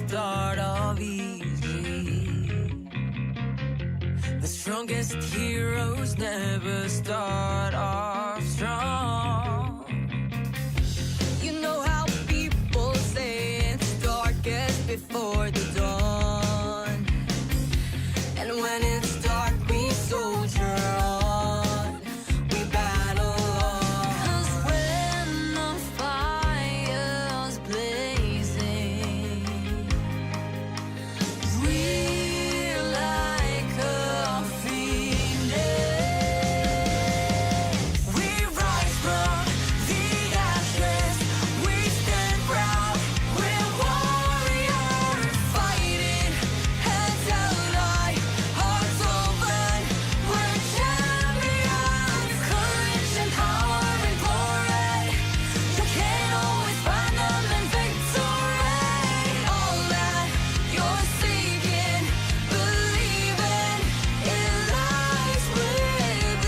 start off easy. The strongest heroes never start off strong. You know how people say it's darkest before the dawn. And when it's dark, we soldier on. We battle on. 'Cause when the fire's blazing, we're like a phoenix. We rise from the ashes. We stand proud. We're warriors fighting heads held high, hearts open. We're champions. Courage and power and glory. You can't always find them in victory. All that you're seeking, believing, it lies within.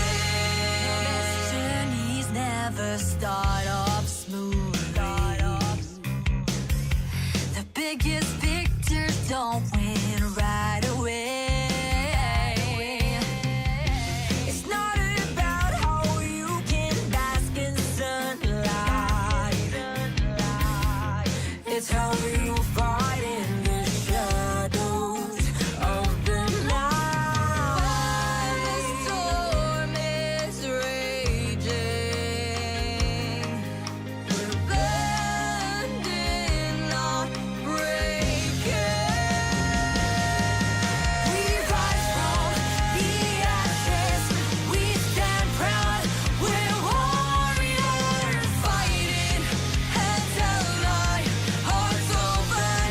Best journeys never start off smoothly. The biggest victors don't win right away. It's not about how you can bask in sunlight. It's how you fight in the shadows of the night. While the storm is raging, we're bending, not breaking. We rise from the ashes. We stand proud. We're warriors fighting heads held high, hearts open.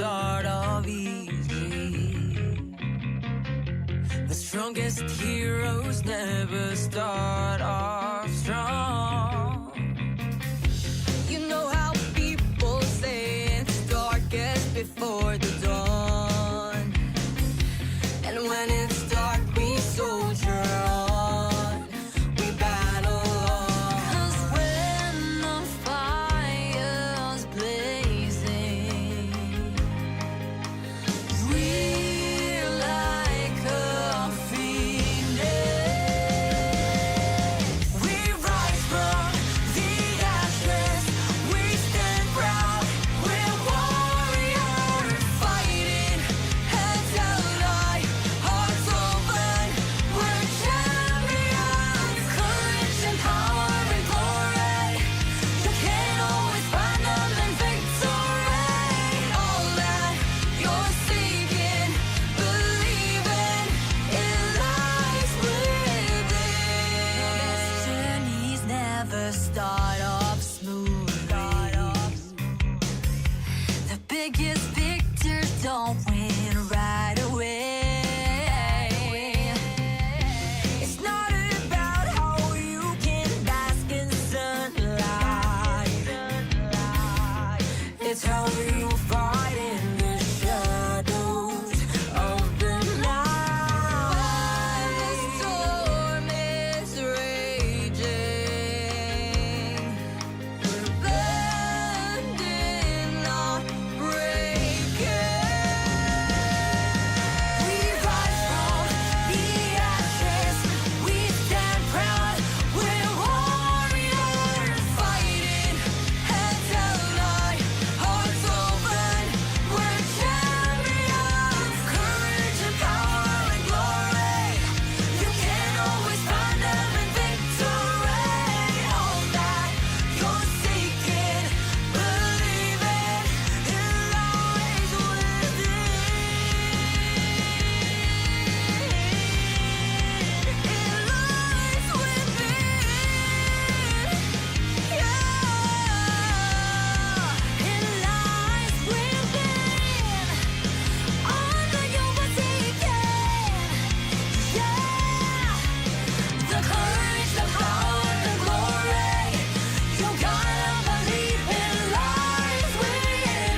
start off easy. The strongest heroes never start off strong. You know how people say it's darkest before the dawn. And when it's dark, we soldier on. We battle on. 'Cause when the fire's blazing, we're like a phoenix. We rise from the ashes. We stand proud. We're warriors fighting. Heads held high, hearts open. We're champions. Courage and power and glory. You can't always find them in victory. All that you're seeking, believing, it lies within. This journeys never start off smoothly. The biggest victors don't win right away. It's not about how you can bask in sunlight. It's how you fight in the shadows of the night. While the storm is raging, we're bending, not breaking. We rise from the ashes. We stand proud. We're warriors fighting. Heads held high, hearts open. We're champions. Courage and power and glory. You can't always find them in victory. All that you're seeking, believing, it lies within. It lies within. Yeah, it lies within. All that you were seeking. Yeah, the courage, the power, the glory. You gotta believe it lies within.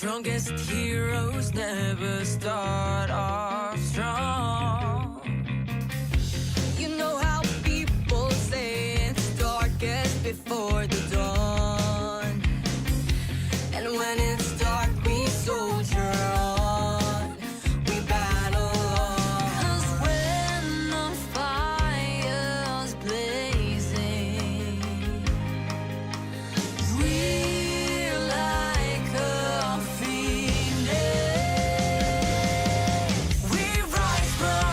strongest heroes never start off strong. You know how people say it's darkest before the dawn. And when it's dark, we soldier on. We battle on. 'Cause when the fire's blazing, we're like a phoenix. We rise from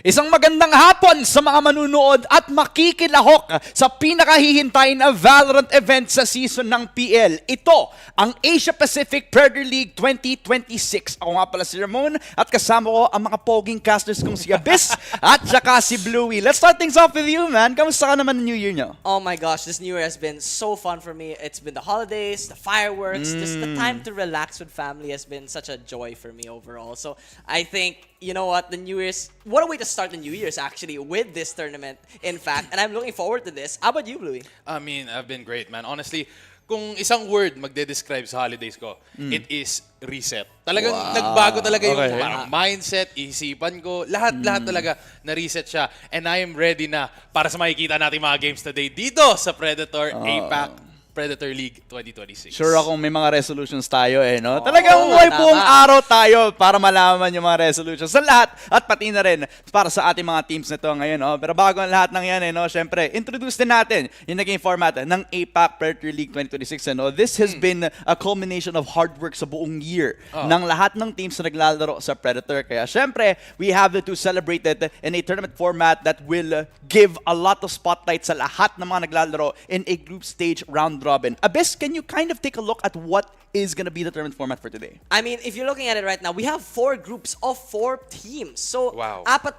Isang magandang hapon sa mga manunood at makikilahok sa pinakahihintay na Valorant event sa season ng PL. Ito ang Asia Pacific Premier League 2026. Ako nga pala si Ramon at kasama ko ang mga poging casters kong si Abyss at saka si Bluey. Let's start things off with you, man. Kamusta ka naman ng New Year nyo? Oh my gosh, this New Year has been so fun for me. It's been the holidays, the fireworks, just the time to relax with family has been such a joy for me overall. So I think, you know what, the New Year's, what a way to start the New Year's actually with this tournament, in fact. And I'm looking forward to this. How about you, Bluey? I mean, I've been great, man. Honestly, kung isang word magde-describe sa holidays ko, it is reset. Talagang nagbago talaga yung parang mindset, isipan ko, lahat talaga na-reset siya. And I am ready na para sa makikita natin mga games today dito sa Predator APAC Predator League 2026. Sure akong may mga resolutions tayo no? Talagang may buong araw tayo para malaman yung mga resolutions sa lahat at pati na rin para sa ating mga teams nito ngayon. Pero bago ang lahat ng yan, syempre, introduce din natin yung naging format ng APAC Predator League 2026. This has been a culmination of hard work sa buong year ng lahat ng teams na naglalaro sa Predator. Kaya syempre, we have to celebrate it in a tournament format that will give a lot of spotlight sa lahat ng mga naglalaro in a group stage round robin. Abyss, can you kind of take a look at what is going to be the tournament format for today? I mean, if you're looking at it right now, we have 4 groups of 4 teams. So, wow. apat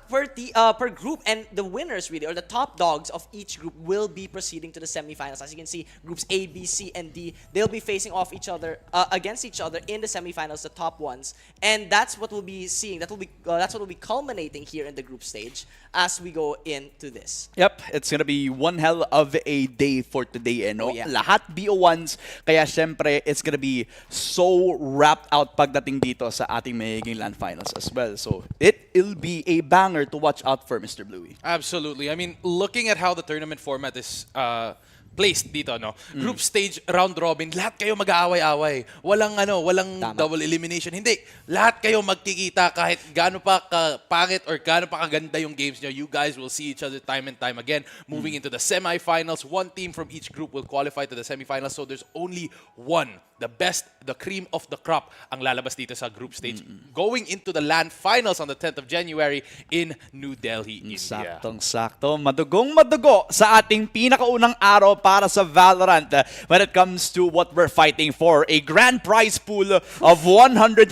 per group, and the winners really, or the top dogs of each group will be proceeding to the semifinals. As you can see, groups A, B, C, and D, they'll be facing off each other, against each other in the semifinals, the top ones. And that's what we'll be seeing. That's what will be culminating here in the group stage as we go into this. Yep, it's gonna be one hell of a day for today, no? Oh, yeah. Lahat BO1s, kaya syempre, it's gonna be so wrapped out pagdating dito sa ating magiging LAN finals as well. So, it'll be a banger to watch out for, Mr. Bluey. Absolutely. I mean, looking at how the tournament format is placed dito, no? Group stage, round robin, lahat kayo mag-aaway-away. Walang double elimination. Hindi. Lahat kayo magkikita kahit gaano pa kapangit or gaano pa kaganda yung games nyo. You guys will see each other time and time again. Moving into the semifinals, one team from each group will qualify to the semifinals. So there's only one, the best, the cream of the crop ang lalabas dito sa group stage. Going into the LAN finals on the 10th of January in New Delhi, India. Saktong-sakto. Madugong-madugo sa ating pinakaunang araw para sa Valorant when it comes to what we're fighting for. A grand prize pool of 120,000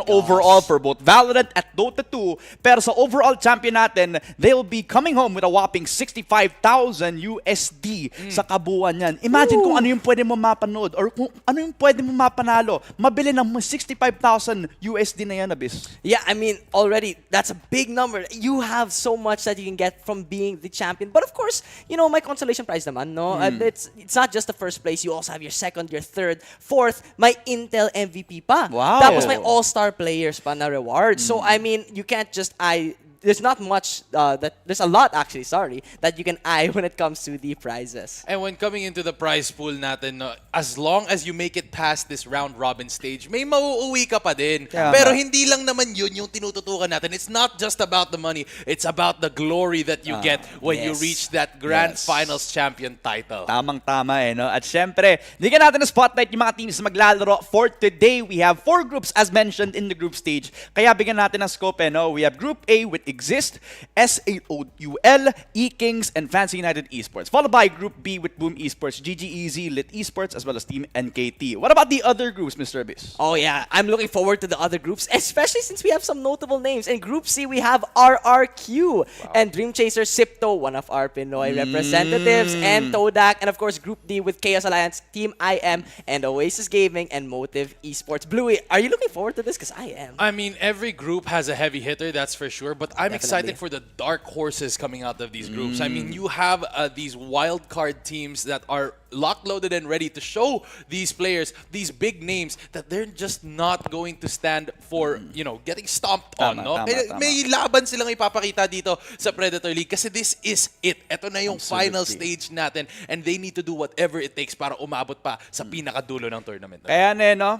overall for both Valorant at Dota 2. Pero sa overall champion natin, they'll be coming home with a whopping 65,000 USD sa kabuuan yan. Imagine kung ano yung pwede mo mapanood or kung ano yung pwede mo mapanalo. Mabili ng 65,000 USD na yan, Abyss. Yeah, I mean, already, that's a big number. You have so much that you can get from being the champion. But of course, my consolation prize naman, no? It's not just the first place. You also have your second, your third, fourth, may Intel MVP pa. Wow. Tapos may all-star players pa na reward. So, I mean, you can't just there's not much there's a lot actually, that you can eye when it comes to the prizes. And when coming into the prize pool natin, no, as long as you make it past this round robin stage, may mauuwi ka pa din. Pero hindi lang naman yun yung tinututukan natin. It's not just about the money. It's about the glory that you get when you reach that grand finals champion title. Tamang-tama no? At syempre, bigyan natin ng spotlight yung mga teams na maglalaro. For today, we have 4 groups as mentioned in the group stage. Kaya bigyan natin ng scope, no? We have Group A with Exist, SAOUL, E-Kings, and Fancy United Esports. Followed by Group B with Boom Esports, GGEZ, Lit Esports, as well as Team NKT. What about the other groups, Mr. Abyss? Oh yeah, I'm looking forward to the other groups, especially since we have some notable names. In Group C, we have RRQ and Dream Chaser Sipto, one of our Pinoy representatives, and Todak, and of course Group D with Chaos Alliance, Team IM, and Oasis Gaming, and Motive Esports. Bluey, are you looking forward to this? Because I am. I mean, every group has a heavy hitter, that's for sure, but I'm excited for the dark horses coming out of these groups. I mean, you have these wild card teams that are locked, loaded, and ready to show these players, these big names, that they're just not going to stand for, getting stomped on. May laban silang ipapakita dito sa Predator League kasi this is it. Ito na yung final stage natin and they need to do whatever it takes para umabot pa sa pinakadulo ng tournament. Kaya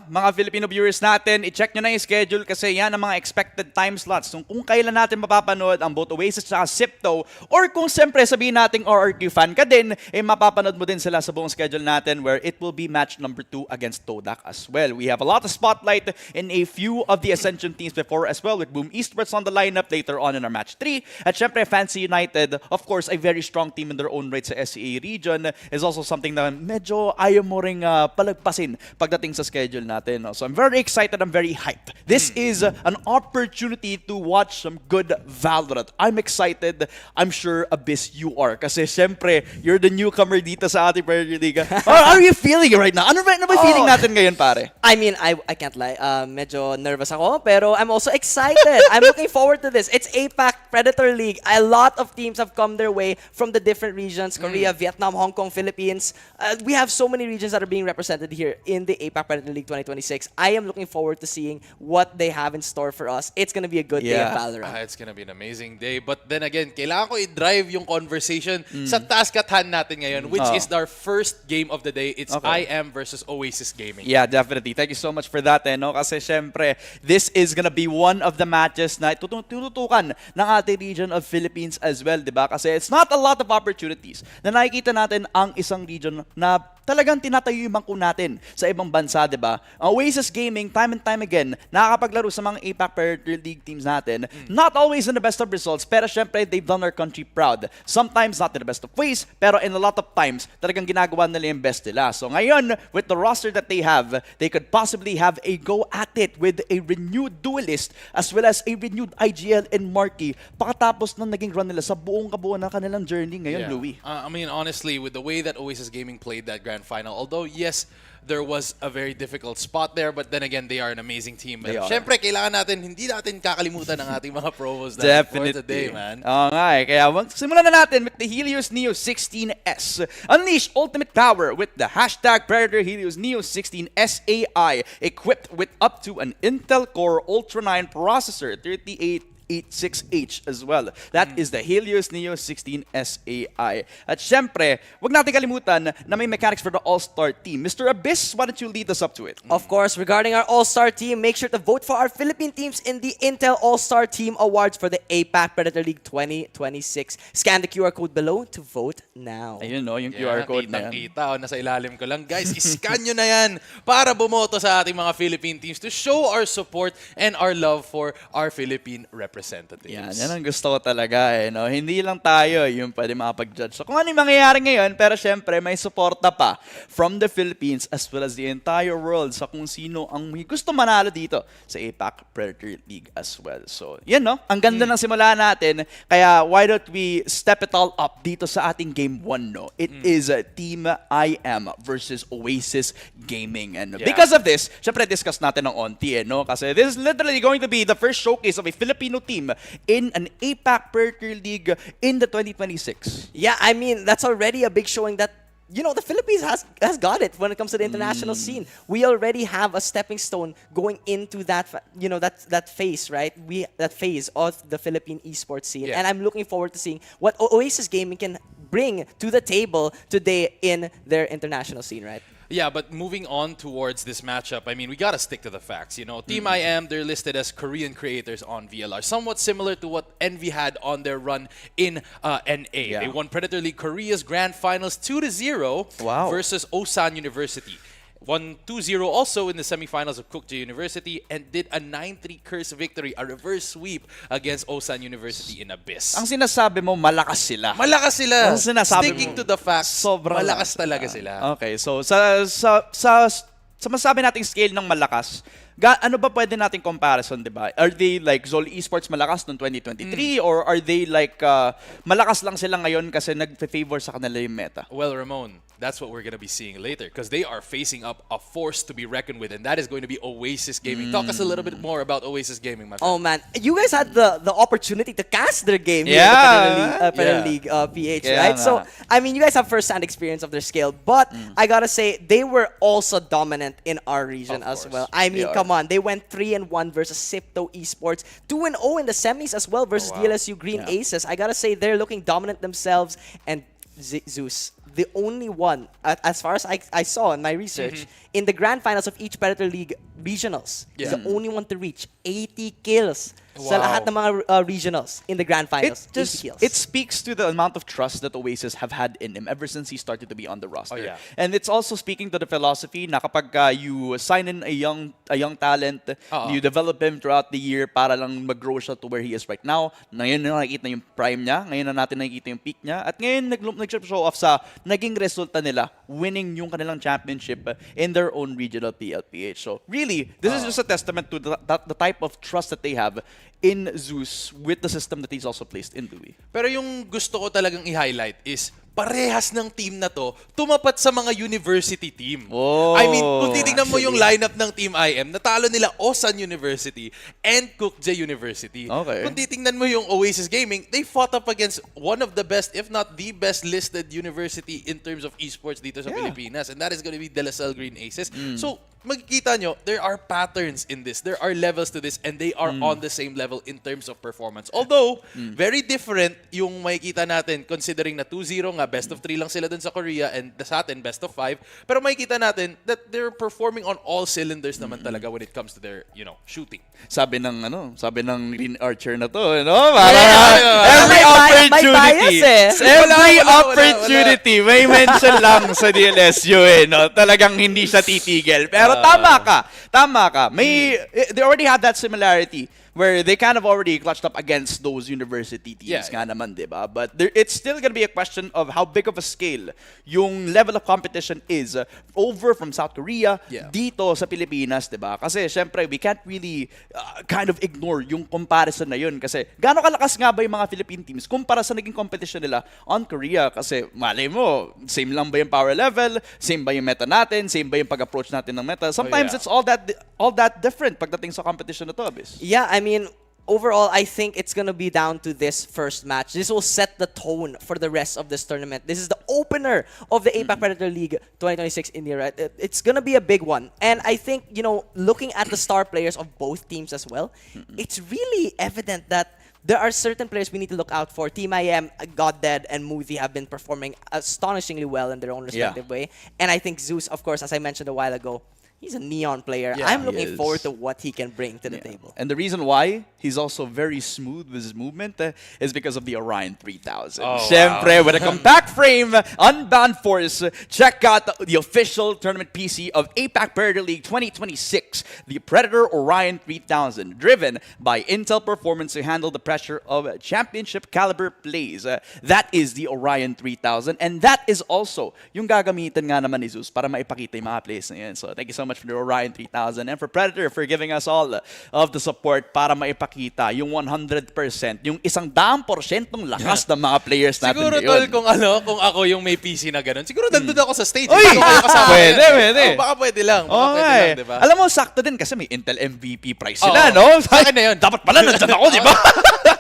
mga Filipino viewers natin, i-check nyo na yung schedule kasi yan ang mga expected time slots. Kung kailan natin mapapanood ang both Oasis at Sipto. Or kung siyempre sabihin nating RRQ fan ka din, mapapanood mo din sila sa buong schedule natin where it will be match number 2 against Todak as well. We have a lot of spotlight in a few of the Ascension teams before as well, with Boom Esports on the lineup later on in our match 3. At syempre, Fancy United, of course, a very strong team in their own right sa SEA region, is also something na medyo ayaw mo ring palagpasin pagdating sa schedule natin. No? So I'm very excited, I'm very hyped. This is an opportunity to watch some good Valorant. I'm excited. I'm sure, Abyss, you are. Kasi syempre, you're the newcomer dito sa ating Premier League. How are you feeling right now? Ano ba feeling natin ngayon, pare? I mean, I can't lie. Medyo nervous ako, pero I'm also excited. I'm looking forward to this. It's APAC Predator League. A lot of teams have come their way from the different regions: Korea, Vietnam, Hong Kong, Philippines. We have so many regions that are being represented here in the APAC Predator League 2026. I am looking forward to seeing what they have in store for us. It's gonna be a good day of Valorant. It's gonna be an amazing day. But then again, kailangan ko i-drive yung conversation sa task at hand natin ngayon, which is our first game of the day. It's IM versus Oasis Gaming. Yeah, definitely. Thank you so much for that. No? Kasi syempre, this is gonna be one of the matches na tututukan ng ating region of Philippines as well, di ba? Kasi it's not a lot of opportunities na nakikita natin ang isang region na talagang tinatayo yung bangko natin sa ibang bansa, di ba? Ang Oasis Gaming, time and time again, nakakapaglaro sa mga APAC Predator League teams natin. Not always in the best of results, pero syempre, they've done our country proud. Sometimes not in the best of ways, pero in a lot of times, talagang ginagawa nila yung best nila. So ngayon, with the roster that they have, they could possibly have a go at it with a renewed duelist as well as a renewed IGL and Marquee pagkatapos ng naging run nila sa buong kabuuan ng kanilang journey ngayon, Louie. I mean, honestly, with the way that Oasis Gaming played that grand final, although yes, there was a very difficult spot there, but then again, they are an amazing team. Syempre, kailangan natin, hindi natin kakalimutan ng ating mga provos for today, man. Oo nga eh. Kaya simulan na natin with the Helios Neo 16S. Unleash ultimate power with the hashtag Predator Helios Neo 16 SAI, equipped with up to an Intel Core Ultra 9 processor, 3886H as well. That is the Helios Neo 16 SAI. At syempre, wag natin kalimutan na may mechanics for the All-Star team. Mr. Abyss, why don't you lead us up to it? Of course, regarding our All-Star team, make sure to vote for our Philippine teams in the Intel All-Star Team Awards for the APAC Predator League 2026. Scan the QR code below to vote now. Ayun no, yung QR code na yan. Kita, nasa ilalim ko lang. Guys, iscan nyo na yan para bumoto sa ating mga Philippine teams to show our support and our love for our Philippine representatives. Yan ang gusto ko talaga eh. No? Hindi lang tayo yung pwede makapag-judge. So kung ano yung mangyayari ngayon, pero syempre may suporta pa from the Philippines as well as the entire world sa kung sino ang may gusto manalo dito sa APAC Predator League as well. So yan no, ang ganda ng simula natin. Kaya why don't we step it all up dito sa ating Game 1 no? It is Team IM versus Oasis Gaming. And because of this, syempre discuss natin ng onti eh, no? Kasi this is literally going to be the first showcase of a Filipino team in an APAC Predator League in the 2026. Yeah, I mean, that's already a big showing that, you know, the Philippines has got it when it comes to the international scene. We already have a stepping stone going into that, you know, that phase, right? That phase of the Philippine esports scene. And I'm looking forward to seeing what Oasis Gaming can bring to the table today in their international scene, right? Yeah, but moving on towards this matchup, I mean, we gotta stick to the facts. You know, Team IM, they're listed as Korean creators on VLR, somewhat similar to what Envy had on their run in NA. They won Predator League Korea's Grand Finals 2-0 versus Osan University. Won 2-0 also in the semifinals of Kukje University and did a 9-3 curse victory, a reverse sweep against Osan University in Abyss. Ang sinasabi mo, malakas sila. Malakas sila. Ang sinasabi Sticking mo, to the facts, sobrang malakas talaga sila. Okay, so sa masabi nating scale ng malakas, ano ba pwede nating comparison, di ba? Are they like Zol Esports malakas noong 2023 or are they like malakas lang sila ngayon kasi nag-favor sa kanila yung meta? Well, Ramon, that's what we're going to be seeing later because they are facing up a force to be reckoned with, and that is going to be Oasis Gaming. Talk us a little bit more about Oasis Gaming, my friend. Oh man, you guys had the opportunity to cast their game here at the Predator League PH, right? So, I mean, you guys have first-hand experience of their scale, but I gotta say, they were also dominant in our region as well. I mean, come on, they went 3-1 versus Sipto Esports, 2-0 in the semis as well versus DLSU Green Aces. I gotta say, they're looking dominant themselves, and Zeus, the only one, as far as I saw in my research, in the grand finals of each Predator League regionals, is the only one to reach 80 kills. sa lahat ng mga regionals in the grand finals. 80 kills. It speaks to the amount of trust that Oasis have had in him ever since he started to be on the roster. Oh, yeah. And it's also speaking to the philosophy na kapag you sign in a young talent, you develop him throughout the year para lang mag-grow siya to where he is right now. Ngayon na nakikita yung prime niya, ngayon na natin nakikita yung peak niya, at ngayon nag-show off sa naging resulta nila, winning yung kanilang championship in their own regional PLPH. So really, this is just a testament to the type of trust that they have in Zeus with the system that he's also placed into. Pero yung gusto ko talagang i-highlight is parehas ng team na to tumapat sa mga university team. Oh, I mean, kung titignan mo yung lineup ng Team IM, natalo nila Osan University and Cookje University. Okay. Kung titignan mo yung Oasis Gaming, they fought up against one of the best, if not the best listed university in terms of esports dito sa Pilipinas. And that is going to be De La Salle Green Aces. So, magkikita nyo, there are patterns in this. There are levels to this and they are on the same level in terms of performance. Although, very different yung makikita natin considering na 2-0 nga, best of 3 lang sila dun sa Korea and sa atin, best of 5. Pero makikita natin that they're performing on all cylinders naman talaga when it comes to their, shooting. Sabi ng Green Archer na to, every opportunity. Every opportunity may mention lang sa DLSU Talagang hindi siya titigil. Pero tama ka. They already have that similarity where they kind of already clutched up against those university teams nga naman, diba? But it's still gonna be a question of how big of a scale yung level of competition is over from South Korea dito sa Pilipinas, diba? Kasi syempre, we can't really kind of ignore yung comparison na yun kasi gaano kalakas nga ba yung mga Philippine teams kumpara sa naging competition nila on Korea kasi malay mo, same lang ba yung power level, same ba yung meta natin, same ba yung pag-approach natin ng meta? Sometimes it's all that different pagdating sa competition na to, Abyss. Yeah, I mean, overall, I think it's going to be down to this first match. This will set the tone for the rest of this tournament. This is the opener of the APAC Predator League 2026 India, right? It's going to be a big one. And I think, looking at the star players of both teams as well, it's really evident that there are certain players we need to look out for. Team IM, Goddead, and Moody have been performing astonishingly well in their own respective way. And I think Zeus, of course, as I mentioned a while ago, he's a neon player. Yeah, I'm looking forward to what he can bring to the table. And the reason why he's also very smooth with his movement is because of the Orion 3000. Siyempre, with a compact frame, unbound force, check out the official tournament PC of APAC Predator League 2026, the Predator Orion 3000, driven by Intel Performance to handle the pressure of championship caliber plays. That is the Orion 3000, and that is also yung gagamitan nga naman ni Zeus para maipakita yung mga plays na yun. So thank you so much for the Orion 3000 and for Predator for giving us all of the support para maipakita yung 100%, yung 100% lakas ng mga players natin. Siguro tol, kung ako yung may PC na ganun, siguro nandun ako sa stage. Uy! Pwede. Baka pwede lang, diba? Alam mo, sakto din kasi may Intel MVP price sila, no? Sa akin na yun. Dapat pala nandyan ako, di ba?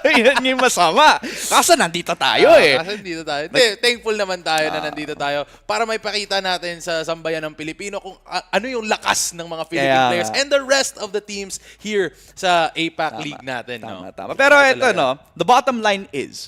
Yan yung masama. Kaso nandito tayo Kasi nandito tayo. Thankful naman tayo na nandito tayo para may pakita natin sa sambayan ng Pilipino kung ano yung lakas ng mga Philippine players and the rest of the teams here sa APAC League natin. Tama. Pero ito, the bottom line is,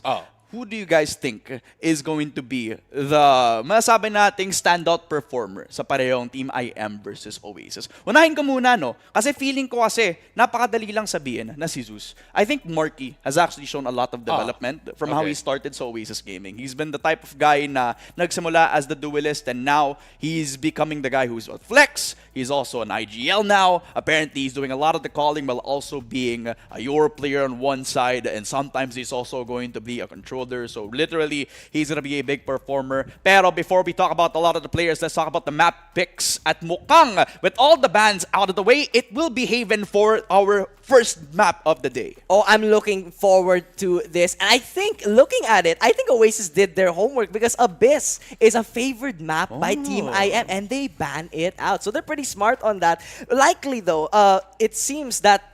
who do you guys think is going to be the masasabi nating standout performer sa parehong Team IM versus Oasis? Unahin ko muna, kasi feeling ko kasi napakadali lang sabihin na si Zeus. I think Marky has actually shown a lot of development from how he started sa Oasis Gaming. He's been the type of guy na nagsimula as the duelist and now he's becoming the guy who's flex. He's also an IGL now. Apparently, he's doing a lot of the calling while also being a Euro player on one side, and sometimes he's also going to be a controller. So literally, he's going to be a big performer. Pero before we talk about a lot of the players, let's talk about the map picks. At mukhang, with all the bans out of the way, it will be Haven for our first map of the day. Oh, I'm looking forward to this. And I think, looking at it, I think Oasis did their homework because Abyss is a favored map by Team IM and they ban it out. So they're pretty smart on that. Likely, though, it seems that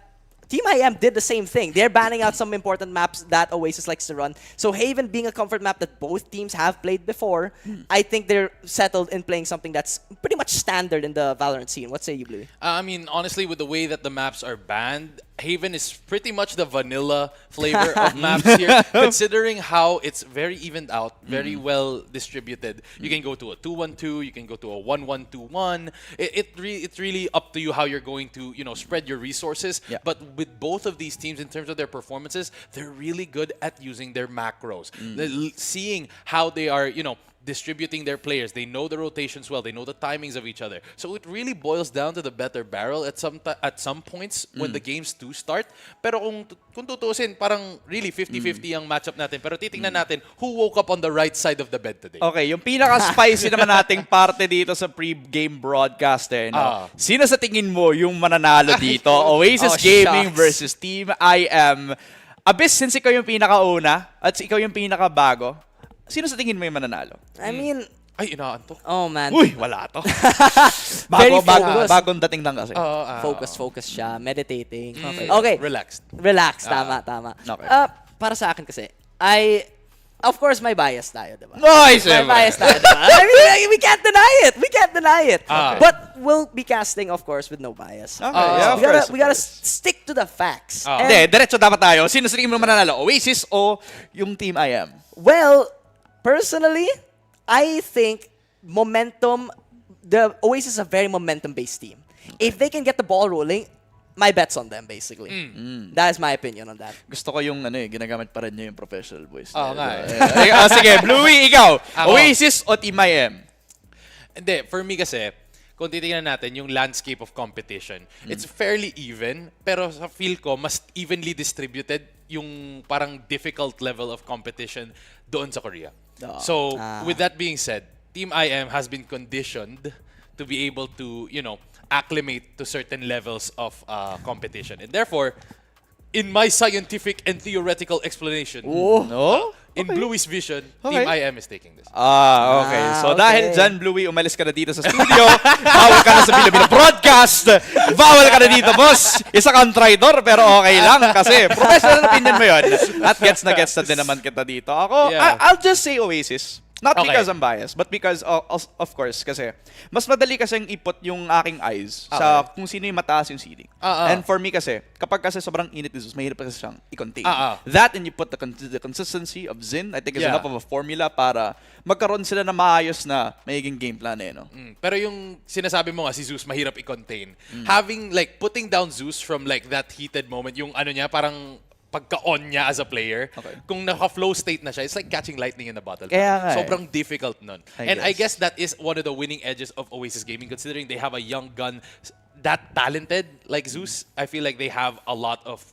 Team IM did the same thing. They're banning out some important maps that Oasis likes to run. So Haven being a comfort map that both teams have played before, I think they're settled in playing something that's pretty much much standard in the Valorant scene. What say you, Blue? I mean, honestly, with the way that the maps are banned, Haven is pretty much the vanilla flavor of maps here, considering how it's very evened out, very well distributed. You can go to a 2-1-2, you can go to a 1-1-2-1. It's really up to you how you're going to, spread your resources. Yeah. But with both of these teams, in terms of their performances, they're really good at using their macros. Seeing how they are, distributing their players. They know the rotations well. They know the timings of each other. So it really boils down to the better barrel at some points when the games do start. Pero kung tutusin, parang really 50-50 ang matchup natin. Pero titingnan natin who woke up on the right side of the bed today. Okay, yung pinaka-spicy naman nating parte dito sa pre-game broadcast no? Sino sa tingin mo yung mananalo dito? Oasis Gaming shucks. versus Team IM. Abyss, since ikaw yung pinakauna at ikaw yung pinakabago, sino sa tingin mo yung mananalo? I mean, Ay, inaantok. oh man. Uy, wala to. Very focused. Bagong dating lang kasi. Focus siya, meditating. Okay. Relaxed. Relax, tama. Okay. Para sa akin kasi, of course, may bias tayo, diba? Nice! May bias tayo, diba? I mean, we can't deny it. But we'll be casting, of course, with no bias. Okay, yeah, of course, We gotta stick to the facts. And, Hindi, diretso dapat tayo. Sino sa tingin mo mananalo? Oasis o yung Team IM? well, personally, I think the Oasis is a very momentum-based team. If they can get the ball rolling, my bet's on them, basically. That is my opinion on that. Gusto ko yung ginagamit pa rin niya yung professional voice. nga Sige, Bluey, ikaw. Ako. Oasis o Team IM? Hindi, for me kasi, kung titingnan natin yung landscape of competition, it's fairly even, pero sa feel ko, mas evenly distributed yung parang difficult level of competition doon sa Korea. So, with that being said, Team IM has been conditioned to be able to, acclimate to certain levels of competition. And therefore, in my scientific and theoretical explanation, No? in Bluey's vision, Okay. Team IM is taking this. Okay. So, okay. dahil dyan, Bluey, umalis ka na dito sa studio. Bawal ka na sa Filipino Broadcast. Bawal ka na dito, boss. Isa kang traitor, pero okay lang kasi professional opinion mo yun. At gets na din naman kita dito. Ako, Yeah. I'll just say Oasis. Not Okay. because I'm biased, but because, of course, kasi mas madali kasing ipot yung aking eyes sa kung sino yung mataas yung seeding. And for me kasi, kapag kasi sobrang init ni Zeus, mahirap kasi siyang i-contain. That and you put the consistency of Zin, I think is enough of a formula para magkaroon sila na maayos na magiging game plan no? Pero yung sinasabi mo nga, si Zeus mahirap i-contain. Having, putting down Zeus from, that heated moment, yung niya, parang pagka-on niya as a player, kung naka-flow state na siya, it's like catching lightning in a bottle. Kaya nga Sobrang difficult nun. I guess. guess that is one of the winning edges of Oasis Gaming, considering they have a young gun that talented like Zeus. I feel like they have a lot of,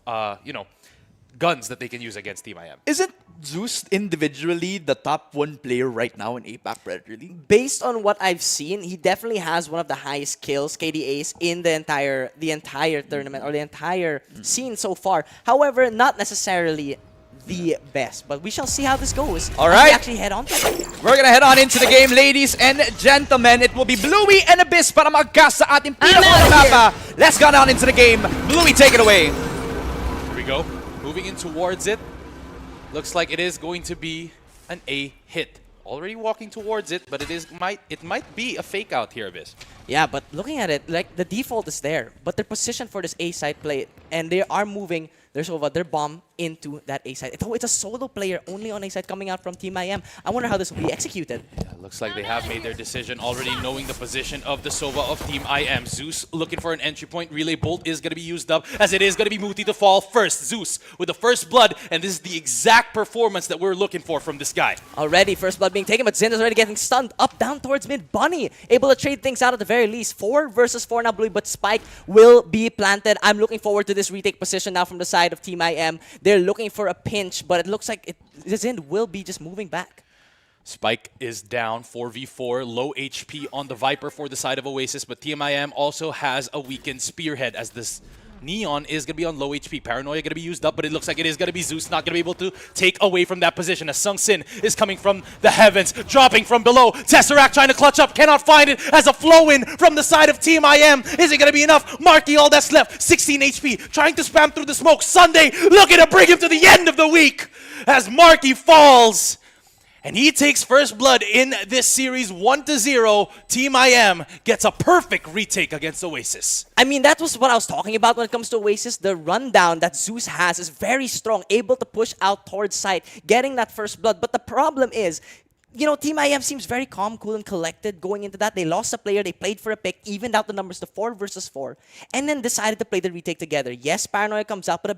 guns that they can use against Team IM. Isn't Zeus individually the top one player right now in APAC Predator League? Based on what I've seen, he definitely has one of the highest kills, KDAs, in the entire tournament or the entire scene so far. However, not necessarily the best, but we shall see how this goes. All As we right. actually head on to it. We're gonna head on into the game, ladies and gentlemen. It will be Bluey and Abyss para mag-cast sa ating pinakaunang mapa. Let's go on into the game. Bluey, take it away. Here we go. Moving in towards it. Looks like it is going to be an A hit. Already walking towards it, but it might be a fake out here, Abyss. Yeah, but looking at it, the default is there, but they're positioned for this A side play, and they are moving their bomb into that A side. It's a solo player only on A side coming out from Team IM. I wonder how this will be executed. Yeah, looks like they have made their decision already, knowing the position of the Sova of Team IM. Zeus looking for an entry point. Relay Bolt is going to be used up, as it is going to be Muti to fall first. Zeus with the first blood, and this is the exact performance that we're looking for from this guy. Already, first blood being taken, but Zin is already getting stunned. Up, down towards mid. Bunny able to trade things out at the very least. 4 versus 4 now, Blue, but Spike will be planted. I'm looking forward to this retake position now from the side of Team IM. They're looking for a pinch, but it looks like Zin will be just moving back. Spike is down 4v4, low HP on the Viper for the side of Oasis, but TMIM also has a weakened Spearhead as this Neon is going to be on low HP. Paranoia going to be used up, but it looks like it is going to be Zeus not going to be able to take away from that position as Sung Sin is coming from the heavens, dropping from below. Tesseract trying to clutch up, cannot find it as a flow in from the side of Team IM. Is it going to be enough? Marky, all that's left, 16 HP, trying to spam through the smoke. Sunday looking to bring him to the end of the week as Marky falls. And he takes first blood in this series 1-0. Team IM gets a perfect retake against Oasis. I mean, that was what I was talking about when it comes to Oasis. The rundown that Zeus has is very strong, able to push out towards site, getting that first blood. But the problem is, you know, Team IM seems very calm, cool, and collected going into that. They lost a player, they played for a pick, evened out the numbers to 4 versus 4, and then decided to play the retake together. Yes, Paranoia comes out, but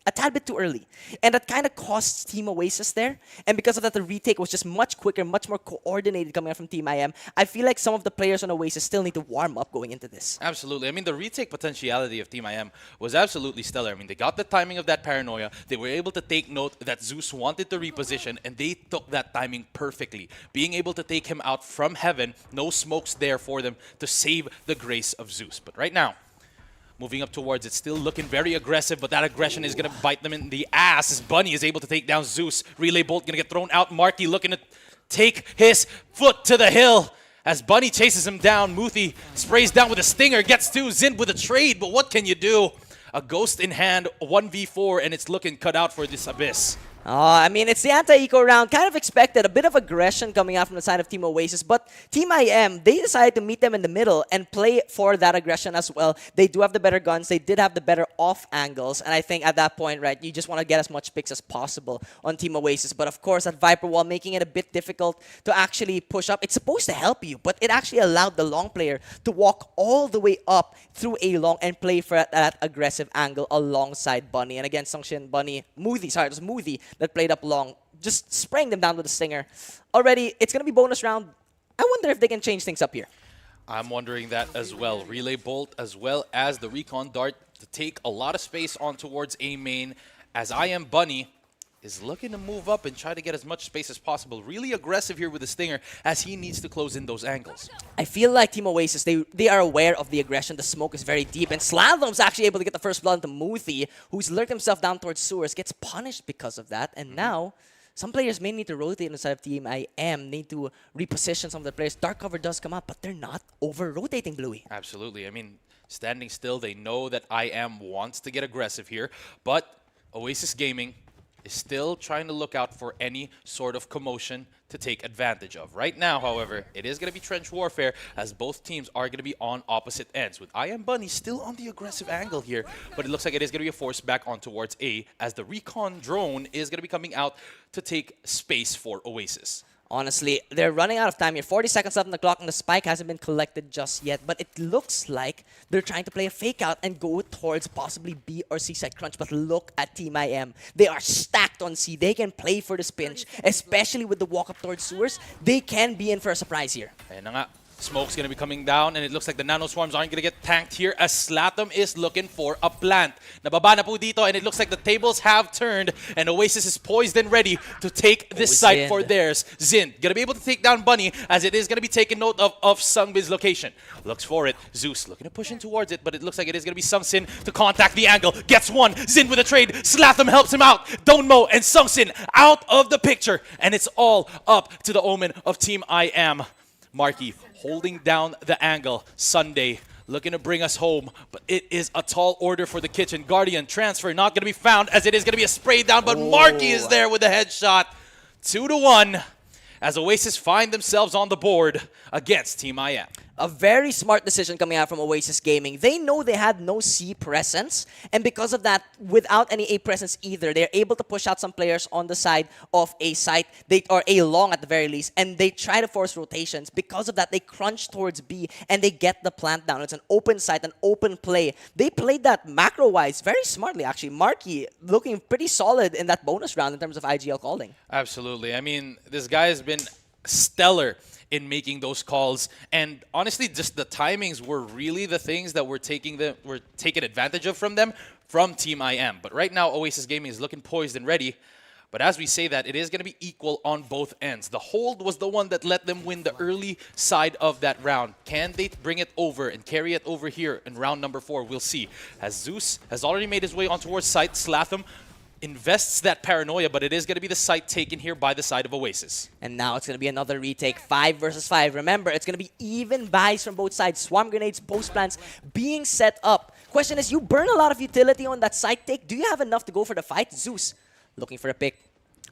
a tad bit too early. And that kind of costs Team Oasis there. And because of that, the retake was just much quicker, much more coordinated coming out from Team IM. I feel like some of the players on Oasis still need to warm up going into this. Absolutely. I mean, the retake potentiality of Team IM was absolutely stellar. I mean, they got the timing of that Paranoia. They were able to take note that Zeus wanted to reposition, and they took that timing perfectly. Being able to take him out from heaven, no smokes there for them to save the grace of Zeus. But right now, moving up towards it, still looking very aggressive, but that aggression is going to bite them in the ass as Bunny is able to take down Zeus. Relay Bolt going to get thrown out. Marky looking to take his foot to the hill as Bunny chases him down. Muthi sprays down with a stinger, gets to Zin with a trade, but what can you do? A ghost in hand, 1v4, and it's looking cut out for this Abyss. I mean, it's the anti-eco round. Kind of expected. A bit of aggression coming out from the side of Team Oasis. But Team IM, they decided to meet them in the middle and play for that aggression as well. They do have the better guns. They did have the better off angles. And I think at that point, right, you just want to get as much picks as possible on Team Oasis. But of course, that Viper Wall making it a bit difficult to actually push up. It's supposed to help you, but it actually allowed the long player to walk all the way up through A long and play for that aggressive angle alongside Bunny. And again, Sungshin, Bunny, Muthi, sorry, it was Muthi that played up long, just spraying them down with a stinger. Already, it's going to be bonus round. I wonder if they can change things up here. I'm wondering that as well. Relay Bolt as well as the Recon Dart to take a lot of space on towards A main as IM Bunny is looking to move up and try to get as much space as possible. Really aggressive here with the stinger as he needs to close in those angles. I feel like Team Oasis, they are aware of the aggression. The smoke is very deep. And Slalom's actually able to get the first blood into Muthi, who's lurked himself down towards sewers, gets punished because of that. And now, some players may need to rotate inside of Team IM, need to reposition some of the players. Dark cover does come up, but they're not over-rotating, Bluey. Absolutely. I mean, standing still, they know that IM wants to get aggressive here, but Oasis Gaming is still trying to look out for any sort of commotion to take advantage of. Right now, however, it is going to be trench warfare as both teams are going to be on opposite ends, with IM Bunny still on the aggressive angle here, but it looks like it is going to be a force back on towards A as the recon drone is going to be coming out to take space for Oasis. Honestly, they're running out of time here. 40 seconds left on the clock, and the spike hasn't been collected just yet. But it looks like they're trying to play a fake out and go towards possibly B or C side crunch. But look at Team IM. They are stacked on C. They can play for this pinch, especially with the walk up towards sewers. They can be in for a surprise here. Ayan na nga. Smoke's going to be coming down, and it looks like the nano swarms aren't going to get tanked here as Slatum is looking for a plant. Nababa na po dito, and it looks like the tables have turned, and Oasis is poised and ready to take this site for theirs. Zin going to be able to take down Bunny as it is going to be taken note of Sungbin's location. Looks for it. Zeus looking to push in towards it, but it looks like it is going to be Sungsin to contact the angle. Gets one. Zin with a trade. Slatum helps him out. Donmo and Sungsin out of the picture, and it's all up to the omen of Team IM. Marky holding down the angle. Sunday looking to bring us home, but it is a tall order for the kitchen. Guardian transfer not going to be found as it is going to be a spray down, but Marky is there with the headshot. 2-1 as Oasis find themselves on the board against Team IM. A very smart decision coming out from Oasis Gaming. They know they had no C presence, and because of that, without any A presence either, they're able to push out some players on the side of A site, or A long at the very least, and they try to force rotations. Because of that, they crunch towards B, and they get the plant down. It's an open site, an open play. They played that macro-wise very smartly, actually. Marky looking pretty solid in that bonus round in terms of IGL calling. Absolutely. I mean, this guy has been stellar in making those calls, and honestly, just the timings were really the things that were taking advantage of from them from Team IM. But right now, Oasis Gaming is looking poised and ready. But as we say that, it is going to be equal on both ends. The hold was the one that let them win the early side of that round. Can they bring it over and carry it over here in round number 4? We'll see. As Zeus has already made his way on towards site, Slatham invests that paranoia, but it is going to be the site taken here by the side of Oasis. And now it's going to be another retake, 5 versus 5. Remember, it's going to be even buys from both sides. Swarm grenades, post plants being set up. Question is, you burn a lot of utility on that site take. Do you have enough to go for the fight? Zeus looking for a pick.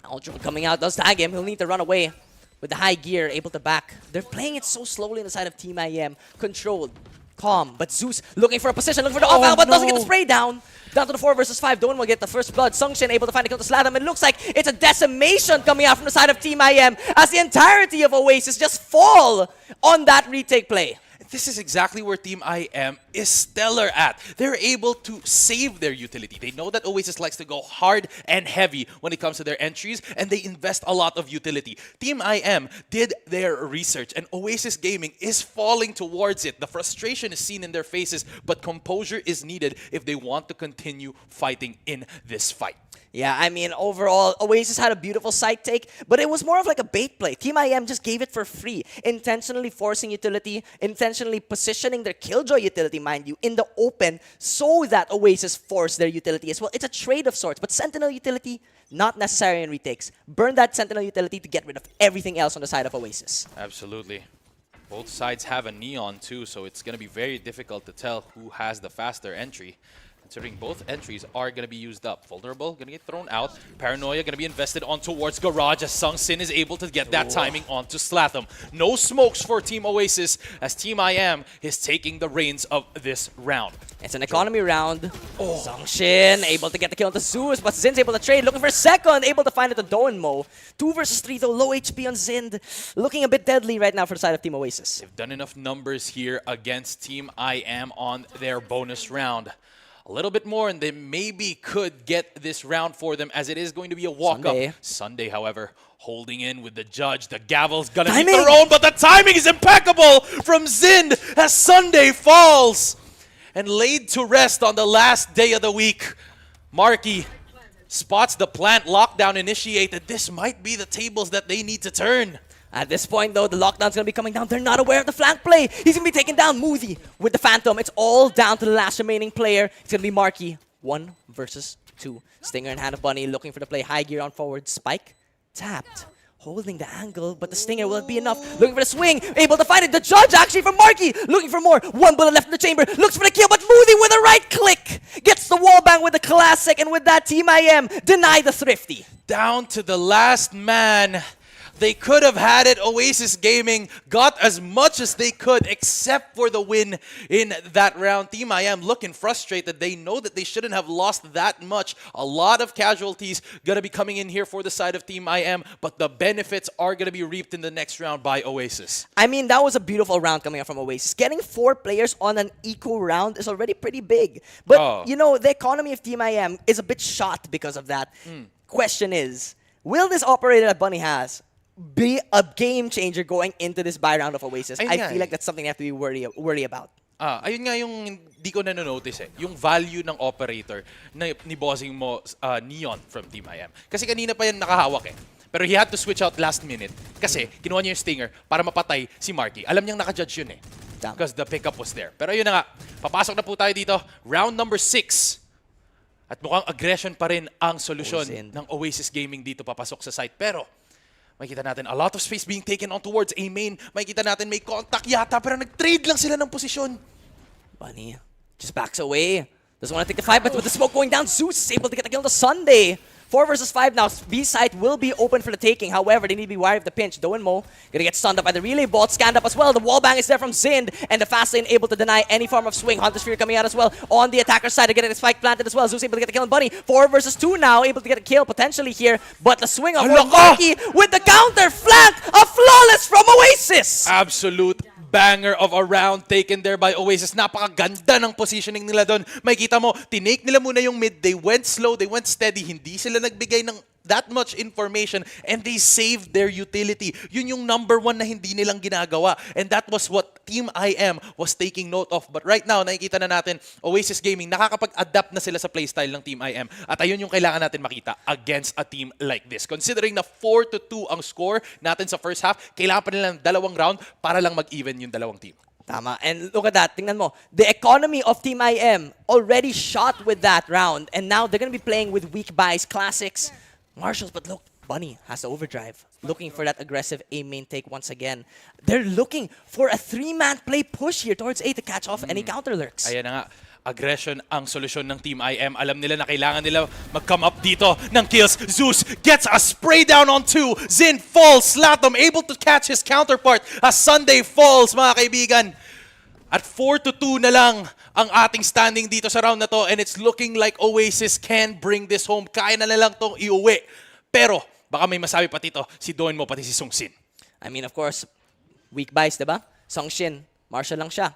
Ultra coming out, does tag him. He'll need to run away with the high gear, able to back. They're playing it so slowly on the side of Team IM. Controlled, calm, but Zeus looking for a position, looking for the off-out, but doesn't get the spray down. Down to the 4 versus 5. Doan will get the first blood. Sungshin able to find a kill to Slatham. It looks like it's a decimation coming out from the side of Team IM as the entirety of Oasis just fall on that retake play. This is exactly where Team IM is stellar at. They're able to save their utility. They know that Oasis likes to go hard and heavy when it comes to their entries, and they invest a lot of utility. Team IM did their research, and Oasis Gaming is falling towards it. The frustration is seen in their faces, but composure is needed if they want to continue fighting in this fight. Yeah, I mean, overall, Oasis had a beautiful side take, but it was more of like a bait play. Team IM just gave it for free, intentionally forcing utility, intentionally positioning their Killjoy utility, mind you, in the open so that Oasis forced their utility as well. It's a trade of sorts, but Sentinel utility, not necessary in retakes. Burn that Sentinel utility to get rid of everything else on the side of Oasis. Absolutely. Both sides have a Neon too, so it's going to be very difficult to tell who has the faster entry. Considering both entries are going to be used up. Vulnerable, going to get thrown out. Paranoia going to be invested on towards Garage as Sungsin is able to get that timing onto Slatham. No smokes for Team Oasis as Team IM is taking the reins of this round. It's an economy round. Sungshin able to get the kill onto Zeus, but Zin's able to trade, looking for a second, able to find it to Doenmo. 2 versus 3 though, low HP on Zind. Looking a bit deadly right now for the side of Team Oasis. They've done enough numbers here against Team IM on their bonus round. A little bit more and they maybe could get this round for them as it is going to be a walk-up. Sunday, however, holding in with the judge. The gavel's gonna be thrown, but the timing is impeccable from Zind as Sunday falls and laid to rest on the last day of the week. Marky spots the plant lockdown initiated. This might be the tables that they need to turn. At this point, though, the lockdown's going to be coming down. They're not aware of the flank play. He's going to be taking down Moody with the Phantom. It's all down to the last remaining player. It's going to be Marky. 1 versus 2. Stinger and Hand of Bunny looking for the play. High gear on forward. Spike tapped. Holding the angle, but the Stinger will be enough. Looking for the swing. Able to find it. The judge actually from Marky. Looking for more. 1 bullet left in the chamber. Looks for the kill, but Moody with a right click. Gets the wall bang with the classic. And with that, Team IM deny the Thrifty. Down to the last man. They could have had it. Oasis Gaming got as much as they could except for the win in that round. Team IM looking frustrated. They know that they shouldn't have lost that much. A lot of casualties going to be coming in here for the side of Team IM, but the benefits are going to be reaped in the next round by Oasis. I mean, that was a beautiful round coming up from Oasis. Getting 4 players on an equal round is already pretty big. But, you know, the economy of Team IM is a bit shot because of that. Question is, will this operator that Bunny has be a game changer going into this buy round of Oasis? I feel like that's something you have to be worry about. Ayun nga yung hindi ko nanonotice eh. Yung value ng operator na ni bossing mo Neon from Team IM. Kasi kanina pa yan nakahawak eh. Pero he had to switch out last minute kasi kinuha niya yung Stinger para mapatay si Marky. Alam niyang nakajudge yun eh. Because the pickup was there. Pero yun na nga, papasok na po tayo dito. Round number 6. At mukhang aggression pa rin ang solusyon ng Oasis Gaming dito papasok sa site. Pero makikita natin a lot of space being taken on towards A main. Makikita natin may contact yata pero nag-trade lang sila ng posisyon. Bunny just backs away. Doesn't want to take the fight, but with the smoke going down, Zeus is able to get the kill to Sunday. 4 versus 5 now. B site will be open for the taking. However, they need to be wary of the pinch. Doenmo gonna get stunned up by the relay bot. Scanned up as well. The wall bang is there from Zind. And the fast lane able to deny any form of swing. Hunter Sphere coming out as well. On the attacker side to get his spike planted as well. Zeus able to get the kill on Bunny. 4 versus 2 now. Able to get a kill potentially here. But the swing of Marky with the counter flank. A flawless from Oasis. Absolute banger of a round taken there by Oasis. Napakaganda ng positioning nila doon. Makikita mo, tinake nila muna yung mid. They went slow, they went steady. Hindi sila nagbigay ng that much information and they saved their utility. Yun yung number 1 na hindi nilang ginagawa. And that was what Team IM was taking note of. But right now, nakikita na natin, Oasis Gaming, nakakapag-adapt na sila sa playstyle ng Team IM. At ayun yung kailangan natin makita against a team like this. Considering na 4-2 ang score natin sa first half, kailangan pa nila ng 2 round para lang mag-even yung 2 team. Tama. And look at that. Tingnan mo. The economy of Team IM already shot with that round. And now they're going to be playing with weak buys, classics, Marshals, but look, Bunny has the overdrive. Looking for that aggressive A main take once again. They're looking for a 3-man play push here towards A to catch off any counter lurks. Ayan na nga. aggression ang solusyon ng Team IM. Alam nila na kailangan nila mag-come up dito ng kills. Zeus gets a spray down on 2. Zin falls. Slatum able to catch his counterpart as Sunday falls, mga kaibigan. At 4-2 na lang ang ating standing dito sa round na to, and it's looking like Oasis can bring this home. Kaya na lang itong iuwi. Pero baka may masabi pa dito si Donmo pati si Sungshin. I mean, of course, weak buys, diba? Sungshin, Marshall lang siya.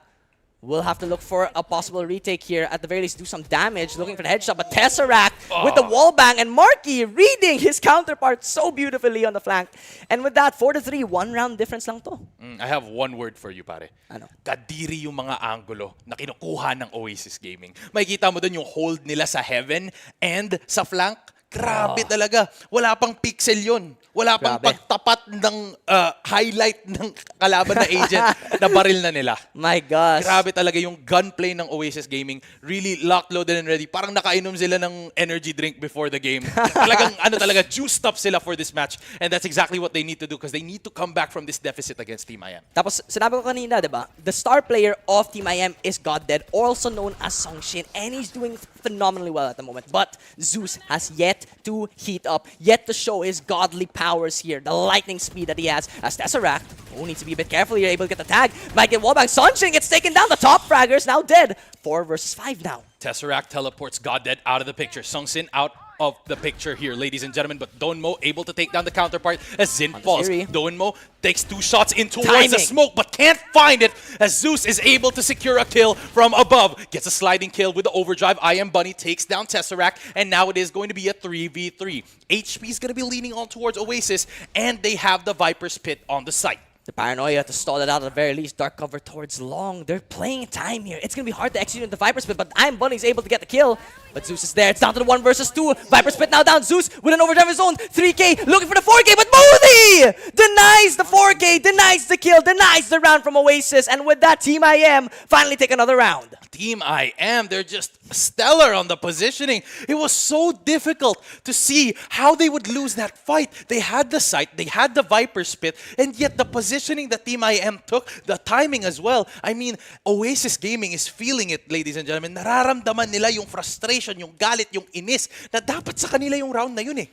We'll have to look for a possible retake here. At the very least, do some damage. Looking for the headshot, but Tesseract with the wall bang. And Marky reading his counterpart so beautifully on the flank. And with that, 4-3, 1 round difference lang to. I have one word for you, pare. Ano? Kadiri yung mga angulo na kinukuha ng Oasis Gaming. Makikita mo dun yung hold nila sa heaven and sa flank. Grabe talaga. Wala pang pixel yun. Wala pang pagtapat ng highlight ng kalaban na agent na baril na nila. My gosh. Grabe talaga yung gunplay ng Oasis Gaming. Really locked, loaded, and ready. Parang nakainom sila ng energy drink before the game. Talagang juiced up sila for this match. And that's exactly what they need to do because they need to come back from this deficit against Team IM. Tapos, sinabi ko kanina, diba? The star player of Team IM is GodDead, also known as Sungshin, and he's doing phenomenally well at the moment. But Zeus has yet to heat up, yet to show his godly powers here, the lightning speed that he has. As Tesseract, who needs to be a bit careful here, able to get the tag, might get wallbang. Sungshin gets taken down, the top fraggers now dead. 4 versus 5 now. Tesseract teleports GodDead out of the picture. Sungshin out of the picture here, ladies and gentlemen. But Donmo able to take down the counterpart as Zin falls. Donmo takes 2 shots in towards the smoke, but can't find it as Zeus is able to secure a kill from above. Gets a sliding kill with the overdrive. IM Bunny takes down Tesseract, and now it is going to be a 3v3. HP is going to be leaning on towards Oasis, and they have the Viper's Pit on the site. The paranoia to stall it out at the very least. Dark cover towards long. They're playing time here. It's going to be hard to execute in the Viper Spit, but I'm Bunny's able to get the kill. But Zeus is there. It's down to the 1 versus 2. Viper Spit now down. Zeus with an overdrive of his own. 3K looking for the 4K, but Moody denies the 4K, denies the kill, denies the round from Oasis. And with that, Team IM finally take another round. Team IM, they're just stellar on the positioning. It was so difficult to see how they would lose that fight. They had the sight, they had the Viper Spit, and yet the positioning that Team IM took, the timing as well. I mean, Oasis Gaming is feeling it, ladies and gentlemen. Nararamdaman nila yung frustration, yung galit, yung inis na dapat sa kanila yung round na yun eh.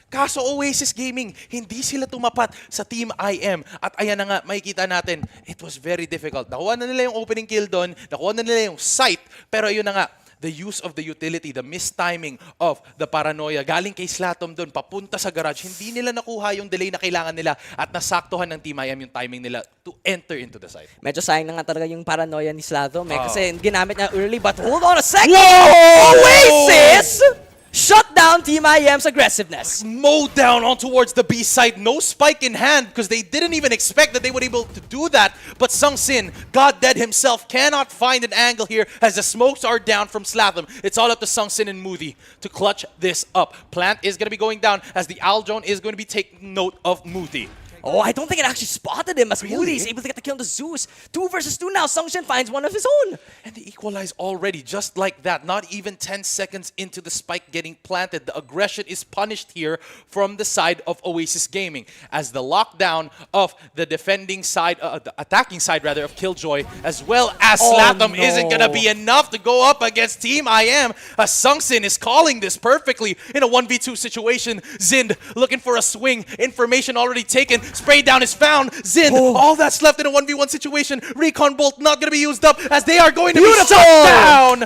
Kaso Oasis Gaming, hindi sila tumapat sa Team IM. At ayan na nga, makikita natin, it was very difficult. Nakuha na nila yung opening kill doon, nakuha na nila yung sight, pero ayun na nga, the use of the utility, the mistiming of the paranoia, galing kay Slatum doon, papunta sa garage, hindi nila nakuha yung delay na kailangan nila at nasaktuhan ng Team IM yung timing nila to enter into the site. Medyo sayang na nga talaga yung paranoia ni Slatum kasi ginamit niya early, but hold on a second! Whoa! Oasis! Shut down Team IM's aggressiveness. Mowed down on towards the B side. No spike in hand because they didn't even expect that they would be able to do that. But Sungshin, GodDead himself, cannot find an angle here as the smokes are down from Slatham. It's all up to Sungshin and Moody to clutch this up. Plant is going to be going down as the Owl Drone is going to be taking note of Moody. Oh, I don't think it actually spotted him as Moody is able to get the kill on the Zeus. 2 versus 2 now. Sungshin finds one of his own. And they equalize already, just like that. Not even 10 seconds into the spike getting planted. The aggression is punished here from the side of Oasis Gaming. As the lockdown of the defending side, the attacking side rather, of Killjoy, as well as Slatham isn't going to be enough to go up against Team IM. As Sungshin is calling this perfectly in a 1v2 situation. Zind looking for a swing. Information already taken. Spray down is found. Zin, all that's left in a 1v1 situation. Recon Bolt not going to be used up as they are going to be shut down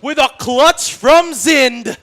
with a clutch from Zind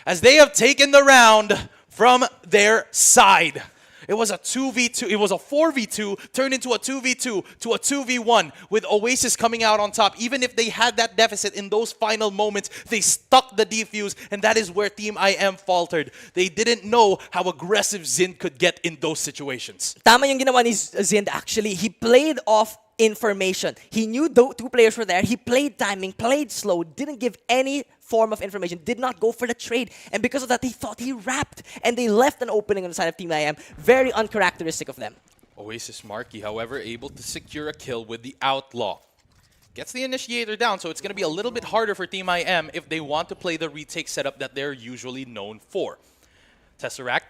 as they have taken the round from their side. It was a 2v2, it was a 4v2 turned into a 2v2 to a 2v1 with Oasis coming out on top. Even if they had that deficit in those final moments, they stuck the defuse, and that is where Team IM faltered. They didn't know how aggressive Zind could get in those situations. Tama yung ginawa ni Zind actually. He played off information. He knew 2 players were there. He played timing, played slow, didn't give any form of information, did not go for the trade. And because of that, they thought he wrapped. And they left an opening on the side of Team IM. Very uncharacteristic of them. Oasis Marky, however, able to secure a kill with the Outlaw. Gets the initiator down, so it's going to be a little bit harder for Team IM if they want to play the retake setup that they're usually known for. Tesseract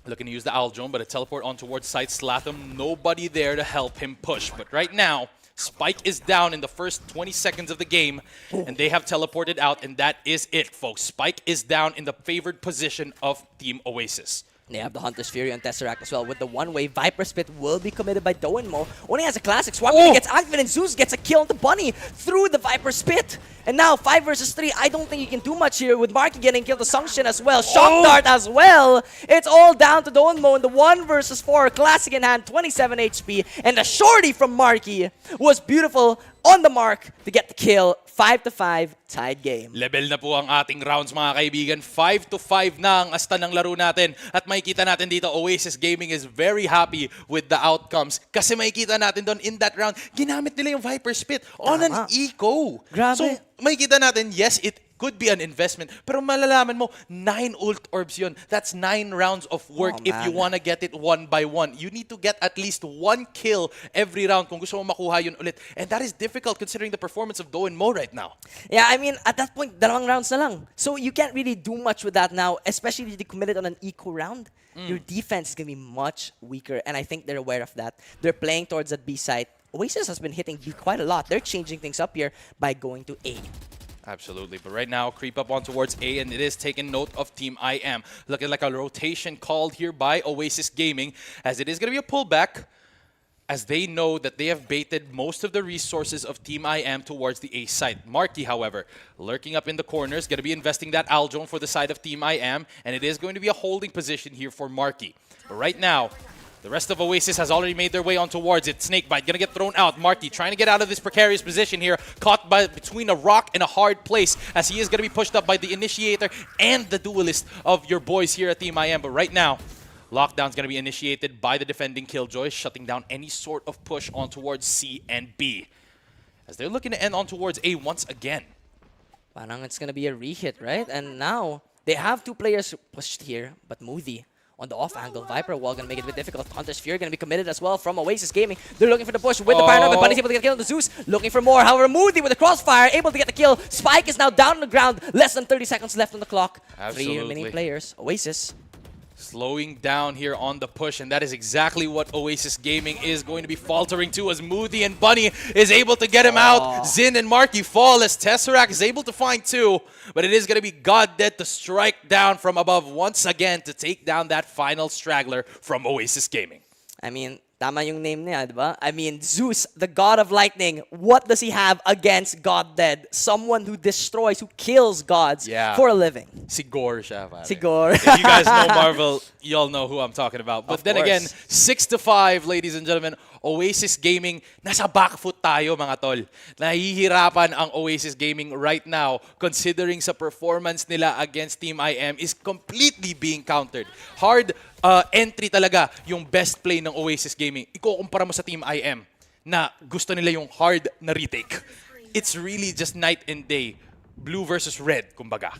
looking to use the Owl Drone, but a teleport on towards site. Slatham, nobody there to help him push. But right now, Spike is down in the first 20 seconds of the game, and they have teleported out, and that is it, folks. Spike is down in the favored position of Team Oasis. They have the Hunter's Fury on Tesseract as well. With the one-way, Viper Spit will be committed by Doenmo. Only has a classic. Swamp gets activated, and Zeus gets a kill on the Bunny through the Viper Spit. And now 5 versus 3. I don't think you can do much here with Marky getting killed. The Sunction as well. Shock Dart as well. It's all down to Doenmo in the 1 versus 4. Classic in hand, 27 HP. And the shorty from Marky was beautiful on the mark to get the kill. 5-5, tied game. Level na po ang ating rounds, mga kaibigan. 5-5 na ang asta ng laro natin. At makikita natin dito, Oasis Gaming is very happy with the outcomes. Kasi makikita natin doon in that round, ginamit nila yung Viper Spit on an eco. Grabe. So, makikita natin, yes, it could be an investment. Pero malalaman mo, 9 ult orbs yun. That's 9 rounds of work if you want to get it one by one. You need to get at least 1 kill every round kung gusto mo makuha yun ulit. And that is difficult considering the performance of Doenmo right now. Yeah, I mean, at that point, dalawang rounds na lang. So you can't really do much with that now, especially if you committed on an eco round. Your defense is going to be much weaker, and I think they're aware of that. They're playing towards that B site. Oasis has been hitting B quite a lot. They're changing things up here by going to A. Absolutely, but right now, creep up on towards A, and it is taking note of Team IM. Looking like a rotation called here by Oasis Gaming, as it is going to be a pullback, as they know that they have baited most of the resources of Team IM towards the A site. Marky, however, lurking up in the corners, going to be investing that Aldrone for the side of Team IM, and it is going to be a holding position here for Marky. But right now, the rest of Oasis has already made their way on towards it. Snakebite gonna get thrown out. Marky trying to get out of this precarious position here. Caught between a rock and a hard place as he is gonna be pushed up by the Initiator and the Duelist of your boys here at Team IM. But right now, lockdown's gonna be initiated by the defending Killjoy, shutting down any sort of push on towards C and B. As they're looking to end on towards A once again. Parang it's gonna be a re-hit, right? And now, they have 2 players pushed here, but Moody on the off angle. Viper wall gonna make it a bit difficult. Hunter's Fury gonna be committed as well from Oasis Gaming. They're looking for the push with the Paranoid, but Bunny's able to get a kill on the Zeus. Looking for more. However, Moody with the crossfire, able to get the kill. Spike is now down on the ground. Less than 30 seconds left on the clock. 3 remaining players. Oasis. Slowing down here on the push, and that is exactly what Oasis Gaming is going to be faltering to, as Moody and Bunny is able to get him out. Zin and Marky fall as Tesseract is able to find 2, but it is going to be God Dead to strike down from above once again to take down that final straggler from Oasis Gaming. I mean, tama yung name niya, di ba? I mean, Zeus, the god of lightning, what does he have against God Dead? Someone who destroys, who kills gods for a living. Sigor siya, pare. Sigor. If you guys know Marvel, y'all know who I'm talking about. But Of then course. again, 6-5, ladies and gentlemen. Oasis Gaming, nasa back foot tayo, mga tol. Nahihirapan ang Oasis Gaming right now, considering sa performance nila against Team IM is completely being countered. Hard entry talaga yung best play ng Oasis Gaming. Ikukumpara mo sa Team IM na gusto nila yung hard na retake. It's really just night and day. Blue versus red, kumbaga.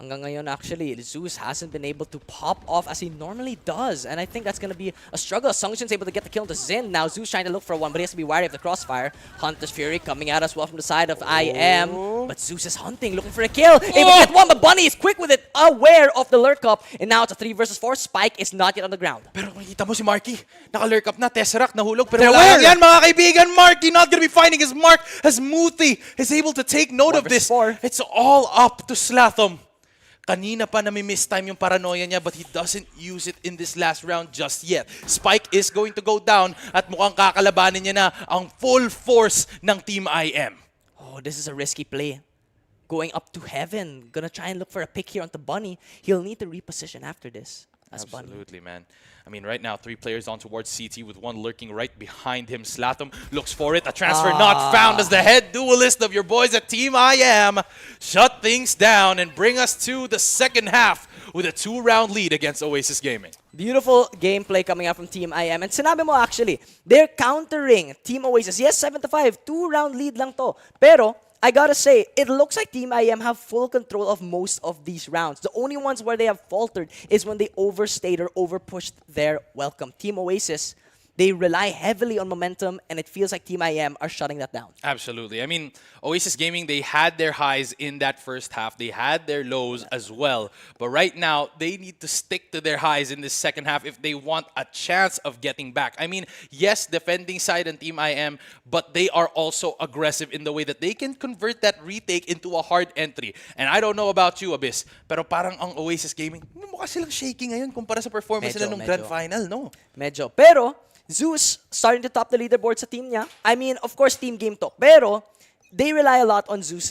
Hanggang ngayon, actually, Zeus hasn't been able to pop off as he normally does. And I think that's going to be a struggle. Sungshun's able to get the kill to Zin. Now Zeus trying to look for one, but he has to be wary of the crossfire. Hunter's Fury coming out as well from the side of IM. But Zeus is hunting, looking for a kill. Able to get one, but Bunny is quick with it, aware of the lurk up. And now it's a 3 versus 4. Spike is not yet on the ground. Pero makikita mo si Marky, naka-lurk up na, Tesseract, nahulog. Pero wala lang yan, mga kaibigan. Marky not gonna be finding his mark as Muthi is able to take note of this. 4. It's all up to Slatham. Kanina pa nami-miss time yung paranoia niya, but he doesn't use it in this last round just yet. Spike is going to go down at mukhang kakalabanin niya na ang full force ng Team IM. Oh, this is a risky play. Going up to heaven. Gonna try and look for a pick here on the Bunny. He'll need to reposition after this. As Bunny. Absolutely, man. I mean, right now, 3 players on towards CT with 1 lurking right behind him. Slatham looks for it. A transfer not found as the head duelist of your boys at Team IM shut things down and bring us to the second half with a 2-round lead against Oasis Gaming. Beautiful gameplay coming out from Team IM. And sinabi mo actually, they're countering Team Oasis. Yes, 7-5. 2-round lead lang to. Pero, I gotta say, it looks like Team IM have full control of most of these rounds. The only ones where they have faltered is when they overstayed or overpushed their welcome. Team Oasis, they rely heavily on momentum, and it feels like Team IM are shutting that down. Absolutely. I mean, Oasis Gaming, they had their highs in that first half. They had their lows as well. But right now, they need to stick to their highs in the second half if they want a chance of getting back. I mean, yes, defending side and Team IM, but they are also aggressive in the way that they can convert that retake into a hard entry. And I don't know about you, Abyss, pero parang ang Oasis Gaming, mukha silang shaking ngayon kumpara sa performance nila nung Grand Final, no? Medyo. Pero, Zeus starting to top the leaderboard sa team niya. I mean, of course, team game to. Pero, they rely a lot on Zeus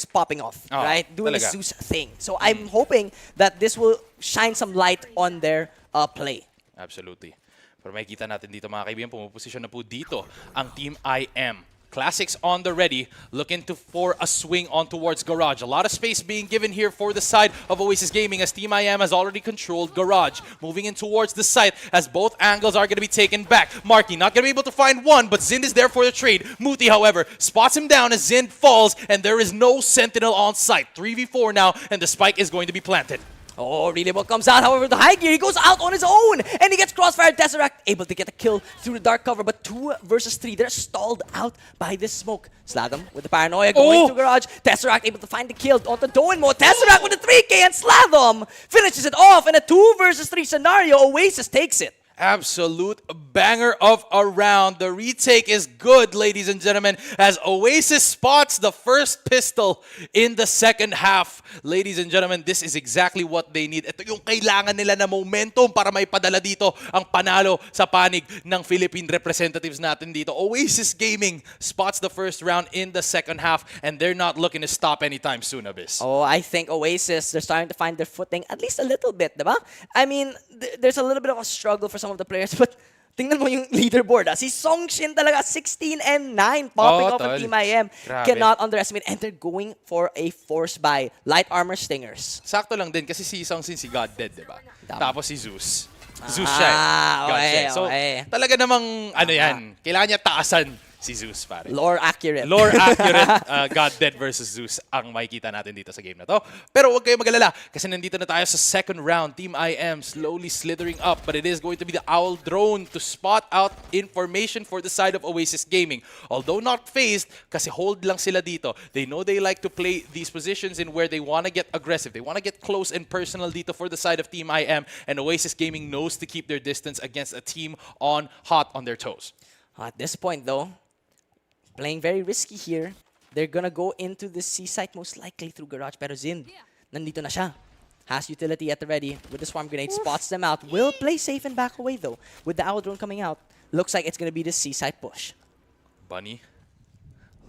popping off, right? Doing the talaga. Zeus thing. So, I'm hoping that this will shine some light on their play. Absolutely. Pero makikita natin dito mga kaibigan, pumuposisyon na po dito ang Team IM. Classics on the ready, looking for a swing on towards Garage. A lot of space being given here for the side of Oasis Gaming as Team IM has already controlled Garage. Moving in towards the site as both angles are going to be taken back. Marky not going to be able to find one, but Zind is there for the trade. Muti, however, spots him down as Zind falls, and there is no Sentinel on site. 3v4 now, and the spike is going to be planted. Oh, Relable comes out, however, the high gear, he goes out on his own, and he gets crossfire. Tesseract able to get a kill through the dark cover, but 2 versus 3, they're stalled out by this smoke. Sladom with the paranoia going to Garage. Tesseract able to find the kill onto Doen Mo. Tesseract with the 3K, and Sladom finishes it off in a 2 versus 3 scenario. Oasis takes it. Absolute banger of a round. The retake is good, ladies and gentlemen, as Oasis spots the first pistol in the second half. Ladies and gentlemen, this is exactly what they need. Ito yung kailangan nila na momentum para may padala dito ang panalo sa panig ng Philippine representatives natin dito. Oasis Gaming spots the first round in the second half, and they're not looking to stop anytime soon, Abyss. Oh, I think Oasis, they're starting to find their footing at least a little bit, diba? I mean, there's a little bit of a struggle for some of the players, but tingnan mo yung leaderboard. Si Songshin talaga, 16 and 9 popping off of Team IM. Grabe. Cannot underestimate, and they're going for a force buy. Light armor stingers. Sakto lang din kasi si Songsin si God Dead, di ba? Tama. Tapos si Zeus. Zeus siya eh. God okay, siya eh. So, okay. talaga namang, ano yan, kailangan niya taasan si Zeus, pare. Lore accurate. Lore accurate, God Dead versus Zeus ang makikita natin dito sa game na to. Pero huwag kayong mag-alala kasi nandito na tayo sa second round. Team IM slowly slithering up, but it is going to be the Owl Drone to spot out information for the side of Oasis Gaming. Although not phased, kasi hold lang sila dito. They know they like to play these positions in where they want to get aggressive. They want to get close and personal dito for the side of Team IM, and Oasis Gaming knows to keep their distance against a team on hot on their toes. At this point, though, playing very risky here. They're gonna go into the C site most likely through Garage. Pero Zind, nandito na siya. Has utility at the ready with the swarm grenade. Spots them out. Will play safe and back away though. With the Owl Drone coming out, looks like it's gonna be the C site push. Bunny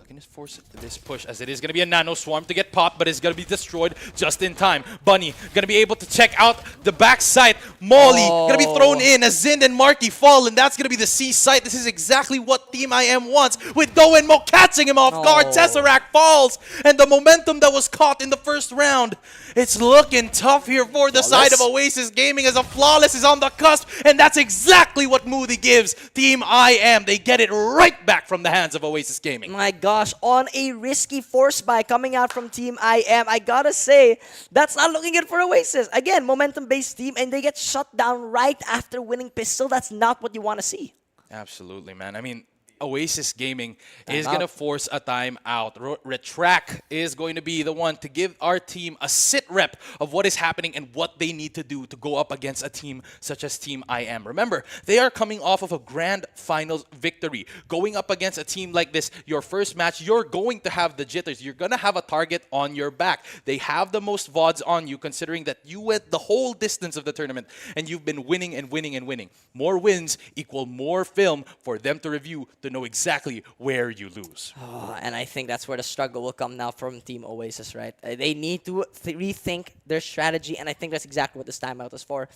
looking to force this push as it is going to be a nano swarm to get popped, but it's going to be destroyed just in time. Bunny going to be able to check out the back site. Molly going to be thrown in as Zind and Marky fall, and that's going to be the C site. This is exactly what Team IM wants, with Doen Mo catching him off guard. Tesseract falls, and the momentum that was caught in the first round, it's looking tough here for the side of Oasis Gaming as a Flawless is on the cusp, and that's exactly what Moody gives Team IM. They get it right back from the hands of Oasis Gaming. My gosh, on a risky force buy coming out from Team IM, I gotta say, that's not looking good for Oasis. Again, momentum-based team, and they get shut down right after winning pistol. That's not what you want to see. Absolutely, man. I mean, Oasis Gaming is going to force a timeout. Retract is going to be the one to give our team a sit rep of what is happening and what they need to do to go up against a team such as Team IM. Remember, they are coming off of a grand finals victory. Going up against a team like this, your first match, you're going to have the jitters. You're going to have a target on your back. They have the most VODs on you, considering that you went the whole distance of the tournament and you've been winning and winning and winning. More wins equal more film for them to review to know exactly where you lose. Oh, and I think that's where the struggle will come now from Team Oasis, right? They need to rethink their strategy, and I think that's exactly what this timeout is for.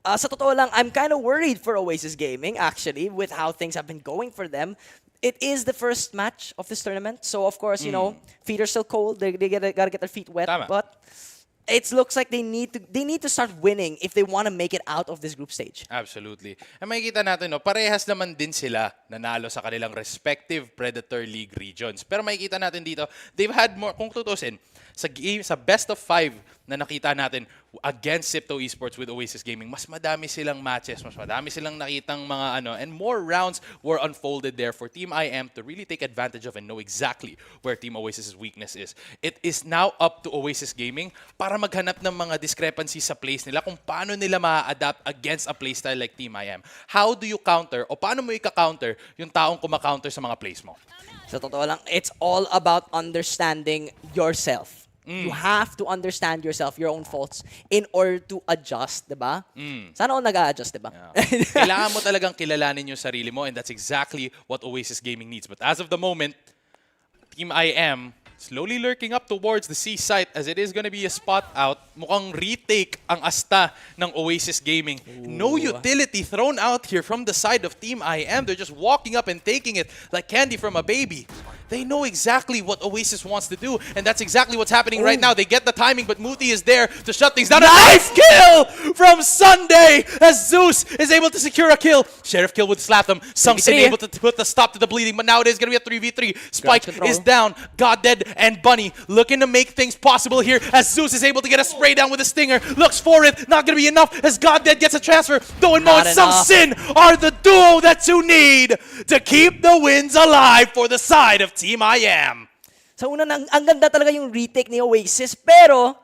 Sa totoo lang, I'm kind of worried for Oasis Gaming, actually, with how things have been going for them. It is the first match of this tournament, so of course, you know, feet are still cold. They gotta get their feet wet, Tama. but it looks like they need to start winning if they want to make it out of this group stage. Absolutely. And makikita natin, no, parehas naman din sila nanalo sa kanilang respective Predator League regions. Pero makikita natin dito, they've had more, kung tutusin, sa best of 5 na nakita natin, against Sipto Esports with Oasis Gaming, mas madami silang matches, mas madami silang nakitang mga and more rounds were unfolded there for Team IM to really take advantage of and know exactly where Team Oasis's weakness is. It is now up to Oasis Gaming para maghanap ng mga discrepancies sa plays nila kung paano nila ma-adapt against a playstyle like Team IM. How do you counter o paano mo ika-counter yung taong kumaka-counter sa mga plays mo? Sa totoo lang, it's all about understanding yourself. You have to understand yourself, your own faults, in order to adjust, diba? Sana ako nag-a-adjust, diba? Yeah. Kailangan mo talagang kilalanin yung sarili mo, and that's exactly what Oasis Gaming needs. But as of the moment, Team IM slowly lurking up towards the C site as it is going to be a spot out. Mukhang retake ang asta ng Oasis Gaming. Ooh. No utility thrown out here from the side of Team IM. They're just walking up and taking it like candy from a baby. They know exactly what Oasis wants to do, and that's exactly what's happening right now. They get the timing, but Muti is there to shut things down. Nice kill from Sunday as Zeus is able to secure a kill. Sheriff kill with Slatham. Sungsin able to put the stop to the bleeding, but now it is going to be a 3v3. Spike is down. God Dead and Bunny looking to make things possible here as Zeus is able to get a spray down with a stinger. Looks for it. Not going to be enough as God Dead gets a transfer. Doan Mo and Sungsin are the duo that you need to keep the wins alive for the side of Team IM. Sa una, ang ganda talaga yung retake ni Oasis, pero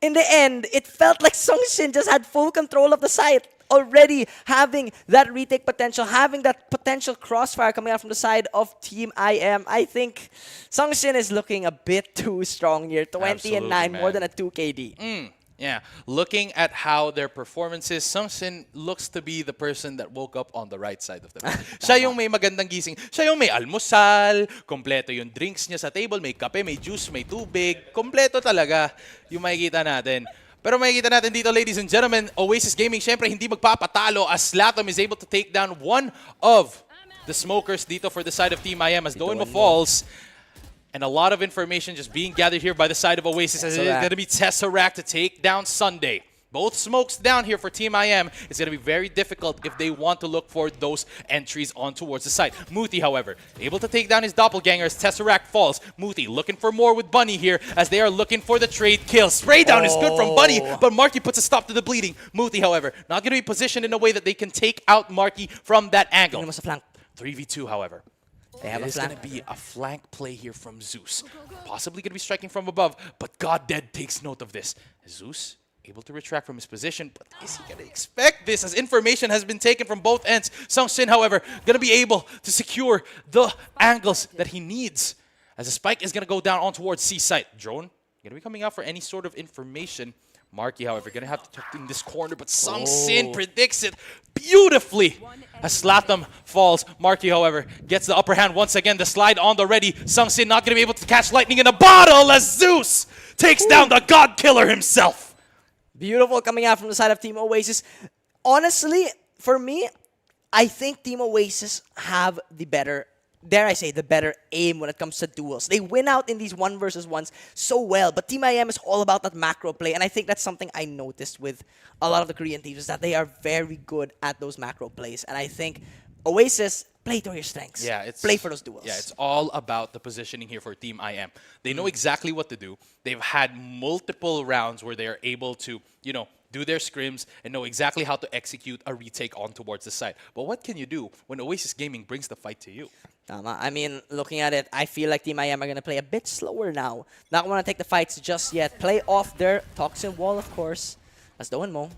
in the end, it felt like Sungshin just had full control of the site. Already having that retake potential, having that potential crossfire coming out from the side of Team IM. I think Sungshin is looking a bit too strong here. 20 and 9, more than a 2 KD. Yeah, looking at how their performances, Sungshin looks to be the person that woke up on the right side of the bed. Siya yung may magandang gising. Siya yung may almusal, kompleto yung drinks niya sa table, may kape, may juice, may tubig. Kompleto talaga yung makikita natin. Pero makikita natin dito, ladies and gentlemen, Oasis Gaming, syempre hindi magpapatalo as Slatham is able to take down one of the smokers dito for the side of Team IM as Doan Mo falls. And a lot of information just being gathered here by the side of Oasis as it is going to be Tesseract to take down Sunday. Both smokes down here for Team IM. It's going to be very difficult if they want to look for those entries on towards the side. Muti, however, able to take down his doppelganger as Tesseract falls. Muti looking for more with Bunny here as they are looking for the trade kill. Spray down is good from Bunny, but Marky puts a stop to the bleeding. Muti, however, not going to be positioned in a way that they can take out Marky from that angle. 3v2, however. It is going to be a flank play here from Zeus. Possibly going to be striking from above, but God Dead takes note of this. Zeus able to retract from his position, but is he going to expect this as information has been taken from both ends? Sungshin, however, going to be able to secure the angles that he needs as a spike is going to go down on towards C site. Drone going to be coming out for any sort of information. Marky, however, going to have to tuck in this corner, but Sungshin predicts it beautifully as Slatham falls. Marky, however, gets the upper hand once again. The slide on the ready. Sungshin not going to be able to catch lightning in a bottle as Zeus takes down the God Killer himself. Beautiful coming out from the side of Team Oasis. Honestly, for me, I think Team Oasis have the better, dare I say, the better aim when it comes to duels. They win out in these 1 versus 1s so well, but Team IM is all about that macro play, and I think that's something I noticed with a lot of the Korean teams, is that they are very good at those macro plays, and I think Oasis, play to your strengths. Yeah, play for those duels. Yeah, it's all about the positioning here for Team IM. They know exactly what to do. They've had multiple rounds where they are able to, do their scrims and know exactly how to execute a retake on towards the side. But what can you do when Oasis Gaming brings the fight to you? Tama. I mean, looking at it, I feel like Team IM are going to play a bit slower now. Not going to take the fights just yet. Play off their Toxin Wall, of course. As Doan Mo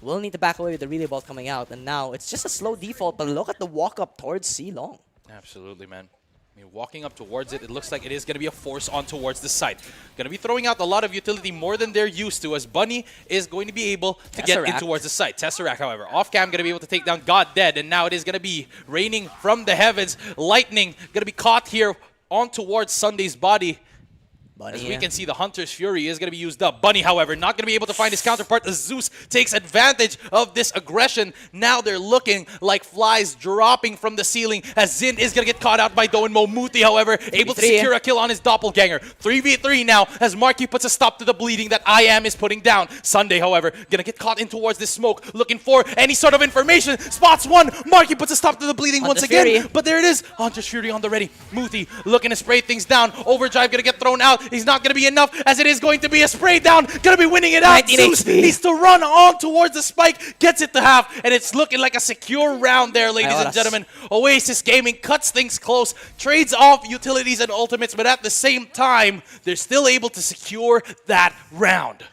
will need to back away with the relay ball coming out. And now it's just a slow default, but look at the walk up towards C Long. Absolutely, man. I mean, walking up towards it, it looks like it is going to be a force on towards the side. Going to be throwing out a lot of utility more than they're used to, as Bunny is going to be able to get in towards the side. Tesseract, however, off-cam going to be able to take down God Dead, and now it is going to be raining from the heavens. Lightning going to be caught here on towards Sunday's body. Bunny, as we can see, the Hunter's Fury is going to be used up. Bunny, however, not going to be able to find his counterpart as Zeus takes advantage of this aggression. Now they're looking like flies dropping from the ceiling as Zin is going to get caught out by Doan Mo. Muti, however, able to secure a kill on his doppelganger. 3v3 now as Marky puts a stop to the bleeding that IM is putting down. Sunday, however, going to get caught in towards this smoke, looking for any sort of information. Spots one. Marky puts a stop to the bleeding once again. But there it is. Hunter's Fury on the ready. Muti looking to spray things down. Overdrive going to get thrown out. He's not going to be enough, as it is going to be a spray down. Going to be winning it out. 19 Zeus HP. needs to run on towards the spike. Gets it to half, and it's looking like a secure round there, ladies and gentlemen. Oasis Gaming cuts things close, trades off utilities and ultimates, but at the same time, they're still able to secure that round.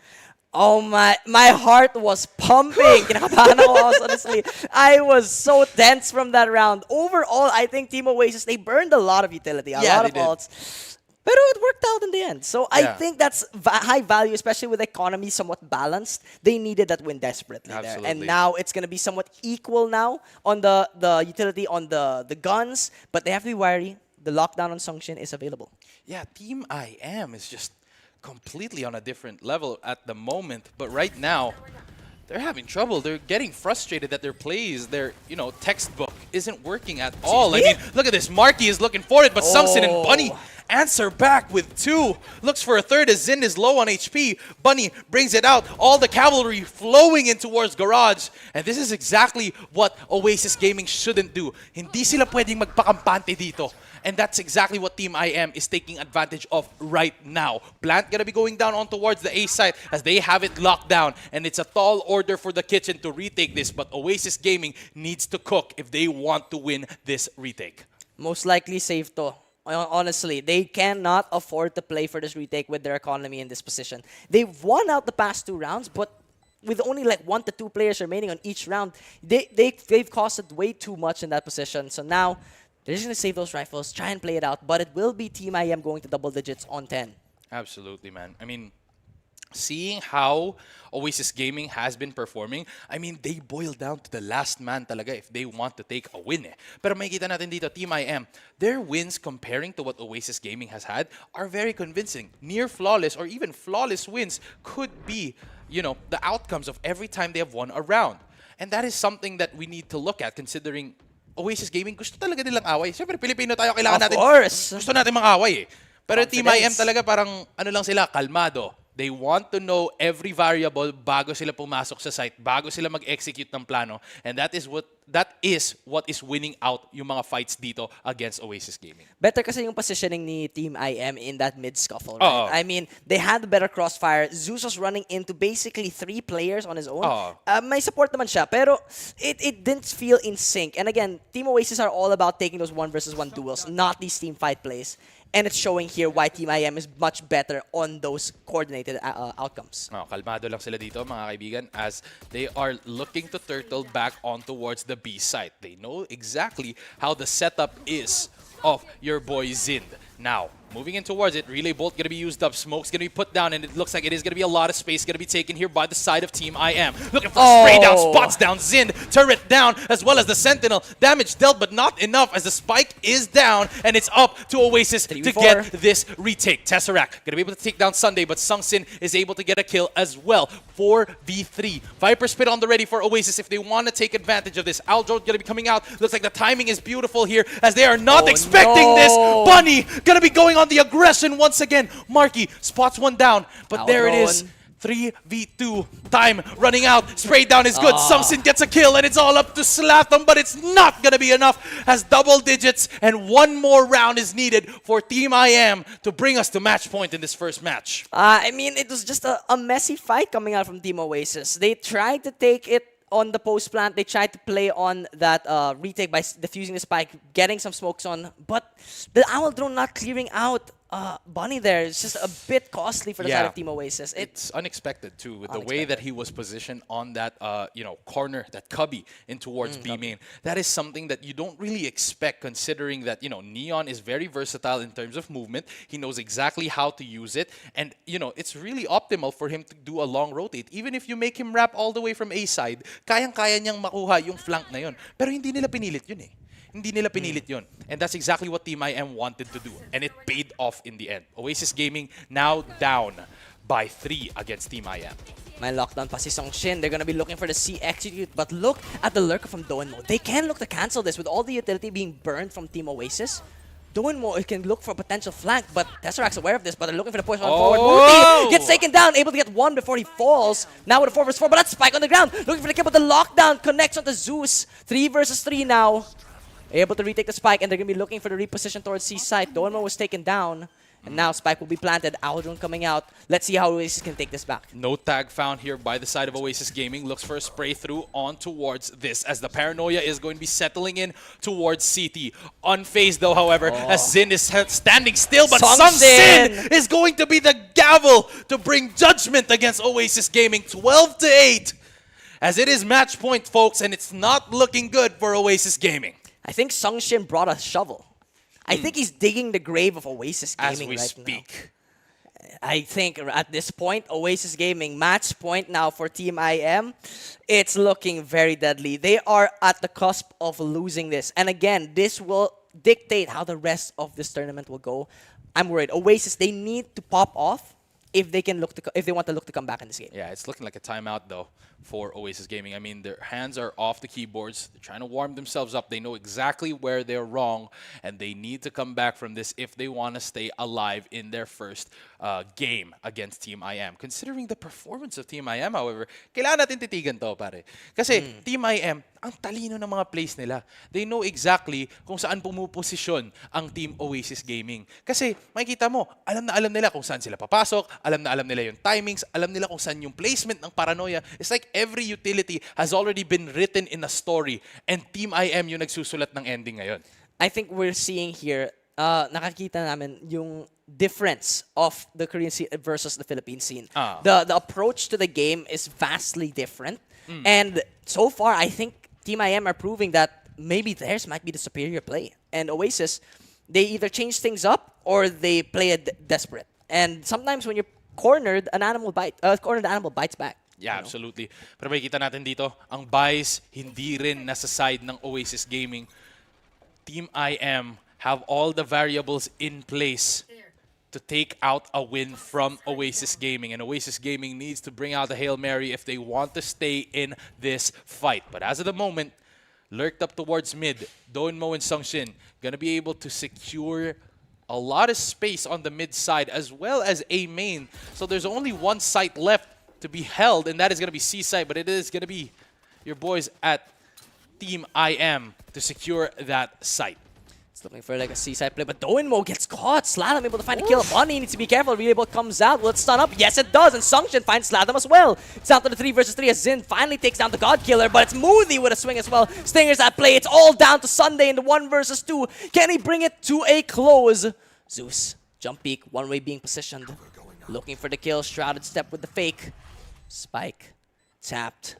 Oh my heart was pumping. Kinakabahan ako, honestly. I was so tense from that round. Overall, I think Team Oasis, they burned a lot of utility, a lot of ults. Pero it worked out in the end. So I think that's high value, especially with the economy somewhat balanced. They needed that win desperately there. And now it's going to be somewhat equal now on the utility on the guns. But they have to be wary. The lockdown on Sungshin is available. Yeah, Team IM is just completely on a different level at the moment, but right now they're having trouble. They're getting frustrated that their plays, their textbook isn't working at all. I mean, look at this. Marky is looking for it, but Sungsin and Bunny answer back with 2. Looks for a third as Zin is low on HP. Bunny brings it out. All the cavalry flowing in towards Garage. And this is exactly what Oasis Gaming shouldn't do. Hindi sila pwedeng magpakampante dito. And that's exactly what Team IM is taking advantage of right now. Plant gonna be going down on towards the A side as they have it locked down. And it's a tall order for the kitchen to retake this. But Oasis Gaming needs to cook if they want to win this retake. Most likely save to. Honestly, they cannot afford to play for this retake with their economy in this position. They've won out the past 2 rounds, but with only like 1 to 2 players remaining on each round, they've costed way too much in that position. So now they're just going to save those rifles, try and play it out, but it will be Team IM going to double digits on 10. Absolutely, man. I mean, seeing how Oasis Gaming has been performing, I mean, they boil down to the last man talaga if they want to take a win. Pero makikita natin dito, Team IM, their wins comparing to what Oasis Gaming has had are very convincing. Near flawless or even flawless wins could be, the outcomes of every time they have won a round. And that is something that we need to look at considering Oasis Gaming, gusto talaga nilang away. Siyempre, Pilipino tayo, kailangan natin. Of course. Gusto natin mang-away eh. Pero Confidence. Team IM talaga parang, lang sila, kalmado. They want to know every variable bago sila pumasok sa site, bago sila mag-execute ng plano. And that is what is winning out yung mga fights dito against Oasis Gaming. Better kasi yung positioning ni Team IM in that mid-scuffle, right? I mean, they had the better crossfire. Zeus was running into basically 3 players on his own. May support naman siya, pero it didn't feel in sync. And again, Team Oasis are all about taking those 1 versus 1 duels, not these team fight plays. And it's showing here why Team IM is much better on those coordinated outcomes. Kalmado lang sila dito, mga kaibigan, as they are looking to turtle back on towards the B site. They know exactly how the setup is of your boy Zind. Now, moving in towards it, Relay Bolt going to be used up, Smoke's going to be put down, and it looks like it is going to be a lot of space going to be taken here by the side of Team IM. Looking for spray down, spots down, Zind, turret down, as well as the Sentinel. Damage dealt, but not enough as the spike is down, and it's up to Oasis to get this retake. Tesseract going to be able to take down Sunday, but Sungsin is able to get a kill as well. 4v3. Viper Spit on the ready for Oasis if they want to take advantage of this. Aldro going to be coming out. Looks like the timing is beautiful here as they are not expecting this. Bunny gonna be going on the aggression once again. Marky spots one down, but there it is. 3v2 time running out. Spray down is good. Sungsin gets a kill, and it's all up to Slatham, but it's not gonna be enough as double digits and 1 more round is needed for Team IM to bring us to match point in this first match. I mean, it was just a messy fight coming out from Team Oasis. They tried to take it on the post plant. They tried to play on that retake by defusing the spike, getting some smokes on, but the Owl Drone not clearing out Bunny there. It's just a bit costly for the side of Team Oasis. It's unexpected too, with the way that he was positioned on that corner, that cubby in towards B main. That is something that you don't really expect, considering that Neon is very versatile in terms of movement. He knows exactly how to use it, and it's really optimal for him to do a long rotate. Even if you make him wrap all the way from A side, kayang-kaya niyang makuha yung flank na yun. Pero hindi nila pinilit yun eh. Hindi nila pinilit yun. And that's exactly what Team IM wanted to do. And it paid off in the end. Oasis Gaming now down by 3 against Team IM. May lockdown pa si Sungshin. They're gonna be looking for the C execute, but look at the lurker from Doenmo. They can look to cancel this with all the utility being burned from Team Oasis. Doenmo can look for a potential flank, but Tesseract's aware of this, but they're looking for the push on forward. Muti gets taken down, able to get 1 before he falls. Now with a 4 vs 4, but that's Spike on the ground. Looking for the kill, but the lockdown connects onto Zeus. 3 versus 3 now. Able to retake the spike, and they're going to be looking for the reposition towards C side. Doenmo was taken down. And now Spike will be planted. Aldrin coming out. Let's see how Oasis can take this back. No tag found here by the side of Oasis Gaming. Looks for a spray through on towards this as the paranoia is going to be settling in towards CT. Unfazed though, however, as Xin is standing still, but Sung Sin is going to be the gavel to bring judgment against Oasis Gaming. 12-8 as it is match point, folks, and it's not looking good for Oasis Gaming. I think Sung Shin brought a shovel. I think he's digging the grave of Oasis Gaming As we right speak. now. I think at this point, Oasis Gaming match point now for Team IM. It's looking very deadly. They are at the cusp of losing this. And again, this will dictate how the rest of this tournament will go. I'm worried. Oasis, they need to pop off if they can if they want to look to come back in this game. Yeah, it's looking like a timeout though for Oasis Gaming. I mean, their hands are off the keyboards. They're trying to warm themselves up. They know exactly where they're wrong, and they need to come back from this if they want to stay alive in their first game against Team IM. Considering the performance of Team IM, however, kailangan natin titigan to, pare. Kasi Team IM, ang talino ng mga plays nila. They know exactly kung saan pumuposisyon ang Team Oasis Gaming. Kasi makikita mo, alam na alam nila kung saan sila papasok, alam na alam nila yung timings, alam nila kung saan yung placement ng paranoia. It's like every utility has already been written in a story, and Team IM yung nagsusulat ng ending ngayon. I think we're seeing here, nakakita namin yung difference of the Korean scene versus the Philippine scene. The approach to the game is vastly different. And so far, I think Team IM are proving that maybe theirs might be the superior play. And Oasis, they either change things up or they play it desperate. And sometimes when you're cornered, an animal bites back. Yeah, absolutely. Pero makikita natin dito, ang bias hindi rin nasa side ng Oasis Gaming. Team IM have all the variables in place to take out a win from Oasis Gaming. And Oasis Gaming needs to bring out the Hail Mary if they want to stay in this fight. But as of the moment, lurked up towards mid, Doinmo and Sungshin gonna be able to secure a lot of space on the mid side as well as A main. So there's only one site left to be held, and that is going to be C side, but it is going to be your boys at Team IM to secure that site. It's looking for like a C-side play, but Doinmo gets caught. Sladam able to find a kill. Bunny needs to be careful. Reable comes out. Will it stun up? Yes, it does. And Sungshin finds Sladam as well. It's down to the 3 versus 3 as Zin finally takes down the God Killer, but it's Moody with a swing as well. Stingers at play. It's all down to Sunday in the 1 versus 2. Can he bring it to a close? Zeus, jump peek, one-way being positioned. Looking for the kill. Shrouded step with the fake. Spike tapped,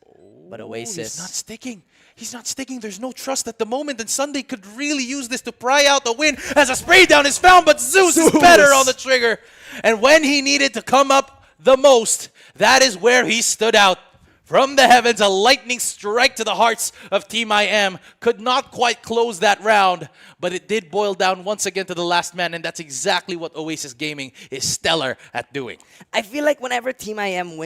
but Oasis. He's not sticking. He's not sticking. There's no trust at the moment, and Sunday could really use this to pry out a win as a spray down is found, but Zeus is better on the trigger. And when he needed to come up the most, that is where he stood out. From the heavens, a lightning strike to the hearts of Team IM. Could not quite close that round, but it did boil down once again to the last man, and that's exactly what Oasis Gaming is stellar at doing. I feel like whenever Team IM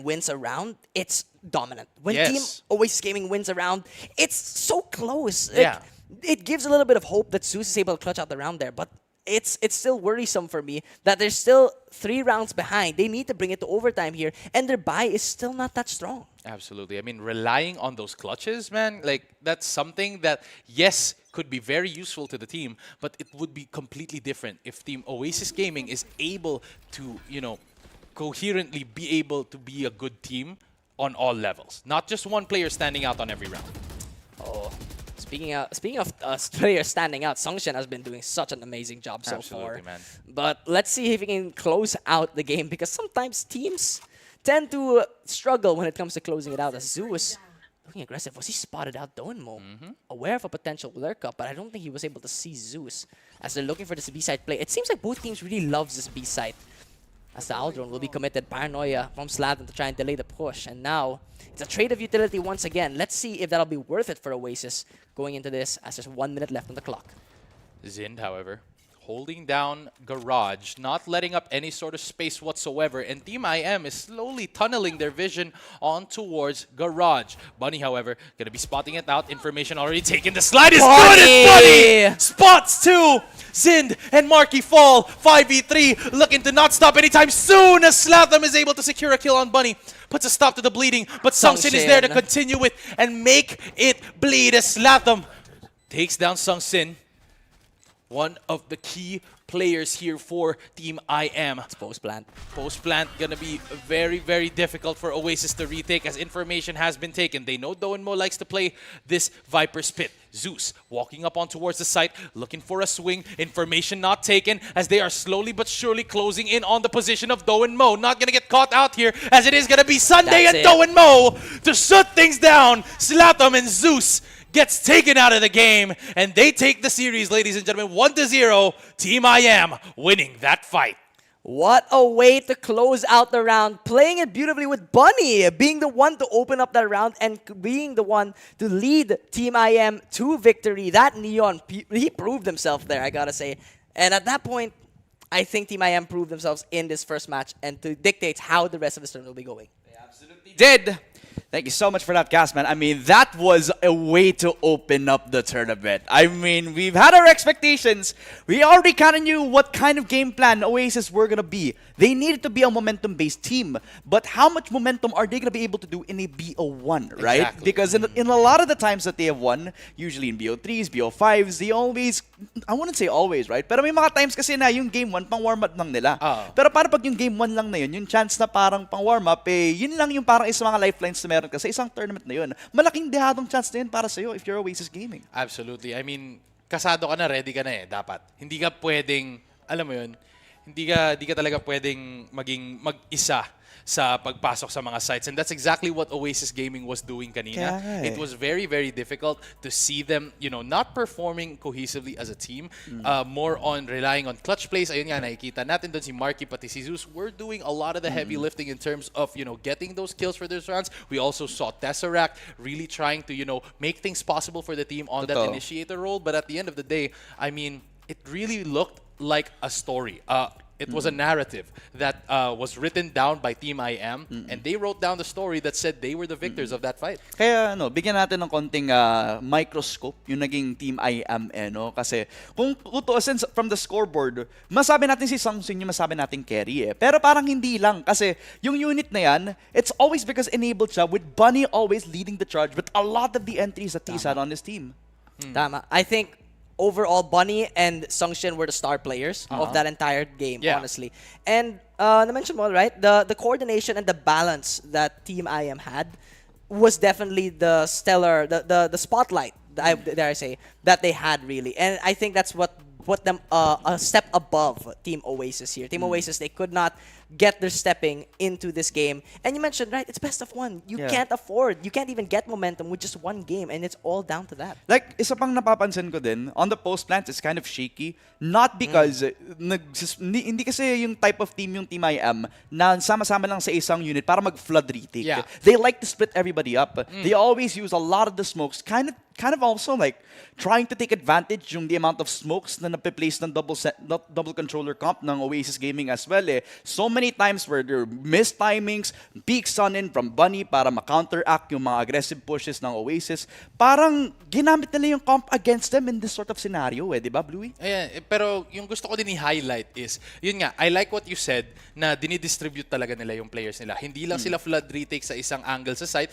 wins a round, it's dominant. When Yes. Team Oasis Gaming wins a round, it's so close. Yeah. It gives a little bit of hope that Zeus is able to clutch out the round there, but it's still worrisome for me that they're still 3 rounds behind. They need to bring it to overtime here, and their buy is still not that strong. Absolutely. I mean, relying on those clutches, man, like that's something that, yes, could be very useful to the team, but it would be completely different if Team Oasis Gaming is able to, you know, coherently be able to be a good team on all levels. Not just one player standing out on every round. Oh, speaking of players standing out, Sungshin has been doing such an amazing job so Absolutely, far. man. But let's see if he can close out the game, because sometimes teams tend to struggle when it comes to closing it out. As Zeus looking aggressive. Was he spotted out Doinmo? Aware of a potential lurk up, but I don't think he was able to see Zeus as they're looking for this B-side play. It seems like both teams really loves this B-side. As the Aldron will be committed, paranoia from Sladden to try and delay the push. And now, it's a trade of utility once again. Let's see if that'll be worth it for Oasis going into this as there's 1 minute left on the clock. Zind, however, holding down Garage, not letting up any sort of space whatsoever, and Team IM is slowly tunneling their vision on towards Garage. Bunny, however, gonna be spotting it out. Information already taken. The slide is good, and Bunny spots two. Zind and Marky fall. 5v3, looking to not stop anytime soon as Slatham is able to secure a kill on Bunny. Puts a stop to the bleeding, but Sungshin is there to continue with and make it bleed as Slatham takes down Sungshin. One of the key players here for Team IM. Post plant. Post plant gonna be very, very difficult for Oasis to retake as information has been taken. They know Doenmo likes to play this Viper Spit. Zeus walking up on towards the site, looking for a swing. Information not taken as they are slowly but surely closing in on the position of Doenmo. Not gonna get caught out here as it is gonna be Sunday That's and it. Doenmo to shut things down. Slatom and Zeus gets taken out of the game, and they take the series, ladies and gentlemen, 1-0. Team IM winning that fight. What a way to close out the round. Playing it beautifully with Bunny being the one to open up that round and being the one to lead Team IM to victory. That Neon, he proved himself there, I gotta say. And at that point, I think Team IM proved themselves in this first match and to dictate how the rest of the tournament will be going. Did. Thank you so much for that, Gas, man. I mean, that was a way to open up the tournament. I mean, we've had our expectations. We already kind of knew what kind of game plan Oasis were going to be. They needed to be a momentum-based team. But how much momentum are they going to be able to do in a BO1, right? Exactly. Because in a lot of the times that they have won, usually in BO3s, BO5s, they always, I wouldn't say always, right? Pero may mga times kasi na yung game 1, pang warm-up lang nila. Pero para pag yung game 1 lang na yun, yung chance na parang pang warm-up, yun lang yung parang isang mga lifelines na meron ka sa isang tournament na yun. Malaking dehadong chance na yun para sa'yo if you're Oasis Gaming. Absolutely. I mean, kasado ka na, ready ka na dapat. Hindi ka pwedeng, alam mo yun, hindi ka talaga pwedeng maging mag-isa sa pagpasok sa mga sites. And that's exactly what Oasis Gaming was doing kanina. It was very, very difficult to see them, not performing cohesively as a team. More on relying on clutch plays. Ayun nga, nakikita natin doon si Marky pati si Zeus were doing a lot of the heavy lifting in terms of, getting those kills for those rounds. We also saw Tesseract really trying to, make things possible for the team on that initiator role. But at the end of the day, I mean, it really looked like a story. It was a narrative that was written down by Team IM, and they wrote down the story that said they were the victors of that fight. Kaya bigyan natin ng konting microscope yung naging Team IM kasi kung tutuusin from the scoreboard, masabi natin si Sangsun yung masabi natin carry Pero parang hindi lang kasi yung unit na yan, it's always because enabled siya with Bunny always leading the charge with a lot of the entries that he's had on his team. Tama. I think overall, Bunny and Sungshin were the star players of that entire game, honestly. And na-mention mo, right? The coordination and the balance that Team IM had was definitely the stellar, the spotlight, dare I say, that they had really. And I think that's what put them a step above Team Oasis here. Team Oasis, they could not get their stepping into this game. And you mentioned, right, it's best of one. You can't even get momentum with just one game, and it's all down to that. Like, isa pang napapansin ko din, on the post plants, it's kind of shaky. Not because, hindi kasi yung type of team yung Team IM na sama-sama lang sa isang unit para mag-flood retake. Yeah. They like to split everybody up. They always use a lot of the smokes, kind of also like trying to take advantage yung the amount of smokes na nape-place ng double controller comp ng Oasis Gaming as well. So many times where there are missed timings, peak sun in from Bunny para ma-counteract yung mga aggressive pushes ng Oasis. Parang ginamit nila yung comp against them in this sort of scenario, di ba, Bluey? Ayan, pero yung gusto ko din i-highlight is, yun nga, I like what you said na dinidistribute talaga nila yung players nila. Hindi lang sila flood retake sa isang angle sa site.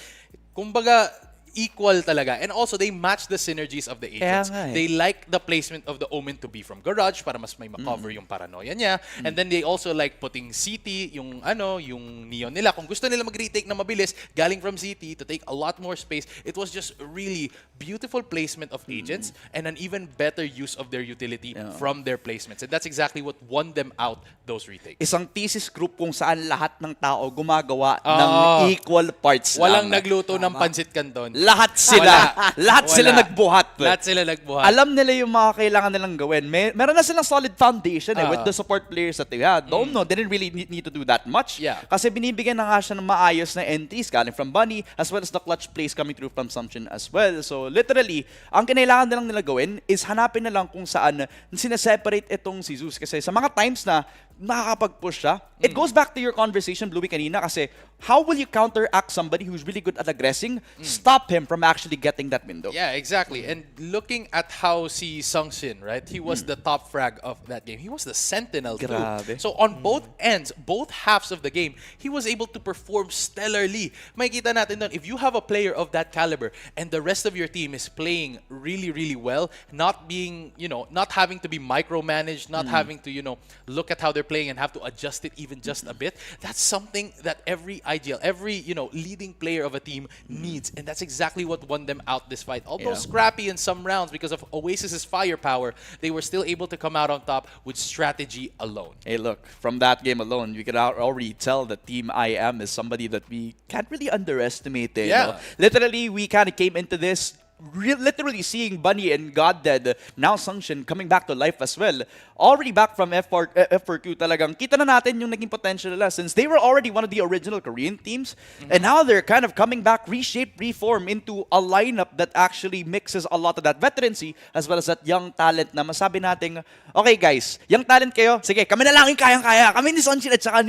Kumbaga, equal talaga. And also, they match the synergies of the agents. They like the placement of the Omen to be from Garage para mas may makover yung paranoia niya. And then they also like putting CT, yung Neon nila. Kung gusto nila mag-retake na mabilis, galing from CT to take a lot more space, it was just really beautiful placement of agents and an even better use of their utility from their placements. And that's exactly what won them out those retakes. Isang thesis group kung saan lahat ng tao gumagawa ng equal parts Walang lang. nagluto ng pansit canton. Lahat sila. Lahat sila Wala. nagbuhat. Lahat sila nagbuhat. Alam nila yung mga kailangan nilang gawin. Meron na silang solid foundation with the support players that they had. Domino didn't really need to do that much. Yeah. Kasi binibigyan na nga siya ng maayos na entries galing from Bunny as well as the clutch plays coming through from Sumption as well. So literally, ang kinailangan nilang nila gawin is hanapin na lang kung saan sineseparate itong si Zeus. Kasi sa mga times na nakakapag-push siya. It goes back to your conversation, Bluey, kanina kasi how will you counteract somebody who's really good at aggressing, stop him from actually getting that window? Yeah, exactly. And looking at how si Sung-Shin, right? He was the top frag of that game. He was the sentinel too. Grabe. So on both ends, both halves of the game, he was able to perform stellarly. Makikita natin doon, if you have a player of that caliber and the rest of your team is playing really, really well, not being, not having to be micromanaged, not having to, look at how they're playing and have to adjust it even just a bit, that's something that every IGL, every, leading player of a team needs. And that's exactly what won them out this fight. Although scrappy in some rounds because of Oasis's firepower, they were still able to come out on top with strategy alone. Hey, look, from that game alone, we could already tell that Team IM is somebody that we can't really underestimate. Yeah. Literally, we kind of came into this literally seeing Bunny and GodDead, now Sung-Shin, coming back to life as well. Already back from F4Q talagang kita na natin yung naging potential nila since they were already one of the original Korean teams. And now they're kind of coming back, reform into a lineup that actually mixes a lot of that veterancy as well as that young talent na masabi natin, okay guys, young talent kayo, sige, kami na lang yung kayang-kaya. Kami ni Sung-Shin at saka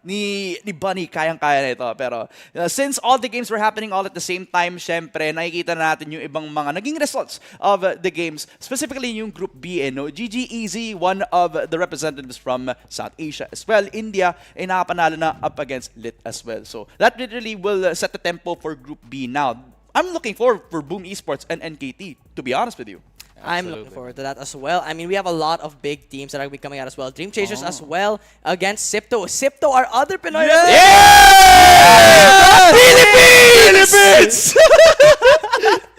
ni Bunny, kayang-kaya na ito. Pero since all the games were happening all at the same time, syempre, nakikita na natin yung ibang mga naging results of the games, specifically yung Group B. GG Easy, one of the representatives from South Asia as well. India ay nakapanalo na up against Lit as well. So that literally will set the tempo for Group B now. I'm looking forward for Boom Esports and NKT, to be honest with you. I'm looking forward to that as well. I mean, we have a lot of big teams that are going to be coming out as well. Dream Chasers as well against Sipto. Sipto, our other Pinoy. Philippines!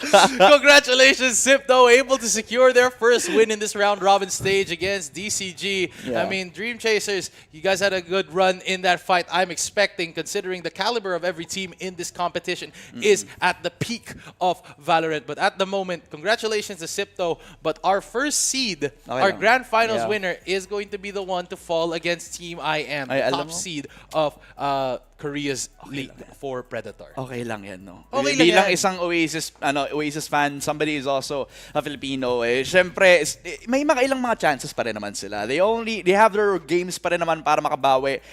Congratulations, Sipto, able to secure their first win in this round robin stage against DCG. Yeah. I mean, Dream Chasers, you guys had a good run in that fight. I'm expecting, considering the caliber of every team in this competition, is at the peak of VALORANT. But at the moment, congratulations to Sipto. But our first seed, our grand finals winner, is going to be the one to fall against Team IM, the top seed of Korea's League for Predator. Okay lang yan, no? Okay lang Bilang yan. isang Oasis fan, somebody is also a Filipino. Syempre, may ilang mga chances pa rin naman sila. They have their games pa rin naman para makabawi.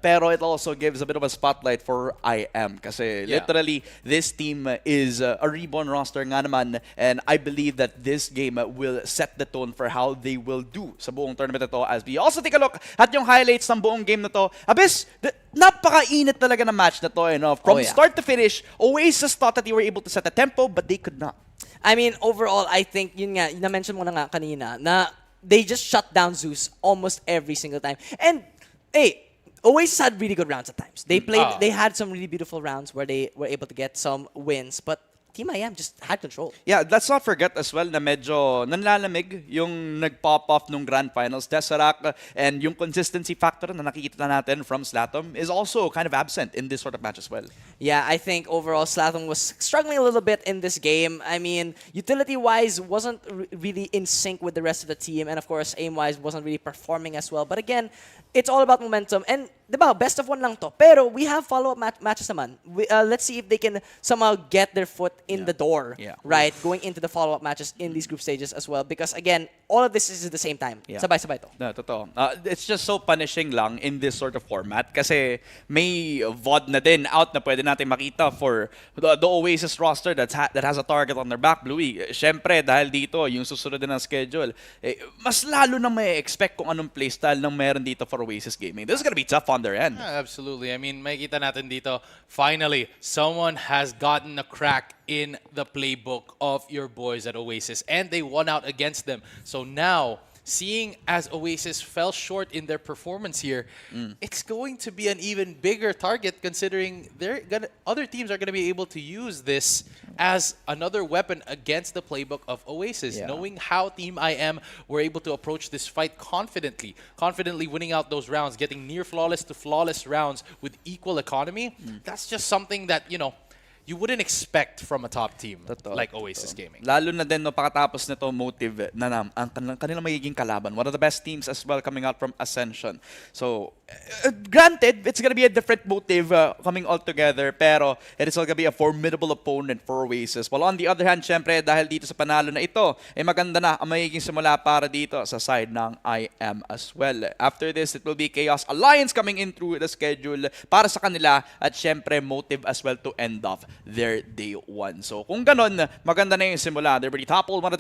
Pero it also gives a bit of a spotlight for IM. Kasi literally, this team is a reborn roster nga naman. And I believe that this game will set the tone for how they will do sa buong tournament na to. As we also take a look at yung highlights ng buong game na to. Abis, napaka-init talaga na match na to. From start to finish, Oasis thought that they were able to set the tempo, but they could not. I mean, overall, I think, yun nga, na-mention mo na nga kanina, na they just shut down Zeus almost every single time. And, hey, Oasis had really good rounds at times. They had some really beautiful rounds where they were able to get some wins, but Team IM just had control. Yeah, let's not forget as well na medyo nanlalamig yung nag-pop off nung Grand Finals. Tesseract and yung consistency factor na nakikita natin from Slatom is also kind of absent in this sort of match as well. Yeah, I think overall Slatham was struggling a little bit in this game. I mean, utility-wise wasn't really in sync with the rest of the team, and of course, aim-wise wasn't really performing as well. But again, it's all about momentum. And diba, best of one lang to. Pero we have follow-up matches naman. Let's see if they can somehow get their foot in the door, right? Going into the follow-up matches in these group stages as well. Because again, all of this is at the same time. Sabay-sabay to. No, totoo. It's just so punishing lang in this sort of format kasi may VOD na din out na pwede natin makita for the Oasis roster that has a target on their back, Bluey. Syempre, dahil dito, yung susunod din ng schedule, mas lalo na may expect kung anong playstyle ng meron dito for Oasis Gaming. This is gonna be tough on their end. Absolutely. I mean, makikita natin dito, finally, someone has gotten a crack in the playbook of your boys at Oasis, and they won out against them. So now, seeing as Oasis fell short in their performance here, it's going to be an even bigger target considering other teams are going to be able to use this as another weapon against the playbook of Oasis, knowing how Team IM were able to approach this fight confidently winning out those rounds, getting near flawless to flawless rounds with equal economy. That's just something that, you wouldn't expect from a top team like Oasis Gaming. Lalo na din no pakatapos nito motive na ang kanilang magiging kalaban. One of the best teams as well coming out from Ascension. So granted, it's gonna be a different motive coming all together, pero it is all gonna be a formidable opponent for Oasis. While on the other hand, syempre, dahil dito sa panalo na ito, maganda na ang magiging simula para dito sa side ng IM as well. After this, it will be Chaos Alliance coming in through the schedule para sa kanila at syempre motive as well to end off their day 1. So kung ganon, maganda na yung simula. They're already toppled one of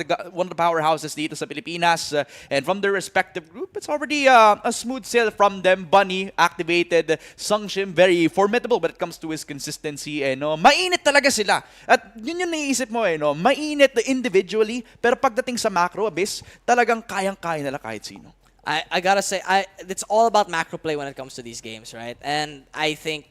the powerhouses dito sa Pilipinas, and from their respective group, it's already a smooth sail from them. Bunny activated, Sungshim very formidable when it comes to his consistency, mainit talaga sila. At yun yung naiisip mo, mainit individually, pero pagdating sa macro abyss, talagang kayang-kaya nila kahit sino. I gotta say, it's all about macro play when it comes to these games, right? And I think,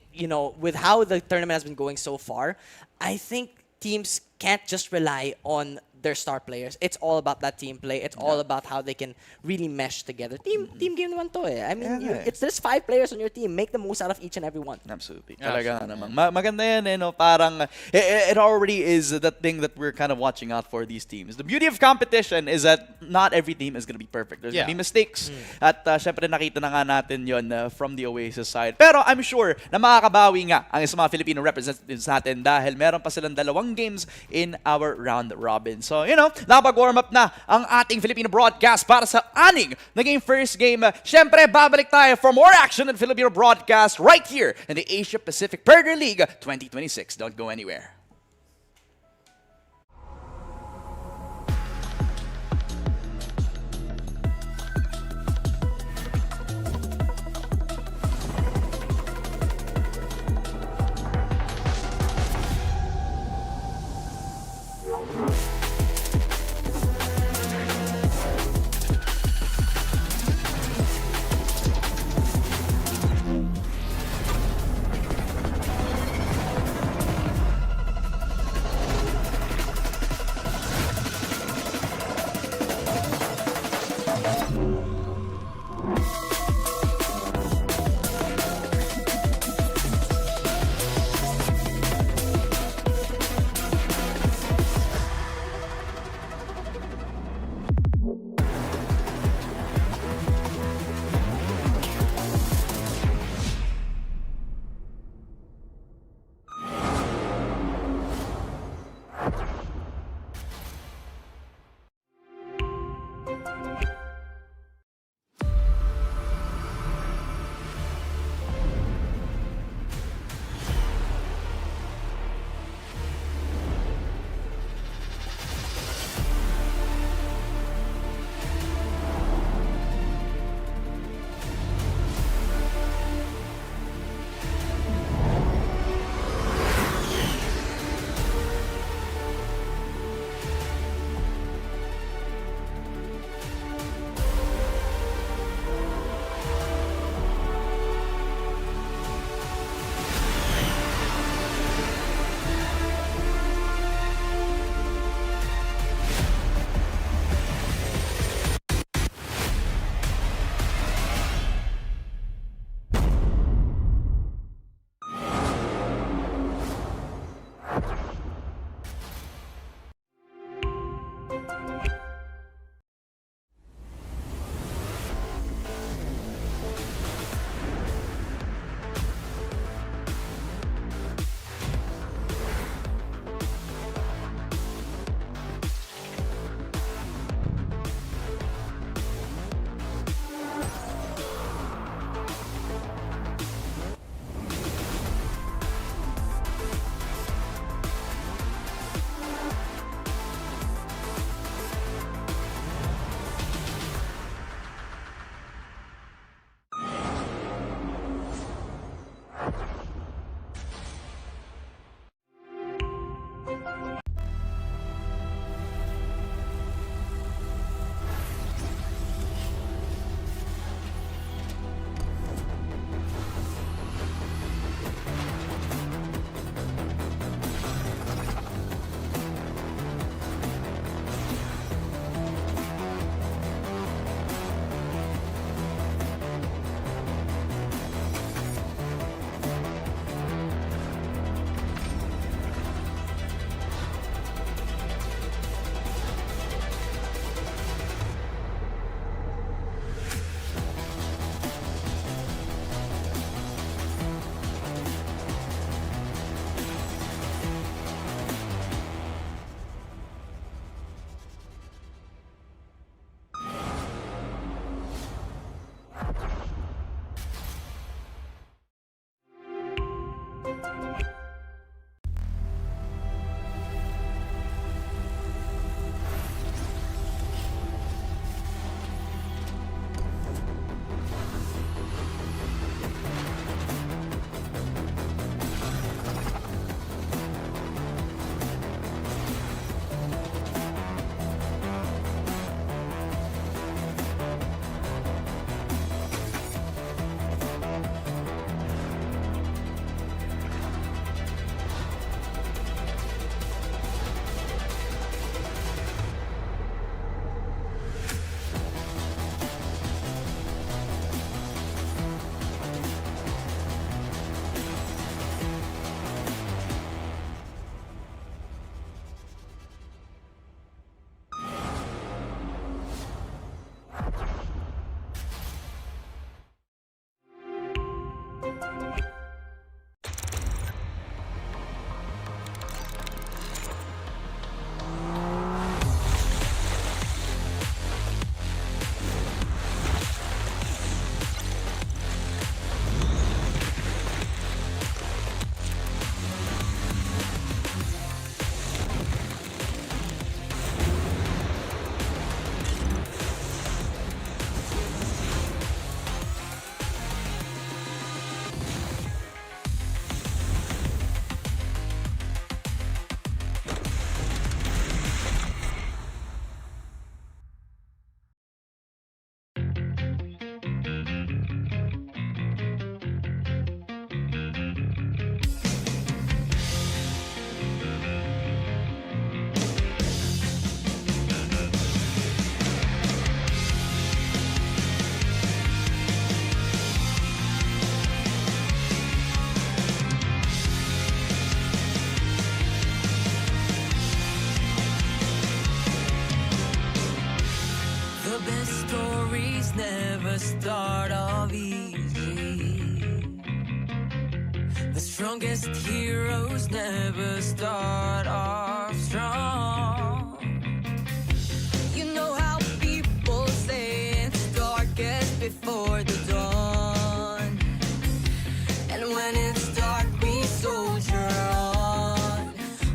with how the tournament has been going so far, I think teams can't just rely on their star players. It's all about that team play. It's all about how they can really mesh together. Team game naman to eh. I mean, there's 5 players on your team. Make the most out of each and every one. Absolutely. Talaga naman. Maganda yan parang it already is the thing that we're kind of watching out for these teams. The beauty of competition is that not every team is going to be perfect. There's going to be mistakes. At syempre nakita na nga natin yon from the Oasis side. Pero I'm sure na makakabawi nga ang isang mga Filipino representatives natin dahil meron pa silang 2 games in our round robin. So, nakapag-warm up na ang ating Filipino broadcast para sa naging first game. Syempre, babalik tayo for more action in Filipino broadcast right here in the Asia Pacific Burger League 2026. Don't go anywhere. stories never start off easy. The strongest heroes never start off strong. You know how people say it's darkest before the dawn. And when it's dark, we soldier on.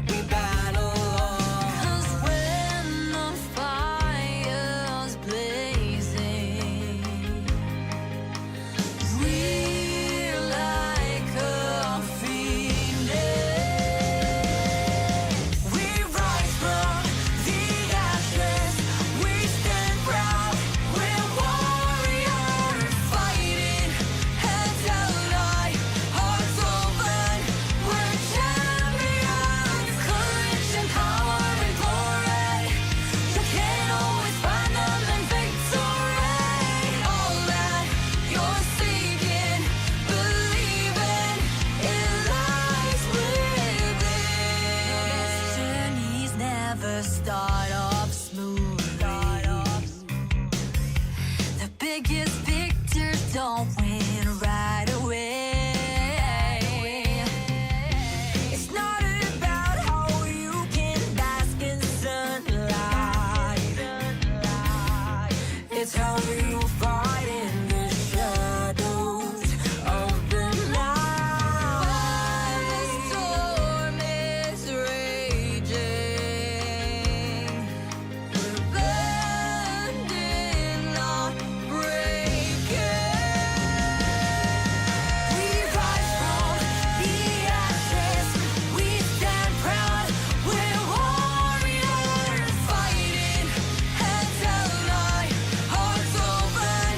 We battle on. 'Cause when the fire's blazing, we're like a phoenix. We rise from the ashes. We stand proud. We're warriors fighting heads held high, hearts open. We're champions, courage and power and glory. You can't always find them in victory. All that you're seeking, believing, it lies within. These journeys never start off smoothly. The biggest victors don't win right away. It's not about how you can bask in sunlight. It's how you fight in the shadows of the night. While the storm is raging, we're bending, not breaking. We rise from the ashes. We stand proud. We're warriors fighting heads held high, hearts open.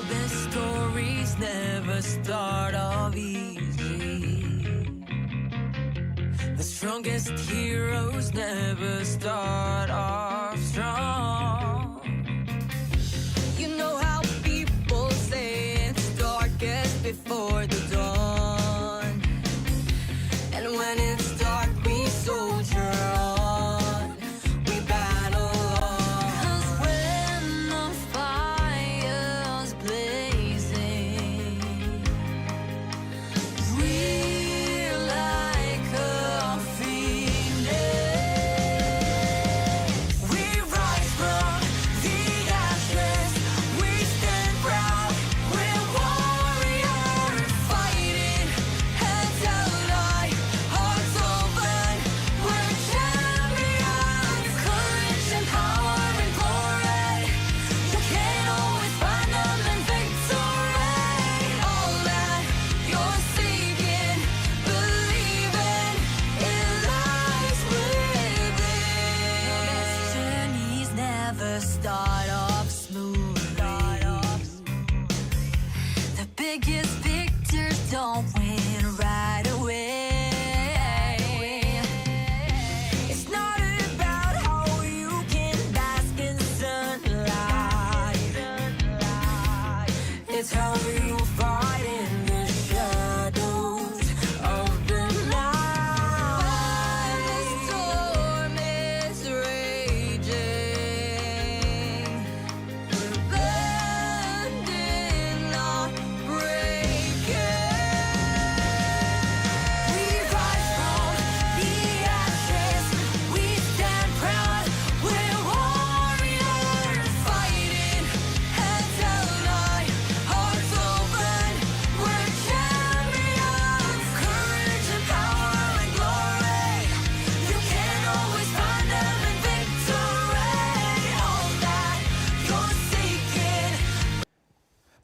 best stories never start off easy. The strongest heroes never start off strong. You know how people say it's darkest before the dawn. And when it's dark, we soldier on. We battle on. 'Cause when the fire's blazing, we're like a phoenix. We rise from the ashes. We stand proud. We're warriors fighting. Heads held high, hearts open. We're champions. Courage and power and glory. You can't always find them in victory. All that you're seeking, believing, it lies within. The best journeys never start off smoothly. The biggest victors don't win right away. It's not about how you can bask in sunlight. It's how you fight in the shadows of the night. While the storm is raging, we're bending, not breaking. We rise from the ashes. We stand proud. We're warriors fighting. Heads held high, hearts open. We're champions. Courage and power and glory. You can't always find them in victory. All that you're seeking.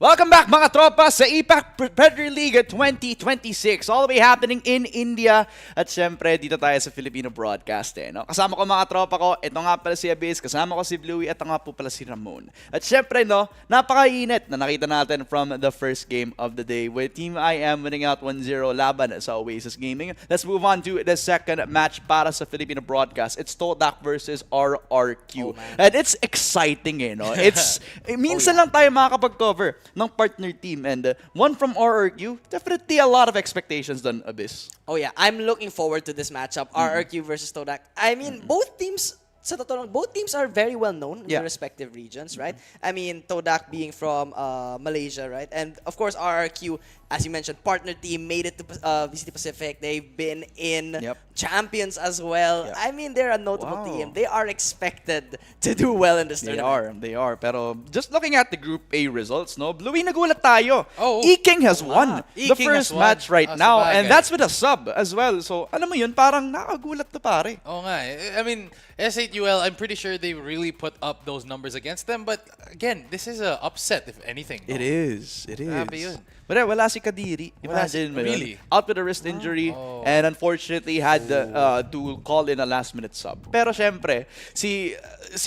Welcome back mga tropa sa IPAC Premier League 2026. All the way happening in India. At syempre, dito tayo sa Filipino Broadcast. No? Kasama ko mga tropa ko. Ito nga pala si Abyss. Kasama ko si Bluey. At ito nga po pala si Ramon. At syempre, no, napakainit na nakita natin from the first game of the day with Team IM winning out 1-0 laban sa Oasis Gaming. Let's move on to the second match para sa Filipino Broadcast. It's Todak versus RRQ. And it's exciting no? It's, minsan lang tayo makakapag-cover ng partner team and one from RRQ, definitely a lot of expectations done, Abyss. Oh yeah, I'm looking forward to this matchup, RRQ versus Todak. I mean, both teams, sa totoo lang, both teams are very well known in Yeah. their respective regions, right? I mean, Todak being from Malaysia, right? And of course, RRQ, as you mentioned, partner team, made it to VCT Pacific. They've been in Yep. champions as well. Yep. I mean, they're a notable Wow. team. They are expected to do well in this tournament. They are. Pero just looking at the Group A results, no, Bluey, nagulat tayo. Oh. E-King has won the E-King first has won. match right Ah, now, sabagay. and that's with a sub as well. So, alam mo yun, parang nakagulat na pare. Oh nga. I mean, S8UL, I'm pretty sure they really put up those numbers against them. But again, this is a upset, if anything. It is. Grabe yun. But wala si Kadiri. Wala si- Imagine mo yun. really? Out with a wrist injury and unfortunately had to call in a last-minute sub. Pero syempre, si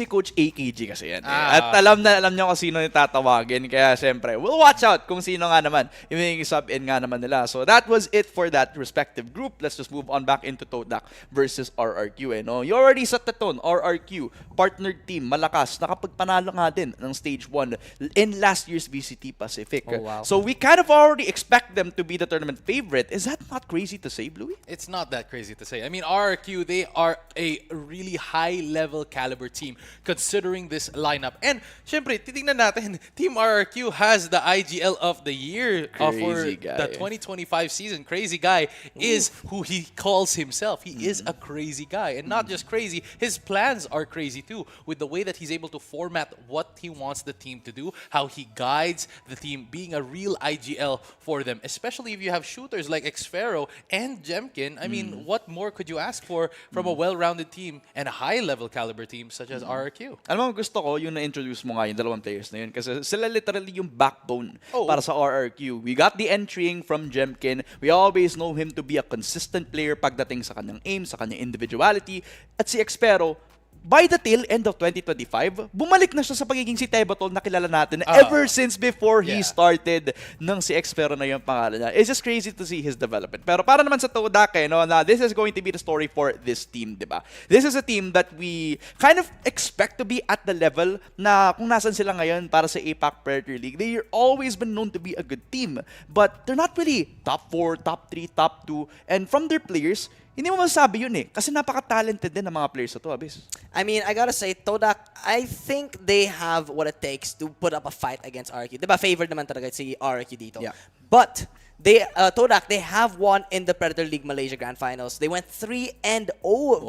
Coach AKG kasi yan. At alam niya kung sino yung tatawagin. Kaya syempre, we'll watch out kung sino nga naman yung sub-in nga naman nila. So that was it for that respective group. Let's just move on back into Todak versus RRQ. No? You already set the tone. RRQ, partner team, malakas. Nakapagpanalo nga din ng stage 1 in last year's VCT Pacific. Oh, wow. So we kind of already expect them to be the tournament favorite. Is that not crazy to say, Bluey? It's not that crazy to say. I mean, RRQ, they are a really high-level caliber team considering this lineup. And, syempre, titingnan natin, Team RRQ has the IGL of the year for Crazy guy. the 2025 season. Crazy Guy is who he calls himself. He is a crazy guy. And not just crazy, his plans are crazy too, with the way that he's able to format what he wants the team to do, how he guides the team, being a real IGL for them, especially if you have shooters like Xfero and Jemkin. I mean, what more could you ask for from a well-rounded team and a high-level caliber team such as RRQ? Alam mo, gusto ko yung na-introduce mo nga yung dalawang players na yun kasi sila literally yung backbone Oh. para sa RRQ. We got the entrying from Jemkin. We always know him to be a consistent player pagdating sa kanyang aim, sa kanyang individuality. At si Xpero, by the tail end of 2025, bumalik na siya sa pagiging si Tebatol na kilala natin ever since before he started ng si Xpero na yung pangalan niya. It's just crazy to see his development. Pero para naman sa Todak, na this is going to be the story for this team, di ba? This is a team that we kind of expect to be at the level na kung nasan sila ngayon para sa APAC Predator League. They've always been known to be a good team, but they're not really top 4, top 3, top 2, and from their players, hindi mo masasabi yun kasi napaka-talented din ng mga players sa to, Abyss. I mean, I gotta say, Todak, I think they have what it takes to put up a fight against RQ. Diba, favored naman talaga si RQ dito. Yeah. But, Todak, they have won in the Predator League Malaysia Grand Finals. They went 3-0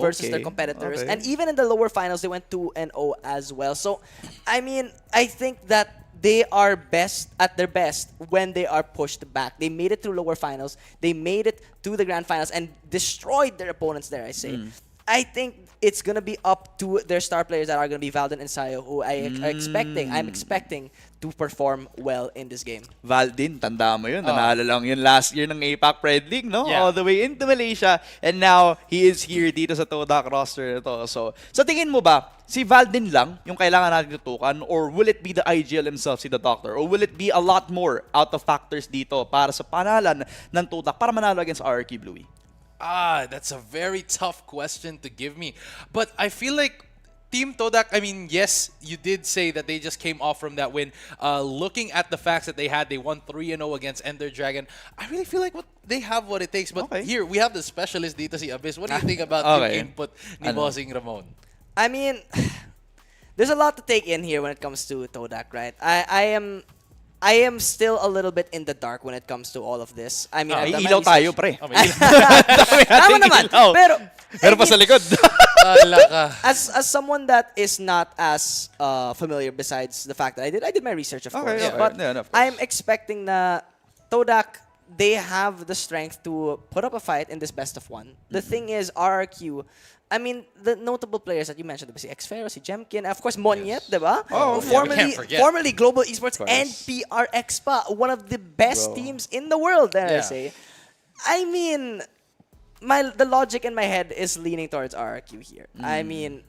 versus their competitors. Okay. And even in the lower finals, they went 2-0 as well. So, I mean, I think that they are best at their best when they are pushed back. They made it through lower finals. They made it to the grand finals and destroyed their opponents there, I say. I think it's going to be up to their star players that are going to be Valdin and Sayo, who I'm expecting to perform well in this game. Valdin, tanda mo yun. Nanalo lang yun last year ng APAC Pred League, no? Yeah. All the way into Malaysia. And now, he is here dito sa Todak roster ito. So, sa tingin mo ba, si Valdin lang yung kailangan natin tutukan, or will it be the IGL himself, si The Doctor? Or will it be a lot more out of factors dito para sa panalan ng Todak para manalo against RRQ Bluey? That's a very tough question to give me. But I feel like Team Todak, I mean, yes, you did say that they just came off from that win. Looking at the facts that they had, they won 3-0 against Ender Dragon. I really feel like they have what it takes. But here, we have the specialist dito, si Abyss. What do you think about the input ni Bossing Ramon? I mean, there's a lot to take in here when it comes to Todak, right? I am still a little bit in the dark when it comes to all of this. I mean, I've done my Ilaw tayo, research. pre. Tama naman. Pero, Meron pa sa likod. as someone that is not as familiar, besides the fact that I did my research, of course. yeah, But yeah, of course. I'm expecting na Todak, they have the strength to put up a fight in this best of one. The thing is, RRQ, I mean, the notable players that you mentioned, si Xfero, si Jemkin, of course, Monyet, diba? Oh, we can't forget. Formerly Global Esports and PRX pa, one of the best teams in the world, dare I say. I mean, the logic in my head is leaning towards RRQ here. I mean,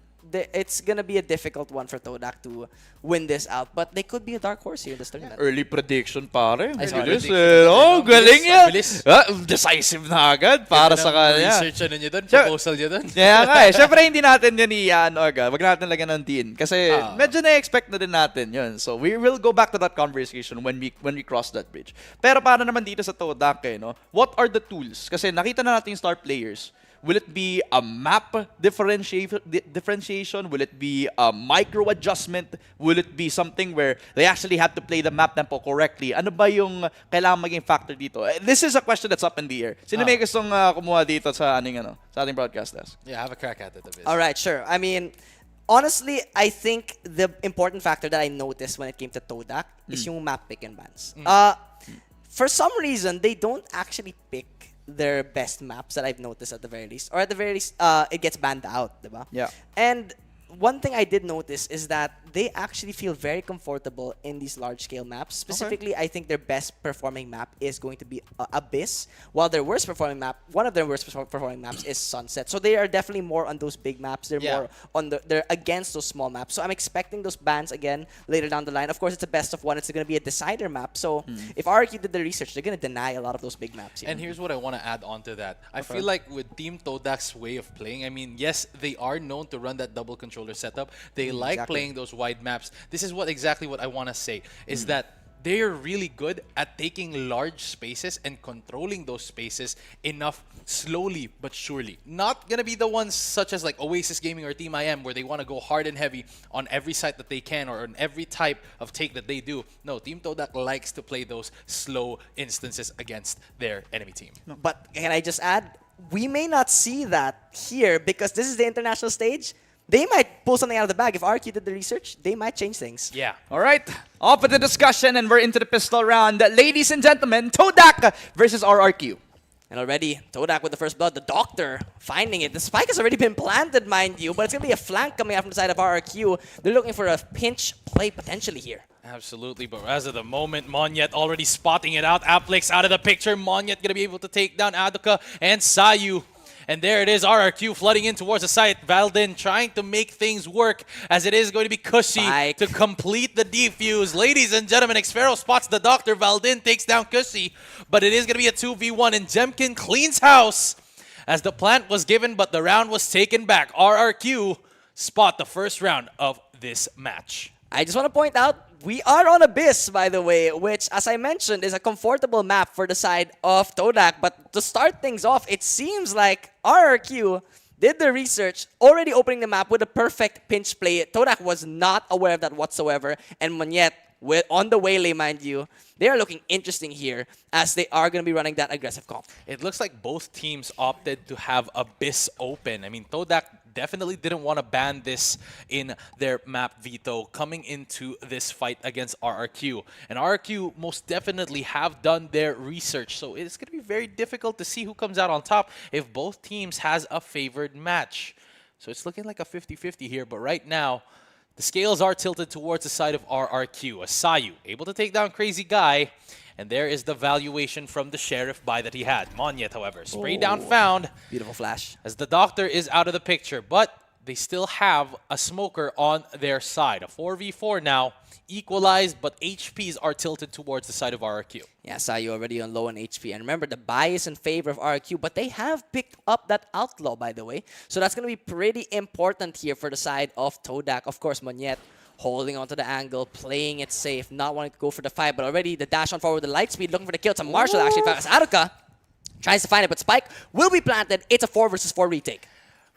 it's gonna be a difficult one for Todak to win this out, but they could be a dark horse here in this tournament. Early prediction, pare. Bilis, Galing yan. Bilis. Decisive na agad para sa kanya. Research niyo doon, proposal niyo doon. Kaya nga Siyempre, hindi natin yan agad. Wag natin lagyan ng din. Kasi medyo na-expect na din natin yun. So, we will go back to that conversation when we cross that bridge. Pero para naman dito sa Todak, what are the tools? Kasi nakita na natin yung star players. Will it be a map differentiation? Will it be a micro adjustment? Will it be something where they actually have to play the map tempo correctly? Ano ba yung kailangan maging factor dito? This is a question that's up in the air. Sino may gustong kumuha dito sa ating broadcast desk? Yeah, have a crack at it a bit. All right, sure. I mean, honestly, I think the important factor that I noticed when it came to Todak is yung map pick and bans. For some reason, they don't actually pick their best maps that I've noticed at the very least. Or at the very least, it gets banned out, diba? Yeah. And one thing I did notice is that they actually feel very comfortable in these large-scale maps. Specifically, I think their best performing map is going to be Abyss, while their worst performing map, one of their worst performing maps is Sunset. So they are definitely more on those big maps. They're more on they're against those small maps. So I'm expecting those bans again later down the line. Of course, it's a best of one. It's going to be a decider map. So if RQ did the research, they're going to deny a lot of those big maps. And here's what I want to add on to that. I feel like with Team Todak's way of playing, I mean, yes, they are known to run that double controller setup. They like playing those wide maps. This is exactly what I want to say, is that they're really good at taking large spaces and controlling those spaces enough slowly but surely. Not going to be the ones such as like Oasis Gaming or Team IM where they want to go hard and heavy on every site that they can or on every type of take that they do. No, Team Todak likes to play those slow instances against their enemy team. But can I just add, we may not see that here because this is the international stage. They might pull something out of the bag. If RQ did the research, they might change things. Yeah. All right. Off with the discussion, and we're into the pistol round. Ladies and gentlemen, Todak versus RRQ. And already, Todak with the first blood. The Doctor finding it. The spike has already been planted, mind you, but it's going to be a flank coming out from the side of RRQ. They're looking for a pinch play potentially here. Absolutely, but as of the moment, Monyet already spotting it out. Applix out of the picture. Monyet going to be able to take down Aduka and Sayu. And there it is, RRQ flooding in towards the site. Valdin trying to make things work as it is going to be Cushy Spike. to complete the defuse. Ladies and gentlemen, Xfero spots the Doctor. Valdin takes down Cushy, but it is going to be a 2v1 and Jemkin cleans house as the plant was given, but the round was taken back. RRQ spot the first round of this match. I just want to point out, we are on Abyss, by the way, which, as I mentioned, is a comfortable map for the side of Todak. But to start things off, it seems like RRQ did the research, already opening the map with a perfect pinch play. Todak was not aware of that whatsoever. And Monyet, on the waylay, mind you, they are looking interesting here as they are going to be running that aggressive comp. It looks like both teams opted to have Abyss open. I mean, Todak definitely didn't want to ban this in their map veto coming into this fight against RRQ. And RRQ most definitely have done their research. So it's going to be very difficult to see who comes out on top if both teams has a favored match. So it's looking like a 50-50 here. But right now, the scales are tilted towards the side of RRQ. Asayu able to take down Crazy Guy. And there is the valuation from the Sheriff buy that he had. Monyet, however, spray down found. Beautiful flash. As the Doctor is out of the picture. But they still have a Smoker on their side. A 4v4 now. Equalized, but HPs are tilted towards the side of RRQ. Yeah, Sayu already on low on HP. And remember, the buy is in favor of RRQ, but they have picked up that Outlaw, by the way. So that's going to be pretty important here for the side of Todak. Of course, Monyet holding onto the angle, playing it safe, not wanting to go for the fight, but already the dash on forward with the light speed, looking for the kill. It's a Marshall, actually. In fact, as Aruka tries to find it, but Spike will be planted. It's a 4 versus 4 retake.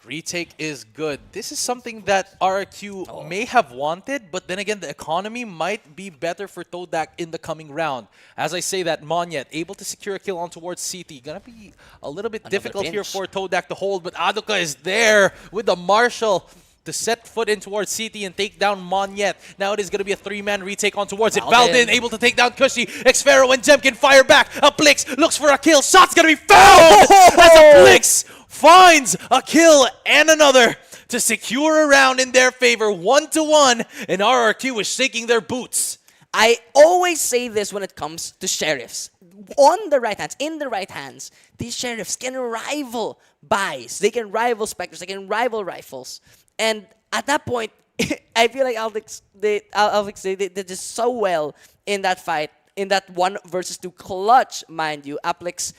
Retake is good. This is something that RRQ may have wanted, but then again, the economy might be better for Todak in the coming round. As I say that, Monyet able to secure a kill on towards CT. Gonna be a little bit difficult here for Todak to hold, but Aduka is there with the Marshall to set foot in towards CT and take down Monyet. Now it is going to be a 3-man retake on towards it. Valdin able to take down Cushy. Xfero and Jemkin fire back. Aplix looks for a kill. Shot's going to be found as Aplix finds a kill and another to secure a round in their favor. 1-1, and RRQ is shaking their boots. I always say this when it comes to Sheriffs. On the right hands, in the right hands, these Sheriffs can rival buys. They can rival Spectres. They can rival rifles. And at that point, I feel like Alvix did just so well in that fight, in that 1 versus 2 clutch, mind you. Aplix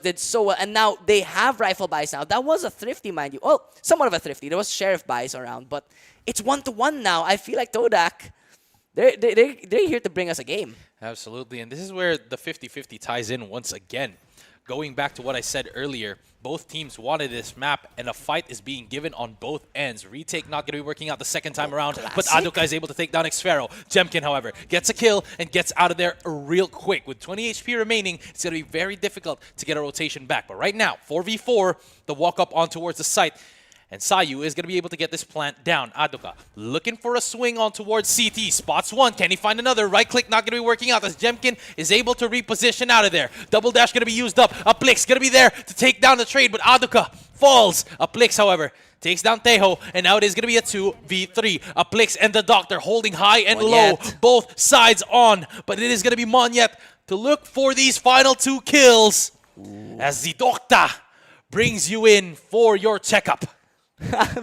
did so well, and now they have rifle buys now. That was a thrifty, mind you. Well, somewhat of a thrifty. There was Sheriff buys around, but it's 1-1 now. I feel like Todak, they're here to bring us a game. Absolutely, and this is where the 50-50 ties in once again. Going back to what I said earlier, both teams wanted this map, and a fight is being given on both ends. Retake not going to be working out the second time around, but Aduka is able to take down Xfero. Jemkin, however, gets a kill and gets out of there real quick. With 20 HP remaining, it's going to be very difficult to get a rotation back. But right now, 4v4, the walk up on towards the site. And Sayu is going to be able to get this plant down. Aduka looking for a swing on towards CT. Spots one. Can he find another? Right click not going to be working out as Jemkin is able to reposition out of there. Double dash going to be used up. Aplix going to be there to take down the trade, but Aduka falls. Aplix, however, takes down Tejo, and now it is going to be a 2v3. Aplix and the Doctor holding high and low. Both sides on, but it is going to be Monyet to look for these final 2 kills as the Doctor brings you in for your checkup.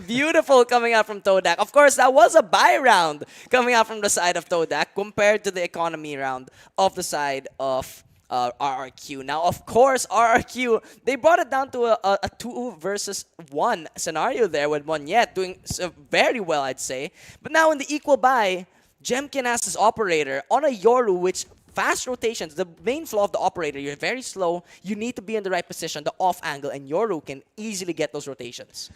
Beautiful coming out from Todak. Of course, that was a buy round coming out from the side of Todak compared to the economy round of the side of RRQ. Now, of course, RRQ, they brought it down to a 2 versus 1 scenario there with Monyet doing very well, I'd say. But now in the equal buy, Jemkin has his operator on a Yoru, which fast rotations, the main flaw of the operator, you're very slow, you need to be in the right position, the off angle, and Yoru can easily get those rotations.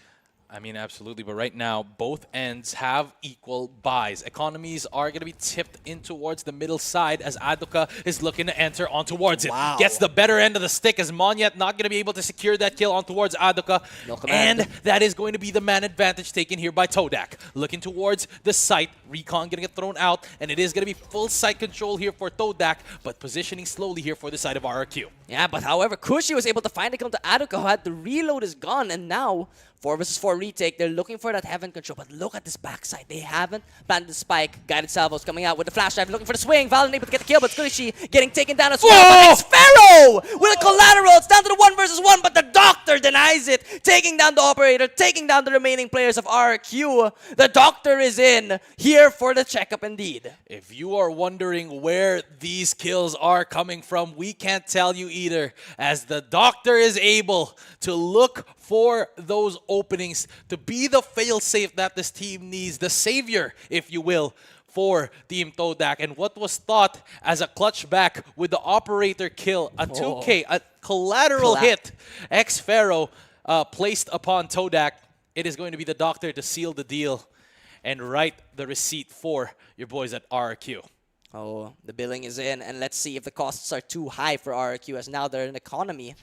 I mean, absolutely. But right now, both ends have equal buys. Economies are going to be tipped in towards the middle side as Aduka is looking to enter on towards it. Wow. Gets the better end of the stick as Monyet not going to be able to secure that kill on towards Aduka. And that is going to be the man advantage taken here by Todak. Looking towards the site. Recon going to get thrown out. And it is going to be full site control here for Todak, but positioning slowly here for the side of RRQ. Yeah, but however, Cushy was able to find a kill to Aduka, who had to reload his gun, and now 4 versus 4 for retake. They're looking for that heaven control, but look at this backside. They haven't planted the spike. Guided salvos coming out with the flash drive, looking for the swing. VALORANT able to get the kill, but Kulishi getting taken down as well. But Xfero with a collateral. It's down to the 1 versus 1, but the Doctor denies it, taking down the operator, taking down the remaining players of RRQ. The Doctor is in here for the checkup indeed. If you are wondering where these kills are coming from, we can't tell you either, as the Doctor is able to look for those openings to be the failsafe that this team needs, the savior, if you will, for Team Todak. And what was thought as a clutch back with the operator kill, a 2K, a collateral hit, Xfero placed upon Todak. It is going to be the Doctor to seal the deal and write the receipt for your boys at RRQ. Oh, the billing is in, and let's see if the costs are too high for RRQ, as now they're an economy.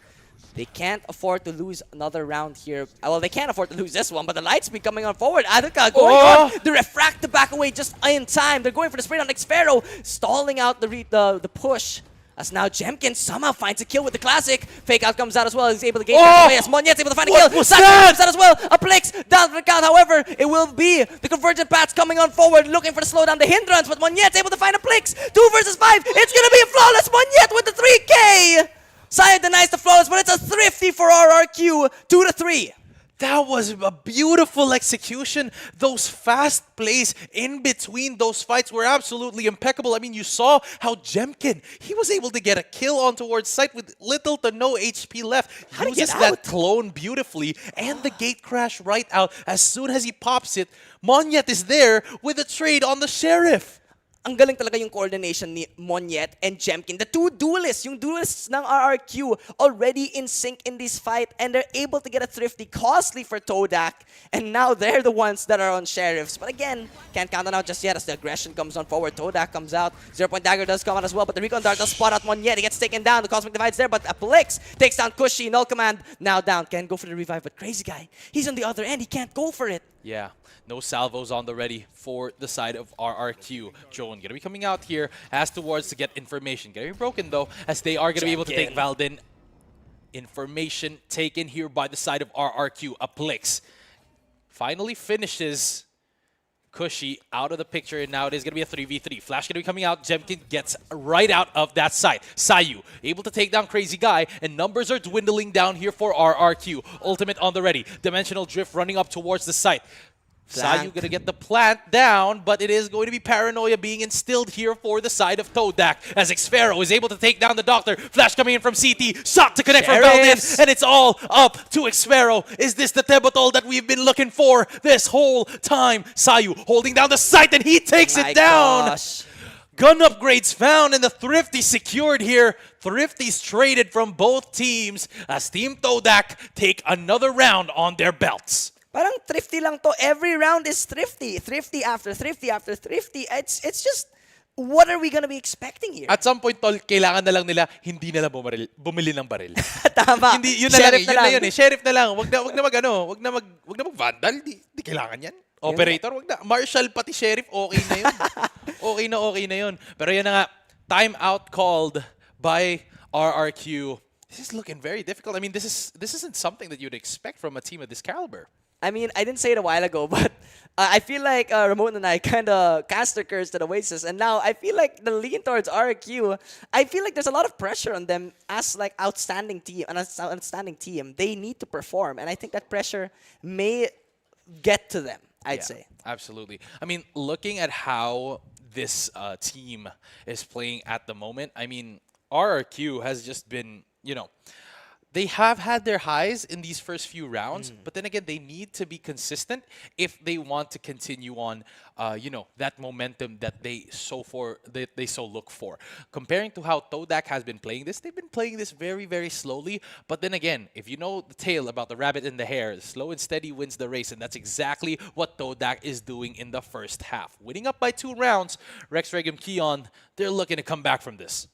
They can't afford to lose another round here. Well, they can't afford to lose this one, but the Lightspeed coming on forward. Adaka going on. The refract to back away just in time. They're going for the spray on Xfero, stalling out the push. As now Jemkin somehow finds a kill with the classic. Fake out comes out as well. He's able to gain away as Monyet's able to find a kill. Sack comes out as well. A Plix down for the count. However, it will be the Convergent Pats coming on forward, looking for the slowdown, the hindrance, but Monyet's able to find a Plix. 2 versus 5. It's gonna be a flawless Monyet with the 3K. Saya denies the flawless, but it's a thrifty for RRQ. 2-3. That was a beautiful execution. Those fast plays in between those fights were absolutely impeccable. I mean, you saw how Jemkin, he was able to get a kill on towards site with little to no HP left. He uses that clone beautifully, and the gate crash right out. As soon as he pops it, Monyet is there with a trade on the Sheriff. Ang galing talaga yung coordination ni Monyet and Jemkin. The two duelists, yung duelists ng RRQ, already in sync in this fight, and they're able to get a thrifty, costly for Todak, and now they're the ones that are on Sheriffs. But again, can't count on out just yet as the aggression comes on forward. Todak comes out, 0-point dagger does come out as well, but the recon dart does spot out Monyet. He gets taken down, the Cosmic Divide's there, but Aplix takes down Kushi, null command, now down. Can go for the revive, but Crazy Guy, he's on the other end, he can't go for it. Yeah, no salvos on the ready for the side of RRQ. Joan gonna be coming out here as towards to get information. Gonna be broken though, as they are gonna be able to take Valdin. Information taken here by the side of RRQ. Aplix finally finishes Kushi out of the picture, and now it is going to be a 3v3. Flash going to be coming out. Jemkin gets right out of that side. Sayu able to take down Crazy Guy, and numbers are dwindling down here for RRQ. Ultimate on the ready. Dimensional Drift running up towards the site. Sayu gonna get the plant down, but it is going to be paranoia being instilled here for the side of Todak, as Xfero is able to take down the Doctor. Flash coming in from CT, shot to connect from Valdin, and it's all up to Xfero. Is this the Tebotol that we've been looking for this whole time? Sayu holding down the site, and he takes it down. Gun upgrades found, and the Thrifty secured here. Thrifties traded from both teams as Team Todak take another round on their belts. Parang thrifty lang to. Every round is thrifty. Thrifty after thrifty after thrifty. It's just, what are we gonna be expecting here? At some point, tol, kailangan na lang nila hindi na lang bumili ng baril. Tama. Hindi, yun na lang, yun na yun eh. Sheriff na lang. Wag na mag-vandal. Di kailangan yan. Operator, wag na. Marshal pati sheriff, okay na yun. okay na yun. Pero yan na nga, timeout called by RRQ. This is looking very difficult. I mean, this isn't something that you'd expect from a team of this caliber. I mean, I didn't say it a while ago, but I feel like Ramon and I kind of cast our curse to the Oasis, and now I feel like the lean towards RQ. I feel like there's a lot of pressure on them as like outstanding team. They need to perform, and I think that pressure may get to them. I'd say. Absolutely. I mean, looking at how this team is playing at the moment, I mean, RRQ has just been, you know, they have had their highs in these first few rounds, but then again, they need to be consistent if they want to continue on, you know, that momentum that they so look for. Comparing to how Todak has been playing this, they've been playing this very, very slowly. But then again, if you know the tale about the rabbit and the hare, slow and steady wins the race, and that's exactly what Todak is doing in the first half. Winning up by 2 rounds, Rex Regum Keon, they're looking to come back from this.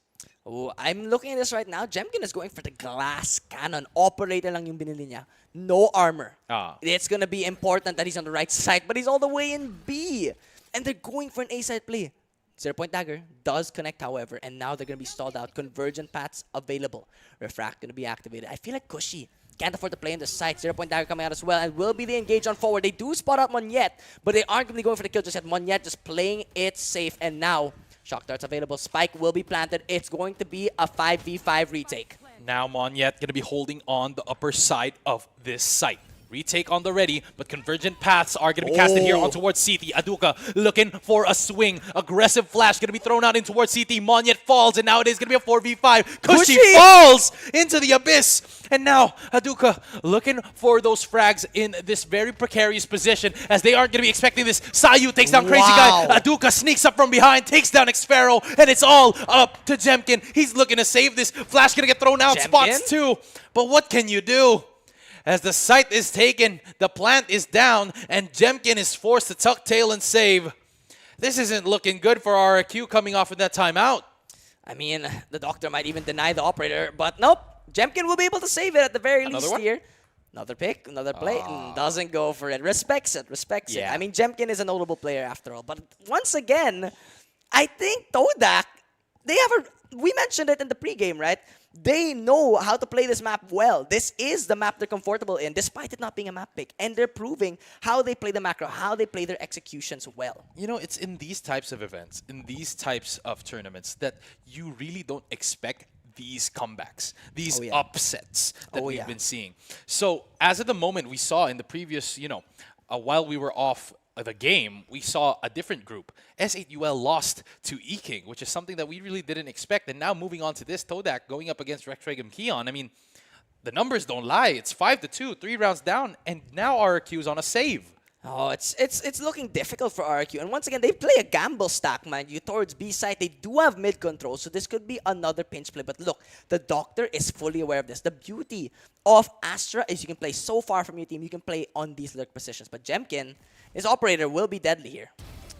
Oh, I'm looking at this right now. Jemkin is going for the glass cannon. Operator lang yung binili niya. No armor. It's going to be important that he's on the right side, but he's all the way in B. And they're going for an A-side play. 0-point dagger does connect, however, and now they're going to be stalled out. Convergent paths available. Refract going to be activated. I feel like Kushi can't afford to play in the site. 0-point dagger coming out as well, and will be the engage on forward. They do spot out Monyet, but they aren't going to be going for the kill just yet. Monyet just playing it safe, and now Shock Darts available. Spike will be planted. It's going to be a 5v5 retake. Now Monyet going to be holding on the upper side of this site. Retake on the ready, but convergent paths are going to be casted here on towards CT. Aduka looking for a swing. Aggressive flash going to be thrown out in towards CT. Monyet falls, and now it is going to be a 4v5. Kushi falls into the abyss. And now Aduka looking for those frags in this very precarious position, as they aren't going to be expecting this. Sayu takes down Crazy Guy. Aduka sneaks up from behind, takes down Xfero, and it's all up to Jemkin. He's looking to save this. Flash going to get thrown out. Spots too. But what can you do? As the site is taken, the plant is down, and Jemkin is forced to tuck tail and save. This isn't looking good for RRQ coming off of that timeout. I mean, the doctor might even deny the operator, but nope. Jemkin will be able to save it at the very least here. Another pick, another play, doesn't go for it. Respects it. I mean, Jemkin is a notable player after all. But once again, I think Todak, we mentioned it in the pregame, right? They know how to play this map well. This is the map they're comfortable in, despite it not being a map pick. And they're proving how they play the macro, how they play their executions well. You know, it's in these types of events, in these types of tournaments, that you really don't expect these comebacks, these upsets that we've been seeing. So, as of the moment, we saw in the previous, while we were off the game, we saw a different group. S8UL lost to E-King, which is something that we really didn't expect. And now moving on to this, Todak going up against Rexregum Keon. I mean, the numbers don't lie. It's 5-2, 3 rounds down, and now RRQ is on a save. Oh, it's looking difficult for RRQ. And once again, they play a gamble stack, mind you, towards B side. They do have mid control, so this could be another pinch play. But look, the Doctor is fully aware of this. The beauty of Astra is you can play so far from your team. You can play on these lurk positions. But Jemkin, his operator will be deadly here.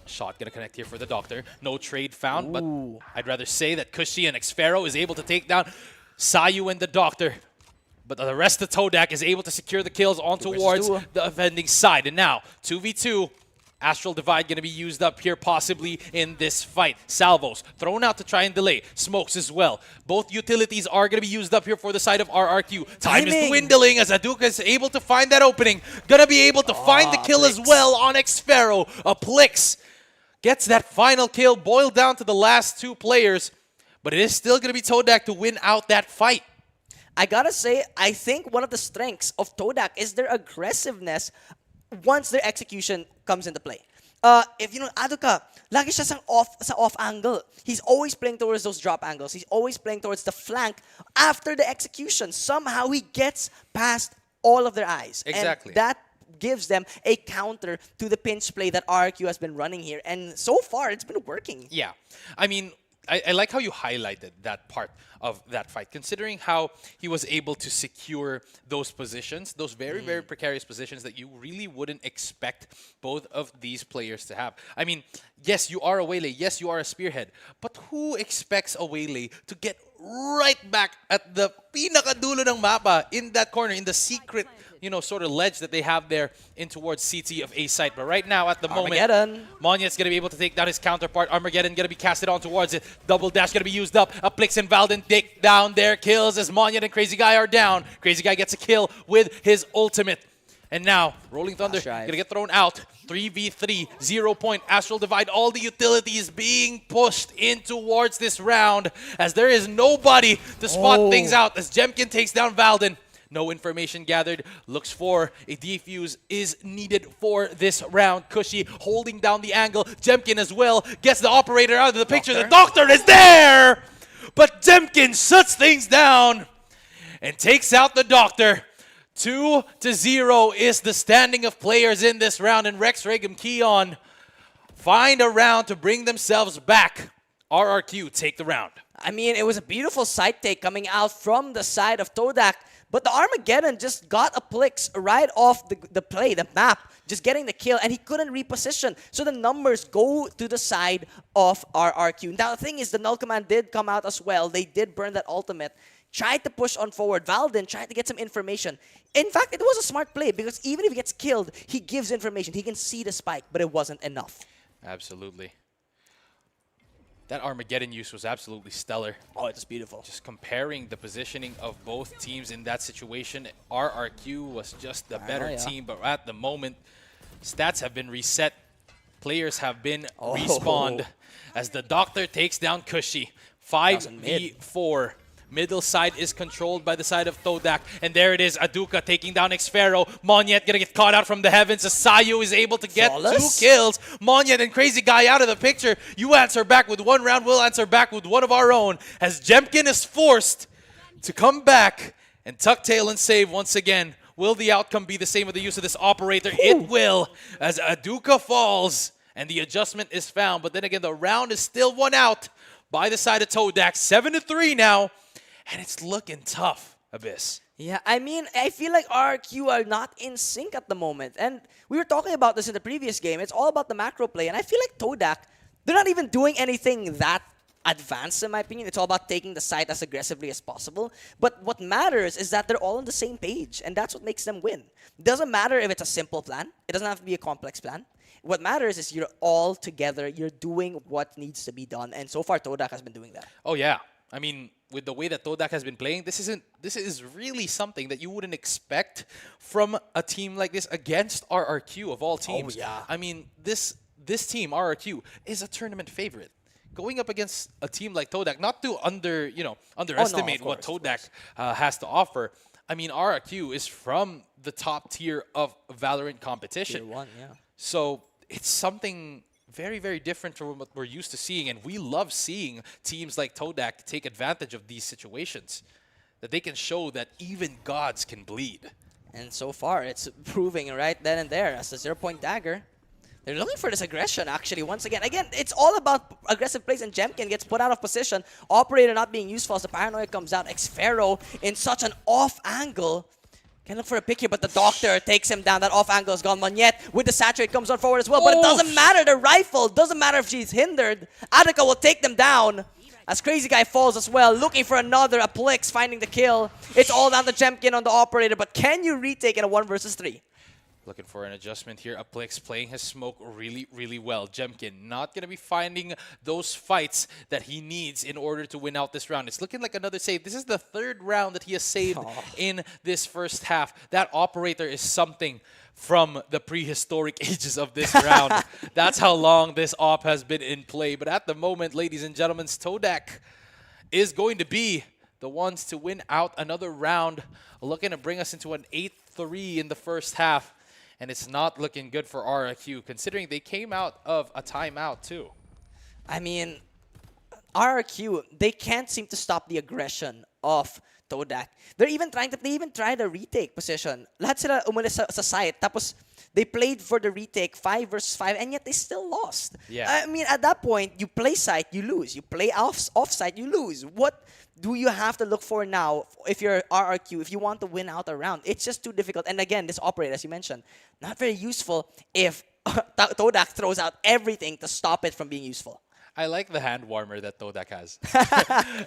Shot gonna connect here for the Doctor. No trade found, but I'd rather say that Kushi and Xfero is able to take down Sayu and the Doctor. But the rest of Todak is able to secure the kills on towards the offending side. And now, 2v2. Astral Divide going to be used up here possibly in this fight. Salvos thrown out to try and delay. Smokes as well. Both utilities are going to be used up here for the side of RRQ. Time is dwindling as Aduka is able to find that opening. Going to be able to find the kill as well on Xfero. Plix gets that final kill, boiled down to the last 2 players. But it is still going to be Todak to win out that fight. I gotta say, I think one of the strengths of Todak is their aggressiveness once their execution comes into play. If you know, Aduka, lagi siya sa off angle. He's always playing towards those drop angles. He's always playing towards the flank after the execution. Somehow he gets past all of their eyes. Exactly. And that gives them a counter to the pinch play that RRQ has been running here. And so far, it's been working. Yeah. I mean, I like how you highlighted that part of that fight, considering how he was able to secure those positions, those very, very precarious positions that you really wouldn't expect both of these players to have. I mean, yes, you are a Waylay, yes, you are a Spearhead, but who expects a Waylay to get right back at the pinakadulo ng mapa in that corner, in the secret, sort of ledge that they have there in towards CT of A site. But right now, at the moment, Monyet's going to be able to take down his counterpart. Armageddon going to be casted on towards it. Double dash going to be used up. Plix and Valden take down their kills as Monyet and Crazy Guy are down. Crazy Guy gets a kill with his ultimate. And now, Rolling Thunder going to get thrown out. 3v3, 0 point. Astral Divide, all the utilities being pushed in towards this round as there is nobody to spot things out as Jemkin takes down Valden. No information gathered. Looks for a defuse is needed for this round. Kushi holding down the angle. Jemkin as well gets the operator out of the picture. The Doctor is there! But Jemkin shuts things down and takes out the Doctor. 2-0 is the standing of players in this round. And Rexregum Keon find a round to bring themselves back. RRQ take the round. I mean, it was a beautiful side take coming out from the side of Todak. But the Armageddon just got a Plix right off the play, the map, just getting the kill, and he couldn't reposition. So the numbers go to the side of RRQ. Now, the thing is, the Null Command did come out as well. They did burn that ultimate, tried to push on forward. Valden tried to get some information. In fact, it was a smart play because even if he gets killed, he gives information. He can see the spike, but it wasn't enough. Absolutely. That Armageddon use was absolutely stellar. Oh, it's beautiful. Just comparing the positioning of both teams in that situation, RRQ was just the better team, but at the moment, stats have been reset. Players have been respawned as the Doctor takes down Cushy. 5v4. Middle side is controlled by the side of Todak. And there it is, Aduka taking down Xfero. Monyet gonna get caught out from the heavens as Sayu is able to get Flawless. 2 kills. Monyet and Crazy Guy out of the picture. You answer back with 1 round, we'll answer back with one of our own. As Jemkin is forced to come back and tuck tail and save once again. Will the outcome be the same with the use of this operator? It will, as Aduka falls and the adjustment is found. But then again, the round is still 1 out by the side of Todak. 7-3 now. And it's looking tough, Abyss. Yeah, I mean, I feel like RQ are not in sync at the moment. And we were talking about this in the previous game. It's all about the macro play. And I feel like Todak, they're not even doing anything that advanced, in my opinion. It's all about taking the site as aggressively as possible. But what matters is that they're all on the same page. And that's what makes them win. It doesn't matter if it's a simple plan. It doesn't have to be a complex plan. What matters is you're all together. You're doing what needs to be done. And so far, Todak has been doing that. Oh, yeah. I mean, with the way that Todak has been playing, this is really something that you wouldn't expect from a team like this against RRQ of all teams. Oh, yeah. I mean, this team, RRQ, is a tournament favorite. Going up against a team like Todak, not to underestimate what Todak has to offer. I mean, RRQ is from the top tier of Valorant competition. Tier 1, yeah. So it's something very, very different from what we're used to seeing. And we love seeing teams like Todak take advantage of these situations. That they can show that even gods can bleed. And so far, it's proving right then and there as a 0-point dagger. They're looking for this aggression, actually, once again. Again, it's all about aggressive plays, and Jemkin gets put out of position. Operator not being useful as the paranoia comes out. Xfero in such an off angle. Can look for a pick here, but the Doctor takes him down. That off angle is gone. Monyet with the saturate comes on forward as well, but it doesn't matter. The rifle doesn't matter if she's hindered. Aduka will take them down as Crazy Guy falls as well, looking for another. Aplix finding the kill. It's all down to Jemkin on the operator, but can you retake in a 1 versus 3? Looking for an adjustment here. Aplix playing his smoke really, really well. Jemkin not going to be finding those fights that he needs in order to win out this round. It's looking like another save. This is the 3rd round that he has saved in this first half. That operator is something from the prehistoric ages of this round. That's how long this op has been in play. But at the moment, ladies and gentlemen, Todak is going to be the ones to win out another round, looking to bring us into an 8-3 in the first half. And it's not looking good for RRQ, considering they came out of a timeout too. I mean, RRQ, they can't seem to stop the aggression of Todak. They even tried a retake position. Lahat sila umalis sa site. Tapos, they played for the retake 5 versus 5, and yet they still lost. Yeah. I mean, at that point, you play site, you lose. You play off site, you lose. What do you have to look for now if you're RRQ, if you want to win out a round? It's just too difficult. And again, this operator, as you mentioned, not very useful if Todak throws out everything to stop it from being useful. I like the hand warmer that Todak has.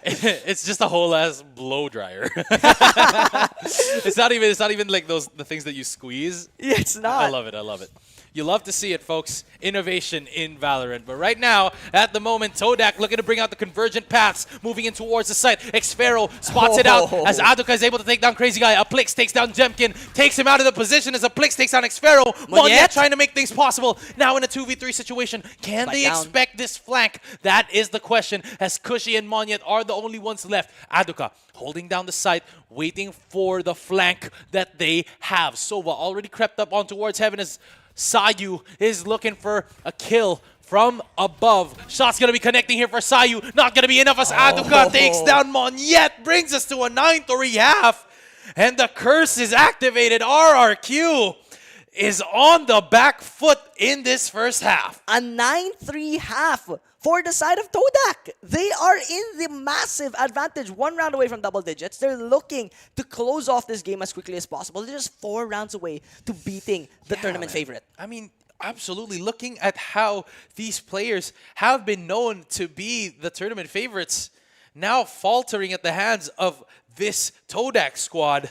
It's just a whole ass blow dryer. It's not even like the things that you squeeze. Yeah, it's not. I love it. I love it. You love to see it, folks. Innovation in Valorant. But right now, at the moment, Todak looking to bring out the convergent paths, moving in towards the site. Xfero spots it out as Aduka is able to take down Crazy Guy. Aplix takes down Jemkin, takes him out of the position as Aplix takes down Xfero. Monyet trying to make things possible. Now in a 2v3 situation, can they expect this flank? That is the question, as Cushy and Monyet are the only ones left. Aduka holding down the site, waiting for the flank that they have. Sova already crept up on towards heaven as Sayu is looking for a kill from above. Shot's going to be connecting here for Sayu. Not going to be enough as Aduka takes down Monyet. Brings us to a 9-3 half. And the curse is activated. RRQ is on the back foot in this first half. A 9-3 half for the side of Todak. They are in the massive advantage. 1 round away from double digits. They're looking to close off this game as quickly as possible. They're just 4 rounds away to beating the tournament favorite. I mean, absolutely. Looking at how these players have been known to be the tournament favorites, now faltering at the hands of this Todak squad.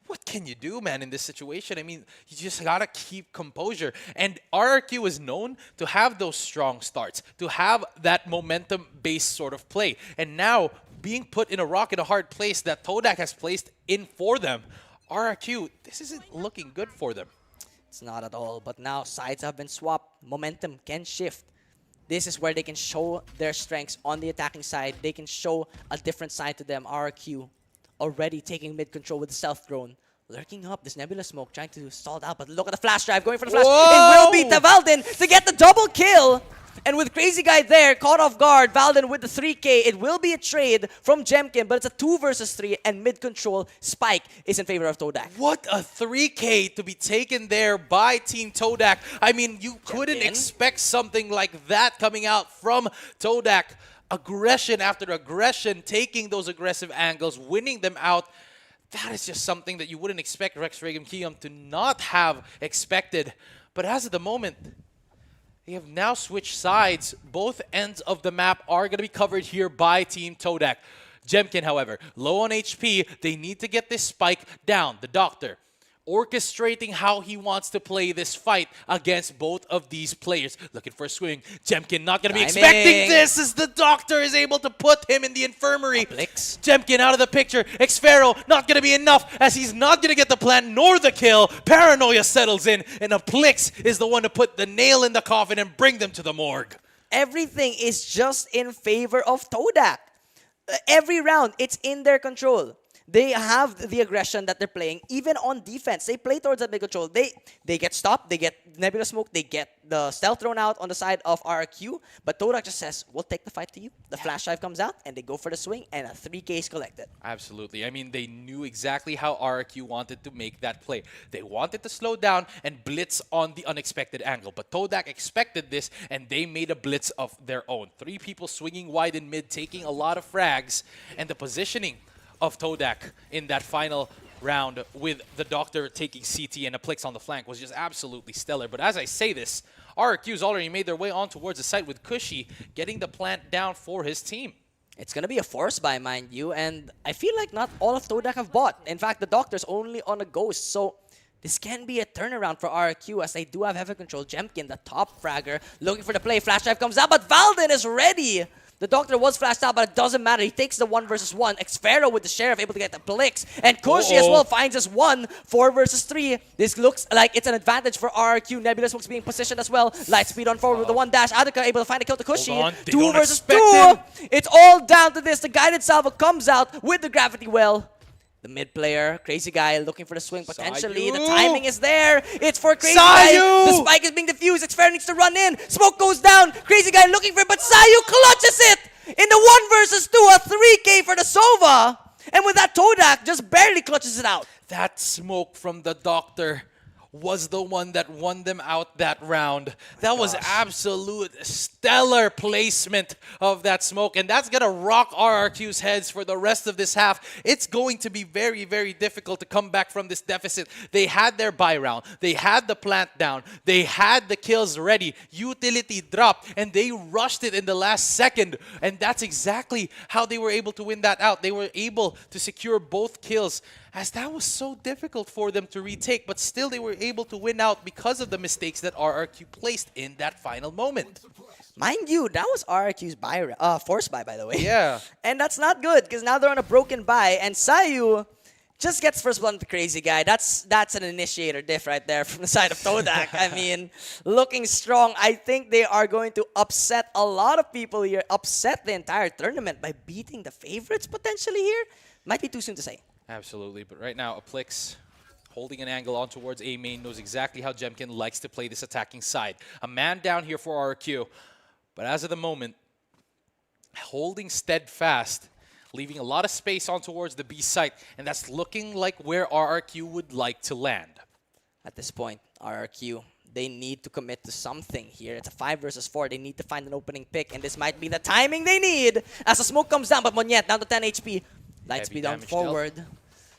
what can you do, man, in this situation? I mean, you just gotta keep composure. And RRQ is known to have those strong starts, to have that momentum-based sort of play. And now, being put in a rock in a hard place that Todak has placed in for them, RRQ, this isn't looking good for them. It's not at all. But now sides have been swapped. Momentum can shift. This is where they can show their strengths on the attacking side. They can show a different side to them. RRQ already taking mid control with the stealth drone. Lurking up this Nebula Smoke, trying to stall it out. But look at the flash drive, going for the flash. Whoa! It will be Valdin to get the double kill. And with Crazy Guy there, caught off guard, Valdin with the 3K. It will be a trade from Jemkin, but it's a 2 versus 3, and mid control Spike is in favor of Todak. What a 3K to be taken there by Team Todak. I mean, you couldn't expect something like that coming out from Todak. Aggression after aggression, taking those aggressive angles, winning them out. That is just something that you wouldn't expect Rex Regum Kium to not have expected. But as of the moment, they have now switched sides. Both ends of the map are going to be covered here by Team Todak. Jemkin, however, low on HP. They need to get this Spike down. The Doctor orchestrating how he wants to play this fight against both of these players. Looking for a swing. Jemkin not going to be expecting this as the Doctor is able to put him in the infirmary. Jemkin out of the picture. Xfero not going to be enough as he's not going to get the plant nor the kill. Paranoia settles in and Aplix is the one to put the nail in the coffin and bring them to the morgue. Everything is just in favor of Todak. Every round, it's in their control. They have the aggression that they're playing, even on defense. They play towards that mid control. They get stopped, they get Nebula Smoke, they get the stealth thrown out on the side of RRQ, but Todak just says, we'll take the fight to you. The flash drive comes out, and they go for the swing, and a 3K is collected. Absolutely. I mean, they knew exactly how RRQ wanted to make that play. They wanted to slow down and blitz on the unexpected angle, but Todak expected this, and they made a blitz of their own. 3 people swinging wide in mid, taking a lot of frags, and the positioning of Todak in that final round with the Doctor taking CT and Aplix on the flank was just absolutely stellar. But as I say this, RRQ's already made their way on towards the site with Cushy getting the plant down for his team. It's going to be a force buy, mind you, and I feel like not all of Todak have bought. In fact, the Doctor's only on a Ghost, so this can be a turnaround for RRQ as they do have heavy control. Jemkin, the top fragger, looking for the play. Flash drive comes out, but Valdin is ready. The Doctor was flashed out, but it doesn't matter. He takes the 1 versus 1. Xfero with the Sheriff able to get the Blix. And Koshi as well finds us 1, 4 versus 3. This looks like it's an advantage for RRQ. Nebula Smoke's being positioned as well. Lightspeed on forward with the 1 dash. Adika able to find a kill to Koshi. 2 versus 2. It's all down to this. The guided salvo comes out with the Gravity Well. The mid player, Crazy Guy, looking for the swing potentially. The timing is there. It's for Crazy Guy. The spike is being diffused. Xfero needs to run in. Smoke goes down. Crazy Guy looking for it, but Sayu clutches it in the 1 versus 2. A 3K for the Sova. And with that, Todak just barely clutches it out. That smoke from the Doctor was the one that won them out that round. That was absolute stellar placement of that smoke, and that's going to rock RRQ's heads for the rest of this half. It's going to be very, very difficult to come back from this deficit. They had their buy round. They had the plant down. They had the kills ready. Utility dropped, and they rushed it in the last second, and that's exactly how they were able to win that out. They were able to secure both kills, as that was so difficult for them to retake, but still they were able to win out because of the mistakes that RRQ placed in that final moment. Mind you, that was RRQ's force buy, by the way. Yeah. And that's not good, because now they're on a broken buy, and Sayu just gets first blood with the Crazy Guy. That's an initiator diff right there from the side of Todak. I mean, looking strong. I think they are going to upset a lot of people here, upset the entire tournament by beating the favorites potentially here. Might be too soon to say. Absolutely, but right now, Aplix holding an angle on towards A main, knows exactly how Jemkin likes to play this attacking side. A man down here for RRQ, but as of the moment, holding steadfast, leaving a lot of space on towards the B site, and that's looking like where RRQ would like to land. At this point, RRQ, they need to commit to something here. It's a 5 versus 4. They need to find an opening pick, and this might be the timing they need as the smoke comes down, but Monyet down to 10 HP. Lightspeed on forward.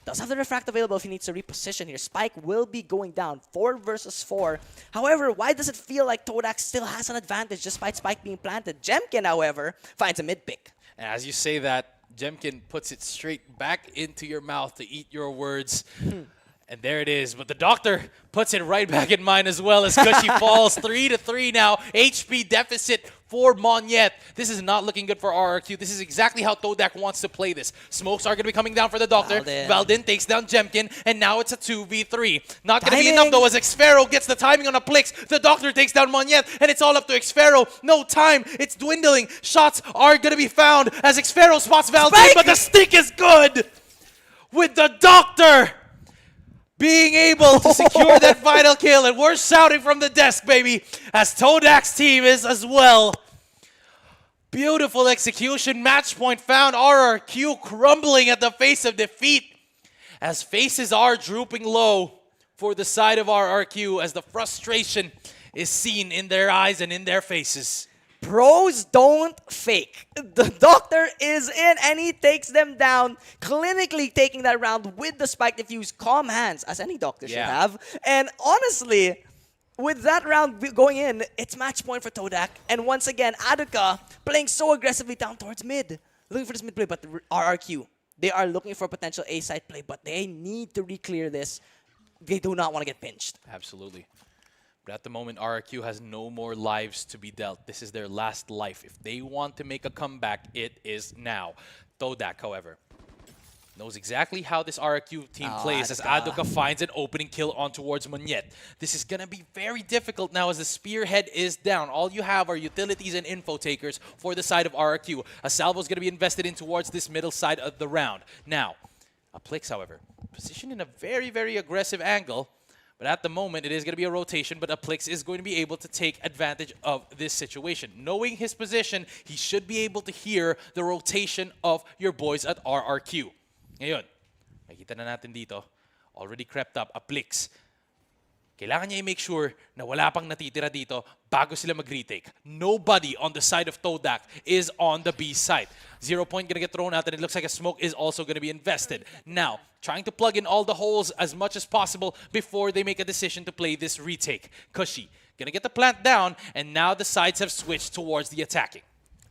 Does have the refract available if he needs to reposition here. Spike will be going down. 4 versus 4. However, why does it feel like Todak still has an advantage despite Spike being planted? Jemkin, however, finds a mid pick. And as you say that, Jemkin puts it straight back into your mouth to eat your words. And there it is. But the doctor puts it right back in mine as well as Cushy falls 3-3 now. HP deficit for Monyet. This is not looking good for RRQ. This is exactly how Todak wants to play this. Smokes are going to be coming down for the doctor. Valdin takes down Jemkin, and now it's a 2v3. Not going to be enough though as Xfero gets the timing on a Plix. The doctor takes down Monyet, and it's all up to Xfero. No time. It's dwindling. Shots are going to be found as Xfero spots Valdin, but the stick is good with the doctor being able to secure that final kill. And we're shouting from the desk, baby, as Todak's team is as well. Beautiful execution. Match point found. RRQ crumbling at the face of defeat as faces are drooping low for the side of RRQ as the frustration is seen in their eyes and in their faces. Pros don't fake. The doctor is in and he takes them down, clinically taking that round with the spike defuse, calm hands, as any doctor should have. And honestly, with that round going in, it's match point for Todak. And once again, Aduka playing so aggressively down towards mid, looking for this mid play, but RRQ, they are looking for a potential A-side play, but they need to re-clear this. They do not want to get pinched. Absolutely. But at the moment, RRQ has no more lives to be dealt. This is their last life. If they want to make a comeback, it is now. Todak, however, knows exactly how this RRQ team plays as Aduka finds an opening kill on towards Monyet. This is going to be very difficult now as the spearhead is down. All you have are utilities and info takers for the side of RRQ. A salvo is going to be invested in towards this middle side of the round. Now, a Plix, however, positioned in a very, very aggressive angle. But at the moment, it is going to be a rotation, but Aplix is going to be able to take advantage of this situation. Knowing his position, he should be able to hear the rotation of your boys at RRQ. Ngayon, makita na natin dito, already crept up, Aplix. Kailangan niya i-make sure na wala pang natitira dito bago sila mag-retake. Nobody on the side of Todak is on the B side. 0 point gonna get thrown out, and it looks like a smoke is also gonna be invested. Now, trying to plug in all the holes as much as possible before they make a decision to play this retake. Cushy gonna get the plant down, and now the sides have switched towards the attacking.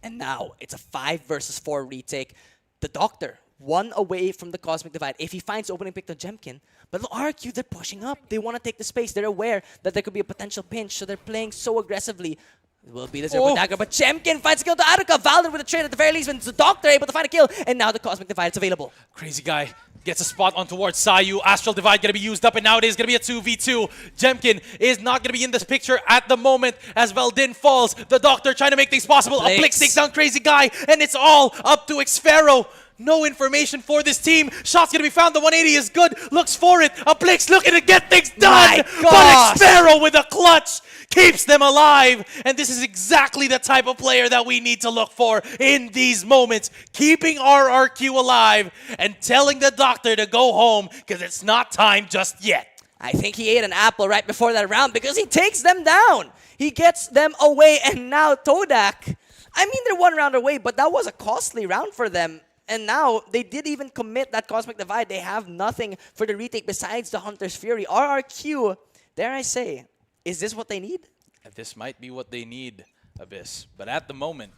And now, it's a 5 versus 4 retake. The doctor, one away from the Cosmic Divide. If he finds opening pick to Jemkin, but the RQ, they're pushing up. They want to take the space. They're aware that there could be a potential pinch, so they're playing so aggressively. It will be the 0 dagger, but Jemkin finds a kill to Aduka. Valdin with a trade at the very least, when it's the doctor able to find a kill, and now the Cosmic Divide is available. Crazy guy gets a spot on towards Sayu. Astral Divide going to be used up, and now it is going to be a 2v2. Jemkin is not going to be in this picture at the moment as Valdin falls. The doctor trying to make things possible. A Blix takes down Crazy guy, and it's all up to Xfero. No information for this team. Shot's going to be found. The 180 is good. Looks for it. A Blix looking to get things done. But Xfero with a clutch keeps them alive. And this is exactly the type of player that we need to look for in these moments. Keeping RRQ alive and telling the doctor to go home because it's not time just yet. I think he ate an apple right before that round because he takes them down. He gets them away, and now Todak. I mean, they're 1 round away, but that was a costly round for them. And now, they did even commit that Cosmic Divide. They have nothing for the retake besides the Hunter's Fury. RRQ, dare I say, is this what they need? This might be what they need, Abyss. But at the moment,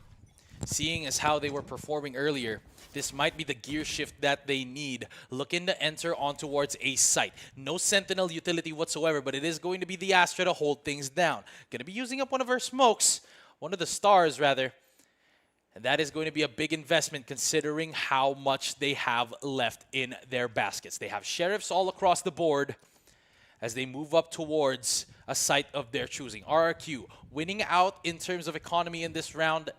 seeing as how they were performing earlier, this might be the gear shift that they need. Looking to enter on towards a site. No Sentinel utility whatsoever, but it is going to be the Astra to hold things down. Going to be using up one of her smokes, one of the stars rather. And that is going to be a big investment considering how much they have left in their baskets. They have sheriffs all across the board as they move up towards a site of their choosing. RRQ winning out in terms of economy in this round,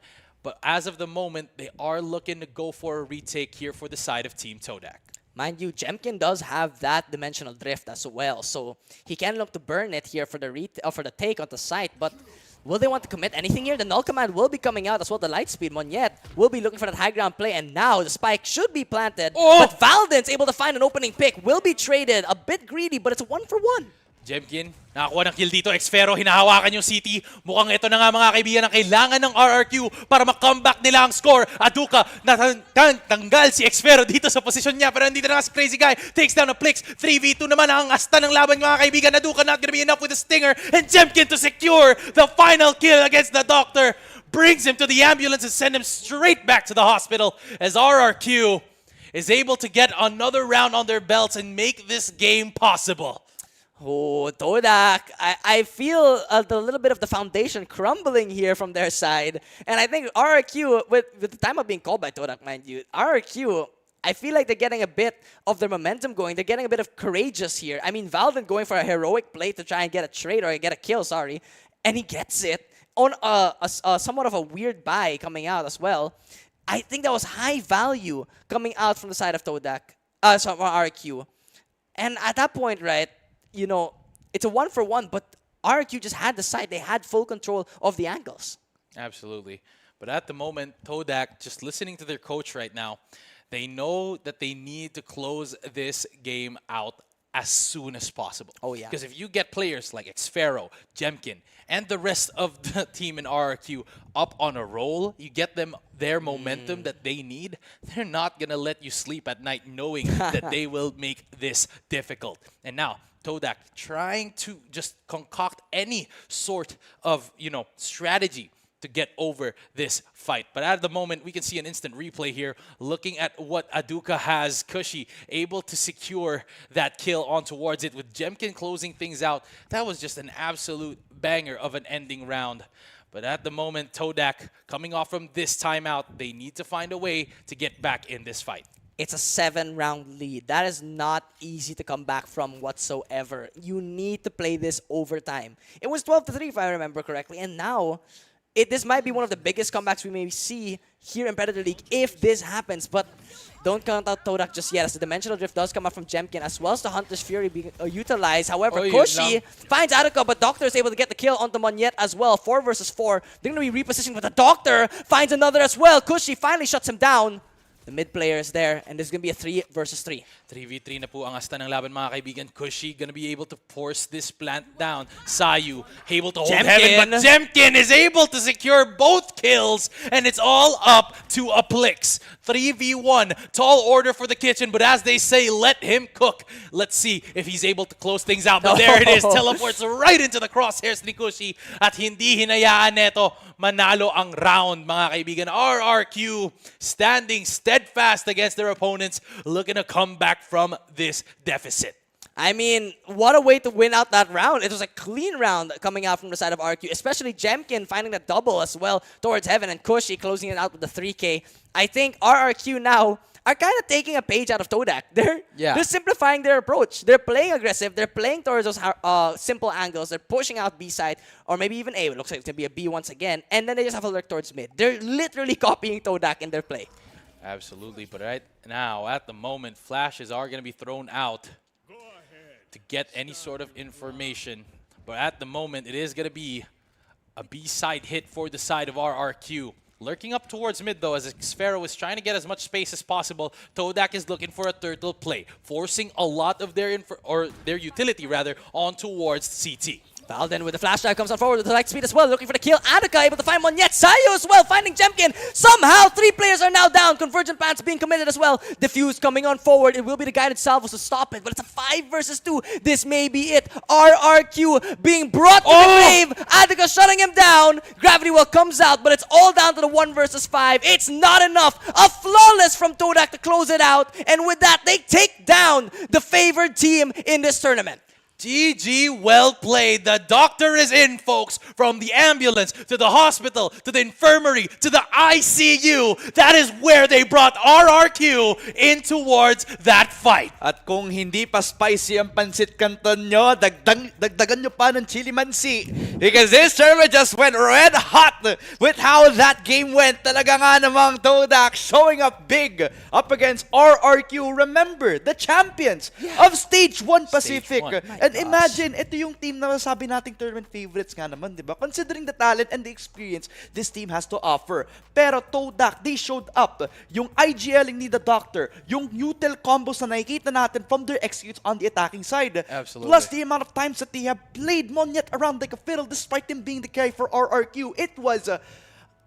but as of the moment, they are looking to go for a retake here for the side of Team Todak. Mind you, Jemkin does have that dimensional drift as well, so he can look to burn it here for the take on the site, but will they want to commit anything here? The null command will be coming out as well. The light speed, Monyet will be looking for that high ground play, and now the spike should be planted. But Valdin's able to find an opening pick, will be traded. A bit greedy, but it's a 1-for-1. Jemkin, nakakuha ng kill dito. Xfero, hinahawakan yung city. Mukhang ito na nga mga kaibigan ang kailangan ng RRQ para ma-comeback nila ang score. Aduka, natanggal si Xfero dito sa posisyon niya. Pero nandito na nga si Crazy Guy. Takes down a Plix. 3v2 naman ang asta ng laban mga kaibigan. Aduka not gonna be enough with a stinger. And Jemkin to secure the final kill against the doctor. Brings him to the ambulance and send him straight back to the hospital as RRQ is able to get another round on their belts and make this game possible. Oh, Todak. I feel a little bit of the foundation crumbling here from their side. And I think RRQ, with the timeout being called by Todak, mind you, RRQ, I feel like they're getting a bit of their momentum going. They're getting a bit of courageous here. I mean, Valden going for a heroic play to try and get a trade or get a kill, sorry. And he gets it on a somewhat of a weird buy coming out as well. I think that was high value coming out from the side of Todak, from RRQ. And at that point, right, you know, it's a 1-for-1, but RQ just had the side. They had full control of the angles. Absolutely. But at the moment, Todak, just listening to their coach right now, they know that they need to close this game out as soon as possible. Oh, yeah. Because if you get players like Xfero, Jemkin, and the rest of the team in RRQ up on a roll, you get them their momentum that they need, they're not going to let you sleep at night knowing that they will make this difficult. And now, Todak trying to just concoct any sort of, strategy to get over this fight. But at the moment, we can see an instant replay here looking at what Aduka has. Cushy able to secure that kill on towards it with Jemkin closing things out. That was just an absolute banger of an ending round. But at the moment, Todak coming off from this timeout, they need to find a way to get back in this fight. It's a 7-round lead. That is not easy to come back from whatsoever. You need to play this overtime. It was 12-3 if I remember correctly. And now, this might be one of the biggest comebacks we may see here in Predator League if this happens. But don't count out Todak just yet, as the Dimensional Drift does come out from Jemkin, as well as the Hunter's Fury being utilized. However, Koshi finds Aruka, but Doctor is able to get the kill onto Monyet as well. 4 versus 4. They're going to be repositioned, but the Doctor finds another as well. Koshi finally shuts him down. The mid player is there, and there's going to be a 3 versus 3. 3v3 na po ang asta ng laban, mga kaibigan. Cushy gonna be able to force this plant down. Sayu able to hold heaven, but Jemkin is able to secure both kills, and it's all up to a Plix. 3v1, tall order for the kitchen, but as they say, let him cook. Let's see if he's able to close things out. But there it is, teleports right into the crosshairs ni Cushy, at hindi hinayaan neto manalo ang round, mga kaibigan. RRQ standing steadfast against their opponents, looking to come back from this deficit. I mean, what a way to win out that round. It was a clean round coming out from the side of RQ, especially Jemkin finding the double as well towards Heaven, and Cushy closing it out with the 3K. I think RRQ now are kind of taking a page out of Todak. They're simplifying their approach. They're playing aggressive. They're playing towards those simple angles. They're pushing out B side, or maybe even A. It looks like it's going to be a B once again. And then they just have to lurk towards mid. They're literally copying Todak in their play. Absolutely, but right now, at the moment, flashes are going to be thrown out to get any sort of information. But at the moment, it is going to be a B-side hit for the side of RRQ. Lurking up towards mid, though, as Xfero is trying to get as much space as possible. Todak is looking for a turtle play, forcing a lot of their utility, rather, on towards CT. Valden with the flash drive comes on forward with the light speed as well, looking for the kill. Aduka able to find Monyet. Sayo as well, finding Jemkin. Somehow, 3 players are now down. Convergent Pants being committed as well. Diffuse coming on forward. It will be the guided salvos to stop it, but it's a 5 versus 2. This may be it. RRQ being brought to the grave. Aduka shutting him down. Gravity Well comes out, but it's all down to the 1 versus 5. It's not enough. A flawless from Todak to close it out. And with that, they take down the favored team in this tournament. GG, well played. The doctor is in, folks. From the ambulance to the hospital to the infirmary to the ICU. That is where they brought RRQ in towards that fight. At kung hindi pa spicy ang pansit canton nyo, dagdagan nyo pa ng chili mansi. Because this tournament just went red hot with how that game went. Talaga nga namang Todak showing up big up against RRQ. Remember, the champions of Stage 1 Pacific. And imagine, ito yung team na sabi nating tournament favorites nga naman, di ba? Considering the talent and the experience this team has to offer. Pero Todak, they showed up. Yung IGLing ni The Doctor, yung util combos na nakikita natin from their executes on the attacking side. Absolutely. Plus the amount of times that they have played Monyet around like a fiddle despite him being the carry for RRQ. It was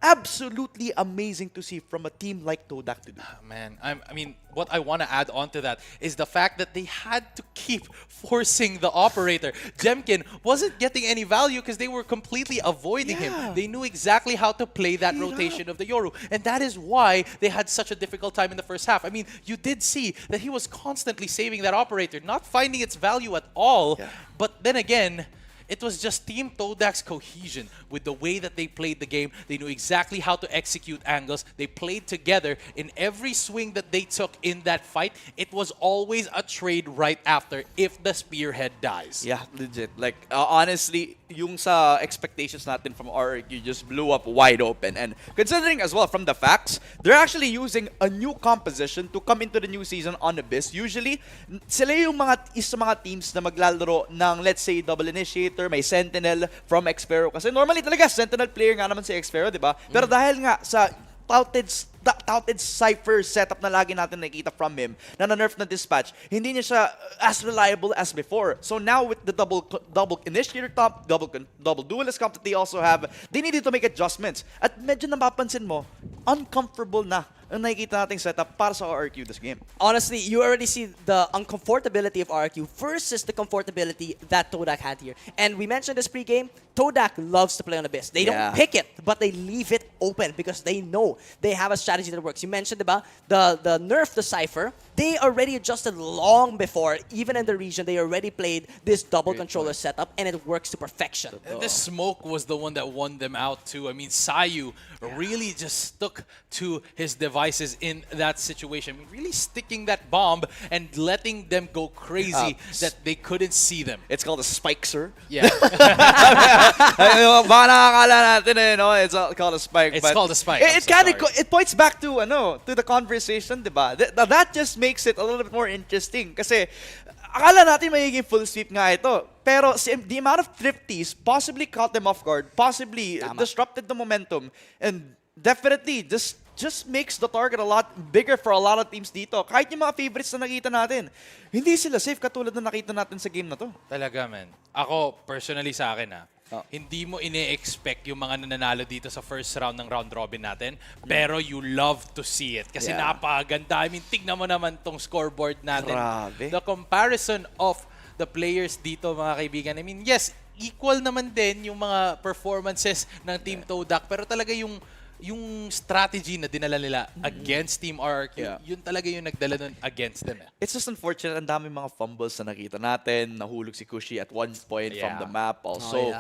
absolutely amazing to see from a team like Todak to do. Man, I mean, what I want to add on to that is the fact that they had to keep forcing the operator. Jemkin wasn't getting any value because they were completely avoiding Yeah. him. They knew exactly how to play that rotation of the Yoru. And that is why they had such a difficult time in the first half. I mean, you did see that he was constantly saving that operator, not finding its value at all. Yeah. But then again, it was just Team Todak's cohesion with the way that they played the game. They knew exactly how to execute angles. They played together in every swing that they took in that fight. It was always a trade right after if the spearhead dies. Yeah, legit. Like, honestly, yung sa expectations natin from RRQ just blew up wide open. And considering as well from the facts, they're actually using a new composition to come into the new season on Abyss. Usually, sila yung isa mga teams na maglalaro ng, let's say, double initiator, may Sentinel from Xpero. Kasi normally talaga, Sentinel player nga naman si Xpero, di ba? Pero dahil nga sa touted Cypher setup na lagi natin nakikita from him, na na-nerf na dispatch, hindi niya siya as reliable as before. So now with the double initiator comp, double duelist comp that they also have, they needed to make adjustments. At medyo napapansin mo, uncomfortable na ang nakikita nating setup para sa RRQ this game. Honestly, you already see the uncomfortability of RQ versus the comfortability that Todak had here. And we mentioned this pre-game, Todak loves to play on Abyss. They Yeah. don't pick it, but they leave it open because they know they have a strategy that works. You mentioned about the nerf, the Cypher. They already adjusted long before, even in the region, they already played this double controller setup, and it works to perfection. And this smoke was the one that won them out too. I mean, Sayu really just stuck to his devices in that situation. I mean, really sticking that bomb and letting them go crazy that they couldn't see them. It's called a spike, sir. Yeah, Baka nakakala natin no? It's called a spike. It's but called a spike. It, I'm it so kind sorry. of it points back to to the conversation, diba? That just makes it a little bit more interesting. Kasi akala natin magiging full sweep nga ito. Pero the amount of thrifties possibly caught them off guard, possibly disrupted the momentum, and definitely just makes the target a lot bigger for a lot of teams dito. Kahit yung mga favorites na nakita natin, hindi sila safe katulad na nakita natin sa game na to. Talaga, man. Ako, personally sa akin, hindi mo ine-expect yung mga nananalo dito sa first round ng round robin natin, pero you love to see it. Kasi Yeah. napakaganda. I mean, tignan mo naman tong scoreboard natin. Grabe. The comparison of the players dito, mga kaibigan. I mean, yes, equal naman din yung mga performances ng Team Todak, pero talaga yung strategy na dinala nila against Team RRQ, yun talaga yung nagdala nun against them. It's just unfortunate, ang dami mga fumbles na nakita natin. Nahulog si Kushi at one point from the map. Also,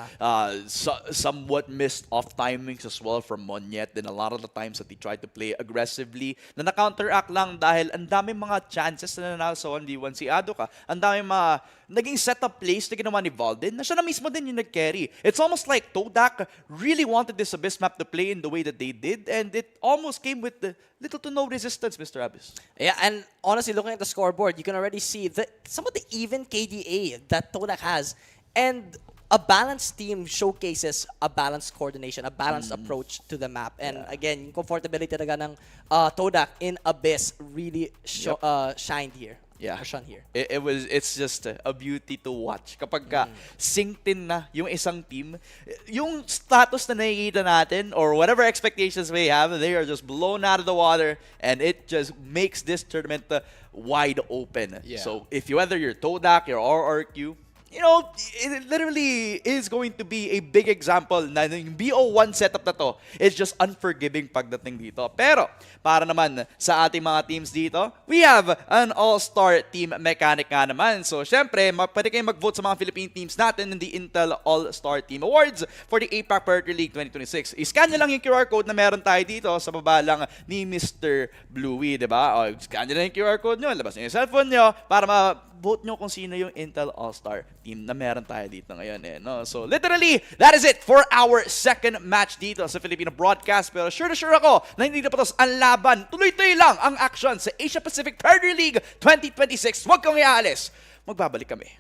somewhat missed off timings as well from Monyet. Then a lot of the times that he tried to play aggressively, na na-counteract lang dahil ang dami mga chances na nanalo sa 1v1 si Adoka. Ang dami mga naging setup plays na ginawa ni Valdin na siya na mismo din yung nag-carry. It's almost like Todak really wanted this Abyss map to play in the way that they did, and it almost came with little to no resistance, Mr. Abyss. Yeah, and honestly, looking at the scoreboard, you can already see some of the even KDA that Todak has, and a balanced team showcases a balanced coordination, a balanced approach to the map. And again, yung comfortability talaga ng Todak in Abyss really shined here. Yeah. Or shone here. It's just a beauty to watch. Kapag synced in na yung isang team, yung status na nakikita natin or whatever expectations we have, they are just blown out of the water, and it just makes this tournament wide open. Yeah. So if whether you're Todak or RRQ, it literally is going to be a big example na yung BO1 setup na to is just unforgiving pagdating dito. Pero, para naman sa ating mga teams dito, we have an all-star team mechanic nga naman. So, syempre, pwede kayong mag-vote sa mga Philippine teams natin in the Intel All-Star Team Awards for the APAC Priority League 2026. I-scan nyo lang yung QR code na meron tayo dito sa baba lang ni Mr. Bluey, diba? O, scan nyo lang yung QR code nyo, labas nyo yung cellphone nyo para vote nyo kung sino yung Intel All-Star team na meron tayo dito ngayon. No? So literally, that is it for our second match dito sa Filipino Broadcast. Pero sure ako na hindi na patos ang laban. Tuloy-tuloy lang ang action sa Asia Pacific Premier League 2026. Huwag kang iaalis. Magbabalik kami.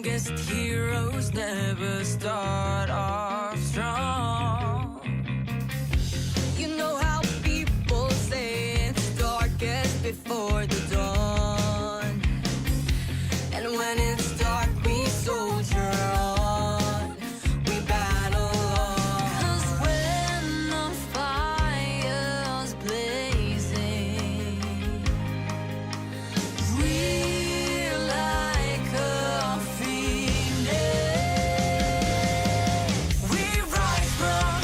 strongest heroes never start off strong. You know how people say it's darkest before the dawn. And when it's dark, we soldier on. We battle on. 'Cause when the fire's blazing, we're like a phoenix. We rise from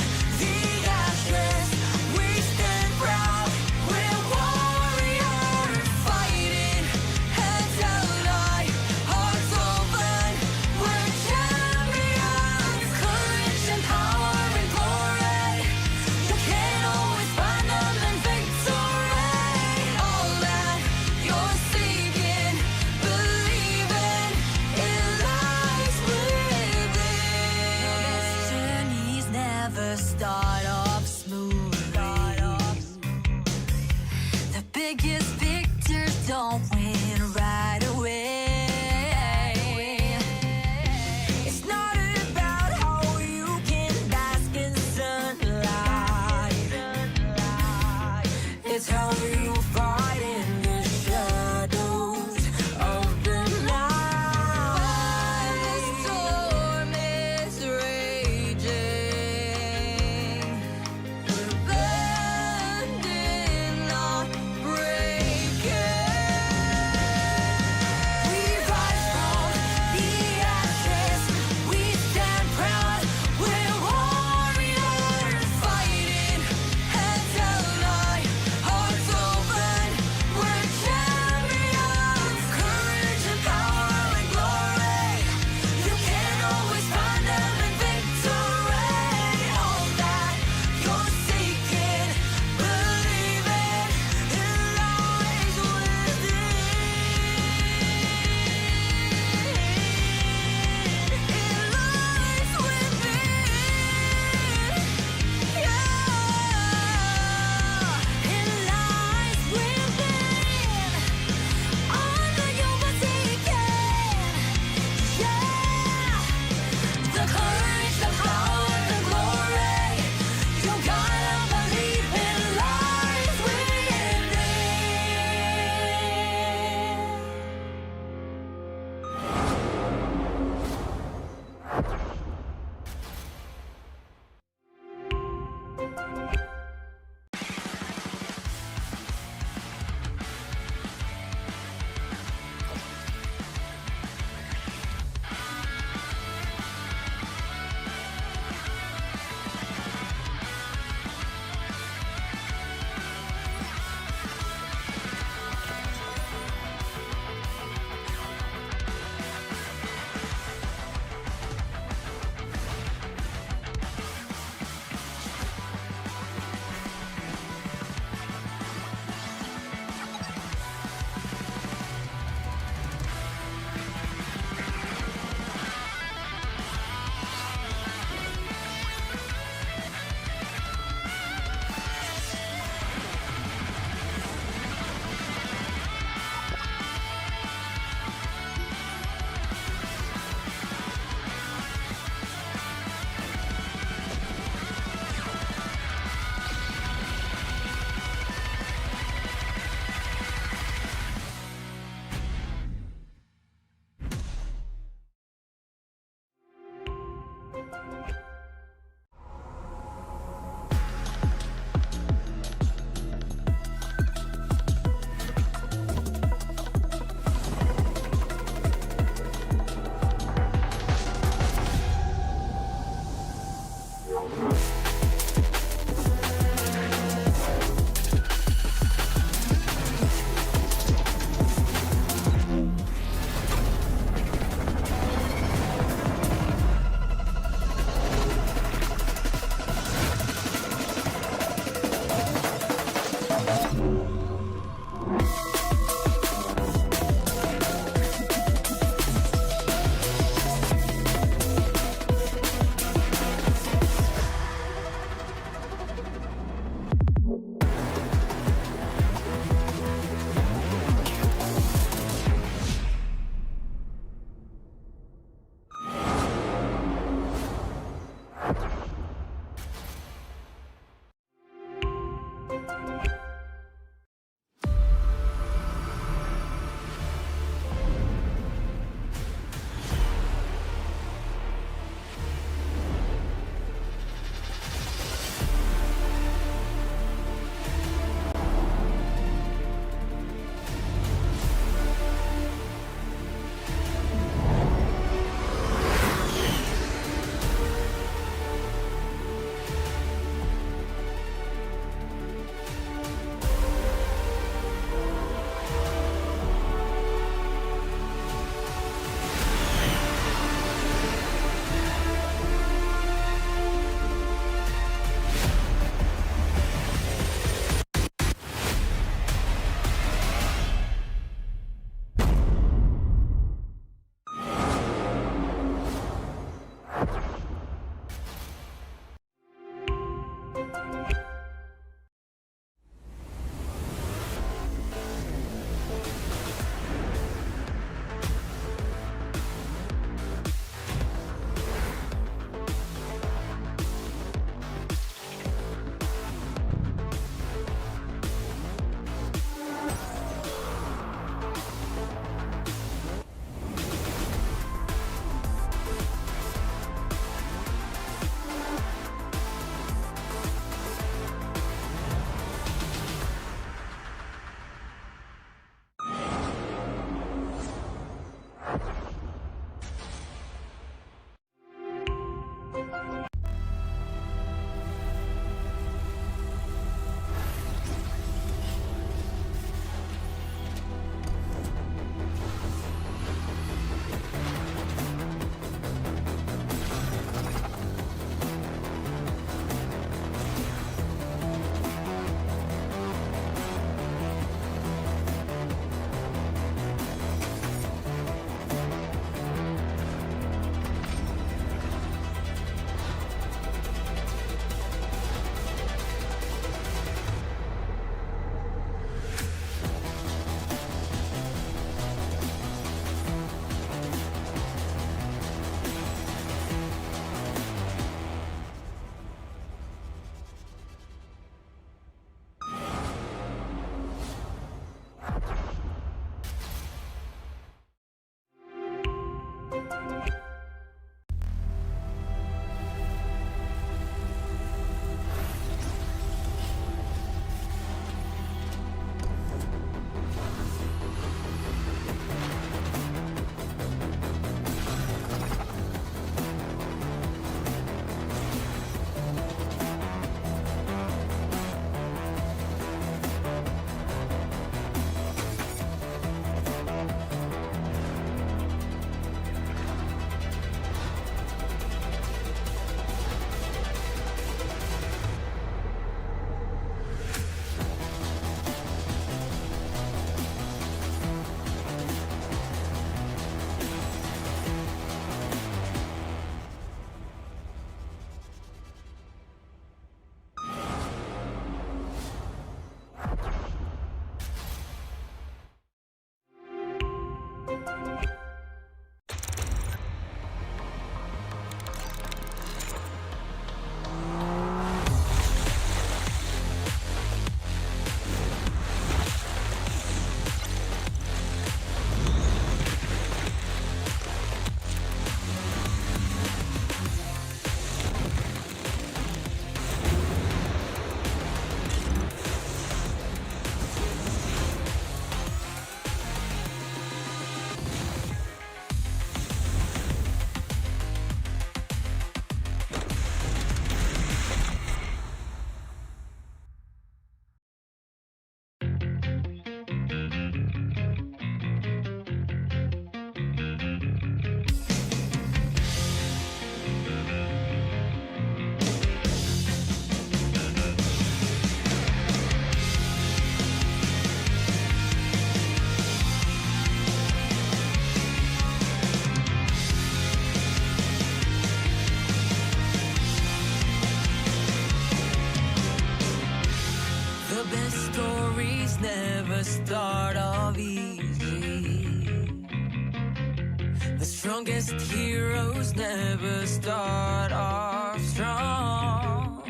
strongest heroes never start off strong.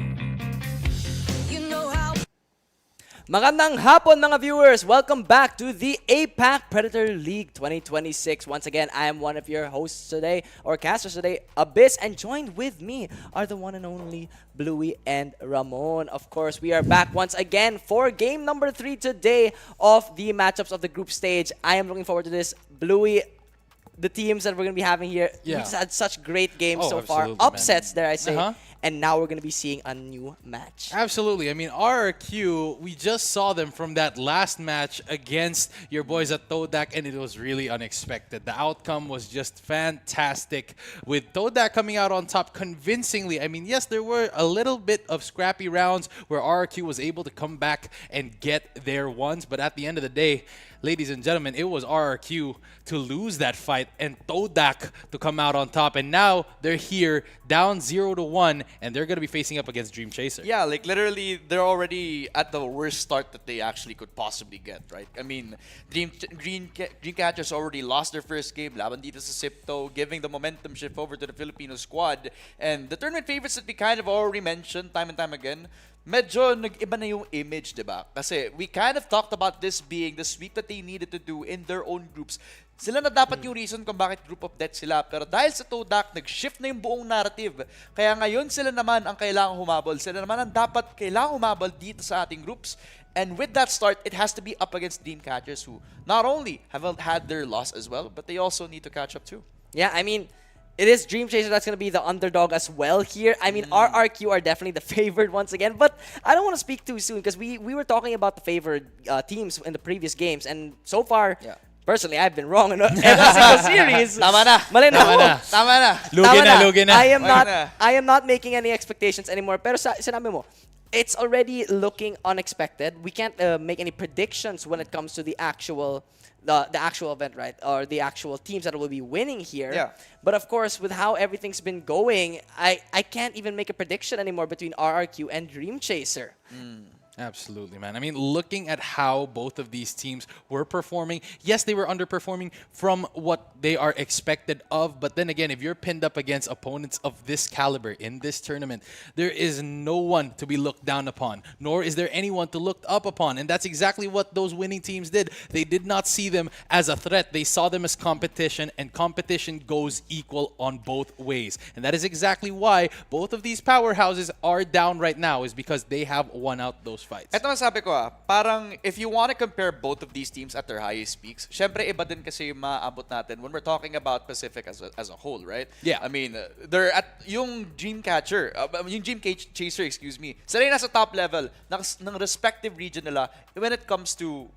You know how. Magandang hapon mga viewers! Welcome back to the APAC Predator League 2026. Once again, I am one of your hosts today, or casters today, Abyss, and joined with me are the one and only Bluey and Ramon. Of course, we are back once again for game number 3 today of the matchups of the group stage. I am looking forward to this. Bluey, the teams that we're going to be having here, we just had such great games so far. Absolutely, Upsets, dare I say. Uh-huh. And now we're going to be seeing a new match. Absolutely. I mean, RRQ, we just saw them from that last match against your boys at Todak, and it was really unexpected. The outcome was just fantastic, with Todak coming out on top convincingly. I mean, yes, there were a little bit of scrappy rounds where RRQ was able to come back and get their ones, but at the end of the day, ladies and gentlemen, it was RRQ to lose that fight and Todak to come out on top. And now they're here down 0-1, and they're going to be facing up against Dream Chaser. Yeah, like literally, they're already at the worst start that they actually could possibly get, right? I mean, Dreamcatchers already lost their first game, laban dito sa Sipto, giving the momentum shift over to the Filipino squad. And the tournament favorites that we kind of already mentioned time and time again, medyo nag-iba na yung image, diba? Kasi we kind of talked about this being the sweep that they needed to do in their own groups. Sila na dapat yung reason kung bakit group of death sila. Pero dahil sa Todak, nag-shift na yung buong narrative. Kaya ngayon sila naman ang kailangang humabol. Sila naman ang dapat kailangang humabol dito sa ating groups. And with that start, it has to be up against Dreamcatchers, who not only have had their loss as well, but they also need to catch up too. Yeah, I mean, it is Dream Chaser that's going to be the underdog as well here. I mean, RRQ are definitely the favored once again, but I don't want to speak too soon because we were talking about the favored teams in the previous games, and so far, personally, I've been wrong in every single series. Tama na. Mali na ako. Tama na. Lugi na. I am not making any expectations anymore. Pero sinabi mo, it's already looking unexpected. We can't make any predictions when it comes to the actual event, right? Or the actual teams that will be winning here. Yeah. But of course, with how everything's been going, I can't even make a prediction anymore between RRQ and Dream Chaser. Absolutely, man. I mean, looking at how both of these teams were performing, yes, they were underperforming from what they are expected of. But then again, if you're pinned up against opponents of this caliber in this tournament, there is no one to be looked down upon, nor is there anyone to look up upon. And that's exactly what those winning teams did. They did not see them as a threat. They saw them as competition, and competition goes equal on both ways. And that is exactly why both of these powerhouses are down right now, is because they have won out those fights. Ito masabi ko parang if you want to compare both of these teams at their highest peaks, syempre iba din kasi yung maaabot natin when we're talking about Pacific as a whole, right? Yeah. I mean, they're at yung Dreamcatcher, yung Dream Chaser, excuse me, sila yung nasa top level ng respective region nila when it comes to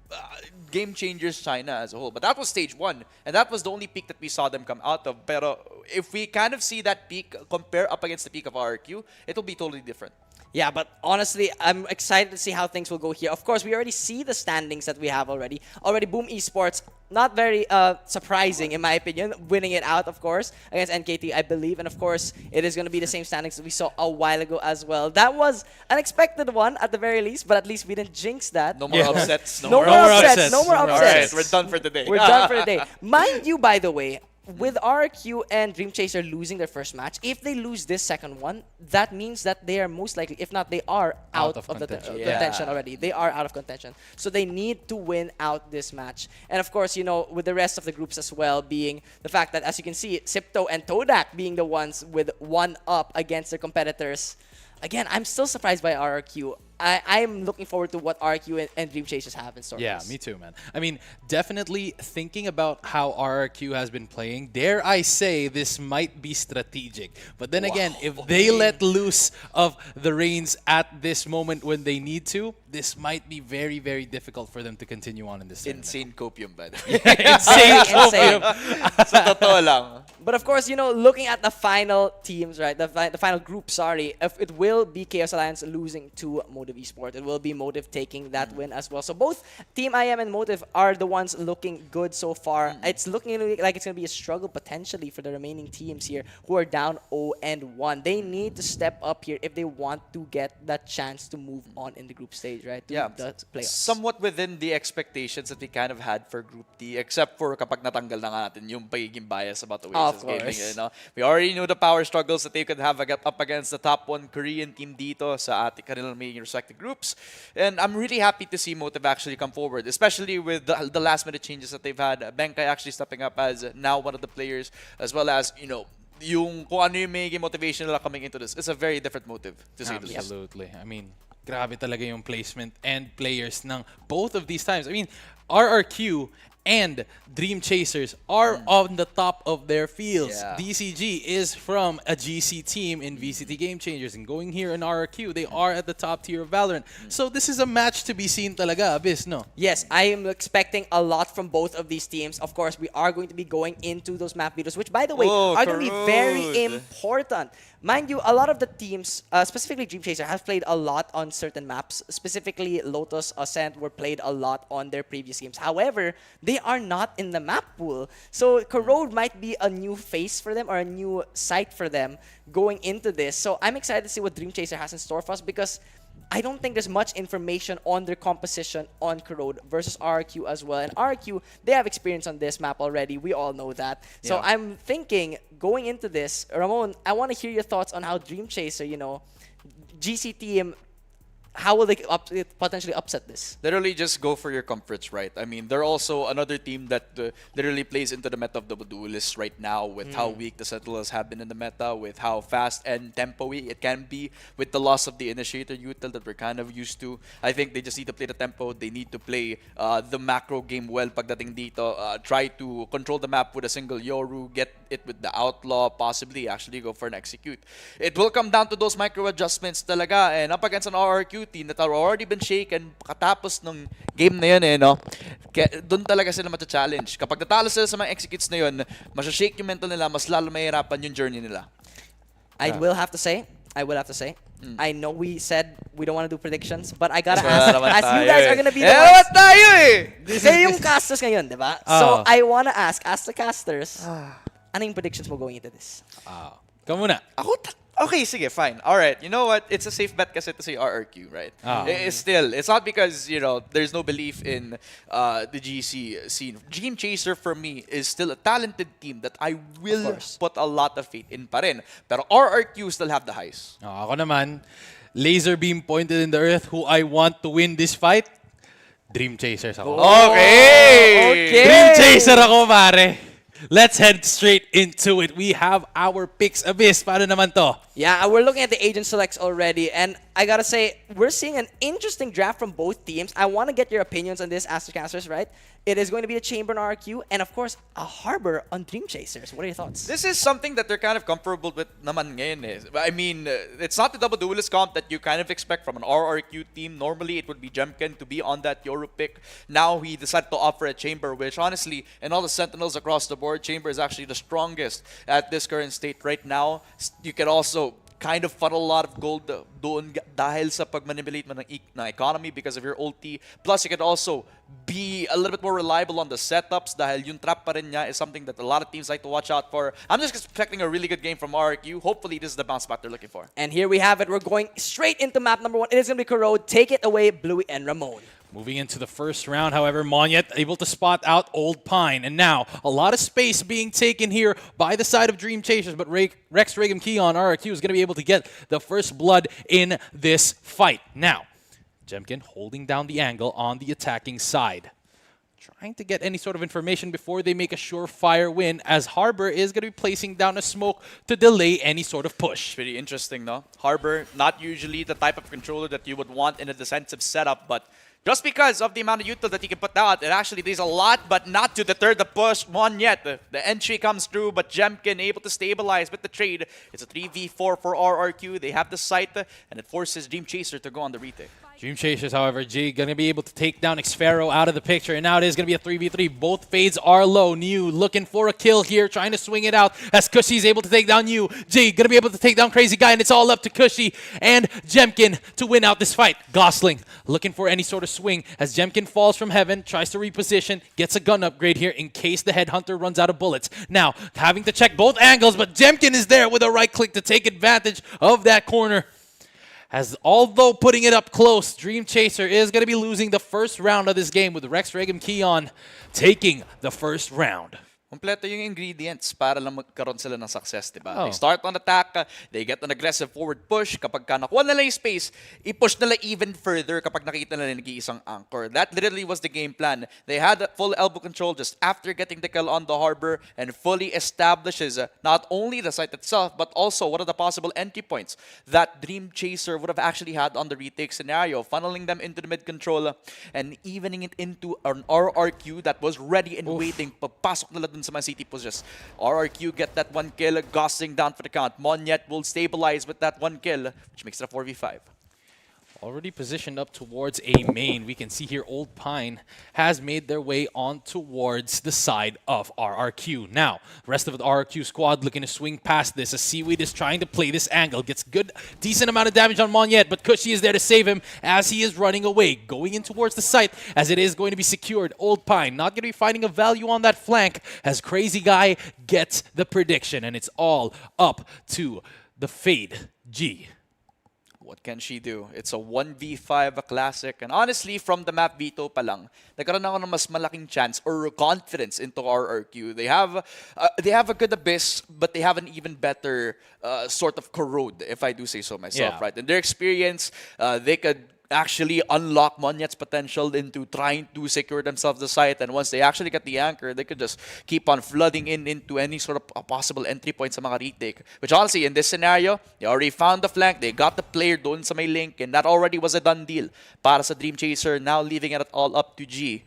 Game Changers China as a whole. But that was stage 1, and that was the only peak that we saw them come out of. Pero if we kind of see that peak compare up against the peak of RRQ, it'll be totally different. Yeah, but honestly, I'm excited to see how things will go here. Of course, we already see the standings that we have already. Boom Esports, not very surprising in my opinion, winning it out, of course, against NKT, I believe. And of course, it is going to be the same standings that we saw a while ago as well. That was an expected one at the very least, but at least we didn't jinx that. No more upsets. No more upsets. No more All upsets. right, we're done for today. We're done for the day. Mind you, by the way, with RQ and Dream Chaser losing their first match, if they lose this second one, that means that they are most likely, if not, they are out of the contention already. They are out of contention. So they need to win out this match. And of course, you know, with the rest of the groups as well, being the fact that, as you can see, Sipto and Todak being the ones with one up against their competitors. Again, I'm still surprised by RRQ. I'm looking forward to what RRQ and Dream Chasers have in store. Yeah, me too, man. I mean, definitely thinking about how RRQ has been playing, dare I say this might be strategic. But then again, if they let loose of the reins at this moment when they need to, this might be very, very difficult for them to continue on in this tournament. Insane copium, by the way. Insane. Sa totoo lang. But of course, you know, looking at the final teams, right? The final group, sorry, if it will be Chaos Alliance losing to Mode Motive Esports. It will be Motive taking that win as well. So both Team IM and Motive are the ones looking good so far. It's looking like it's going to be a struggle potentially for the remaining teams here who are down 0-1. They need to step up here if they want to get that chance to move on in the group stage, right? To the playoffs. Somewhat within the expectations that we kind of had for Group D, except for kapag natanggal na nga natin yung pagiging bias about the Oasis Gaming. You know? We already knew the power struggles that they could have up against the top one Korean team dito sa ating kanilang main respective groups. And I'm really happy to see Motive actually come forward, especially with the last minute changes that they've had. Benkai actually stepping up as now one of the players, as well as, you know, yung kung ano yung may motivation nila coming into this. It's a very different motive, to say the least. Absolutely. I mean, grabe talaga yung placement and players ng both of these times. I mean, RRQ and Dream Chasers are on the top of their fields. Yeah. DCG is from a GC team in VCT Game Changers, and going here in RRQ, they are at the top tier of VALORANT. So this is a match to be seen talaga, Abyss, no? Yes, I am expecting a lot from both of these teams. Of course, we are going to be going into those map videos, which, by the way, are going to be very important. Mind you, a lot of the teams, specifically Dream Chaser, have played a lot on certain maps. Specifically, Lotus, Ascent were played a lot on their previous games. However, they are not in the map pool. So Corrode might be a new face for them or a new site for them going into this. So I'm excited to see what Dream Chaser has in store for us, because I don't think there's much information on their composition on Corrode versus RRQ as well. And RRQ, they have experience on this map already. We all know that. So I'm thinking, going into this, Ramon, I want to hear your thoughts on how Dream Chaser, you know, GC team, how will they potentially upset this? Literally just go for your comforts, right? I mean, they're also another team that literally plays into the meta of the duelists right now, with how weak the Sentinels have been in the meta, with how fast and tempo-y it can be, with the loss of the Initiator util that we're kind of used to. I think they just need to play the tempo. They need to play the macro game well pagdating dito. Try to control the map with a single Yoru, get it with the Outlaw, possibly actually go for an Execute. It will come down to those micro adjustments talaga, and up against an RRQ team that have already been shaken katapos nung game na yun, no? Doon talaga sila mata-challenge. Kapag natalo sila sa mga executes na yun, masha-shake yung mental nila, mas lalo mahirapan yung journey nila. I will have to say, I know we said we don't want to do predictions, but I gotta ask, as you guys are gonna be the ones. Tayo eh! Kayo yung casters ngayon, di ba? So I wanna ask the casters, ano yung predictions mo going into this? Ikaw muna. Okay, sige, fine. All right. You know what? It's a safe bet kasi to say RRQ, right? It's not because, you know, there's no belief in the GC scene. Dream Chaser, for me, is still a talented team that I will put a lot of faith in pa rin. Pero RRQ still have the highs. Ako naman, laser beam pointed in the earth, who I want to win this fight, Dream Chasers ako. Okay! Dream Chaser ako, pare. Let's head straight into it. We have our picks. Abyss, paano naman to? Yeah, we're looking at the agent selects already, and I gotta say, we're seeing an interesting draft from both teams. I want to get your opinions on this, Astrocasters, right? It is going to be a Chamber on RQ, and of course, a Harbor on Dream Chasers. What are your thoughts? This is something that they're kind of comfortable with naman ngayon eh. I mean, it's not the double duelist comp that you kind of expect from an RRQ team. Normally, it would be Jemken to be on that Yoru pick. Now, he decided to offer a Chamber, which honestly, in all the Sentinels across the board, Chamber is actually the strongest at this current state right now. You can also kind of funnel a lot of gold doon dahil sa pagmanipulate mo ng economy because of your ulti. Plus, you can also be a little bit more reliable on the setups dahil yung trap pa rin niya is something that a lot of teams like to watch out for. I'm just expecting a really good game from RRQ. Hopefully, this is the bounce back they're looking for. And here we have it. We're going straight into map number 1. It is going to be Corrode. Take it away, Bluey and Ramon. Moving into the first round, however, Monyet able to spot out Old Pine. And now, a lot of space being taken here by the side of Dream Chasers, but Rex Regum Keon, RRQ, is going to be able to get the first blood in this fight. Now, Jemkin holding down the angle on the attacking side. Trying to get any sort of information before they make a surefire win, as Harbor is going to be placing down a smoke to delay any sort of push. Pretty interesting, no? Harbor, not usually the type of controller that you would want in a defensive setup, but just because of the amount of util that he can put out, it actually does a lot, but not to deter the push one yet. The entry comes through, but Jemkin able to stabilize with the trade. It's a 3v4 for RRQ. They have the sight, and it forces Dream Chaser to go on the retake. Dream Chasers, however, G going to be able to take down Xfero out of the picture, and now it is going to be a 3v3. Both fades are low. New looking for a kill here, trying to swing it out as Cushy is able to take down New. G going to be able to take down Crazy Guy, and it's all up to Cushy and Jemkin to win out this fight. Gosling looking for any sort of swing as Jemkin falls from heaven, tries to reposition, gets a gun upgrade here in case the Headhunter runs out of bullets. Now, having to check both angles, but Jemkin is there with a right click to take advantage of that corner. As although putting it up close, Dream Chaser is going to be losing the first round of this game with Rex Regum Keon taking the first round. Kompleto yung ingredients para lang magkaroon sila ng success, diba? Oh. They start on attack, they get an aggressive forward push. Kapag ka nakuha nila yung space, i-push nila even further kapag nakita nila nag-iisang anchor. That literally was the game plan. They had full elbow control just after getting the kill on the harbor and fully establishes not only the site itself, but also what are the possible entry points that Dream Chaser would have actually had on the retake scenario, funneling them into the mid-control and evening it into an RRQ that was ready and waiting. Papasok nila dun sa Man City pushes. RRQ get that one kill, Gosling down for the count. Monyet will stabilize with that one kill, which makes it a 4v5. Already positioned up towards A main. We can see here Old Pine has made their way on towards the side of RRQ. Now, the rest of the RRQ squad looking to swing past this as Seaweed is trying to play this angle. Gets good, decent amount of damage on Monyet, but Cushy is there to save him as he is running away. Going in towards the site as it is going to be secured. Old Pine not going to be finding a value on that flank as Crazy Guy gets the prediction. And it's all up to the Fade G. What can she do? It's a 1v5, a classic. And honestly, from the map veto pa lang, nagkaroon ako ng mas malaking chance or confidence into RRQ. They have a good abyss, but they have an even better sort of corrode, if I do say so myself, Yeah. right? In their experience, they could actually unlock Monyet's potential into trying to secure themselves the site. And once they actually get the anchor, they could just keep on flooding into any sort of possible entry point sa mga retake. Which honestly, in this scenario, they already found the flank, they got the player doon sa may link, and that already was a done deal para sa Dream Chaser, now leaving it all up to G.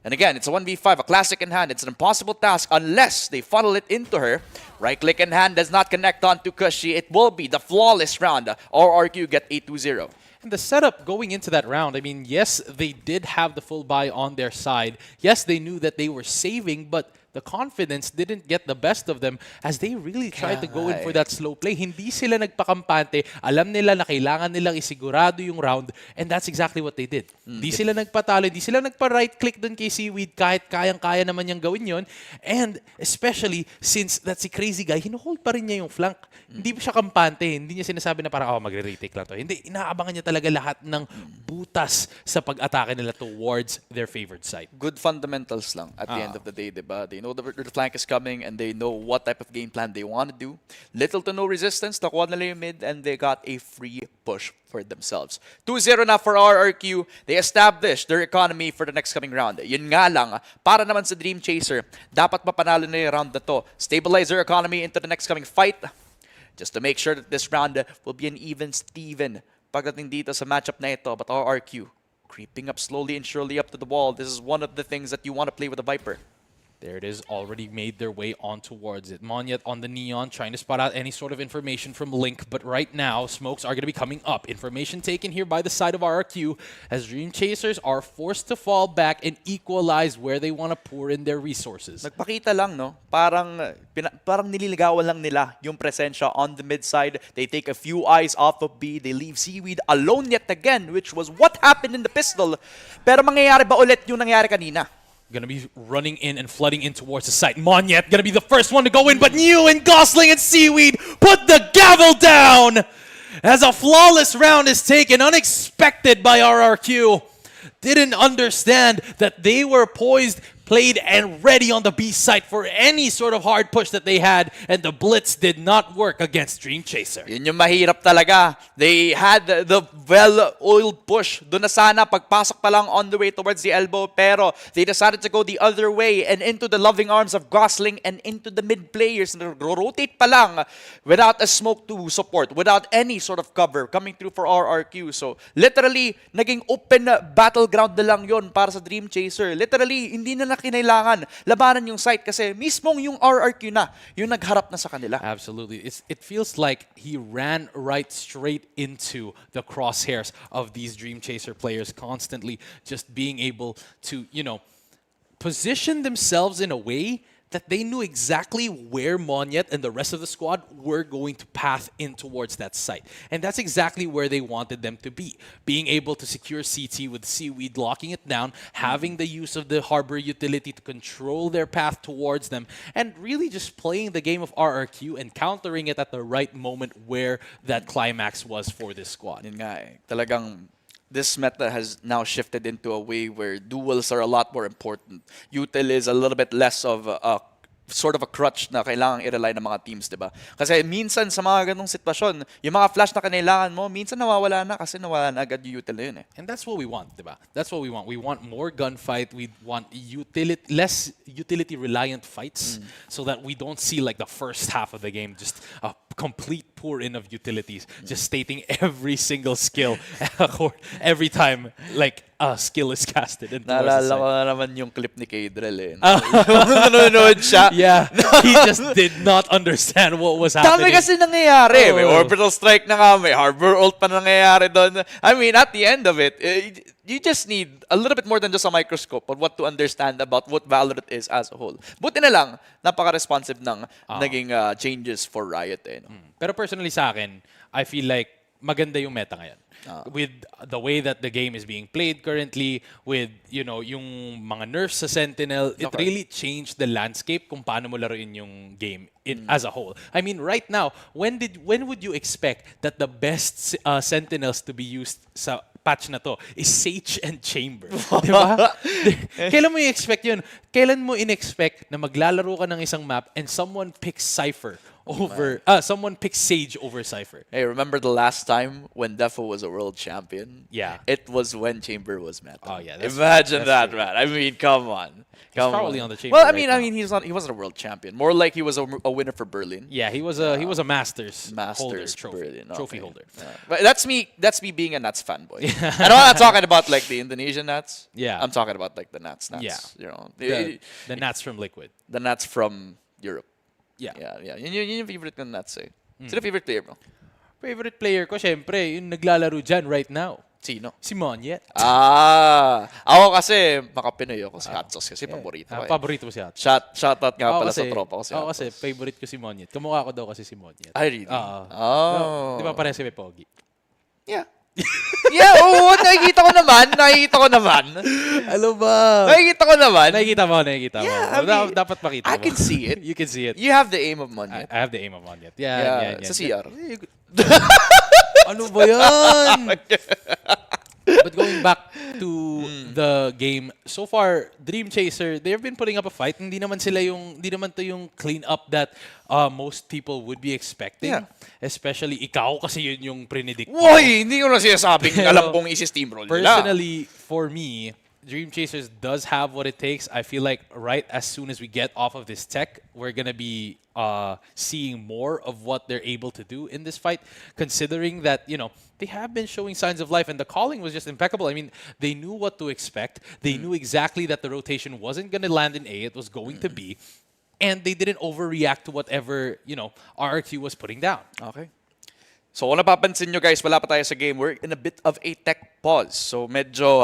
And again, it's a 1v5, a classic in hand. It's an impossible task unless they funnel it into her. Right click in hand does not connect onto Cushy. It will be the flawless round. RRQ get a 2-0. And the setup going into that round, I mean, yes, they did have the full buy on their side. Yes, they knew that they were saving, but the confidence didn't get the best of them as they really tried to go in for that slow play. Hindi sila nagpakampante. Alam nila na kailangan nilang isigurado yung round, and that's exactly what they did. Hindi sila nagpatalo, hindi sila nagpa-right click dun kay Seaweed kahit kayang-kaya naman niyang gawin yon. And especially since that si Crazy Guy, hinuhold pa rin niya yung flank. Hindi siya kampante. Hindi niya sinasabi na parang, magre-retake lang to. Hindi, inaabangan niya talaga lahat ng butas sa pag-atake nila towards their favored side. Good fundamentals lang at the end of the day, diba? They know the flank is coming and they know what type of game plan they want to do. Little to no resistance, nakuha nila yung mid and they got a free push for themselves. 2-0 na for RRQ. They established their economy for the next coming round. Yun nga lang, para naman sa Dream Chaser, dapat mapanalo na yung round na to. Stabilize their economy into the next coming fight just to make sure that this round will be an even Steven pagdating dito sa matchup na ito. But RRQ creeping up slowly and surely up to the wall. This is one of the things that you want to play with a Viper. There it is, already made their way on towards it. Monyet on the Neon, trying to spot out any sort of information from Link, but right now, smokes are going to be coming up. Information taken here by the side of RRQ, as Dream Chasers are forced to fall back and equalize where they want to pour in their resources. Nagpakita lang, no? Parang nililigawan lang nila yung presensya on the mid side. They take a few eyes off of B. They leave Seaweed alone yet again, which was what happened in the pistol. Pero mangyayari ba ulit yung nangyari kanina? Gonna be running in and flooding in towards the site. Monyet gonna be the first one to go in, but New and Gosling and Seaweed put the gavel down as a flawless round is taken, unexpected by RRQ. Didn't understand that they were poised, played, and ready on the B site for any sort of hard push that they had, and the blitz did not work against Dream Chaser. Yun yung mahirap talaga. They had the well-oiled push. Doon na sana pagpasok pa lang on the way towards the elbow, pero they decided to go the other way and into the loving arms of Gosling and into the mid players. Rotate pa lang without a smoke to support, without any sort of cover coming through for RRQ. So literally, naging open battleground na lang yun para sa Dream Chaser. Literally, hindi na na kinailangan labanan yung site kasi mismong yung RRQ na yung nagharap na sa kanila. Absolutely. It feels like he ran right straight into the crosshairs of these Dream Chaser players, constantly just being able to, position themselves in a way that they knew exactly where Monyet and the rest of the squad were going to path in towards that site. And that's exactly where they wanted them to be. Being able to secure CT with Seaweed, locking it down, having the use of the Harbor utility to control their path towards them, and really just playing the game of RRQ and countering it at the right moment where that climax was for this squad. Yun nga eh. Talagang this meta has now shifted into a way where duels are a lot more important. Util is a little bit less of a sort of a crutch na kailangang i-rely ng mga teams, di ba? Kasi minsan sa mga ganong sitwasyon, yung mga flash na kailangan mo, minsan nawawala na kasi nawala na agad yung util na yun eh. And that's what we want, di ba? That's what we want. We want more gunfight. We want less utility-reliant fights so that we don't see like the first half of the game just a complete pour-in of utilities, just stating every single skill every time like a skill is casted. Naalala ko na naman yung clip ni Kadrel eh. Nanonood siya. Yeah, he just did not understand what was happening. Dami kasi nangyayari. May Oh. orbital strike na nga, may harbor ult pa nangyayari doon. I mean, at the end of it, you just need a little bit more than just a microscope on what to understand about what Valorant is as a whole. Buti na lang, napaka-responsive ng naging changes for Riot eh. No? Pero personally sa akin, I feel like maganda yung meta ngayon. With the way that the game is being played currently, with, yung mga nerfs sa Sentinel, it really changed the landscape kung paano mo laruin yung game as a whole. I mean, right now, when would you expect that the best Sentinels to be used sa patch na to is Sage and Chamber? Diba? Kailan mo i-expect yun? Kailan mo in-expect na maglalaro ka ng isang map and someone picks Cypher over, someone picks Sage over Cypher? Hey, remember the last time when Defo was a world champion? Yeah. It was when Chamber was meta. Oh, yeah, Imagine that's that, true. man. I mean, come on. Come probably on. on the Chamber Well, I right mean, now. he wasn't a world champion. More like he was a winner for Berlin. Yeah, he was a Masters holder, trophy, Berlin. trophy Okay. holder. But that's me being a Nats fanboy. And I'm not talking about like the Indonesian Nats. Yeah. I'm talking about like the Nats. Yeah. The Nats from Liquid. the Nats from Europe. Yeah. Yeah. Yun yung favorite ng Nats eh. Sino favorite player mo? Favorite player ko, syempre, yung naglalaro dyan right now. Sino? Si Monyet. Ako kasi makapinoy ako si Hatsos kasi paborito ko eh. Paborito mo si Hot. Shoutout nga pala sa tropa ko si Oo, Hatsos. kasi favorite ko si Monyet. Kamukha ko daw kasi si Monyet. Ay, really? Oo. Oh. Di ba parehas kami Pogi? Yeah. Yeah, oo, nakikita ko naman. Ano ba? Nakikita ko naman. Nakikita mo. Yeah, I mean, Dapat makita mo. I can see it. You can see it. You have the aim of money. I have the aim of Monyet. Yeah, Yeah. sa CR. Ano ba yan? But going back to the game, so far, Dream Chaser, they've been putting up a fight. Hindi naman to yung clean up that most people would be expecting. Yeah. Especially ikaw kasi yun yung predict mo. Woy, hindi ko na sinasabing alam kong isi-steamroll nila. Personally, for me, Dream Chasers does have what it takes. I feel like right as soon as we get off of this tech, we're going to be seeing more of what they're able to do in this fight, considering that, they have been showing signs of life and the calling was just impeccable. I mean, they knew what to expect. They knew exactly that the rotation wasn't going to land in A. It was going to B. And they didn't overreact to whatever, RRQ was putting down. Okay. So kung napapansin nyo guys, wala pa tayo sa game. We're in a bit of a tech pause. So medyo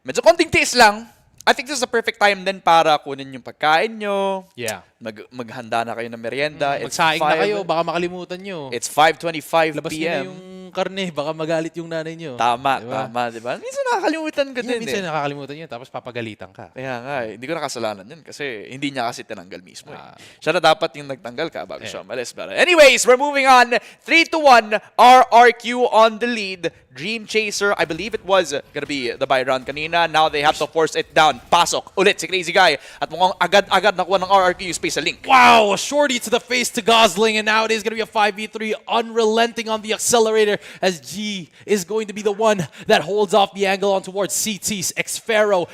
konting tiis lang. I think this is the perfect time din para kunin yung pagkain nyo. Yeah. Maghanda na kayo ng merienda. Magsaing na kayo, baka makalimutan nyo. It's 5:25 Labas nyo na p.m. yung karne, baka magalit yung nanay nyo. Tama, Diba? diba? Minsan nakakalimutan ko din Minsan eh. nakakalimutan yun, tapos papagalitan ka. Kaya nga eh, hindi ko nakasalanan yun kasi hindi niya kasi tinanggal mismo eh. Siya na dapat yung nagtanggal ka bago siya umalis. But anyways, we're moving on. 3-1, RRQ on the lead. Dream Chaser, I believe it was gonna be the buy round kanina. Now they have to force it down. Pasok ulit si Crazy Guy. At mukhang agad-agad nakuha ng RRQ yung space sa Link. Wow, a shorty to the face to Gosling, and now it is going to be a 5v3, unrelenting on the accelerator, as G is going to be the one that holds off the angle on towards CT's. Xfero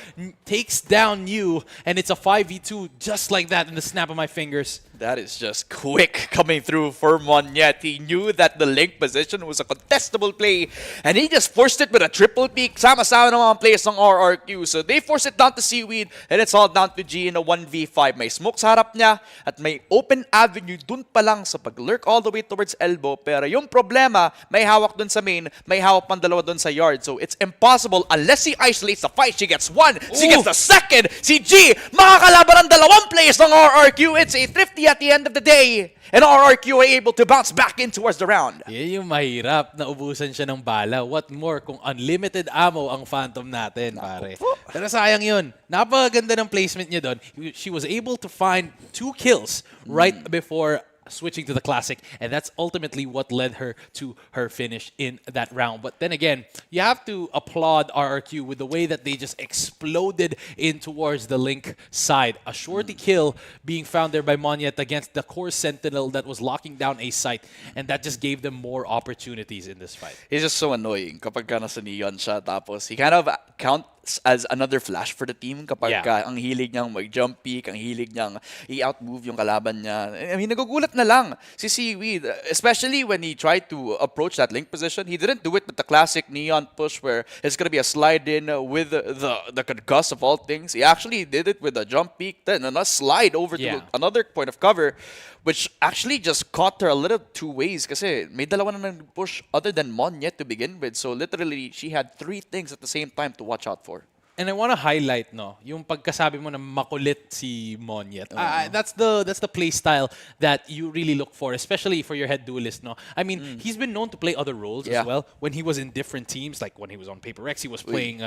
takes down Yu, and it's a 5v2 just like that in the snap of my fingers. That is just quick coming through for Monyet. He knew that the link position was a contestable play, and he just forced it with a triple peak. Sama-sama ng mga players ng RRQ. So they force it down to Seaweed, and it's all down to G in a 1v5. May smoke sa harap niya, at may open avenue dun pa lang sa pag-lurk all the way towards elbow. Pero yung problema, may hawak dun sa main, may hawak pang dalawa dun sa yard. So it's impossible unless he isolates the fight. She gets one, she gets the second. Si G, makakalaban ang dalawang players ng RRQ. It's a 50 at the end of the day. And RRQ are able to bounce back in towards the round. Yan yung mahirap na ubusan siya ng bala. What more kung unlimited ammo ang Phantom natin, pare. Pero sayang yun. Napakaganda ng placement niya doon. She was able to find 2 kills right before switching to the classic, and that's ultimately what led her to her finish in that round. But then again, you have to applaud RRQ with the way that they just exploded in towards the link side. A shorty kill being found there by Monyet against the core sentinel that was locking down a site, and that just gave them more opportunities in this fight. He's just so annoying kapag ka nasa neon siya, tapos he kind of counts as another flash for the team kapag ka ang hilig niyang mag-jump peek, ang hilig niyang i-outmove yung kalaban niya. I mean, nagugulat na lang si Seaweed, especially when he tried to approach that link position. He didn't do it with the classic neon push where it's gonna be a slide in with the concuss of all things. He actually did it with a jump peek, then a slide over to another point of cover, which actually just caught her a little two ways kasi may dalawa na push other than Monyet to begin with. So literally, she had 3 things at the same time to watch out for. And I want to highlight, no, yung pagkasabi mo na makulit si Monyet. That's the play style that you really look for, especially for your head duelist, no. I mean, he's been known to play other roles as well. When he was in different teams, like when he was on Paper X, he was playing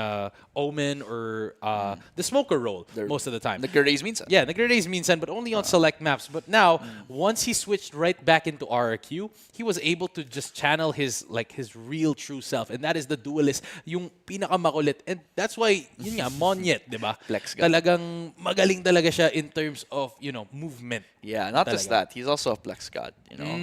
Omen or the Smoker role most of the time. Nagre-raise minsan. Yeah, nagre-raise minsan, but only on select maps. But now, once he switched right back into RRQ, he was able to just channel his real true self, and that is the duelist, yung pinakamakulit, and that's why. Yun nga, Monyet, di ba? Flex god. Talagang magaling talaga siya in terms of, movement. Yeah, not just that. He's also a flex god.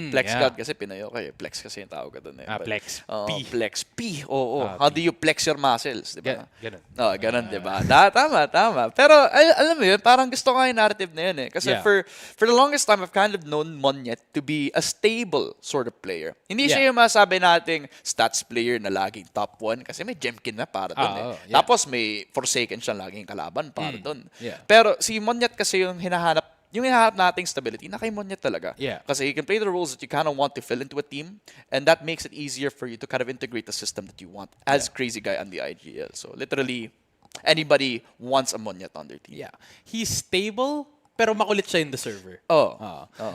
Flex god kasi Pinoy okay. Flex kasi yung tawag ka doon. Flex. P. Flex. P. Oo. How do you flex your muscles? Diba? Ganun. Ganun, diba? Tama. Pero alam mo yun, parang gusto ko yung narrative na yun eh. Kasi for the longest time, I've kind of known Monyet to be a stable sort of player. Hindi siya yung masabi nating stats player na laging top 1 kasi may Jemkin na para doon eh. Tapos may Forsaken siya laging kalaban para doon. Pero si Monyet kasi yung hinahanap nating stability na kay Monyet talaga. Kasi he can play the roles that you kind of want to fill into a team, and that makes it easier for you to kind of integrate the system that you want as crazy guy on the IGL. So literally, anybody wants a Monyet on their team. Yeah. He's stable, pero makulit siya in the server.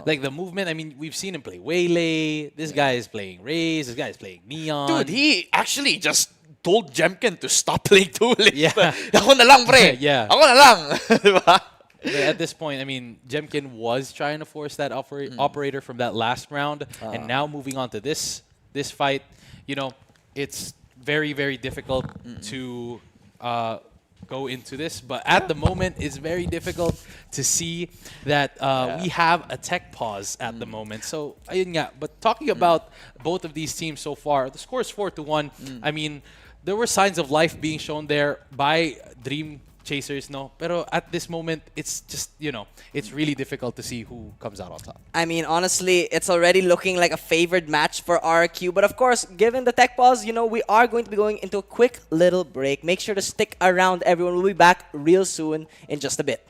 Like the movement, I mean, we've seen him play Waylay. This guy is playing Raze. This guy is playing Neon. Dude, he actually just told Jemkin to stop playing duelist. Ako na lang, pre. Ako na lang. Diba? At this point, I mean, Jemkin was trying to force that operator from that last round, and now moving on to this fight, it's very, very difficult to go into this. But at the moment, it's very difficult to see that we have a tech pause at the moment. So, ayun nga. But talking about both of these teams so far, the score is 4-1. I mean, there were signs of life being shown there by Dream Chasers, no? Pero at this moment, it's just, it's really difficult to see who comes out on top. I mean, honestly, it's already looking like a favored match for RQ. But of course, given the tech pause, we are going to be going into a quick little break. Make sure to stick around, everyone. We'll be back real soon in just a bit.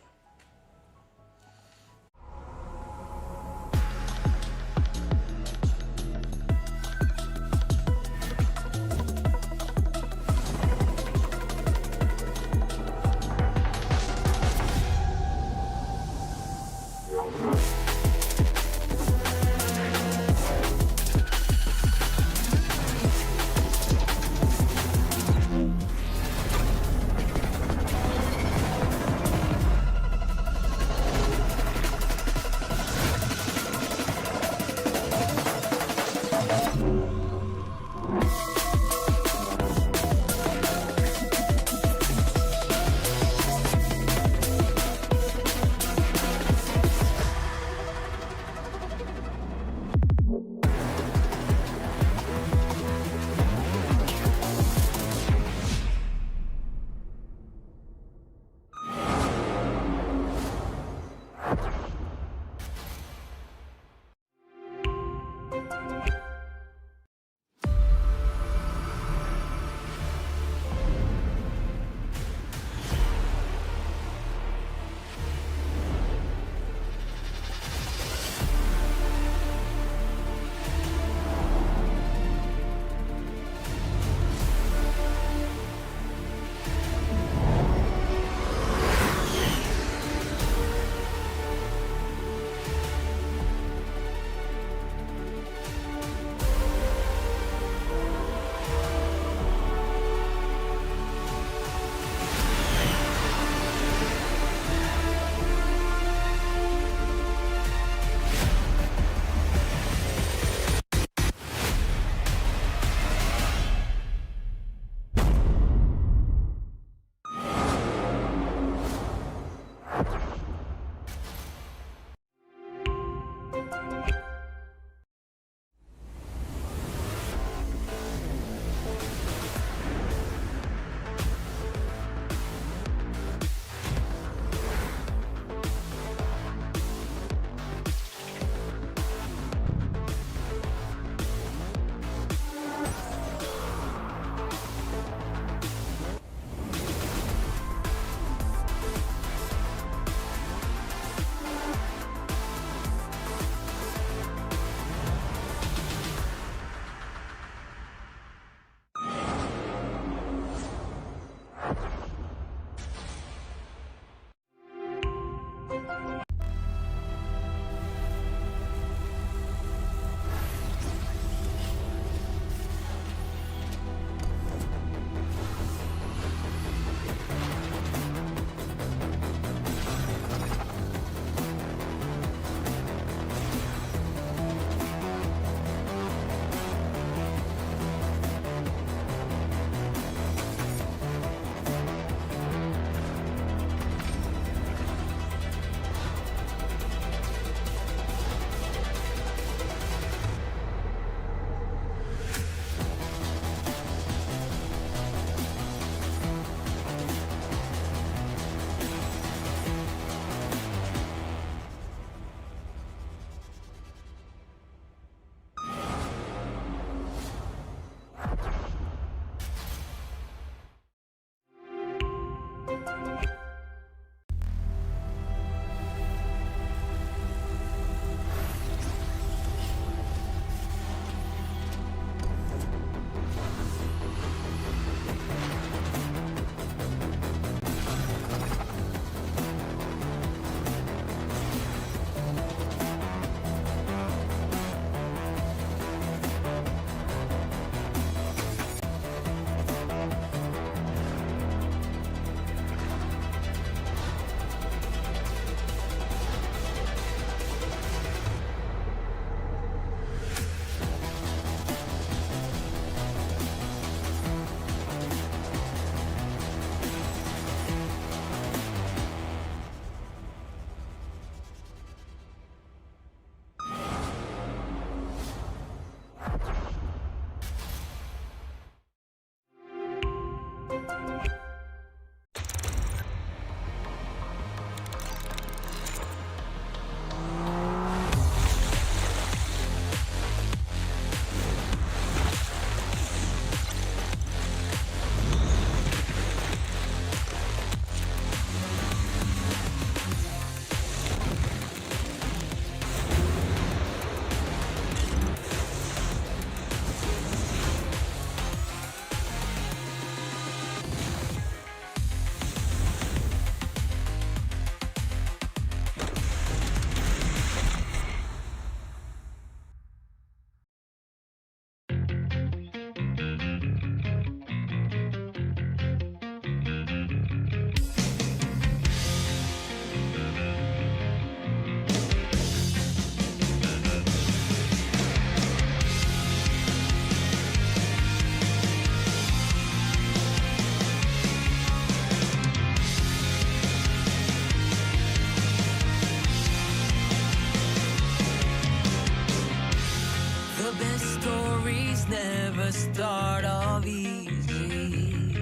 The best stories never start off easy.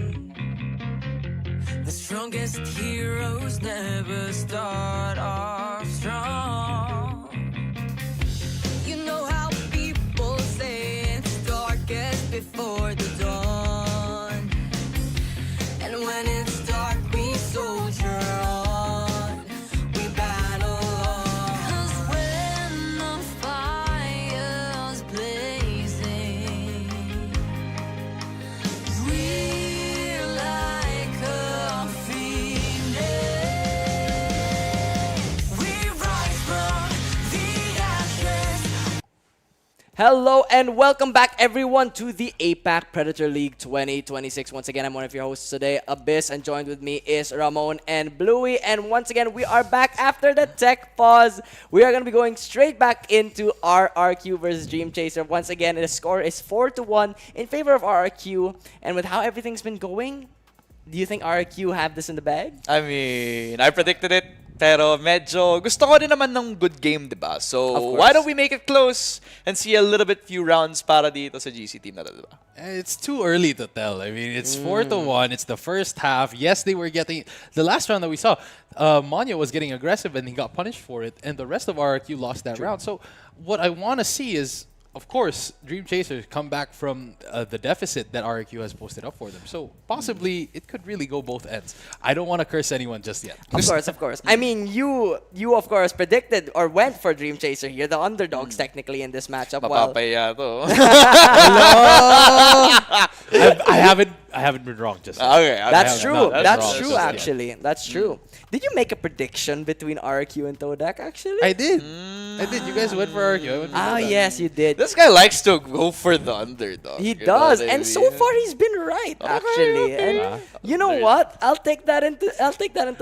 The strongest heroes never start off strong. You know how people say it's darkest before the dawn. And when it's dark, we soldier on. We battle on. 'Cause when the fire's blazing, we're like a phoenix. We rise from the ashes. Hello and welcome back, everyone, to the APAC Predator League 2026. Once again, I'm one of your hosts today, Abyss, and joined with me is Ramon and Bluey. And once again, we are back after the tech pause. We are going to be going straight back into RRQ versus Dream Chaser. Once again, the score is 4-1 in favor of RRQ. And with how everything's been going, do you think RRQ have this in the bag? I mean, I predicted it, pero medyo gusto ko din naman ng good game, diba? Of So, course. why don't we make it close and see a little bit few rounds para dito sa GC team na to, diba? It's too early to tell. I mean, it's 4-1. It's the first half. Yes, they were getting the last round that we saw. Manya was getting aggressive and he got punished for it, and the rest of RRQ lost that round. So, what I want to see is, of course, Dream Chasers come back from the deficit that RRQ has posted up for them. So, possibly, it could really go both ends. I don't want to curse anyone just yet. Of course, of course. I mean, you of course predicted or went for Dream Chaser here, the underdogs technically in this matchup. Well, Mapapahiya to. I haven't been wrong just yet. Okay, that's have true. not- That's that's wrong. true, Just yet. actually. That's true. Did you make a prediction between RQ and Todak, actually? I did. I did. You guys went for RRQ. I went for Ah, Todak. yes, you did. This guy likes to go for the underdog. He you know does, what I and so mean? far he's been right, actually. And you know what? I'll take that into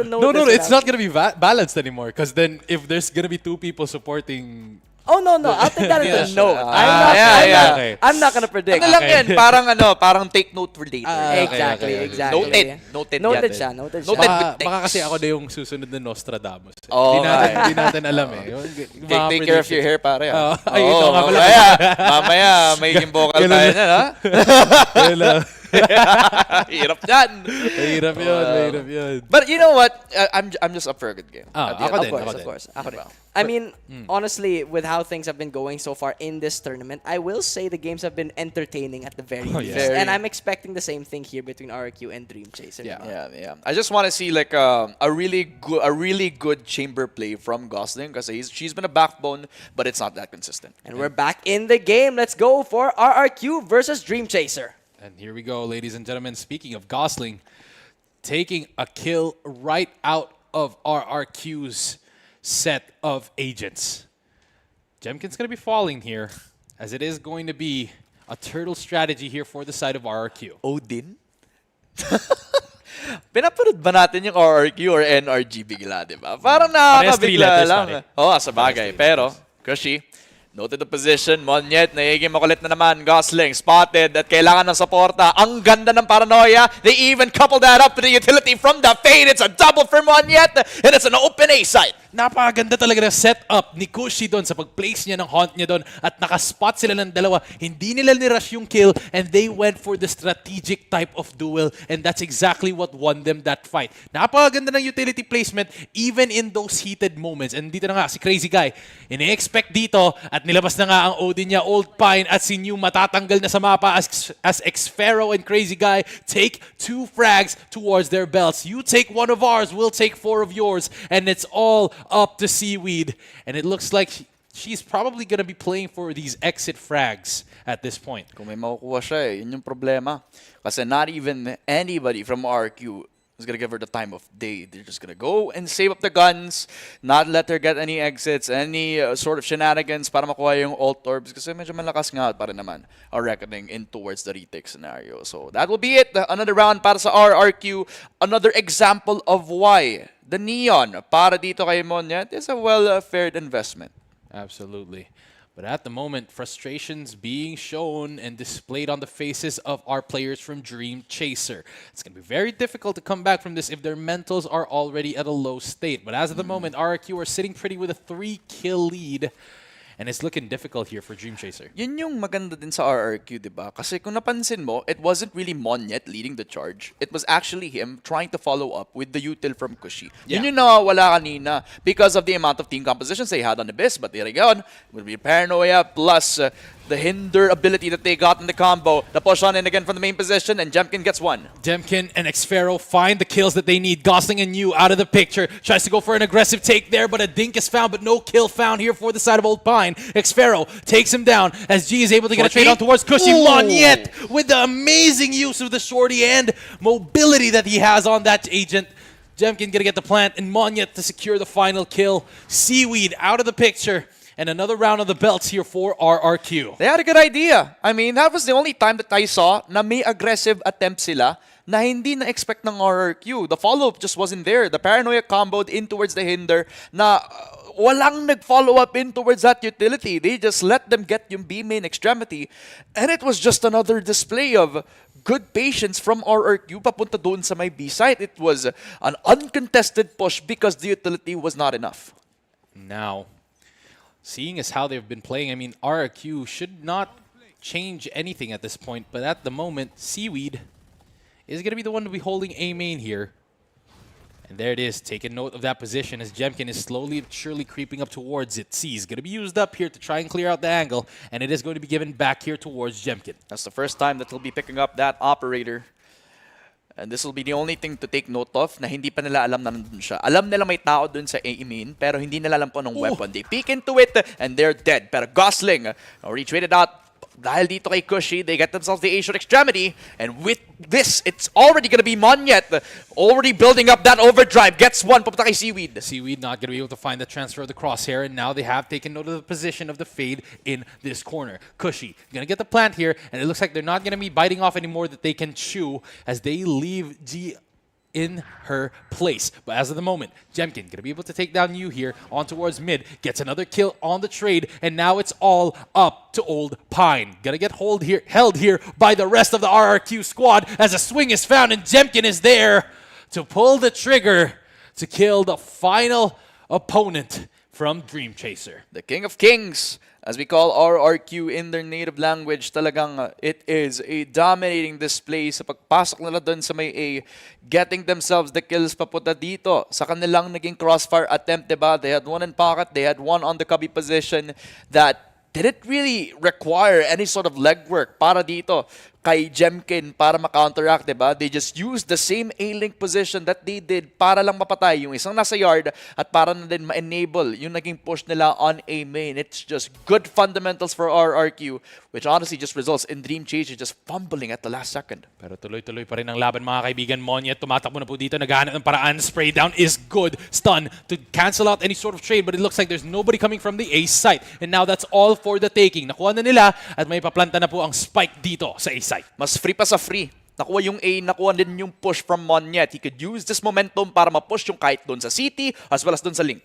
note. No, as it's well. not gonna be balanced anymore. Because then, if there's gonna be two people supporting, Oh no, I'll take that into Yes. note. Yeah. I'm not gonna predict. Ano lang Okay. yan, parang take note for later. Exactly, okay. exactly. Noted Noted yan. siya, noted Noted. siya. baka kasi ako na yung susunod na Nostradamus. Oh, Hindi natin alam eh. Take care of your hair, pare. Ay, ito nga pala. Mamaya, may vocal tayo na, ha? Hirap yan. Mahirap yun. But you know what? I'm just up for a good game. Ah, At the ako end. din. Of course. I mean, honestly, with how things have been going so far in this tournament, I will say the games have been entertaining at the very least. yeah. And I'm expecting the same thing here between RQ and Dream Chaser. Yeah. Yeah. I just want to see like a really good chamber play from Gosling because she's been a backbone, but it's not that consistent. And we're back in the game. Let's go for RRQ versus Dream Chaser. And here we go, ladies and gentlemen. Speaking of Gosling, taking a kill right out of RRQ's set of agents. Jemkin's going to be falling here, as it is going to be a turtle strategy here for the side of RRQ. Odin? Pinapanood ba natin yung RRQ or NRG bigla, di ba? Parang Parehas three nakakabigla letters, lang. pare. Oo, sa bagay. Pero, Cushy, noted the position. Monyet, nagiging makulit na naman. Gosling, spotted at kailangan ng suporta. Ang ganda ng paranoia. They even coupled that up to the utility from the fade. It's a double for Monyet, and it's an open A side. Napakaganda talaga ng setup ni Kushi doon sa pag-place niya ng haunt niya doon at nakaspot sila ng dalawa. Hindi nila nirush yung kill and they went for the strategic type of duel and that's exactly what won them that fight. Napakaganda ng utility placement even in those heated moments. And dito na nga si Crazy Guy, ini-expect dito at nilabas na nga ang Odin niya, Old Pine at si New matatanggal na sa mapa as X-Pharaoh and Crazy Guy take 2 frags towards their belts. You take 1 of ours, we'll take 4 of yours and it's all up to Seaweed. And it looks like she's probably going to be playing for these exit frags at this point. Kung may makukuha siya yun yung problema. Kasi not even anybody from RQ is gonna give her the time of day. They're just gonna go and save up the guns, not let her get any exits, any sort of shenanigans para makuha yung ult orbs. Kasi medyo malakas nga pa rin naman our reckoning in towards the retake scenario. So that will be it. Another round para sa RRQ. Another example of why the Neon para dito kay Monyet is a well-fared investment. Absolutely. But at the moment, frustrations being shown and displayed on the faces of our players from Dream Chaser. It's going to be very difficult to come back from this if their mentals are already at a low state. But as of the moment, RRQ are sitting pretty with a 3-kill lead. And it's looking difficult here for Dream Chaser. Yun yung maganda din sa RRQ, di ba? Kasi kung napansin mo, it wasn't really Monyet leading the charge. It was actually him trying to follow up with the util from Kushi. Yeah. Yun yung nawawala kanina because of the amount of team compositions they had on Abyss. But there again, would be Paranoia plus the hinder ability that they got in the combo. The push on in again from the main position, and Jemkin gets one. Demkin and Xfero find the kills that they need. Gosling and Yu out of the picture. Tries to go for an aggressive take there, but a dink is found, but no kill found here for the side of Old Pine. Xfero takes him down as G is able to get a trade on towards Kushi. Monyet with the amazing use of the shorty and mobility that he has on that agent. Jemkin gonna get the plant, and Monyet to secure the final kill. Seaweed out of the picture. And another round of the belts here for RRQ. They had a good idea. I mean, that was the only time that I saw na may aggressive attempt sila na hindi na-expect ng RRQ. The follow-up just wasn't there. The Paranoia comboed in towards the hinder na walang nag-follow up in towards that utility. They just let them get yung B main extremity. And it was just another display of good patience from RRQ papunta doon sa may B site. It was an uncontested push because the utility was not enough. Now, seeing as how they've been playing, I mean, RRQ should not change anything at this point, but at the moment, Seaweed is going to be the one to be holding A main here. And there it is, taking note of that position as Jemkin is slowly but surely creeping up towards it. C is going to be used up here to try and clear out the angle, and it is going to be given back here towards Jemkin. That's the first time that he'll be picking up that operator. And this will be the only thing to take note of na hindi pa nila alam na nandun siya. Alam nila may tao dun sa A main, pero hindi nila alam po ng weapon. They peek into it, and they're dead. Pero Gosling already traded out. Dahil dito kay Kushi, they get themselves the A-short extremity. And with this, it's already going to be Monyet. Already building up that overdrive. Gets one, papunta kay Seaweed. Seaweed not going to be able to find the transfer of the crosshair, and now they have taken note of the position of the fade in this corner. Kushi going to get the plant here, and it looks like they're not going to be biting off anymore that they can chew as they leave G in her place. But as of the moment, Jemkin going to be able to take down Yu here on towards mid, gets another kill on the trade, and now it's all up to Old Pine. Gonna get held here by the rest of the RRQ squad as a swing is found, and Jemkin is there to pull the trigger to kill the final opponent from Dream Chaser. The King of Kings, as we call RRQ in their native language. Talagang it is a dominating display sa pagpasok nila dun sa may A, getting themselves the kills papunta dito sa kanilang naging crossfire attempt, diba? They had one in pocket, they had one on the cubby position that didn't really require any sort of legwork para dito kay Jemkin para ma-counteract, diba? They just used the same A-link position that they did para lang mapatay yung isang nasa yard at para na din ma-enable yung naging push nila on A main. It's just good fundamentals for RRQ, which honestly just results in Dream Chaser just fumbling at the last second. Pero tuloy-tuloy pa rin ang laban, mga kaibigan. Monyet tumatakbo na po dito, naghahanap ng paraan. Spray down is good. Stun to cancel out any sort of trade, but it looks like there's nobody coming from the A site. And now that's all for the taking. Nakuha na nila at may paplanta na po ang spike dito sa A site. Mas free pa sa free. Nakuha yung A, nakuha din yung push from Monyet. He could use this momentum para ma-push yung kahit doon sa City as well as doon sa Link.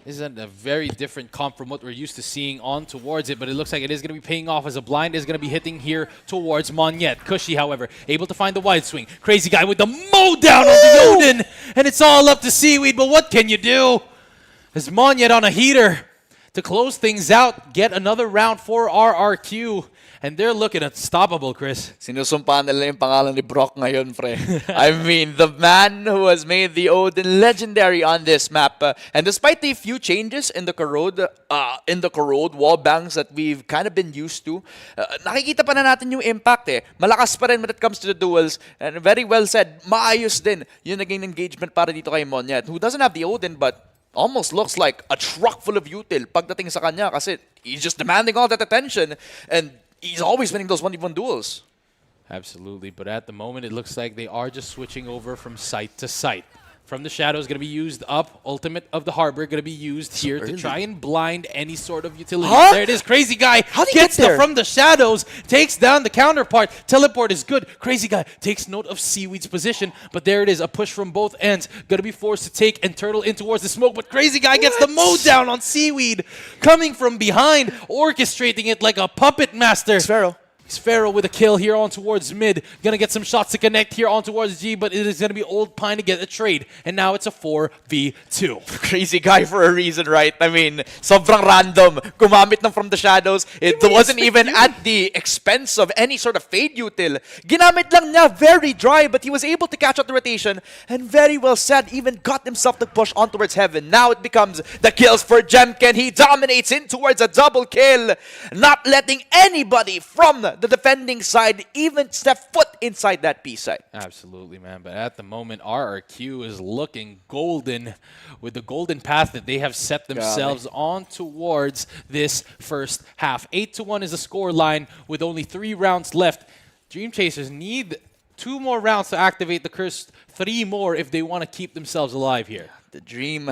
This is a very different comp from what we're used to seeing on towards it, but it looks like it is going to be paying off as a blind is going to be hitting here towards Monyet. Kushi, however, able to find the wide swing. Crazy guy with the mow down on the Odin, and it's all up to Seaweed, but what can you do? As Monyet on a heater to close things out, get another round for RRQ. And they're looking unstoppable, Chris. Sinusumpaan nila yung pangalan ni Brock ngayon, pre. I mean, the man who has made the Odin legendary on this map. And despite the few changes in the corrode wall bangs that we've kind of been used to, nakikita pa na natin yung impact eh. Malakas pa rin when it comes to the duels. And very well said, maayos din yung naging engagement para dito kay Monyet, who doesn't have the Odin but almost looks like a truck full of util pagdating sa kanya kasi he's just demanding all that attention and he's always winning those 1v1 duels. Absolutely, but at the moment it looks like they are just switching over from site to site. From the shadows, going to be used up. Ultimate of the Harbor going to be used here to try and blind any sort of utility. Huh? There it is. Crazy guy How'd he gets get there? from the shadows, takes down the counterpart. Teleport is good. Crazy guy takes note of Seaweed's position, but there it is. A push from both ends. Going to be forced to take and turtle in towards the smoke, but Crazy guy gets the mow down on Seaweed. Coming from behind, orchestrating it like a puppet master. Xfero. Sphero with a kill here on towards mid. Gonna get some shots to connect here on towards G, but it is gonna be Old Pine to get a trade. And now it's a 4v2. Crazy guy for a reason, right? I mean, sobrang random. Gumamit ng from the shadows. It wasn't even at the expense of any sort of fade util. Ginamit lang niya, very dry, but he was able to catch up the rotation. And very well said, even got himself to push on towards heaven. Now it becomes the kills for Jemkin. He dominates in towards a double kill. Not letting anybody from the defending side even step foot inside that B side. Absolutely, man. But at the moment, RRQ is looking golden with the golden path that they have set themselves on towards this first half. 8-1 is the score line with only 3 rounds left. Dream Chasers need 2 more rounds to activate the curse, 3 more if they want to keep themselves alive here. The dream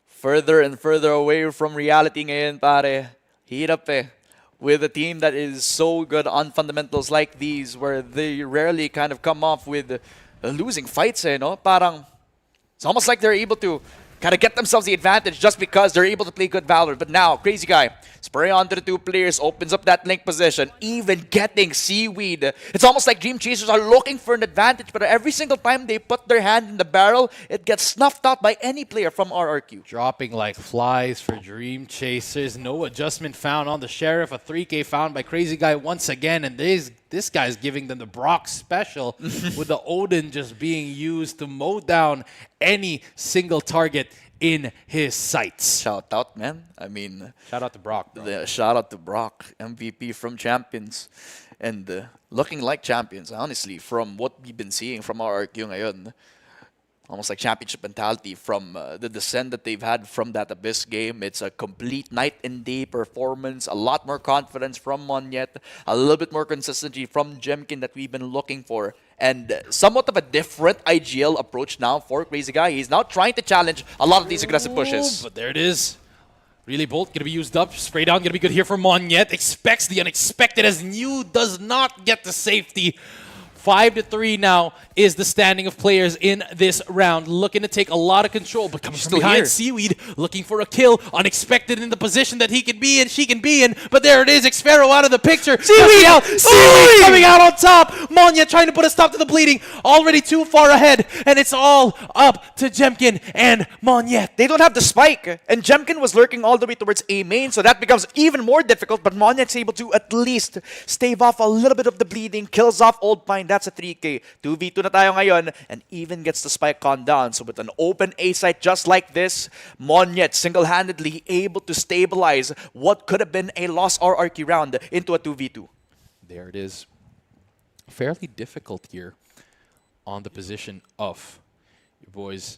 further and further away from reality ngayon, pare. Hirap eh. With a team that is so good on fundamentals like these, where they rarely kind of come off with losing fights, eh, no? Parang, it's almost like they're able to kind of get themselves the advantage just because they're able to play good Valor. But now, Crazy Guy, spray onto the 2 players, opens up that link position, even getting Seaweed. It's almost like Dream Chasers are looking for an advantage, but every single time they put their hand in the barrel, it gets snuffed out by any player from RRQ. Dropping like flies for Dream Chasers. No adjustment found on the Sheriff. A 3K found by Crazy Guy once again. And this guy's giving them the Brock special with the Odin just being used to mow down any single target in his sights. Shout out, man. I mean, Shout out to Brock, bro. shout out to Brock, MVP from Champions. And looking like champions, honestly, from what we've been seeing from RRQ ngayon. Almost like championship mentality from the descent that they've had from that Abyss game. It's a complete night and day performance. A lot more confidence from Monyet. A little bit more consistency from Jemkin that we've been looking for. And somewhat of a different IGL approach now for Crazy Guy. He's now trying to challenge a lot of these aggressive pushes. But there it is. Relay Bolt gonna be used up. Spray down gonna be good here for Monyet. Expects the unexpected as New does not get the safety. 5-3 now is the standing of players in this round. Looking to take a lot of control, but coming from behind, Seaweed looking for a kill. Unexpected in the position that he can be in, she can be in. But there it is, Xfero out of the picture. Seaweed coming out on top. Monya trying to put a stop to the bleeding. Already too far ahead, and it's all up to Jemkin and Monyet. They don't have the spike, and Jemkin was lurking all the way towards A main, so that becomes even more difficult, but Monyet's able to at least stave off a little bit of the bleeding, kills off Old Pine. That's a 3K. 2v2 na tayo ngayon, and even gets the spike calmed down. So with an open A site just like this, Monyet single-handedly able to stabilize what could have been a lost RRQ round into a 2v2. There it is. Fairly difficult here on the position of your boys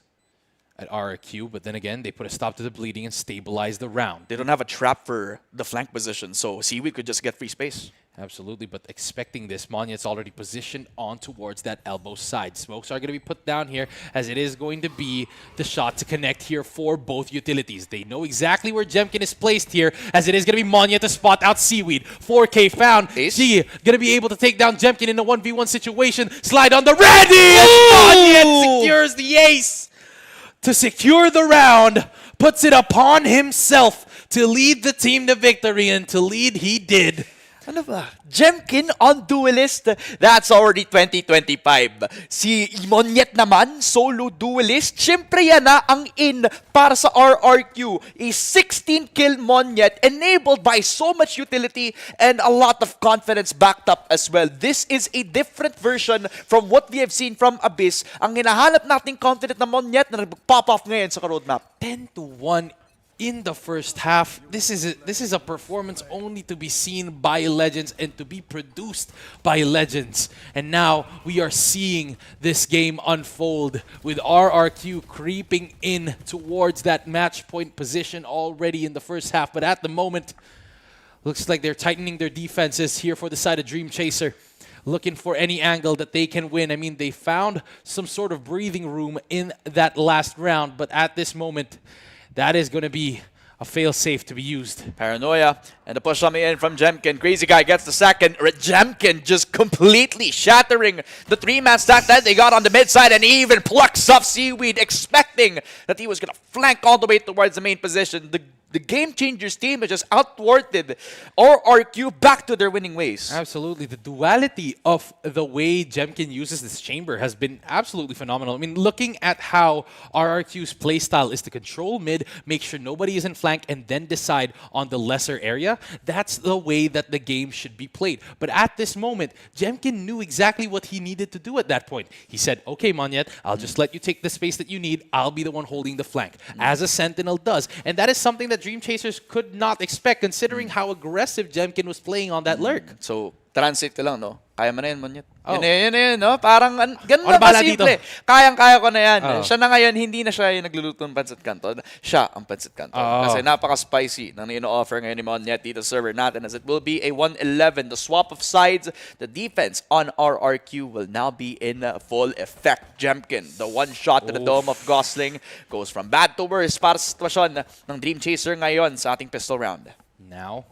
at RRQ, but then again, they put a stop to the bleeding and stabilize the round. They don't have a trap for the flank position, so Seaweed could just get free space. Absolutely, but expecting this, Monyet's already positioned on towards that elbow side. Smokes are going to be put down here, as it is going to be the shot to connect here for both utilities. They know exactly where Jemkin is placed here, as it is going to be Monyet to spot out Seaweed. 4K found. Ace. G going to be able to take down Jemkin in a 1v1 situation. Slide on the ready, and Monyet secures the ace to secure the round. Puts it upon himself to lead the team to victory, and to lead he did. Ano ba? Jemkin on Duelist, that's already 2025. Si Monyet naman, solo Duelist, syempre yan na ang in para sa RRQ. A 16-kill Monyet enabled by so much utility and a lot of confidence backed up as well. This is a different version from what we have seen from Abyss. Ang hinahanap nating confident na Monyet na nag-pop off ngayon sa roadmap. 10-1 in the first half. This is a performance only to be seen by Legends and to be produced by Legends. And now we are seeing this game unfold with RRQ creeping in towards that match point position already in the first half. But at the moment, looks like they're tightening their defenses here for the side of Dream Chaser, looking for any angle that they can win. I mean, they found some sort of breathing room in that last round, but at this moment, that is going to be a fail-safe to be used. Paranoia, and the push coming in from Jemkin. Crazy Guy gets the second. Jemkin just completely shattering the 3-man stack that they got on the mid side, and he even plucks up Seaweed, expecting that he was going to flank all the way towards the main position. The The Game Changers team has just outworked RRQ back to their winning ways. Absolutely. The duality of the way Jemkin uses this chamber has been absolutely phenomenal. I mean, looking at how RRQ's playstyle is to control mid, make sure nobody is in flank, and then decide on the lesser area, that's the way that the game should be played. But at this moment, Jemkin knew exactly what he needed to do at that point. He said, okay, Monyet, I'll just let you take the space that you need. I'll be the one holding the flank, as a Sentinel does. And that is something that Dream Chasers could not expect, considering how aggressive Jemkin was playing on that lurk. So, translate ko lang, no? Kaya mo na yan, Monyet. Oh. Yun, no? Parang, ganun Ano lang bahala kasimple. dito? Kayang-kaya ko na yan. Oh. Siya na ngayon, hindi na siya yung nagluluto ng pancit canton. Siya ang pancit canton. Oh. Kasi napaka-spicy ng ino-offer ngayon ni Monyet dito sa server natin, as it will be a 1-11. The swap of sides, the defense on RRQ will now be in full effect. Jemkin, the one shot to the dome of Gosling, goes from bad to worse para sa sitwasyon ng Dream Chaser ngayon sa ating pistol round. Now,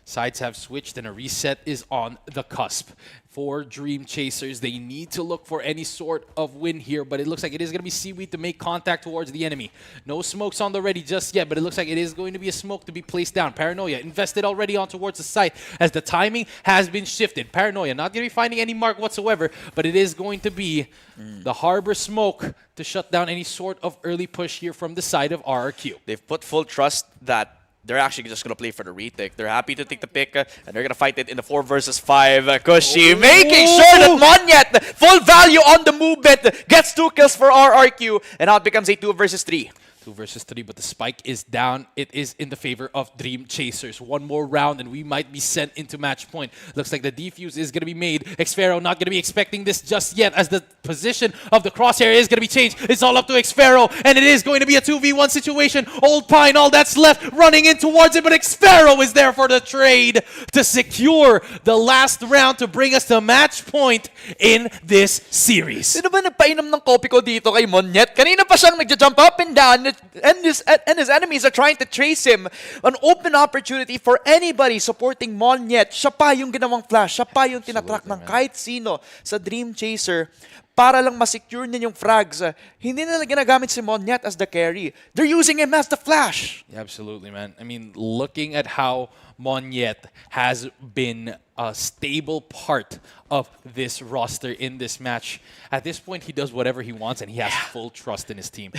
sides have switched and a reset is on the cusp. For Dream Chasers, they need to look for any sort of win here, but it looks like it is going to be Seaweed to make contact towards the enemy. No smokes on the ready just yet, but it looks like it is going to be a smoke to be placed down. Paranoia invested already on towards the site as the timing has been shifted. Paranoia not going to be finding any mark whatsoever, but it is going to be the Harbor smoke to shut down any sort of early push here from the side of RRQ. They've put full trust that they're actually just going to play for the retake. They're happy to take the pick, and they're going to fight it in the 4 versus 5. Kushi making sure that Monyet, full value on the movement, gets 2 kills for RRQ, and now it becomes a 2 versus 3. 2 versus 3, but the spike is down. It is in the favor of Dream Chasers. One more round and we might be sent into match point. Looks like the defuse is going to be made. Xfero not going to be expecting this just yet, as the position of the crosshair is going to be changed. It's all up to Xfero, and it is going to be a 2v1 situation. Old Pine, all that's left, running in towards it, but Xfero is there for the trade to secure the last round to bring us to match point in this series. Sino ba nagpainom ng kopi ko dito kay Monyet? Kanina pa siyang nagja-jump up and down, and his enemies are trying to chase him. An open opportunity for anybody supporting Monyet. Siya pa yung ginawang flash. Siya pa yung tinatrack ng kahit sino sa Dream Chaser para lang masecure niya yung frags. Hindi nila ginagamit si Monyet as the carry. They're using him as the flash. Yeah, absolutely, man. I mean, looking at how Monyet has been a stable part of this roster in this match, at this point, he does whatever he wants and he has full trust in his team.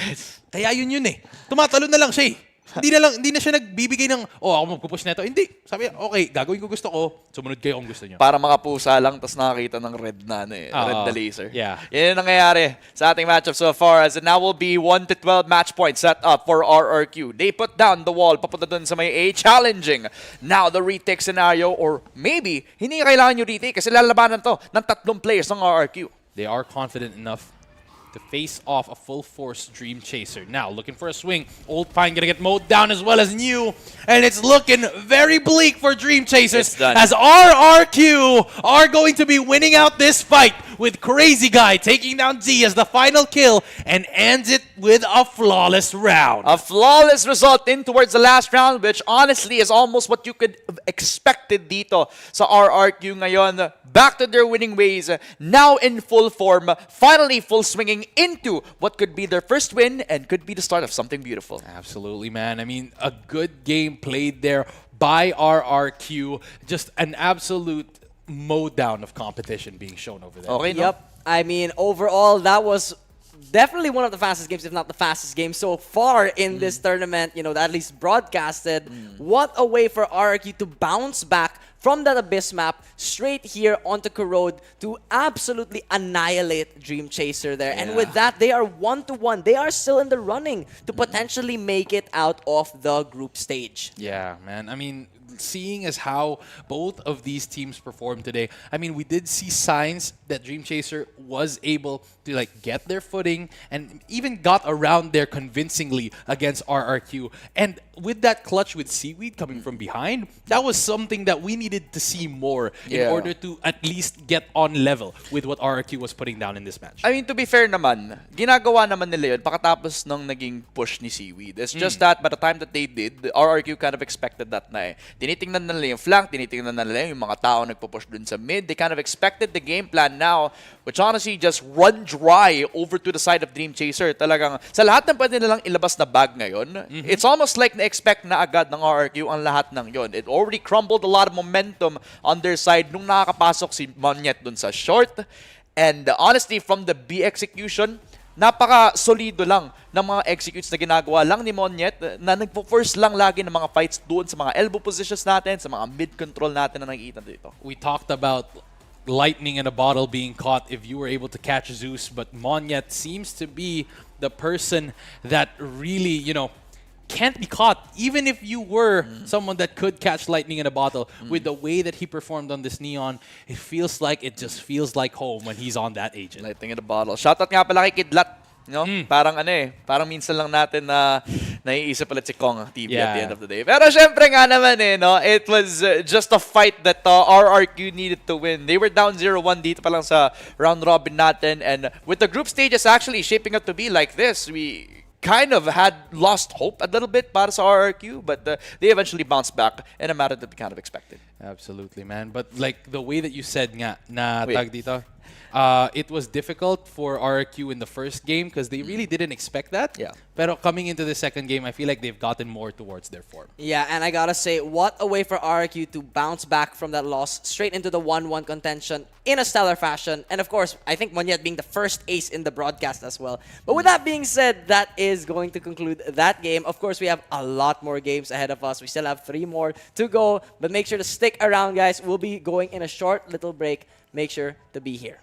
Kaya yun eh. Tumatalo na lang siya eh. Hindi na siya nagbibigay ng, oh, ako magpupush na ito. Hindi. Sabi, okay, gagawin ko gusto ko, sumunod kayo kung gusto niyo. Para makapusa lang, tapos nakakita ng red na red na laser. Yeah. Yan yung nangyayari sa ating matchup so far, as it now will be 1 to 12 match points set up for RRQ. They put down the wall, papunta dun sa may A, challenging now the retake scenario, or maybe, hindi kailangan yung retake kasi lalabanan to ng 3 players ng RRQ. They are confident enough to face off a full force Dream Chaser. Now, looking for a swing. Old Pine gonna get mowed down as well as New. And it's looking very bleak for Dream Chasers, as RRQ are going to be winning out this fight with Crazy Guy taking down Z as the final kill and ends it with a flawless round. A flawless result in towards the last round, which honestly is almost what you could have expected dito sa RRQ ngayon. Back to their winning ways, now in full form, finally full swinging into what could be their first win and could be the start of something beautiful. Absolutely, man. I mean, a good game played there by RRQ. Just an absolute mowdown of competition being shown over there. Okay, no? Yep. I mean, overall, that was definitely one of the fastest games, if not the fastest game so far in this tournament, you know, at least broadcasted. What a way for RRQ to bounce back from that Abyss map straight here onto Corrode to absolutely annihilate Dream Chaser there. And with that, they are 1-1. They are still in the running to potentially make it out of the group stage. Yeah, man. I mean, seeing as how both of these teams performed today, I mean, we did see signs that Dream Chaser was able to like get their footing and even got around there convincingly against RRQ. And with that clutch with Seaweed coming from behind, that was something that we needed needed to see more in Yeah. order to at least get on level with what RRQ was putting down in this match. I mean, to be fair naman, ginagawa naman nila yun pakatapos nung naging push ni Seaweed. It's just that by the time that they did, the RRQ kind of expected that na eh. Tinitingnan na nila yung flank, tinitingnan na nila yung mga tao nagpo-push dun sa mid. They kind of expected the game plan now, which honestly just run dry over to the side of Dream Chaser. Talagang sa lahat ng pwede nilang ilabas na bag ngayon, it's almost like na-expect na agad ng RRQ ang lahat ng yon. It already crumbled a lot of momentum on their side nung nakakapasok si Monyet dun sa short. And honestly, from the B execution, napaka-solido lang ng mga executes na ginagawa lang ni Monyet na nagpo-force lang lagi ng mga fights doon sa mga elbow positions natin, sa mga mid-control natin na nakikita dito. We talked about lightning in a bottle being caught if you were able to catch Zeus, but Monyet seems to be the person that really, you know, can't be caught. Even if you were someone that could catch lightning in a bottle, with the way that he performed on this Neon, it feels like like home when he's on that agent. Lightning in the bottle. Shoutout nga pala kay Kidlat. No? Parang parang minsan lang natin na naiisip ulit si Kong TV at the end of the day. Pero syempre nga naman no, it was just a fight that RRQ needed to win. They were down 0-1 dito pa lang sa round robin natin, and with the group stages actually shaping up to be like this, we kind of had lost hope a little bit para sa RRQ, but they eventually bounced back in a manner that we kind of expected. Absolutely, man. But like the way that you said nga na Wait. tag dito, it was difficult for RRQ in the first game because they really didn't expect that. Yeah. Pero coming into the second game, I feel like they've gotten more towards their form. Yeah, and I gotta say, what a way for RRQ to bounce back from that loss straight into the 1-1 contention in a stellar fashion. And of course, I think Monyet being the first ace in the broadcast as well. But with that being said, that is going to conclude that game. Of course, we have a lot more games ahead of us. We still have 3 more to go. But make sure to stick around, guys. We'll be going in a short little break. Make sure to be here.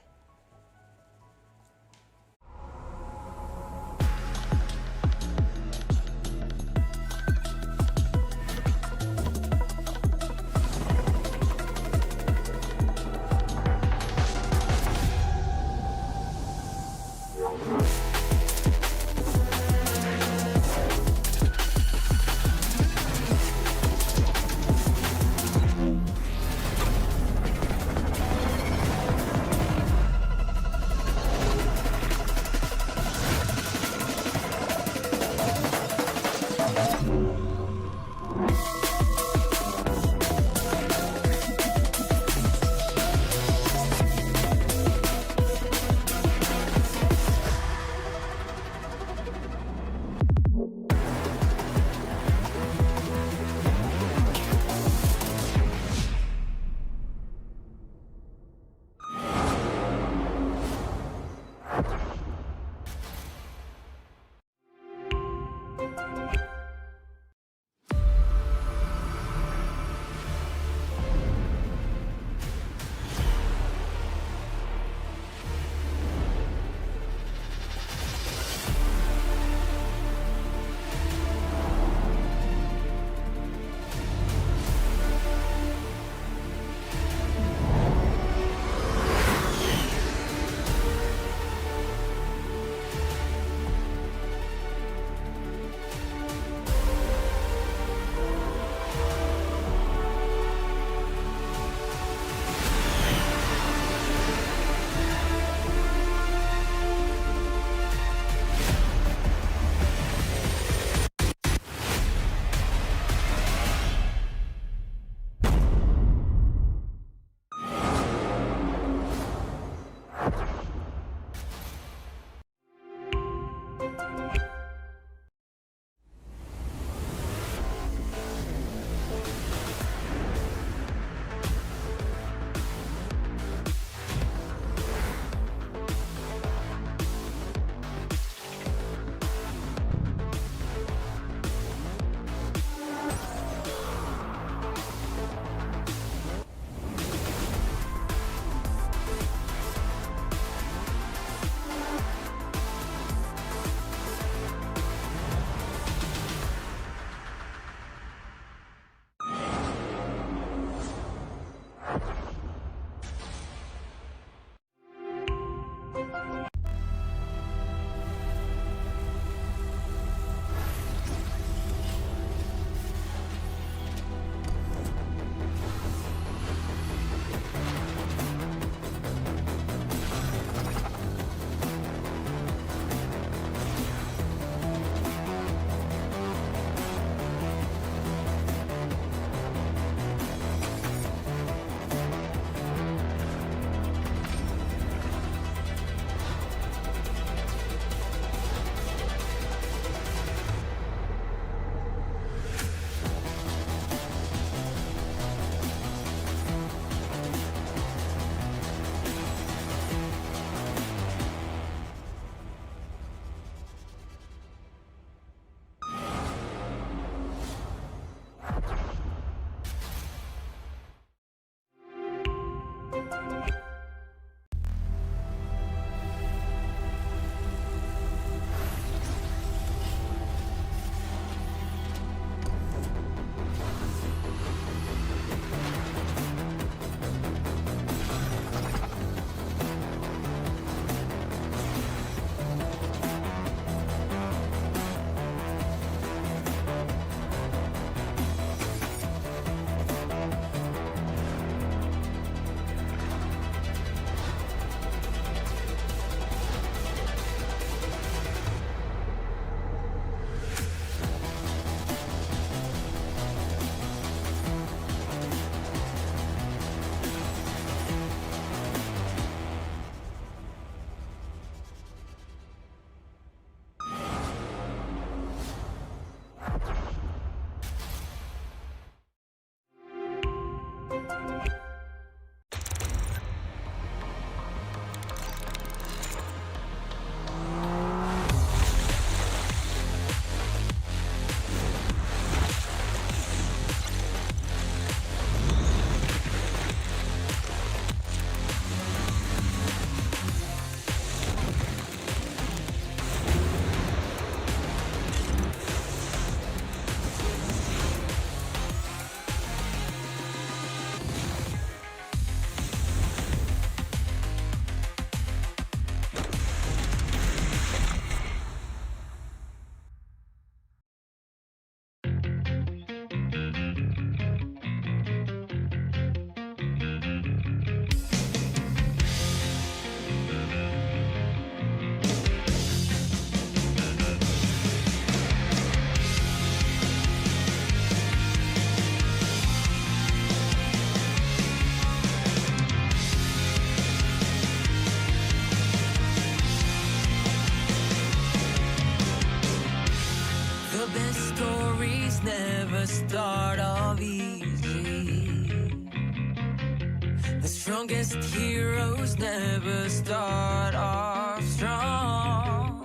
The strongest heroes never start off strong.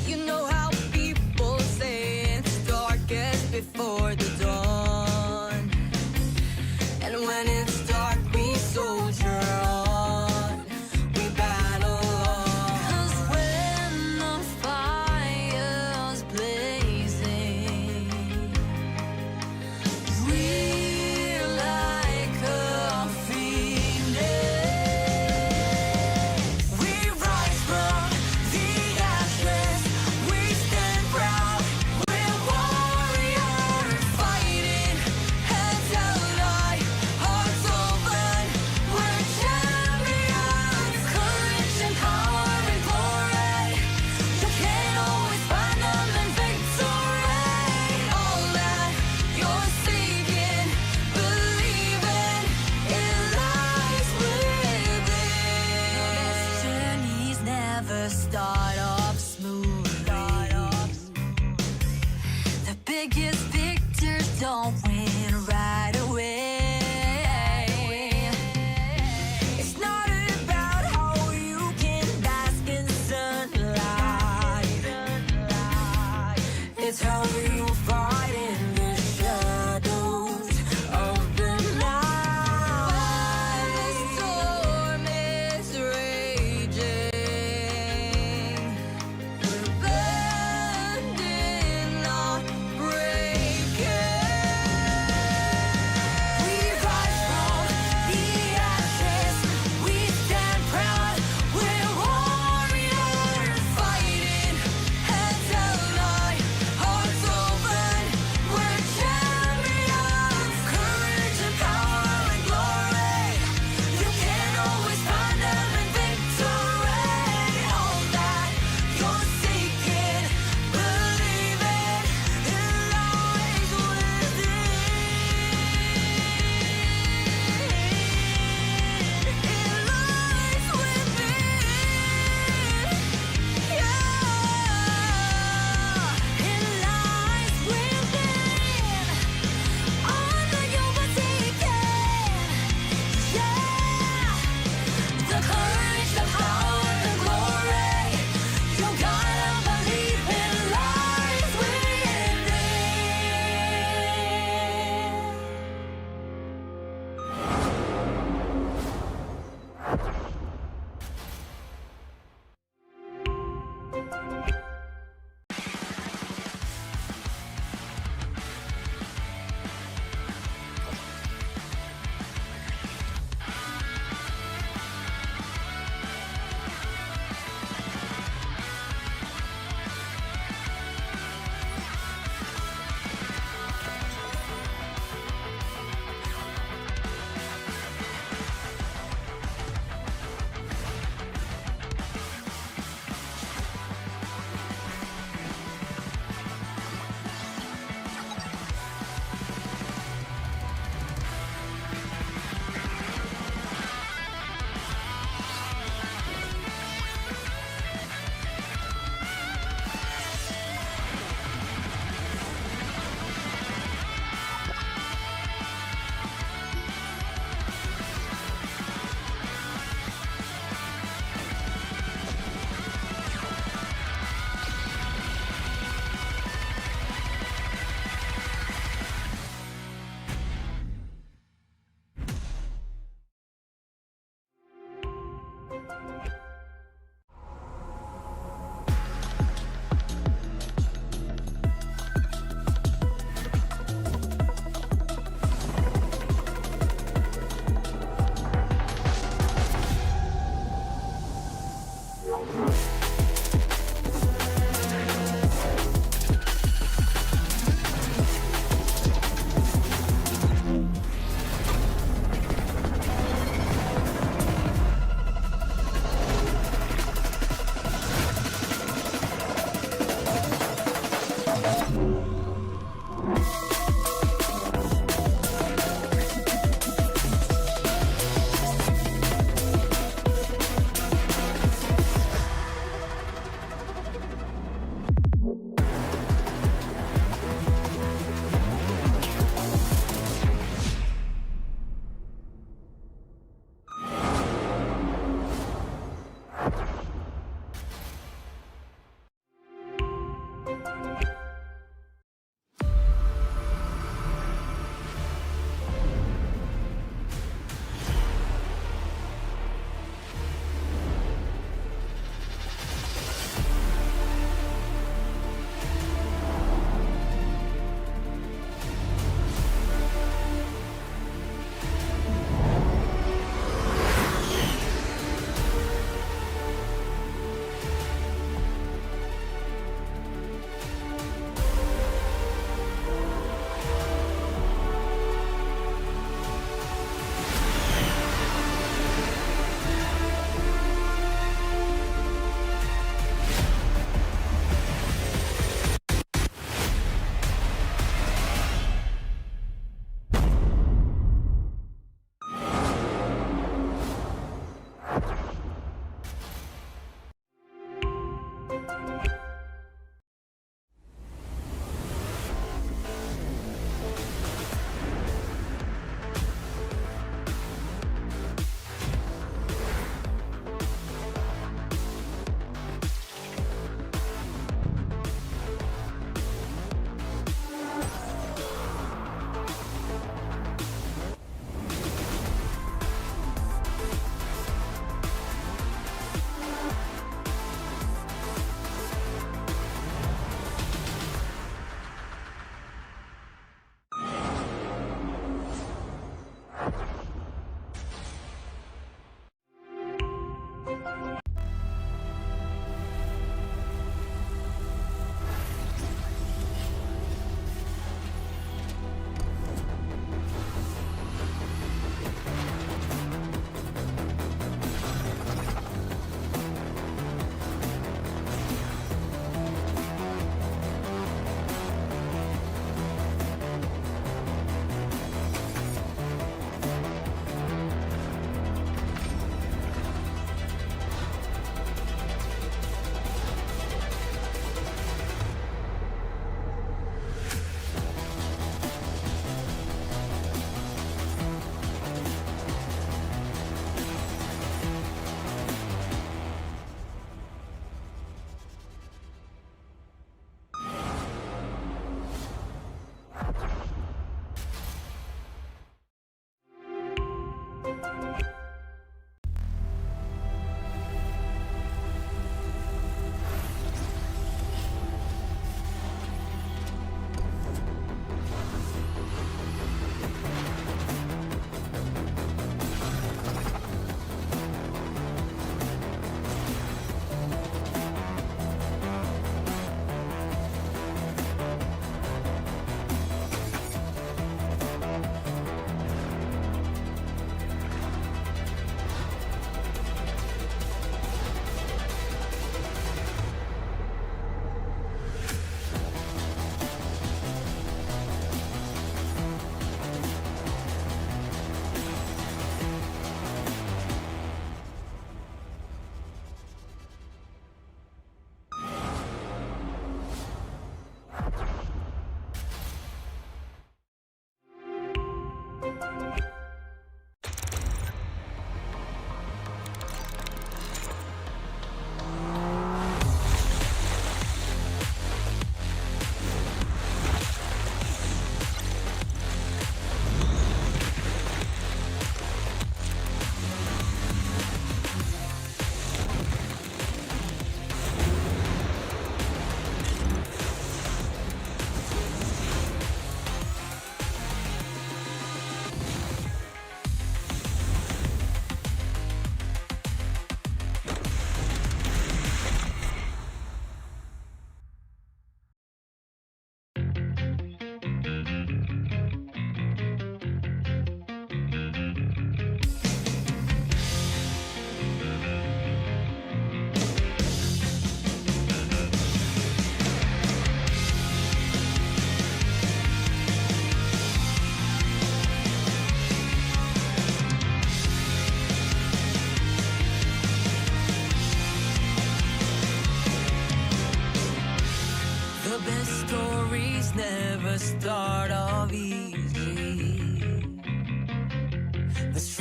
You know how people say it's darkest before the dawn. And when it's dark, we soldier on. We battle on. 'Cause when the fire's blazing, we're like a phoenix. We rise from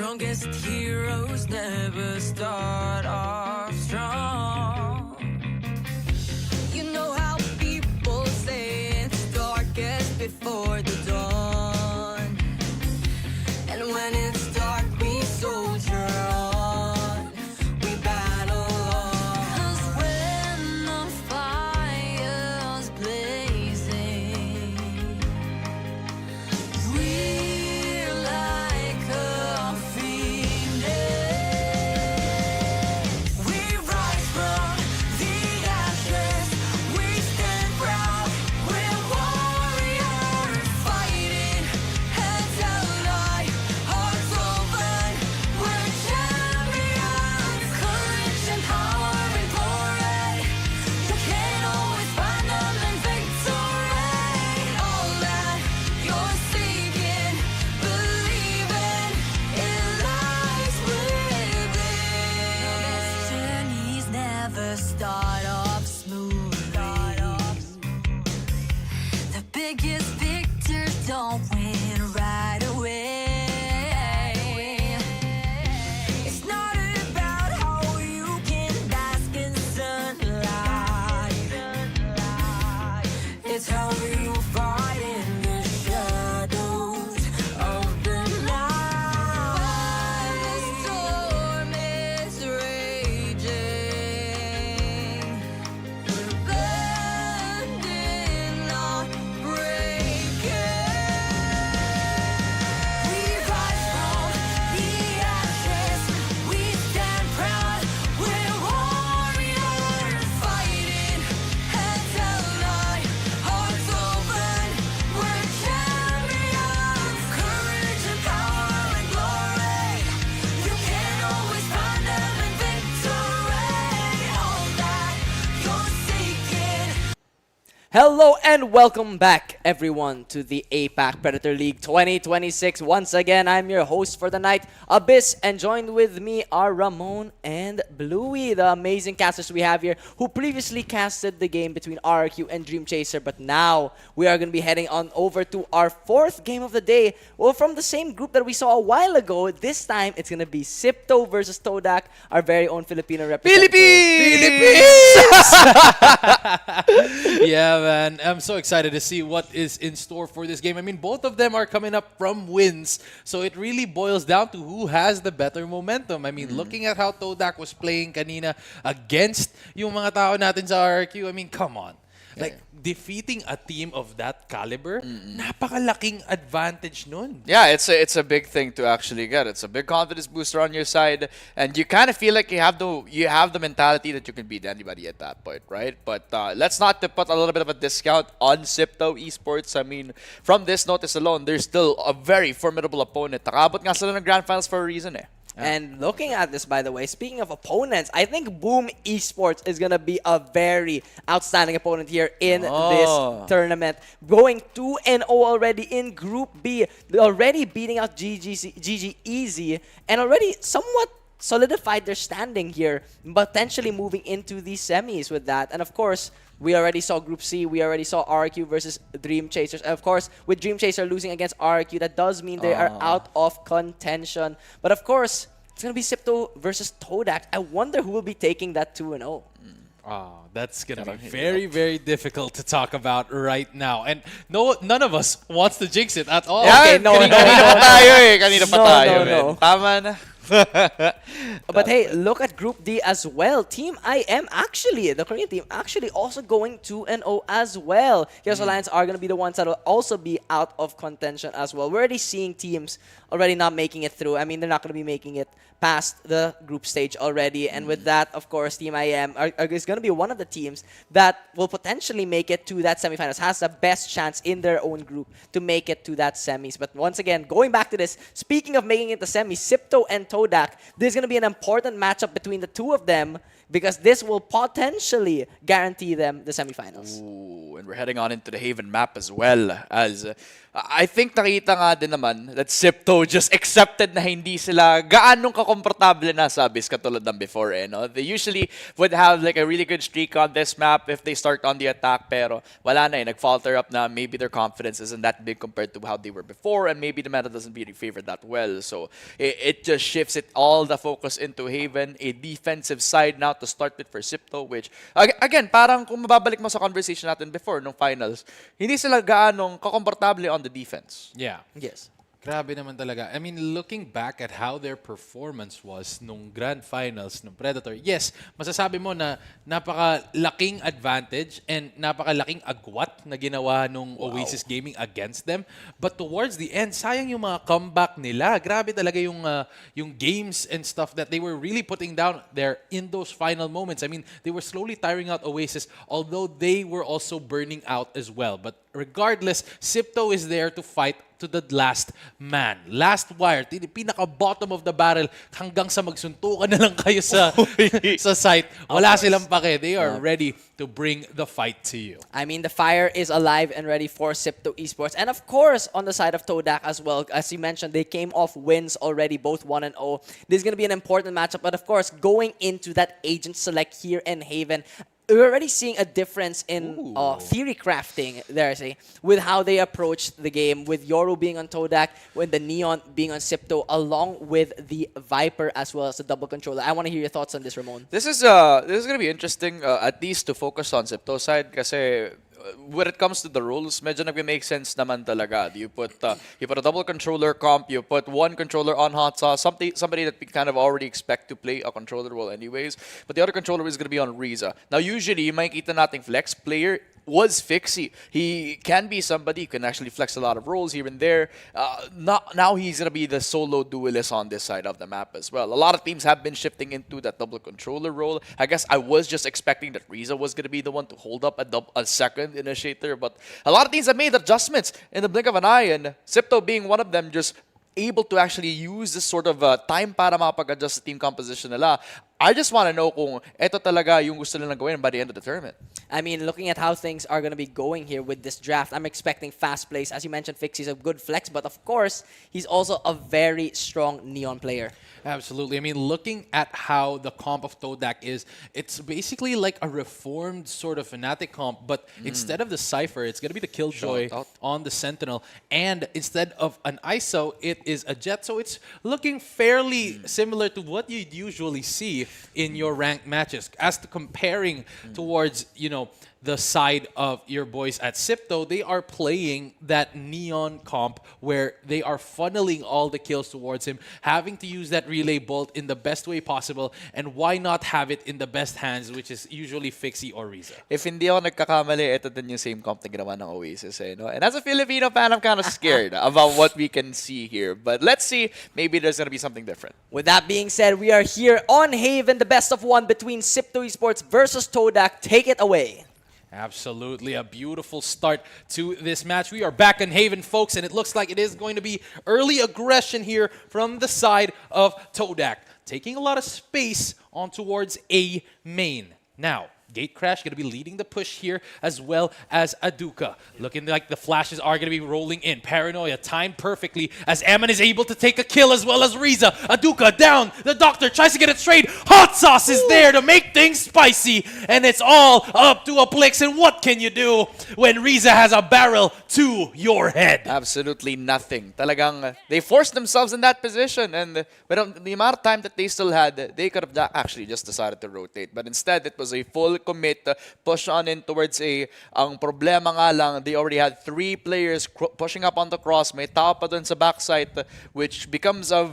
strongest heroes never start off strong. You know how people say it's darkest before the dawn. And when it's dark, we soldier on. We battle on. 'Cause when the fire's blazing, we're like a phoenix. We rise from the ashes. We stand proud. We're warriors fighting heads held high, hearts open. We're champions. Courage and power and glory. You can't always find them in victory. All that you're seeking, believing, it lies within. This journeys never start off smoothly. The biggest victors don't win right away. It's not about how you can bask in sunlight. It's how you fight in the shadows of the night. While the storm is raging, we're bending, not breaking. We rise from the ashes. We stand proud. We're warriors fighting heads held high, hearts open. We're champions. Courage and power and glory. You can't always find them in victory. All that you're seeking. Hello and welcome back, everyone, to the APAC Predator League 2026. Once again, I'm your host for the night, Abyss, and joined with me are Ramon and Bluey, the amazing casters we have here, who previously casted the game between RRQ and Dream Chaser. But now we are going to be heading on over to our fourth game of the day. Well, from the same group that we saw a while ago, this time it's going to be Sipto versus Todak, our very own Filipino representative. Yeah, man. I'm so excited to see what is in store for this game. I mean, both of them are coming up from wins. So it really boils down to who has the better momentum. I mean, looking at how Todak was playing kanina against yung mga tao natin sa RRQ, I mean, come on. Like, defeating a team of that caliber, napakalaking advantage nun. Yeah, it's a big thing to actually get. It's a big confidence booster on your side, and you kind of feel like you have the mentality that you can beat anybody at that point, right? But let's not to put a little bit of a discount on Sipto Esports. I mean, from this notice alone, there's still a very formidable opponent. Nakabot nga sila ng Grand Finals for a reason eh. And looking at this, by the way, speaking of opponents, I think Boom Esports is going to be a very outstanding opponent here in this tournament. Going 2-0 already in Group B, already beating out GG Easy, and already somewhat solidified their standing here, potentially moving into the semis with that. And of course, we already saw Group C. We already saw RQ versus Dream Chasers. And of course, with Dream Chaser losing against RQ, that does mean they are out of contention. But of course, it's going to be Sipto versus Todak. I wonder who will be taking that 2-0. Oh, that's going to be very, very difficult to talk about right now. And none of us wants to jinx it at all. Yeah, Okay, no, kanina no, pa no. tayo eh. Kanina pa No, tayo, no, man. no. Tama na. But hey, look at Group D as well. Team IM actually, the Korean team, actually also going 2-0 as well. Heroes Alliance are going to be the ones that will also be out of contention as well. We're already seeing teams already not making it through. I mean, they're not going to be making it past the group stage already. And with that, of course, Team IM is going to be one of the teams that will potentially make it to that semifinals, has the best chance in their own group to make it to that semis. But once again, going back to this, speaking of making it to semis, Sipto and Todak, this is going to be an important matchup between the two of them, because this will potentially guarantee them the semifinals. Ooh, and we're heading on into the Haven map as well. As I think nakita nga din naman that Sipto just accepted na hindi sila gaanong kakomportable na sa Abyss katulad ng before. No? They usually would have like a really good streak on this map if they start on the attack, pero wala na nag-falter up na maybe their confidence isn't that big compared to how they were before, and maybe the meta doesn't really favor that well. So it just shifts all the focus into Haven, a defensive side now to start with for Sipto, which again, parang kung mababalik mo sa conversation natin before nung finals, hindi sila gaanong kakomportable on the defense. Yeah. Yes. Grabe naman talaga. I mean, looking back at how their performance was nung Grand Finals ng Predator, yes, masasabi mo na napakalaking advantage and napakalaking agwat na ginawa nung Oasis Gaming against them. But towards the end, sayang yung mga comeback nila. Grabe talaga yung games and stuff that they were really putting down there in those final moments. I mean, they were slowly tiring out Oasis, although they were also burning out as well. But regardless, Sipto is there to fight to the last man. Last wire. Pinaka-bottom of the barrel hanggang sa magsuntukan na lang kayo sa site. Wala silang pake. They are ready to bring the fight to you. I mean, the fire is alive and ready for Sipto Esports. And of course, on the side of Todak as well, as you mentioned, they came off wins already, both 1-0. This is going to be an important matchup. But of course, going into that agent select here in Haven, we're already seeing a difference in theory crafting there, say, with how they approach the game, with Yoru being on Todak, with the Neon being on Sipto, along with the Viper as well as the double controller. I want to hear your thoughts on this, Ramon. This is going to be interesting, at least to focus on Sipto side, kasi when it comes to the rules, medyo nag-make sense naman talaga. You put a double controller comp, you put one controller on hot sauce, somebody that we kind of already expect to play a controller role anyways, but the other controller is going to be on Riza. Now usually, yung makikita nating flex player was Fixie. He can be somebody who can actually flex a lot of roles here and there. Now he's going to be the solo duelist on this side of the map as well. A lot of teams have been shifting into that double controller role. I guess I was just expecting that Riza was going to be the one to hold up a second initiator, but a lot of teams have made adjustments in the blink of an eye, and Sipto being one of them, just able to actually use this sort of time para makapag-adjust sa team composition nila. I just want to know kung eto talaga yung gusto nilang gawin by the end of the tournament. I mean, looking at how things are going to be going here with this draft, I'm expecting fast plays. As you mentioned, Fixie's a good flex, but of course, he's also a very strong Neon player. Absolutely. I mean, looking at how the comp of Todak is, it's basically like a reformed sort of Fnatic comp, but instead of the Cypher, it's going to be the Killjoy on the Sentinel, and instead of an ISO, it is a Jet. So it's looking fairly similar to what you'd usually see in your ranked matches. As to comparing towards, you know, the side of your boys at Sipto, they are playing that Neon comp where they are funneling all the kills towards him, having to use that relay bolt in the best way possible, and why not have it in the best hands, which is usually Fixie or Riza. If hindi ako nagkakamali, ito din yung same comp na ginawa ng Oasis. No? And as a Filipino fan, I'm kind of scared about what we can see here. But let's see, maybe there's going to be something different. With that being said, we are here on Haven, the best of one between Sipto Esports versus Todak. Take it away. Absolutely, a beautiful start to this match. We are back in Haven, folks, and it looks like it is going to be early aggression here from the side of Todak, taking a lot of space on towards A main. Now, Gatecrash going to be leading the push here, as well as Aduka. Looking like the flashes are going to be rolling in. Paranoia timed perfectly as Ammon is able to take a kill, as well as Riza. Aduka down. The Doctor tries to get a trade. Hot Sauce is there to make things spicy. And it's all up to a Plix. And what can you do when Riza has a barrel to your head? Absolutely nothing. Talagang they forced themselves in that position, and with the amount of time that they still had, they could have actually just decided to rotate. But instead, it was a full commit, push on in towards A. Ang problema nga lang, they already had 3 players pushing up on the cross. May tao pa dun sa backside, which becomes a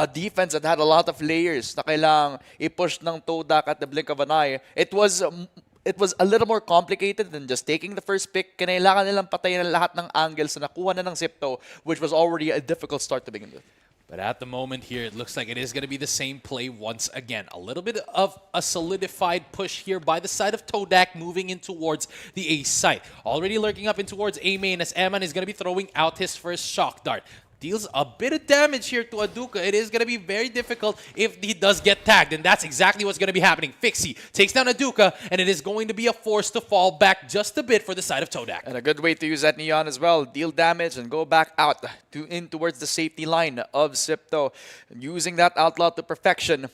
defense that had a lot of layers na kailangang i-push ng Todak at the blink of an eye. It was a little more complicated than just taking the first pick. Kinailangan nilang patayin lahat ng angles na nakuha na ng Sipto, which was already a difficult start to begin with. But at the moment here, it looks like it is going to be the same play once again. A little bit of a solidified push here by the side of Todak, moving in towards the A site. Already lurking up in towards A main as Ammon is going to be throwing out his first shock dart. deals a bit of damage here to Aduka. It is going to be very difficult if he does get tagged, and that's exactly what's going to be happening. Fixie takes down Aduka, and it is going to be a force to fall back just a bit for the side of Todak. And a good way to use that Neon as well. Deal damage and go back out in towards the safety line of Sipto. Using that outlaw to perfection.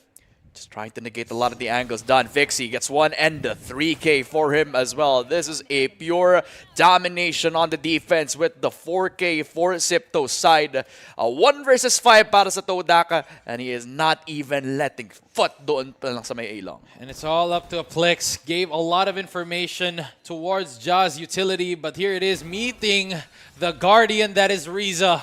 Just trying to negate a lot of the angles done. Fixie gets one and a 3K for him as well. This is a pure domination on the defense with the 4K for Sipto's side. A 1 versus 5 para sa Todaka, and he is not even letting foot doon pa lang sa may A-long. And it's all up to Plex. Gave a lot of information towards Ja's utility, but here it is meeting the Guardian that is Riza.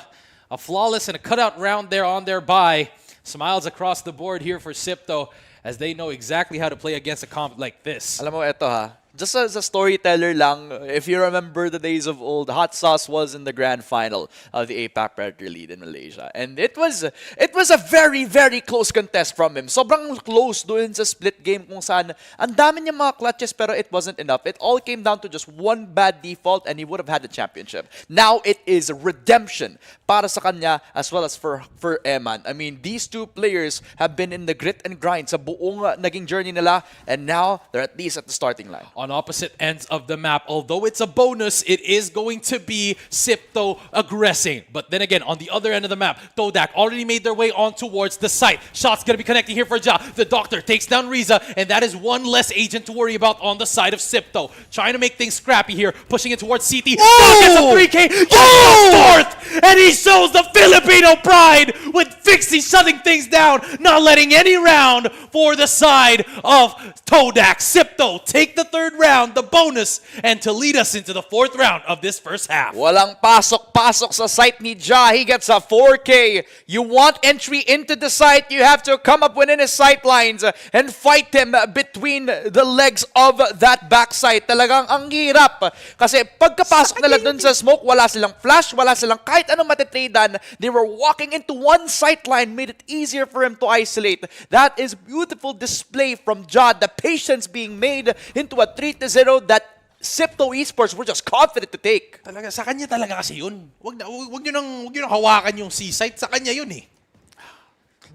A flawless and a cutout round there on their bye. Smiles across the board here for Sipto as they know exactly how to play against a comp like this. Alam mo, eto ha. Just as a storyteller lang, if you remember the days of old, Hot Sauce was in the grand final of the APAC Predator League in Malaysia. And it was a very, very close contest from him. Sobrang close doon sa split game kung saan ang dami niya mga clutches pero it wasn't enough. It all came down to just one bad default and he would have had the championship. Now it is redemption para sa kanya as well as for Eman. I mean, these two players have been in the grit and grind sa buong naging journey nila, and now they're at least at the starting line. On opposite ends of the map, although it's a bonus, it is going to be Sipto aggressing. But then again, on the other end of the map, Todak already made their way on towards the site. Shots going to be connecting here for Ja. The Doctor takes down Riza, and that is one less agent to worry about on the side of Sipto. Trying to make things scrappy here, pushing it towards CT. Oh! Gets a 3K, gets a fourth, and he shows the Filipino pride with Fixie shutting things down, not letting any round for the side of Todak. Sipto take the third round, the bonus, and to lead us into the fourth round of this first half. Walang pasok-pasok sa site ni Ja. He gets a 4K. You want entry into the site, you have to come up within his sight lines and fight him between the legs of that backside. Talagang ang hirap. Kasi pagkapasok nila dun sa smoke, wala silang flash, wala silang kahit anong matitradean. They were walking into one sight line, made it easier for him to isolate. That is beautiful display from Ja. The patience being made into a 3-0 that Sipto Esports were just confident to take. Talaga, sa kanya talaga kasi yun. Wag nyo nang hawakan yung C-site. Sa kanya yun eh.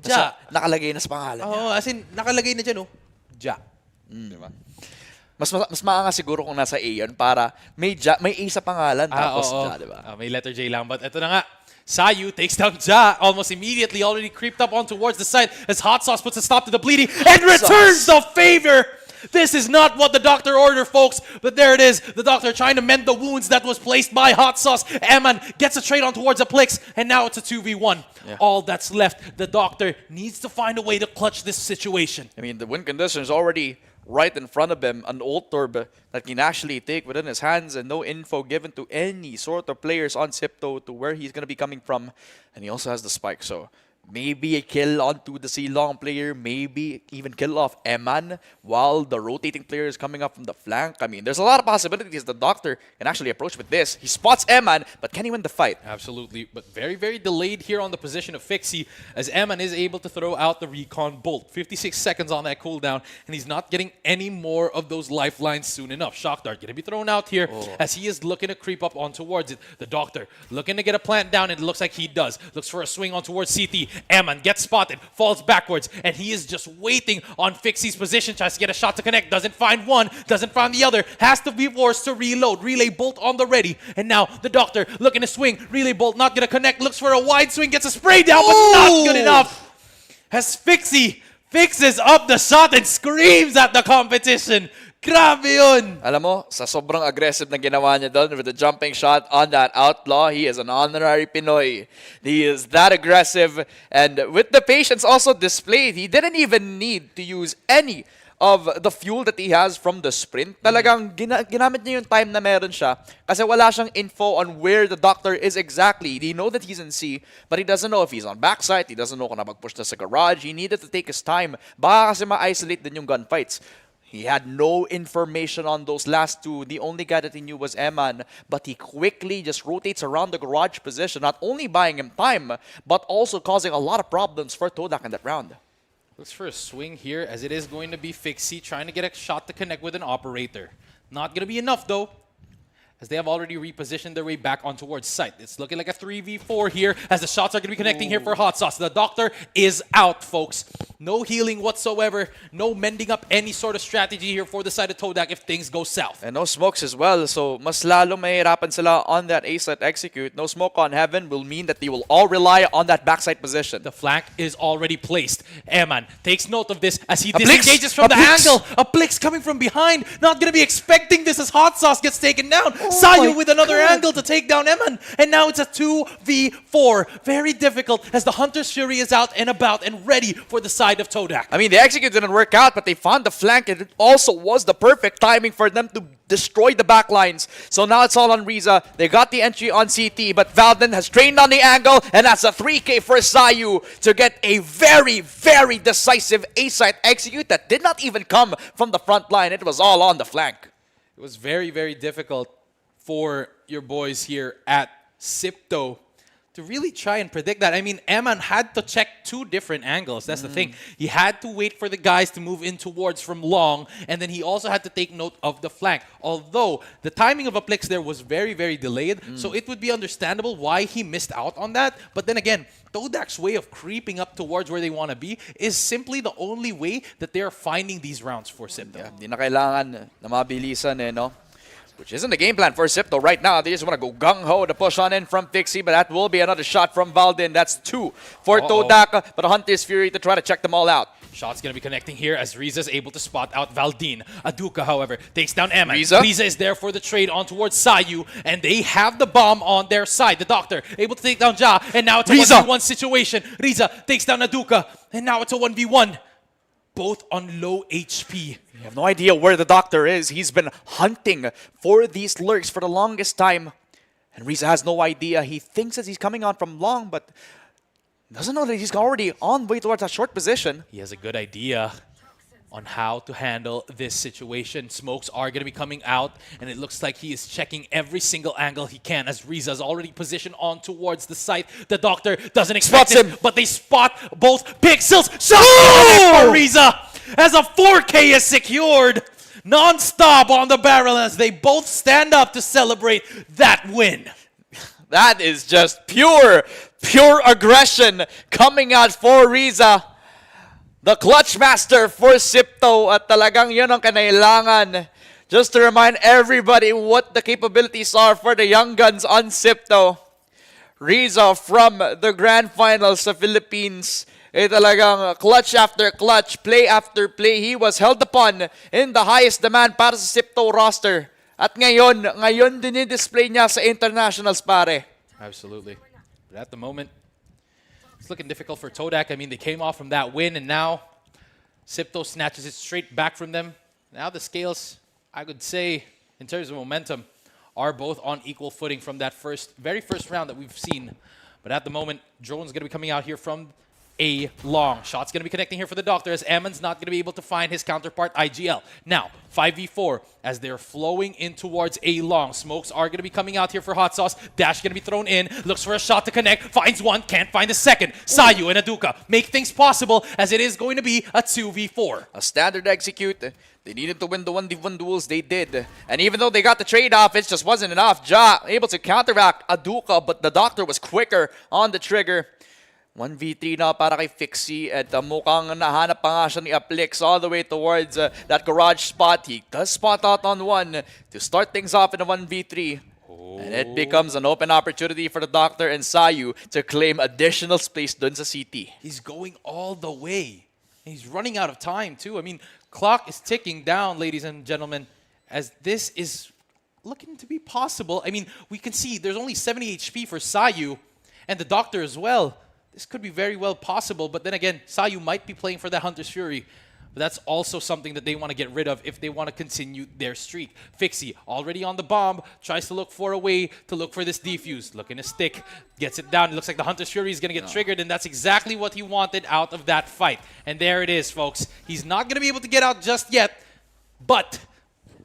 Ja. Nakalagay na sa pangalan niya. Oh, as in, nakalagay na dyan, oh. Ja. Diba? Mas maanga siguro kung nasa A yun para may A sa pangalan tapos Ja, diba? May letter J lang. But ito na nga. Sayu takes down Ja almost immediately, already creeped up on towards the side as Hot Sauce puts a stop to the bleeding and returns the favor. This is not what the Doctor ordered, folks, but there it is. The Doctor trying to mend the wounds that was placed by Hot Sauce. Eman gets a trade on towards a Plix, and now it's a 2v1. Yeah. All that's left, the Doctor needs to find a way to clutch this situation. I mean, the win condition is already right in front of him, an ult orb that can actually take within his hands and no info given to any sort of players on Sipto to where he's going to be coming from. And he also has the spike, so maybe a kill onto the C-Long player, maybe even kill off Eman while the rotating player is coming up from the flank. I mean, there's a lot of possibilities the Doctor can actually approach with this. He spots Eman, but can he win the fight? Absolutely, but very, very delayed here on the position of Fixie as Eman is able to throw out the Recon Bolt. 56 seconds on that cooldown, and he's not getting any more of those lifelines soon enough. Shock Dart going to be thrown out here as he is looking to creep up on towards it. The Doctor looking to get a plant down, and it looks like he does. Looks for a swing on towards CT. Eman gets spotted, falls backwards, and he is just waiting on Fixie's position, tries to get a shot to connect, doesn't find one, doesn't find the other, has to be forced to reload. Relay Bolt on the ready, and now the Doctor looking to swing. Relay Bolt not gonna connect, looks for a wide swing, gets a spray down, but not good enough. As Fixie fixes up the shot and screams at the competition. Grabe yun! Alam mo, sa sobrang aggressive na ginawa niya doon with the jumping shot on that outlaw, he is an honorary Pinoy. He is that aggressive, and with the patience also displayed, he didn't even need to use any of the fuel that he has from the sprint. Talagang ginamit niya yung time na meron siya kasi wala siyang info on where the Doctor is exactly. He know that he's in C, but he doesn't know if he's on backside. He doesn't know kung napag-push na sa garage. He needed to take his time. Baka kasi ma-isolate din yung gunfights. He had no information on those last two. The only guy that he knew was Eman, but he quickly just rotates around the garage position, not only buying him time, but also causing a lot of problems for Todak in that round. Looks for a swing here, as it is going to be Fixie trying to get a shot to connect with an operator. Not going to be enough, though. as they have already repositioned their way back on towards site. It's looking like a 3v4 here as the shots are going to be connecting here for Hot Sauce. The Doctor is out, folks. No healing whatsoever. No mending up any sort of strategy here for the side of Todak if things go south. And no smokes as well, so mas lalo mahirapan sila on that A site execute. No smoke on Heaven will mean that they will all rely on that backside position. The flank is already placed. Eman takes note of this as he Blix! disengages from A the Blix! angle. A Blix coming from behind. Not going to be expecting this as Hot Sauce gets taken down. Sayu with another angle to take down Eman. And now it's a 2v4. Very difficult as the Hunter's Fury is out and about and ready for the side of Todak. I mean, the execute didn't work out, but they found the flank, and it also was the perfect timing for them to destroy the backlines. So now it's all on Riza. They got the entry on CT, but Valden has trained on the angle, and that's a 3K for Sayu to get a very, very decisive A-site execute that did not even come from the front line. It was all on the flank. It was very, very difficult for your boys here at Sipto to really try and predict that. I mean, Eman had to check 2 different angles. That's the thing. He had to wait for the guys to move in towards from long, and then he also had to take note of the flank. Although, the timing of Aplix there was very, very delayed, so it would be understandable why he missed out on that. But then again, Todak's way of creeping up towards where they want to be is simply the only way that they're finding these rounds for Sipto. Di na kailangan na mabilisan no? Which isn't the game plan for Sipto right now. They just want to go gung-ho to push on in from Fixie, but that will be another shot from Valdin. That's 2 for Todak, but Hunter's Fury to try to check them all out. Shot's going to be connecting here as Riza is able to spot out Valdin. Aduka, however, takes down Eman. Riza is there for the trade on towards Sayu, and they have the bomb on their side. The Doctor able to take down Ja, and now it's a Riza 1v1 situation. Riza takes down Aduka, and now it's a 1v1. Both on low HP. You have no idea where the Doctor is. He's been hunting for these lurks for the longest time. And Riza has no idea. He thinks that he's coming on from long, but doesn't know that he's already on way towards a short position. He has a good idea on how to handle this situation. Smokes are going to be coming out, and it looks like he is checking every single angle he can as Riza is already positioned on towards the site. The Doctor doesn't expect Spots this, him. but they spot both pixels. Shot for Riza as a 4K is secured. Non-stop on the barrel as they both stand up to celebrate that win. That is just pure aggression coming out for Riza. The clutch master for Sipto at talagang yun ang kanailangan. Just to remind everybody what the capabilities are for the young guns on Sipto. Riza from the grand finals sa Philippines. Talagang clutch after clutch, play after play. He was held upon in the highest demand para sa Sipto roster. At ngayon dinidisplay niya sa internationals, pare. Absolutely. But at the moment, it's looking difficult for Todak. I mean, they came off from that win, and now Sipto snatches it straight back from them. Now the scales, I would say, in terms of momentum, are both on equal footing from that very first round that we've seen. But at the moment, Drone's going to be coming out here from A long. Shot's going to be connecting here for the Doctor as Ammon's not going to be able to find his counterpart IGL. Now, 5v4 as they're flowing in towards A long. Smokes are going to be coming out here for Hot Sauce. Dash going to be thrown in. Looks for a shot to connect. Finds one. Can't find a second. Sayu and Aduka make things possible as it is going to be a 2v4. A standard execute. They needed to win the 1v1 duels. They did. And even though they got the trade-off, it just wasn't enough. Ja able to counteract Aduka, but the Doctor was quicker on the trigger. 1v3 na para kay Fixie at mukhang nahanap pa nga siya ni Aplix all the way towards that garage spot. He does spot out on one to start things off in a 1v3. And it becomes an open opportunity for the Doctor and Sayu to claim additional space dun sa CT. He's going all the way. He's running out of time too. I mean, clock is ticking down, ladies and gentlemen, as this is looking to be possible. I mean, we can see there's only 70 HP for Sayu and the Doctor as well. This could be very well possible, but then again, Sayu might be playing for that Hunter's Fury. But that's also something that they want to get rid of if they want to continue their streak. Fixie, already on the bomb, tries to look for a way to look for this defuse. Looking to stick, gets it down. It looks like the Hunter's Fury is going to get triggered, and that's exactly what he wanted out of that fight. And there it is, folks. He's not going to be able to get out just yet, but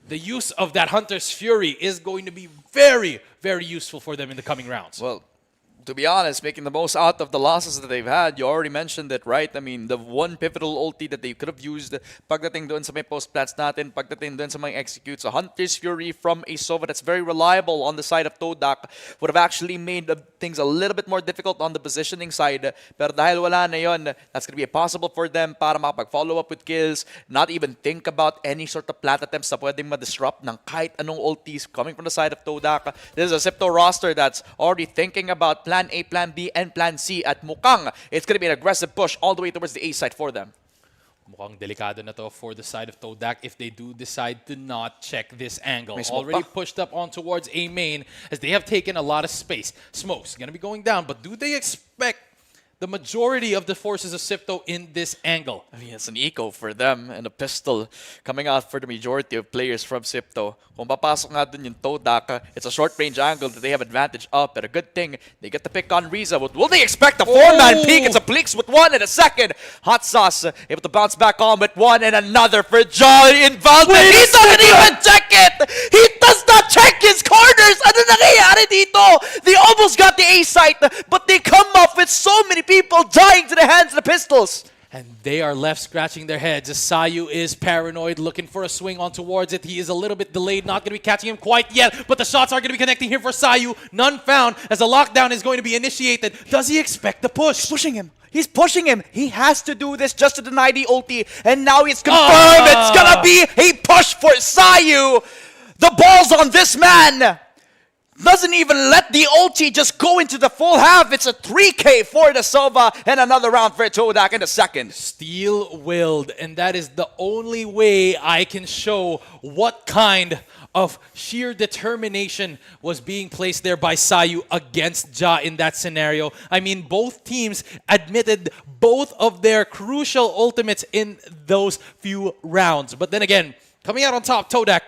the use of that Hunter's Fury is going to be very, very useful for them in the coming rounds. Well, To be honest, making the most out of the losses that they've had. You already mentioned it, right? I mean, the one pivotal ulti that they could have used pagdating doon sa may post-plants natin, pagdating doon sa mga executes, a Hunter's Fury from a Sova that's very reliable on the side of Todak would have actually made things a little bit more difficult on the positioning side. Pero dahil wala na yun, that's going to be impossible for them para makapag-follow up with kills, not even think about any sort of plant attempts na pwedeng ma-disrupt ng kahit anong ultis coming from the side of Todak. This is a Sipto roster that's already thinking about Plan A, Plan B, and Plan C at mukhang it's going to be an aggressive push all the way towards the A side for them. Mukhang delikado na to for the side of Todak if they do decide to not check this angle. May smoke Already pa. pushed up on towards A main as they have taken a lot of space. Smoke's going to be going down, but do they expect the majority of the forces of Sipto in this angle? I mean, it's an eco for them and a pistol coming out for the majority of players from Sipto. Kung papasok nga dun yung Todak, it's a short-range angle that they have advantage of. But a good thing, they get to pick on Riza. What will they expect? A four-man peek. It's a Blix with one and a second. Hot Sauce able to bounce back on with one and another for Jolly involvement. He doesn't even check it! He does not check his corners! Ano nangyayari dito? They almost got the A site, but they come up with so many people dying to the hands of the pistols. And they are left scratching their heads as Sayu is paranoid, looking for a swing on towards it. He is a little bit delayed, not going to be catching him quite yet, but the shots are going to be connecting here for Sayu. None found as a lockdown is going to be initiated. Does he expect the push? Pushing him. He's pushing him. He has to do this just to deny the ulti. And now it's confirmed. It's gonna be a push for Sayu. The ball's on this man. Doesn't even let the ulti just go into the full half. It's a 3K for the Sova and another round for Todak in the second. Steel-willed, and that is the only way I can show what kind of sheer determination was being placed there by Sayu against Ja in that scenario. I mean, both teams admitted both of their crucial ultimates in those few rounds. But then again, coming out on top, Todak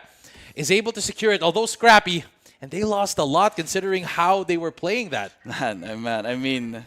is able to secure it, although scrappy, and they lost a lot considering how they were playing that. Man, I mean,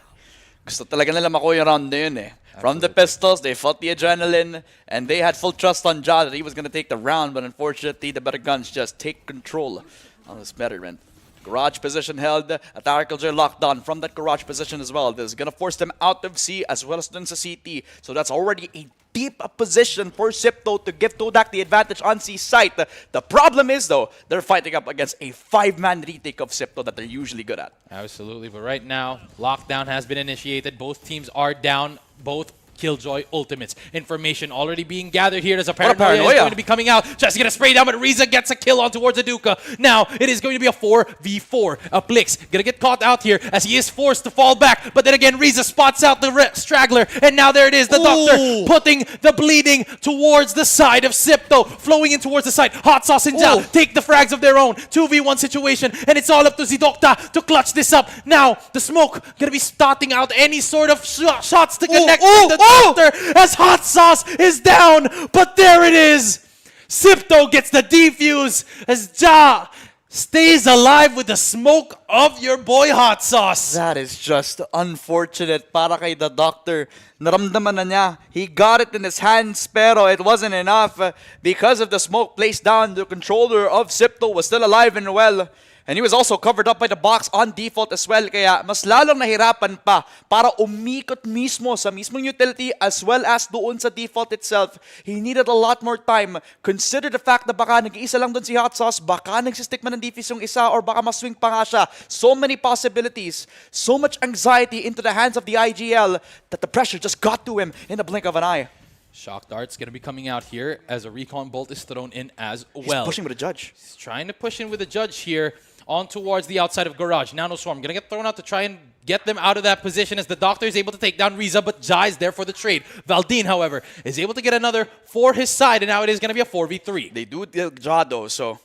gusto talaga nila makuha yung round na yun eh. From the pistols, they felt the adrenaline, and they had full trust on Ja that he was going to take the round, but unfortunately, the better guns just take control on this veteran. Garage position held, Attacker Killjoy locked on from that garage position as well. This is going to force them out of C as well as dun sa CT. So that's already a deep position for Sipto to give Todak the advantage on C site. The problem is though, they're fighting up against a 5-man retake of Sipto that they're usually good at. Absolutely, but right now, lockdown has been initiated. Both teams are down, both Killjoy ultimates. Information already being gathered here as a paranoia is going to be coming out. Just gonna spray down, but Riza gets a kill on towards Aduka. Now, it is going to be a 4v4. A Blix gonna get caught out here as he is forced to fall back. But then again, Riza spots out the straggler. And now there it is, the Doctor putting the bleeding towards the side of Sipto. Flowing in towards the side. Hot Sauce and Jal take the frags of their own. 2v1 situation. And it's all up to Zidokta to clutch this up. Now, the smoke gonna be starting out any sort of shots to connect with the Doctor as Hot Sauce is down, but there it is. Sipto gets the defuse as Ja stays alive with the smoke of your boy Hot Sauce. That is just unfortunate para kay the Doctor. Naramdaman na niya. He got it in his hands pero it wasn't enough because of the smoke placed down. The controller of Sipto was still alive and well. And he was also covered up by the box on default as well. Kaya mas lalong nahirapan pa para umikot mismo sa mismong utility as well as doon sa default itself. He needed a lot more time. Consider the fact na baka nag-iisa lang doon si Hot Sauce, baka nagsistick man ng defense yung isa or baka maswing pa nga siya. So many possibilities. So much anxiety into the hands of the IGL that the pressure just got to him in the blink of an eye. Shock Dart's going to be coming out here as a recon bolt is thrown in as well. He's pushing with a judge. He's trying to push in with a judge here on towards the outside of Garage. Nano Swarm going to get thrown out to try and get them out of that position as the Doctor is able to take down Riza, but Jai is there for the trade. Valdine, however, is able to get another for his side, and now it is going to be a 4v3. They do the Ja though, so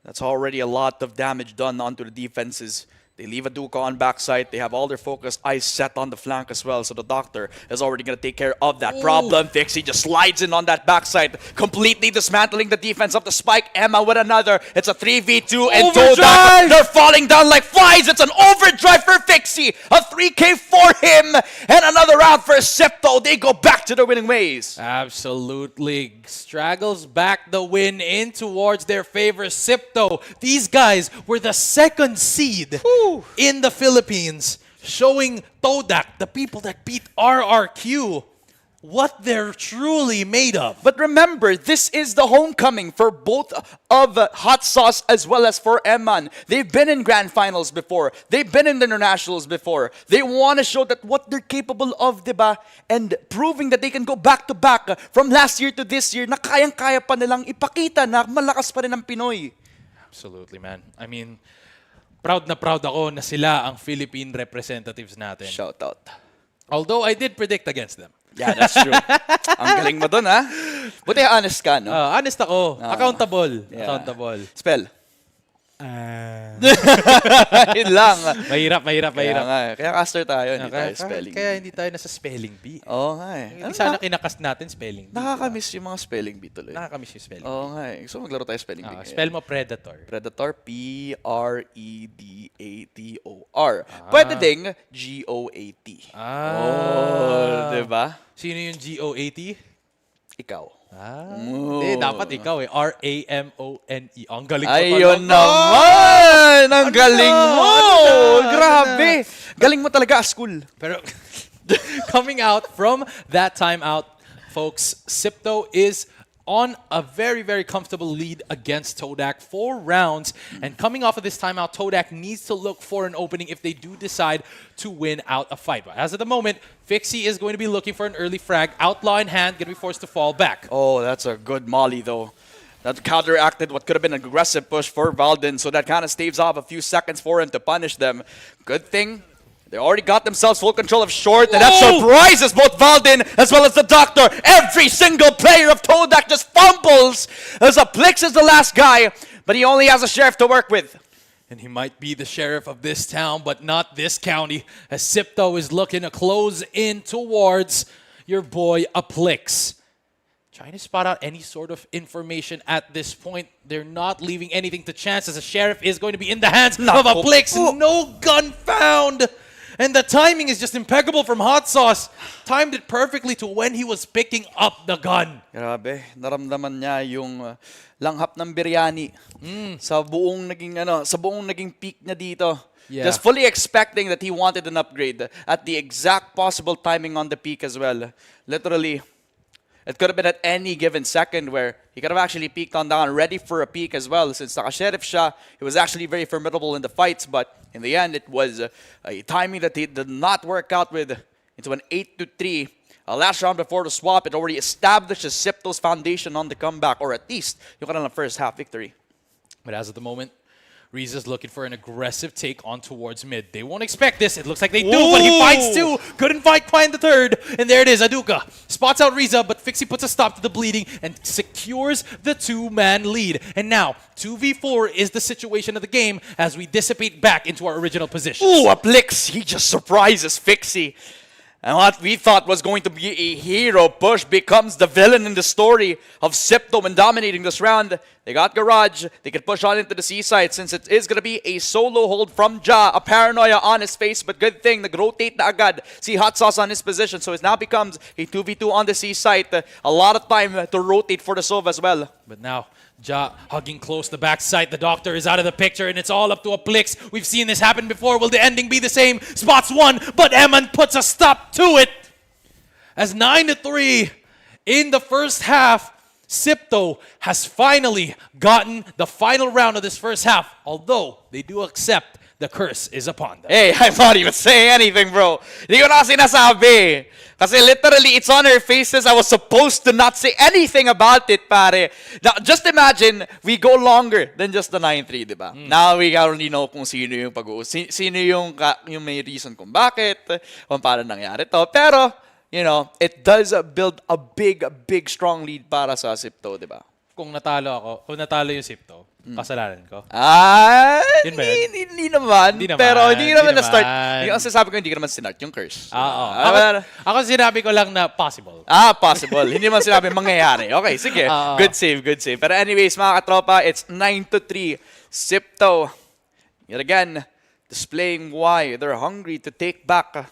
that's already a lot of damage done onto the defenses. They leave a Duka on backside. They have all their focus eyes set on the flank as well. So the Doctor is already going to take care of that problem. Fixie just slides in on that backside, completely dismantling the defense of the Spike. Emma with another. It's a 3v2 and Todak. They're falling down like flies. It's an overdrive for Fixie. A 3K for him. And another round for Sipto. They go back to the winning ways. Absolutely. Straggles back the win in towards their favor. Sipto, these guys were the second seed in the Philippines showing Todak, the people that beat RRQ, what they're truly made of. But remember, this is the homecoming for both of Hot Sauce as well as for Eman. They've been in grand finals before. They've been in the internationals before. They want to show that what they're capable of, diba? And proving that they can go back to back from last year to this year na kayang-kaya pa nilang ipakita na malakas pa rin ang Pinoy. Absolutely, man. I mean, proud na proud ako na sila ang Philippine representatives natin. Shout out. Although I did predict against them. Yeah, that's true. Ang galing mo dun, ha? Buti honest ka, no? Honest ako. Accountable. Yeah. Accountable. Spell. Yun lang. Mahirap. Kaya nga, kaya caster tayo, hindi tayo spelling. Kaya hindi tayo nasa spelling bee. Oo nga eh. Hindi sana kinakast natin spelling bee. Nakakamiss yung mga spelling bee tuloy. Nakakamiss yung spelling Oo nga eh. So maglaro tayo spelling bee. ngayon. Spell mo Predator. Predator, Predator. Pwede ding GOAT. Oh, diba? Sino yung GOAT? Ikaw. Hindi, dapat ikaw eh. RAMONE. Ang galing ko Ayun talaga. naman! Ang galing mo! Grabe! Galing mo talaga, school. Pero coming out from that timeout, folks, Sipto is on a very, very comfortable lead against Todak. 4 rounds. And coming off of this timeout, Todak needs to look for an opening if they do decide to win out a fight. But as of the moment, Fixie is going to be looking for an early frag. Outlaw in hand, going to be forced to fall back. Oh, that's a good molly, though. That counteracted what could have been an aggressive push for Valden, so that kind of staves off a few seconds for him to punish them. Good thing, they already got themselves full control of short, and that surprises both Valden as well as the Doctor. Every single player of Todak just fumbles as Plix is the last guy, but he only has a sheriff to work with. And he might be the sheriff of this town, but not this county, as Sipto is looking to close in towards your boy Aplix. Trying to spot out any sort of information at this point. They're not leaving anything to chance, as the sheriff is going to be in the hands of Aplix. No gun found! And the timing is just impeccable from Hot Sauce. Timed it perfectly to when he was picking up the gun. Grabe, naramdaman niya yung langhap ng biryani sa buong naging peak niya dito. Yeah. Just fully expecting that he wanted an upgrade at the exact possible timing on the peak as well. Literally, it could have been at any given second where he could have actually peeked on down, ready for a peek as well. Since naka-sheriff siya, he was actually very formidable in the fights, but in the end, it was a timing that he did not work out with into an 8-3. Last round before the swap, it already establishes Sipto's foundation on the comeback, or at least yung kanilang first half victory. But as of the moment, Riza's looking for an aggressive take on towards mid. They won't expect this. It looks like they do, but he fights too. Couldn't fight quite in the third. And there it is, Aduka. Spots out Riza, but Fixie puts a stop to the bleeding and secures the 2-man lead. And now, 2v4 is the situation of the game as we dissipate back into our original position. Ooh, Aplix, he just surprises Fixie. And what we thought was going to be a hero push becomes the villain in the story of Sipto when dominating this round. They got Garage. They can push on into the seaside since it is going to be a solo hold from Ja. A paranoia on his face, but good thing, nag-rotate na agad. See Hot Sauce on his position, so it now becomes a 2v2 on the seaside. A lot of time to rotate for the Sov as well. But now, Ja hugging close the backside. The Doctor is out of the picture, and it's all up to Aplix. We've seen this happen before. Will the ending be the same? Spots one, but Eman puts a stop to it. As 9-3 in the first half, Sipto has finally gotten the final round of this first half, although they do accept the curse is upon them. Hey, I'm not even saying anything, bro. Hindi ko na sinasabi. Kasi literally, it's on our faces. I was supposed to not say anything about it, pare. Now, just imagine, we go longer than just the 9-3, di ba? Now, we already know kung sino yung sino yung may reason kung bakit, kung paano nangyari to. Pero, you know, it does build a big, strong lead para sa Sipto, di ba? Kung natalo yung Sipto, kasalanan ko. Yun ba yun? Hindi naman. Pero hindi naman na-start. Ang sasabi ko, hindi ko naman sinart yung curse. Ako sinabi ko lang na possible. Possible. Hindi naman sinabi mangyayari. Okay, sige. Good save. Pero anyways, mga katropa, it's 9-3. Sipto, yet again, displaying why they're hungry to take back,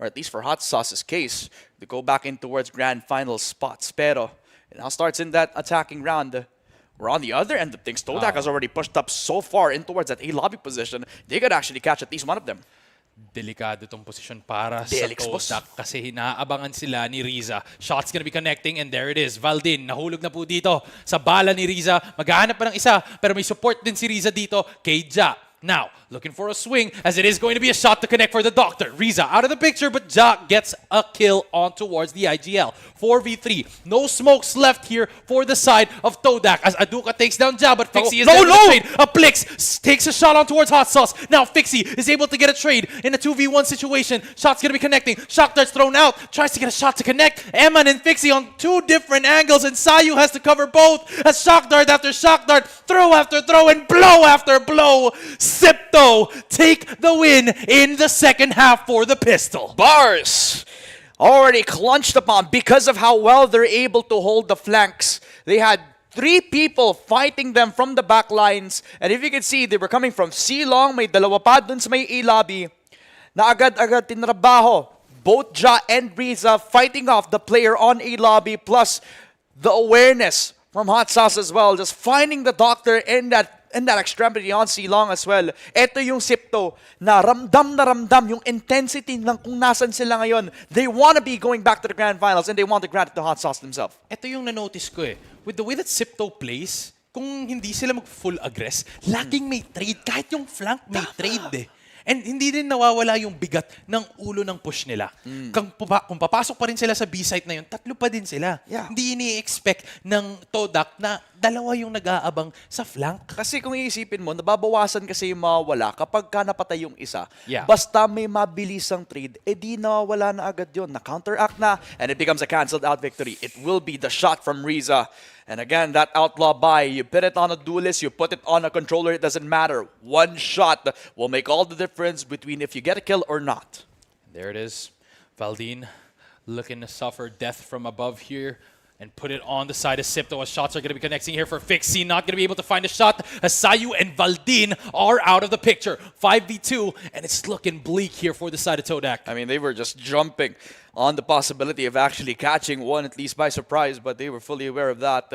or at least for Hot Sauce's case, to go back in towards grand final spots. Pero it now starts in that attacking round. We're on the other end of things. Todak has already pushed up so far in towards that A lobby position. They could actually catch at least one of them. Delikado tong posisyon para Delix, sa boss. Todak kasi hinaabangan sila ni Riza. Shots gonna be connecting and there it is. Valdin, nahulog na po dito sa bala ni Riza. Maghahanap pa ng isa pero may support din si Riza dito kay Ja. Now, looking for a swing as it is going to be a shot to connect for the Doctor. Riza out of the picture, but Ja gets a kill on towards the IGL. 4v3. No smokes left here for the side of Todak as Aduka takes down Ja, but Fixie is there with the trade. A Plix takes a shot on towards Hot Sauce. Now Fixie is able to get a trade in a 2v1 situation. Shot's going to be connecting. Shock dart's thrown out. Tries to get a shot to connect. Eman and Fixie on two different angles, and Sayu has to cover both as shock dart after shock dart, throw after throw, and blow after blow. Sipto take the win in the second half for the pistol. Bars already clutched upon because of how well they're able to hold the flanks. They had 3 people fighting them from the back lines. And if you can see, they were coming from C-Long, may dalawa pa dun sa may A-lobby, na agad-agad tinrabaho. Both Ja and Riza fighting off the player on A-lobby, plus the awareness from Hot Sauce as well, just finding the Doctor in that extremity on C-Long as well. Ito yung Sipto na ramdam yung intensity ng kung nasan sila ngayon. They want to be going back to the grand finals and they want to grant it to Hot Sauce themselves. Ito yung na-notice ko eh. With the way that Sipto plays, kung hindi sila mag-full aggress, laging may trade. Kahit yung flank may trade eh. And hindi din nawawala yung bigat ng ulo ng push nila. Kung papasok pa rin sila sa B-site na yun, 3 pa din sila. Yeah. Hindi ini-expect ng Todak na 2 yung nag-aabang sa flank. Kasi kung iisipin mo, nababawasan kasi yung mawawala kapag ka napatay yung isa. Yeah. Basta may mabilisang trade, di nawawala na agad yun. Na-counteract na, and it becomes a cancelled out victory. It will be the shot from Riza. And again, that outlaw buy, you put it on a duelist, you put it on a controller, it doesn't matter. One shot will make all the difference between if you get a kill or not. There it is. Valdin looking to suffer death from above here and put it on the side of Sipto as shots are going to be connecting here for Fixie. Not going to be able to find a shot as Sayu and Valdin are out of the picture. 5v2, and it's looking bleak here for the side of Todak. I mean, they were just jumping on the possibility of actually catching one, at least by surprise, but they were fully aware of that.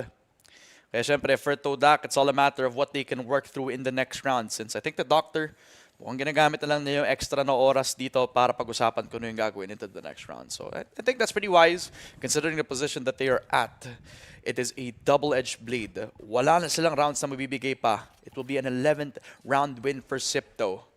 Kaya syempre, for Todak, it's all a matter of what they can work through in the next round. Since I think the Doctor, mukhang ginagamit na lang niya yung extra na oras dito para pag-usapan ko yung gagawin into the next round. So I think that's pretty wise, considering the position that they are at. It is a double-edged blade. Wala na silang rounds na mabibigay pa. It will be an 11th round win for Sipto.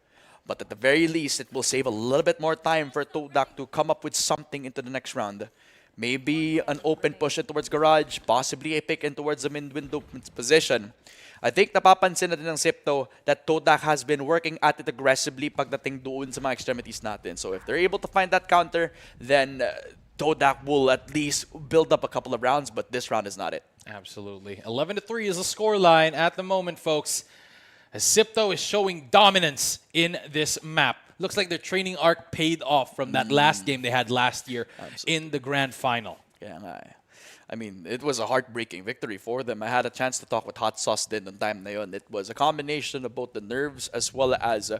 But at the very least, it will save a little bit more time for Todak to come up with something into the next round. Maybe an open push in towards Garage, possibly a pick in towards the mid-window position. I think napapansin na din ng Sipto that Todak has been working at it aggressively pagdating doon sa mga extremities natin. So if they're able to find that counter, then Todak will at least build up a couple of rounds, but this round is not it. Absolutely. 11-3 is the scoreline at the moment, folks. As Sipto is showing dominance in this map. Looks like their training arc paid off from that last game they had last year in the grand final. Kaya nga eh. I mean, it was a heartbreaking victory for them. I had a chance to talk with Hot Sauce din on time na yun. It was a combination of both the nerves as well as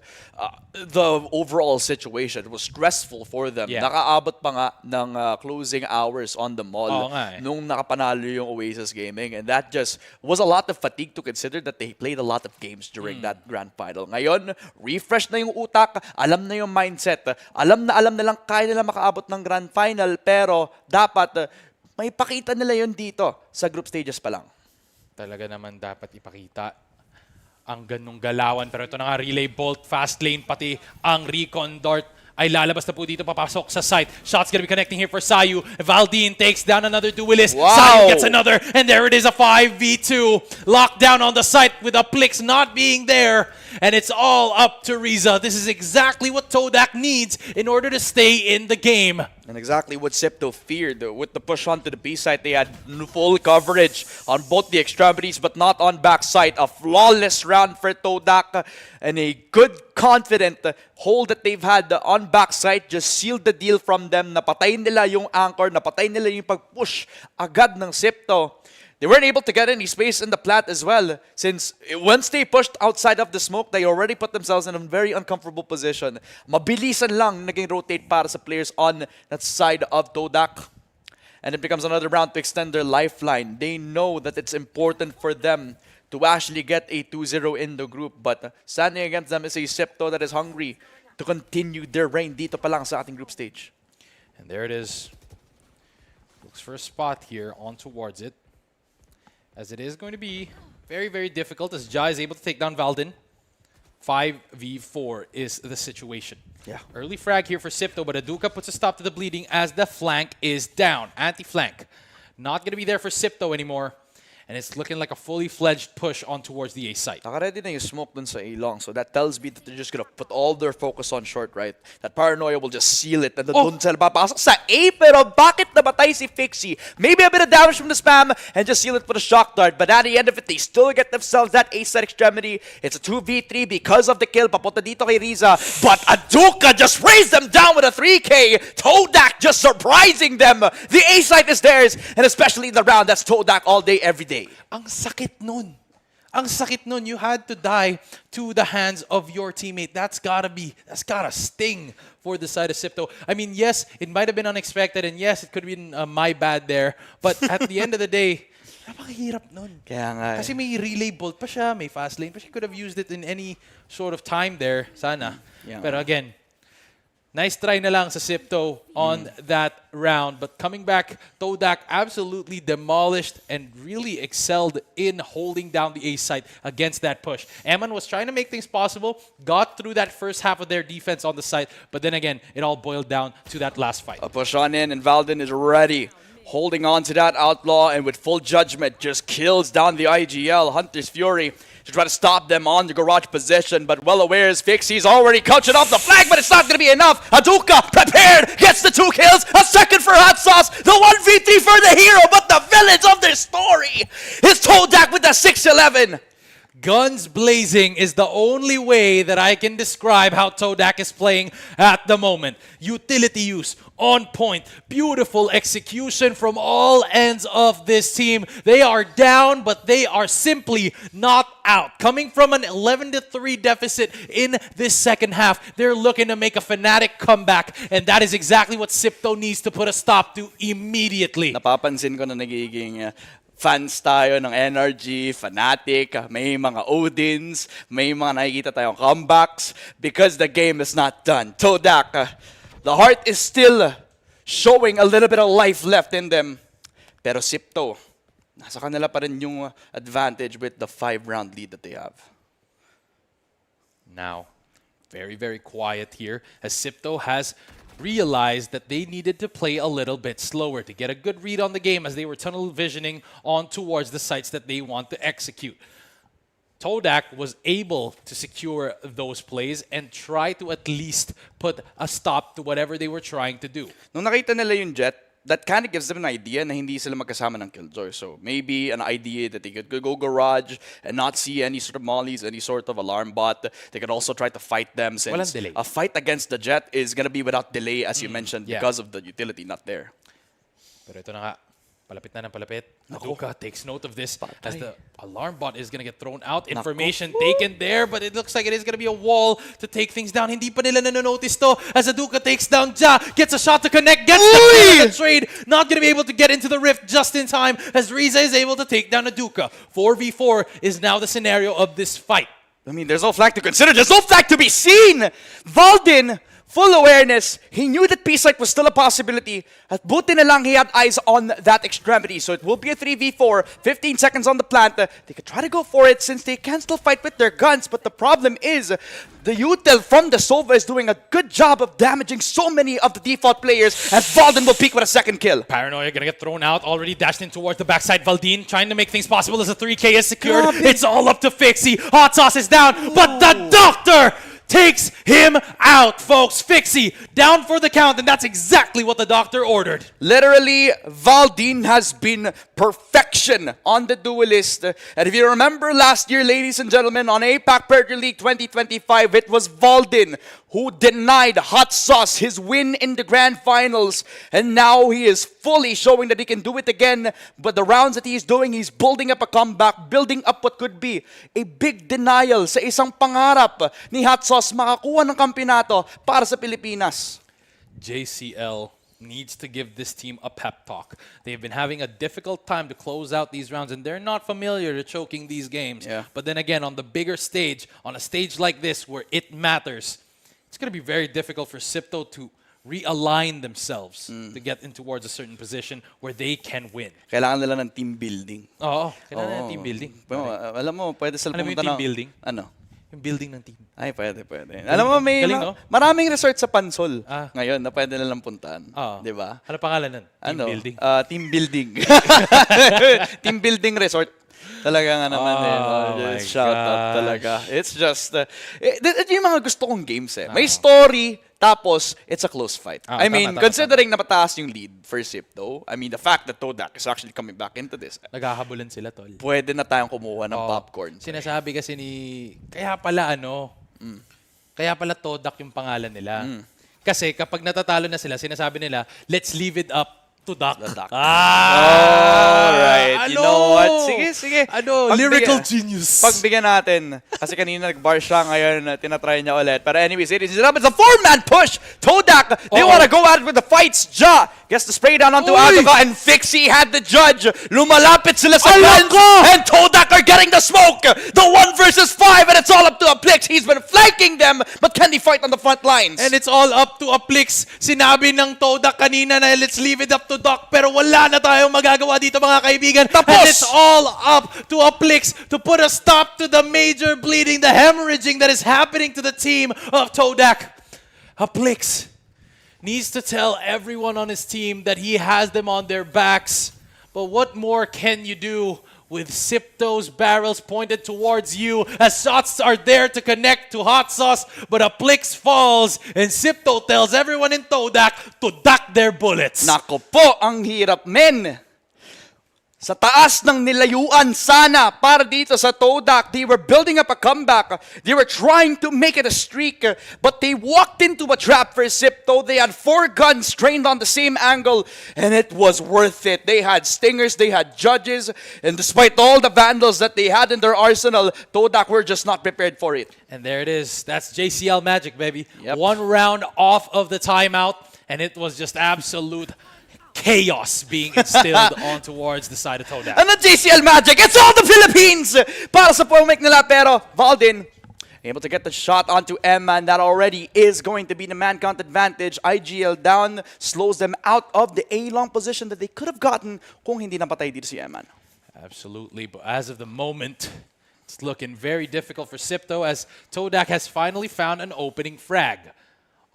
the overall situation. It was stressful for them. Yeah. Nakaabot pa nga ng closing hours on the mall Oo nga eh. nung nakapanalo yung Oasis Gaming. And that just was a lot of fatigue to consider that they played a lot of games during that grand final. Ngayon, refresh na yung utak, alam na yung mindset. Alam na lang kaya nila makaabot ng grand final, pero dapat may pakita nila yun dito sa group stages pa lang. Talaga naman dapat ipakita ang ganung galawan. Pero ito na nga, relay bolt, fast lane, pati ang recon dart ay lalabas na po dito, papasok sa site. Shots gonna be connecting here for Sayu. Valdin takes down another duelist. Wow. Sayu gets another, and there it is, a 5v2. Locked down on the site with a Plix not being there. And it's all up to Riza. This is exactly what Todak needs in order to stay in the game. And exactly what Sipto feared. With the push onto the B side, they had full coverage on both the extremities but not on back side. A flawless round for Todak and a good, confident hold that they've had on back side just sealed the deal from them. Napatay nila yung anchor, napatay nila yung pag-push agad ng Sipto. They weren't able to get any space in the plat as well, since once they pushed outside of the smoke, they already put themselves in a very uncomfortable position. Mabilisan lang naging rotate para sa players on that side of Todak. And it becomes another round to extend their lifeline. They know that it's important for them to actually get a 2-0 in the group, but standing against them is a Sipto that is hungry. to continue their reign dito pa lang sa ating group stage. And there it is. Looks for a spot here on towards it. As it is going to be very, very difficult as Jai is able to take down Valdin. 5v4 is the situation. Yeah. Early frag here for Sipto, but Aduka puts a stop to the bleeding as the flank is down. Anti-flank. Not going to be there for Sipto anymore. And it's looking like a fully fledged push on towards the A site. Naka-ready na yung smoke dun sa A-long. So that tells me that they're just gonna put all their focus on short, right? That Paranoia will just seal it. And dun sila papasok sa A. Pero bakit namatay si Fixie? Maybe a bit of damage from the spam and just seal it for the shock dart. But at the end of it, they still get themselves that A site extremity. It's a 2v3 because of the kill. Papunta dito kay Riza. But Aduka just raised them down with a 3K. Todak just surprising them. The A site is theirs. And especially in the round, that's Todak all day, every day. Ang sakit nun. Ang sakit nun. You had to die to the hands of your teammate. That's gotta sting for the side of Sipto. I mean, yes, it might have been unexpected, and yes, it could have been my bad there. But at the end of the day, napakahirap nun. Kaya nga. Kasi may relay bolt pa siya, may fast lane pa siya. Could have used it in any sort of time there, sana. Yeah. Pero again, nice try na lang sa Sipto on that round. But coming back, Todak absolutely demolished and really excelled in holding down the A site against that push. Eman was trying to make things possible, got through that first half of their defense on the site, but then again, it all boiled down to that last fight. A push on in, and Valdin is ready. Holding on to that outlaw, and with full judgment, just kills down the IGL. Hunter's Fury to try to stop them on the garage position, but well aware is Fixie's already coaching off the flag, but it's not going to be enough. Aduka prepared, gets the 2 kills, a second for Hot Sauce, the 1v3 for the hero, but the villains of their story is Todak with the 6-11. Guns blazing is the only way that I can describe how Todak is playing at the moment. Utility use, on point, beautiful execution from all ends of this team. They are down, but they are simply not out. Coming from an 11-3 deficit in this second half, they're looking to make a Fnatic comeback, and that is exactly what Sipto needs to put a stop to immediately. Napapansin ko na nagiging fans tayo ng NRG, Fnatic, may mga Odins, may mga nakikita tayong comebacks because the game is not done. Todak, the heart is still showing a little bit of life left in them. Pero Sipto, nasa kanila pa rin yung advantage with the 5-round lead that they have. Now, very, very quiet here as Sipto has realized that they needed to play a little bit slower to get a good read on the game as they were tunnel visioning on towards the sites that they want to execute. Todak was able to secure those plays and try to at least put a stop to whatever they were trying to do. Nung nakita nila yung Jet, that kind of gives them an idea na hindi sila magkasama ng Killjoy. So maybe an idea that they could go garage and not see any sort of mollies, any sort of alarm bot. They could also try to fight them since delay. a fight against the Jet is going to be without delay, as you mentioned, yeah. because of the utility not there. Pero ito na nga, palapit na ng palapit. Aduka takes note of this as the alarm bot is going to get thrown out. Information taken there, but it looks like it is going to be a wall to take things down. Hindi pa nila nanonotice to as Aduka takes down Ja, gets a shot to connect, gets the trade. Not going to be able to get into the rift just in time as Riza is able to take down Aduka. 4v4 is now the scenario of this fight. I mean, there's no flag to consider. There's no flag to be seen. Valdin, full awareness. He knew that P-Site was still a possibility. At buti na lang he had eyes on that extremity. So it will be a 3v4. 15 seconds on the plant. They could try to go for it since they can still fight with their guns. But the problem is, the util from the Sova is doing a good job of damaging so many of the default players. As Valdin will peak with a second kill. Paranoia gonna get thrown out. Already dashed in towards the backside. Valdin trying to make things possible as a 3K is secured. It's all up to Fixie. Hot Sauce is down, but the Doctor takes him out, folks. Fixie down for the count, and that's exactly what the Doctor ordered. Literally, Valdin has been perfection on the duelist. And if you remember last year, ladies and gentlemen, on APAC Premier League 2025, it was Valdin who denied Hot Sauce his win in the grand finals. And now he is fully showing that he can do it again. But the rounds that he's doing, he's building up a comeback, building up what could be a big denial sa isang pangarap ni Hot Sauce makakuha ng kampeonato para sa Pilipinas. JCL needs to give this team a pep talk. They've been having a difficult time to close out these rounds, and they're not familiar to choking these games. Yeah. But then again, on the bigger stage, on a stage like this where it matters, it's going to be very difficult for Sipto to realign themselves to get in towards a certain position where they can win. Kailangan nila ng team building. Oo, kailangan na team building. Alam mo, pwede sila Alam mo yung pumunta team building? Ano? Yung building ng team. Ay, pwede. Alam mo, may Galing, no? maraming resort sa Pansol Ah. ngayon na pwede nilang puntahan. Oo. Di ba? Ano pangalan nun? Team Ano? building? Team building. Team building resort. Talaga nga naman my shout out gosh. talaga. It's just, yung mga gusto kong games May story, tapos it's a close fight. I mean, tama. considering na mataas yung lead for Sipto, I mean, the fact that Todak is actually coming back into this, Naghahabulan sila, tol. pwede na tayong kumuha ng Oo. popcorn. Sinasabi kasi kaya pala kaya pala Todak yung pangalan nila. Kasi kapag natatalo na sila, sinasabi nila, let's leave it up to Duck. Alright, you know what? Sige. Lyrical genius. Pagbigyan natin. Kasi kanina nag-bar siya, ngayon tinatry niya ulit. Pero anyways, it is a 4-man push. Todak, they want to go at it with the fights. Ja gets the spray down onto Azuka, and Fixie had the judge. Lumalapit sila sa fence, and Todak are getting the smoke. The 1 versus 5, and it's all up to Aplix. He's been flanking them, but can they fight on the front lines? And it's all up to Aplix. Sinabi ng Todak kanina na let's leave it up to Doc, pero wala na tayong magagawa dito mga kaibigan. Tapos! And it's all up to Aplix to put a stop to the major bleeding, the hemorrhaging that is happening to the team of Todak. Aplix needs to tell everyone on his team that he has them on their backs. But what more can you do with Sipto's barrels pointed towards you as shots are there to connect to Hot Sauce, but Aplix falls and Sipto tells everyone in Todak to duck their bullets. Nako po, ang hirap, men. Sa taas ng nilayuan sana para dito sa Todak. They were building up a comeback. They were trying to make it a streak. But they walked into a trap for Sipto. They had 4 guns trained on the same angle. And it was worth it. They had stingers. They had judges. And despite all the vandals that they had in their arsenal, Todak were just not prepared for it. And there it is. That's JCL magic, baby. Yep. 1 round off of the timeout. And it was just absolute chaos being instilled on towards the side of Todak. And the JCL Magic, it's all the Philippines! Para sa pumik nila, pero Valdin able to get the shot onto Emma, and that already is going to be the man count advantage. IGL down, slows them out of the A-long position that they could have gotten kung hindi napatay dito si Emma. Absolutely, but as of the moment, it's looking very difficult for Sipto as Todak has finally found an opening frag.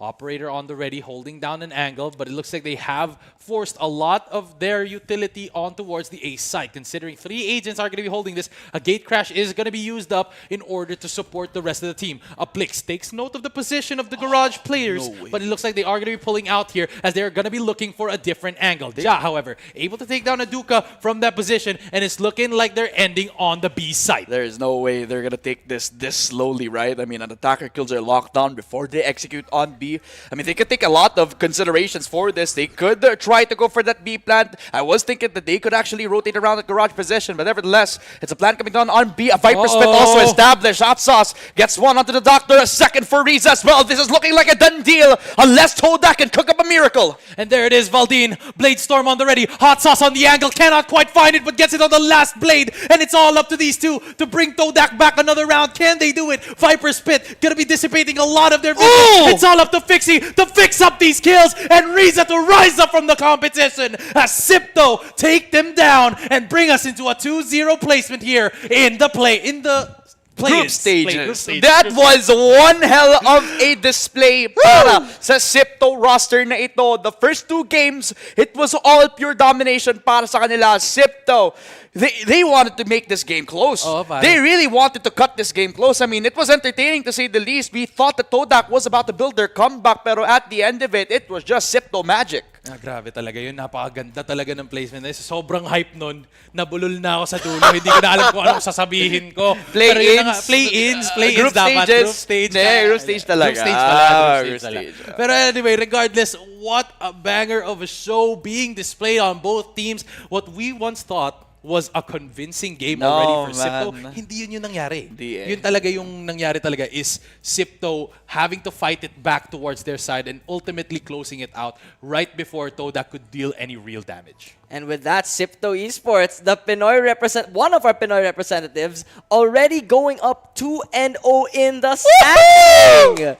Operator on the ready, holding down an angle, but it looks like they have forced a lot of their utility on towards the A site. Considering 3 agents are going to be holding this, a gate crash is going to be used up in order to support the rest of the team. Aplix takes note of the position of the garage players, but it looks like they are going to be pulling out here as they're going to be looking for a different angle. Ja, however, able to take down Aduka from that position, and it's looking like they're ending on the B site. There is no way they're going to take this slowly, right? I mean, an attacker kills are locked down before they execute on B. I mean, they could take a lot of considerations for this. They could try to go for that B plant. I was thinking that they could actually rotate around the garage position, but nevertheless, it's a plant coming down on B. A Viper Spit also established. Hot Sauce gets one onto the Doctor, a second for Riza as well. This is looking like a done deal, unless Todak can cook up a miracle. And there it is, Valdin. Blade Storm on the ready. Hot Sauce on the angle. Cannot quite find it, but gets it on the last blade. And it's all up to these two to bring Todak back another round. Can they do it? Viper Spit gonna be dissipating a lot of their vision. It's all up to Fixie to fix up these kills, and Riza to rise up from the competition as Sipto take them down and bring us into a 2-0 placement here in the Group stages. That was one hell of a display para sa Sipto roster na ito. The first 2 games, it was all pure domination para sa kanila. Sipto, they wanted to make this game close. They really wanted to cut this game close. I mean, it was entertaining to say the least. We thought that Todak was about to build their comeback, pero at the end of it, it was just Sipto magic. Grabe talaga yun. Napakaganda talaga ng placement. Sobrang hype nun. Nabulol na ako sa dulo. Hindi ko na alam kung anong sasabihin ko. Play-ins Group dapat. stages. Group stage talaga. Group stage talaga. Pero anyway, regardless, what a banger of a show being displayed on both teams. What we once thought was a convincing game already for Sipto. Hindi yun yung nangyari. Yun talaga yung nangyari talaga is Sipto having to fight it back towards their side and ultimately closing it out right before Todak could deal any real damage. And with that, Sipto Esports, one of our Pinoy representatives, already going up 2-0 in the standing.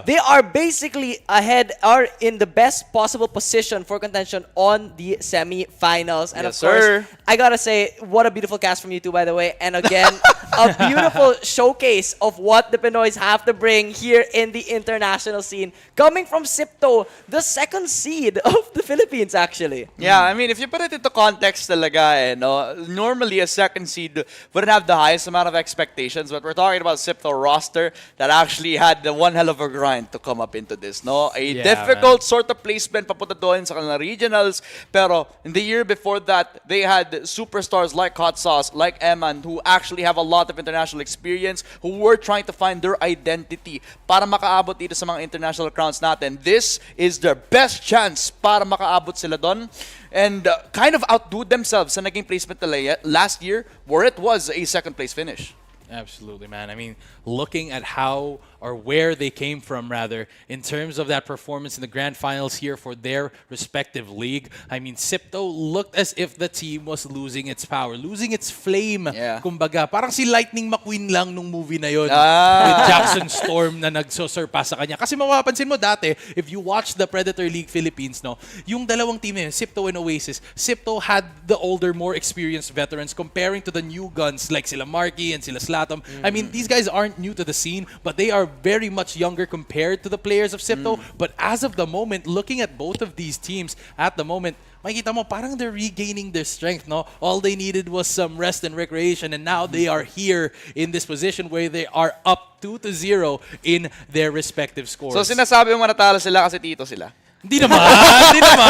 They are basically ahead, are in the best possible position for contention on the semi-finals. And Yes, of course, sir. I gotta say, what a beautiful cast from you two, by the way. And again, a beautiful showcase of what the Pinoys have to bring here in the international scene. Coming from Sipto, the second seed of the Philippines, actually. Yeah, I mean, if you put it into context talaga, no, normally a second seed wouldn't have the highest amount of expectations, but we're talking about Sipto roster that actually had the one hell of a grind to come up into this, no? A difficult sort of placement papunta doon sa kanilang regionals, pero in the year before that, they had superstars like Hot Sauce, like Eman, who actually have a lot of international experience, who were trying to find their identity para makaabot dito sa mga international crowns natin. This is their best chance para makaabot sila doon and kind of outdo themselves sa naging placement nila last year where it was a second place finish. Absolutely, man. I mean, looking at how or where they came from, rather, in terms of that performance in the grand finals here for their respective league, I mean, Sipto looked as if the team was losing its power, losing its flame. Yeah. Kumbaga, parang si Lightning McQueen lang nung movie na yun with Jackson Storm na nagsosurpass sa kanya. Kasi mapapansin mo dati, if you watch the Predator League Philippines, no, yung dalawang team na yun, Sipto and Oasis, Sipto had the older, more experienced veterans comparing to the new guns like sila Marky and sila Slatom. I mean, these guys aren't new to the scene, but they are very much younger compared to the players of Sipto. But as of the moment, looking at both of these teams at the moment, makikita mo parang they're regaining their strength, no? All they needed was some rest and recreation, and now they are here in this position where they are up 2-0 in their respective scores. So sinasabi mo natalo sila kasi tito sila? Hindi naman, hindi naman.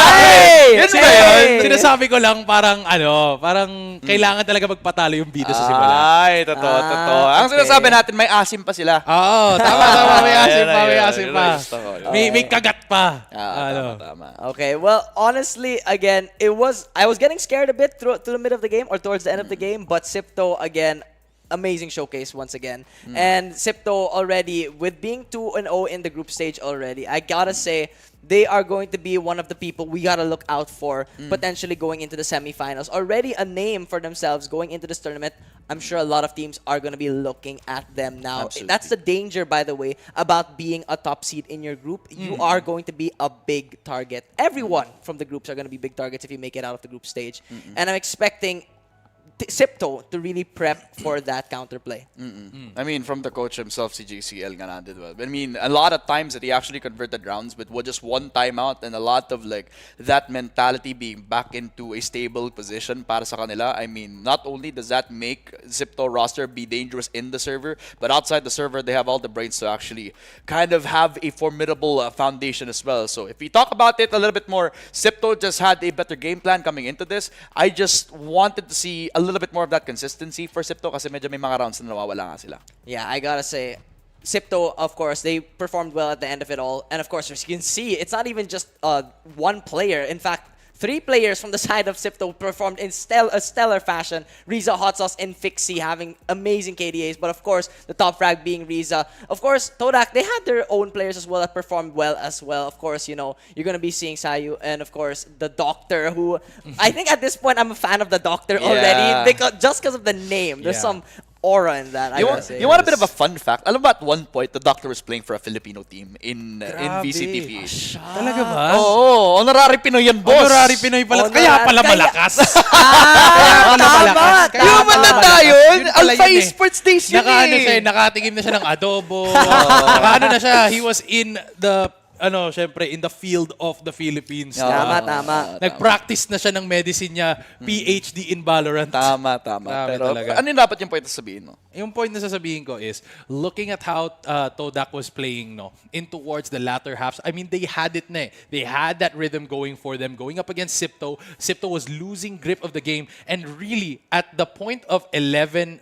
Yun ba yun? Sinasabi ko lang parang kailangan talaga magpatalo yung bida sa simula. Ay, totoo. Ang sinasabi natin, may asim pa sila. Oo, tama, may asim pa, may asim pa. gusto ko. May kagat pa. Tama. Okay, well, honestly, again, I was getting scared a bit to the mid of the game or towards the end of the game, but Sipto, again, amazing showcase once again. And Sipto already, with being 2-0 in the group stage already, I gotta say, they are going to be one of the people we gotta look out for potentially going into the semifinals. Already a name for themselves going into this tournament. I'm sure a lot of teams are going to be looking at them now. Absolutely. That's the danger, by the way, about being a top seed in your group. You are going to be a big target. Everyone from the groups are going to be big targets if you make it out of the group stage. And I'm expecting Sipto to really prep for that counterplay. I mean, from the coach himself, si JCL nga nandun, well. I mean, a lot of times that he actually converted rounds with just one timeout and a lot of like that mentality being back into a stable position para sa kanila. I mean, not only does that make Sipto roster be dangerous in the server, but outside the server, they have all the brains to actually kind of have a formidable foundation as well. So if we talk about it a little bit more, Sipto just had a better game plan coming into this. I just wanted to see a little bit more of that consistency for Sipto kasi medyo may mga rounds na nawawala nga sila. Yeah, I gotta say, Sipto, of course, they performed well at the end of it all. And of course, as you can see, it's not even just one player. In fact, 3 players from the side of Sipto performed in a stellar fashion. Riza, Hot Sauce, and Fixie having amazing KDAs. But of course, the top frag being Riza. Of course, Todak, they had their own players as well that performed well as well. Of course, you know, you're going to be seeing Sayu and of course, the Doctor, who I think at this point, I'm a fan of the Doctor already. Just because of the name. There's some aura in that, I gotta say. You want a bit of a fun fact? Alam mo, at one point, the Doctor was playing for a Filipino team in VCTPH. Talaga ba? Oo, honorary Pinoy yan, boss. Honorary Pinoy pala. Kaya pala malakas. Tama! Yung matanda yun, Yun pala Alpha yun Esports Days yun Nakatingin na siya ng adobo. Nakaano na siya, he was in the syempre, in the field of the Philippines. Tama. Nag-practice na siya ng medicine niya, PhD in VALORANT. Tama. Grabe Pero talaga. ano yung dapat yung point na sabihin mo? Yung point na sasabihin ko is, looking at how Todak was playing in towards the latter halves, I mean, they had it na eh. They had that rhythm going for them. Going up against Sipto, Sipto was losing grip of the game. And really, at the point of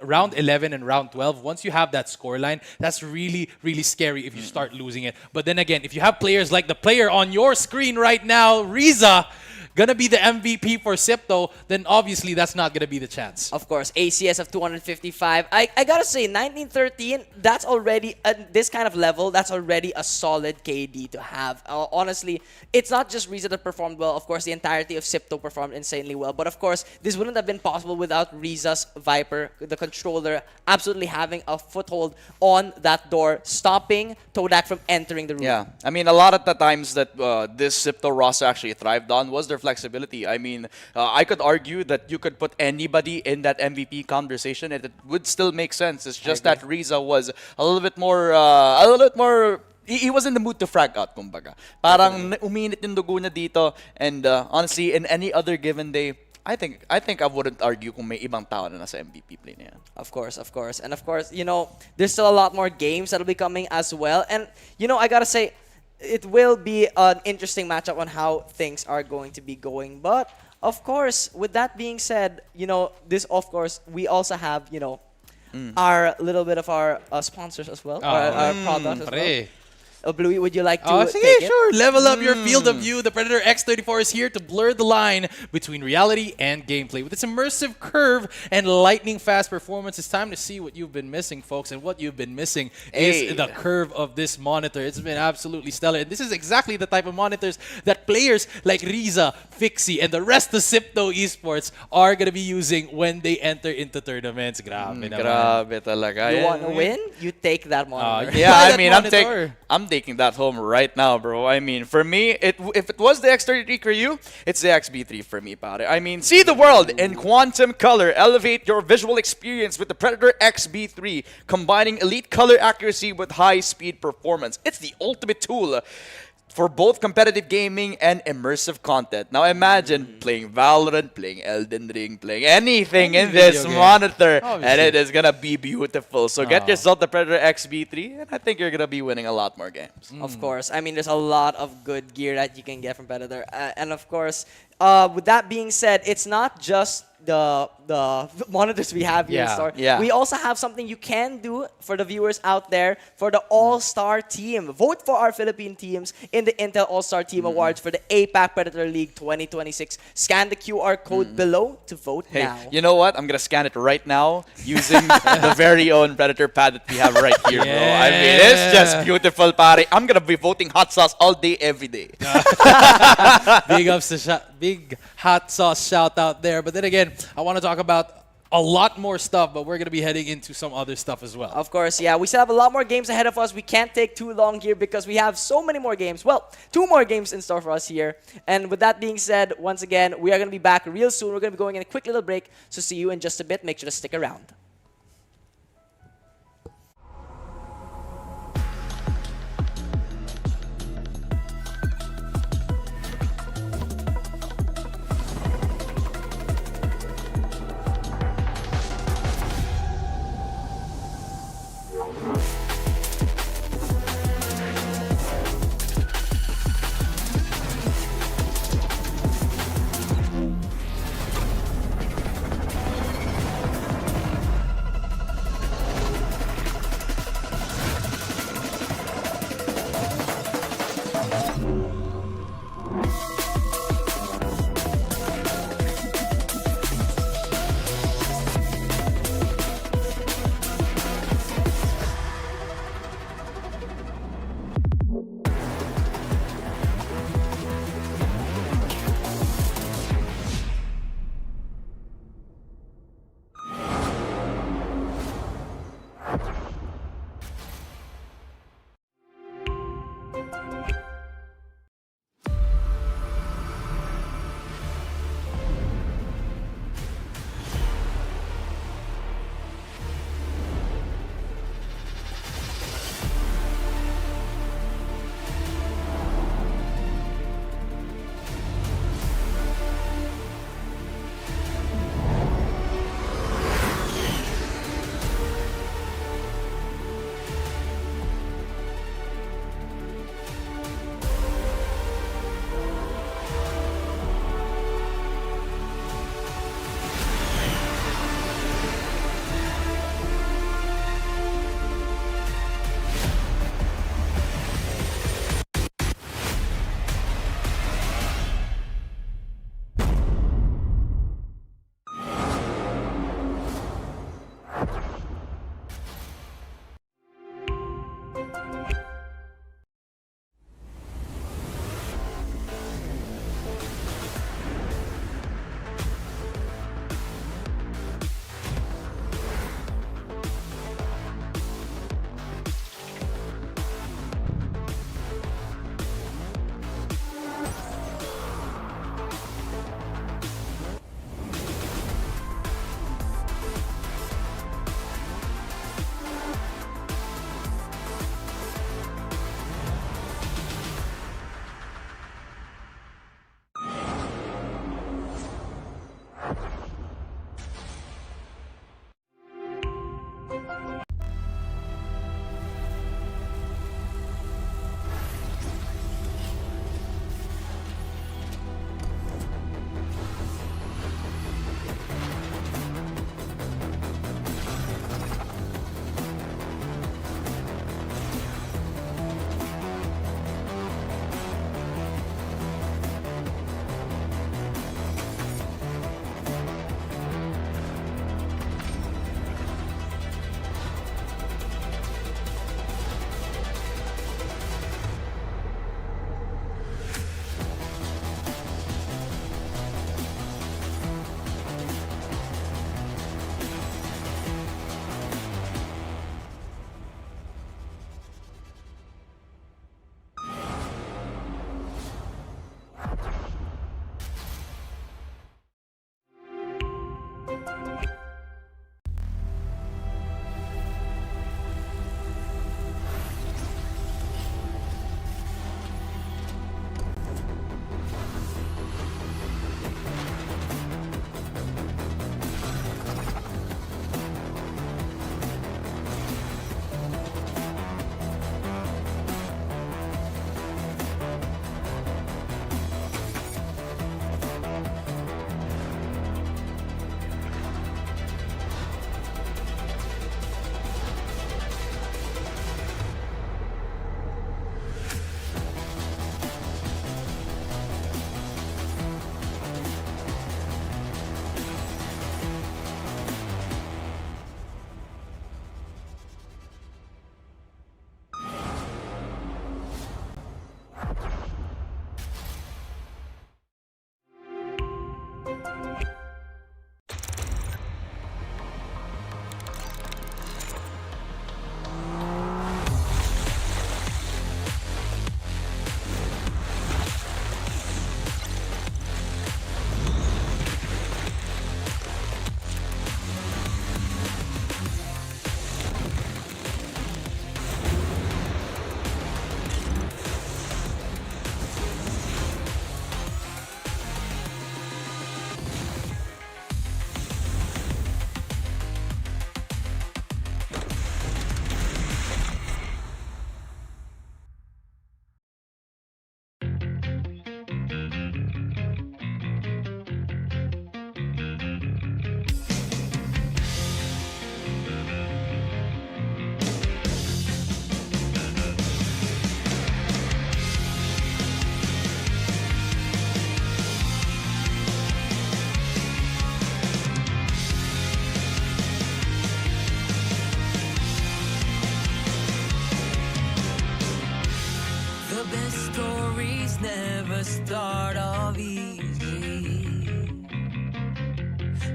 round 11 and round 12, once you have that scoreline, that's really, really scary if you start losing it. But then again, if you have players like the player on your screen right now, Riza, gonna be the MVP for Sipto, then obviously that's not gonna be the chance. Of course, ACS of 255. I gotta say, 1913, that's already, at this kind of level, that's already a solid KD to have. Honestly, it's not just Riza that performed well. Of course, the entirety of Sipto performed insanely well. But of course, this wouldn't have been possible without Riza's Viper, the controller, absolutely having a foothold on that door, stopping Todak from entering the room. Yeah, I mean, a lot of the times that this Sipto roster actually thrived on was their flexibility. I mean, I could argue that you could put anybody in that MVP conversation and it would still make sense. It's just that Riza was a little bit more, he was in the mood to frag out, kumbaga. Parang uminit yung dugo na dito, and honestly, in any other given day, I think I wouldn't argue kung may ibang tao na nasa MVP play na yan. Of course, of course. And of course, you know, there's still a lot more games that'll be coming as well. And, you know, I gotta say, it will be an interesting matchup on how things are going to be going. But, of course, with that being said, you know, this, of course, we also have, you know, our little bit of our sponsors as well, our products as well. Bluey, would you like to Oh, take sige, it? sure. Level up your field of view. The Predator X34 is here to blur the line between reality and gameplay. With its immersive curve and lightning-fast performance, it's time to see what you've been missing, folks. And what you've been missing is the curve of this monitor. It's been absolutely stellar. And this is exactly the type of monitors that players like Riza, Fixie, and the rest of Sipto Esports are going to be using when they enter into tournaments. Grabe naman. Grabe talaga. You want to win? You take that monitor. Yeah, Buy I that mean, monitor. I'm taking that home right now, bro. I mean, for me, if it was the X33 Crew, it's the XB3 for me, pare. I mean, see the world in quantum color. Elevate your visual experience with the Predator XB3, combining elite color accuracy with high-speed performance. It's the ultimate tool for both competitive gaming and immersive content. Now imagine playing Valorant, playing Elden Ring, playing anything in this video game. monitor, and Obviously. it is gonna be beautiful. So get yourself the Predator XB3, and I think you're gonna be winning a lot more games. Of course. I mean, there's a lot of good gear that you can get from Predator. And of course, with that being said, it's not just the monitors we have here in Yeah. store. Yeah. We also have something you can do for the viewers out there for the All-Star Team. Vote for our Philippine teams in the Intel All-Star Team Awards for the APAC Predator League 2026. Scan the QR code below to vote Hey, now. you know what? I'm gonna scan it right now using the very own Predator pad that we have right here, bro. I mean, it's just beautiful, pare. I'm gonna be voting hot sauce all day, every day. Big hot sauce shout out there. But then again, I want to talk about a lot more stuff, but we're going to be heading into some other stuff as well. Of course, yeah. We still have a lot more games ahead of us. We can't take too long here because we have so many more games. Well, 2 more games in store for us here. And with that being said, once again, we are going to be back real soon. We're going to be going in a quick little break. So see you in just a bit. Make sure to stick around.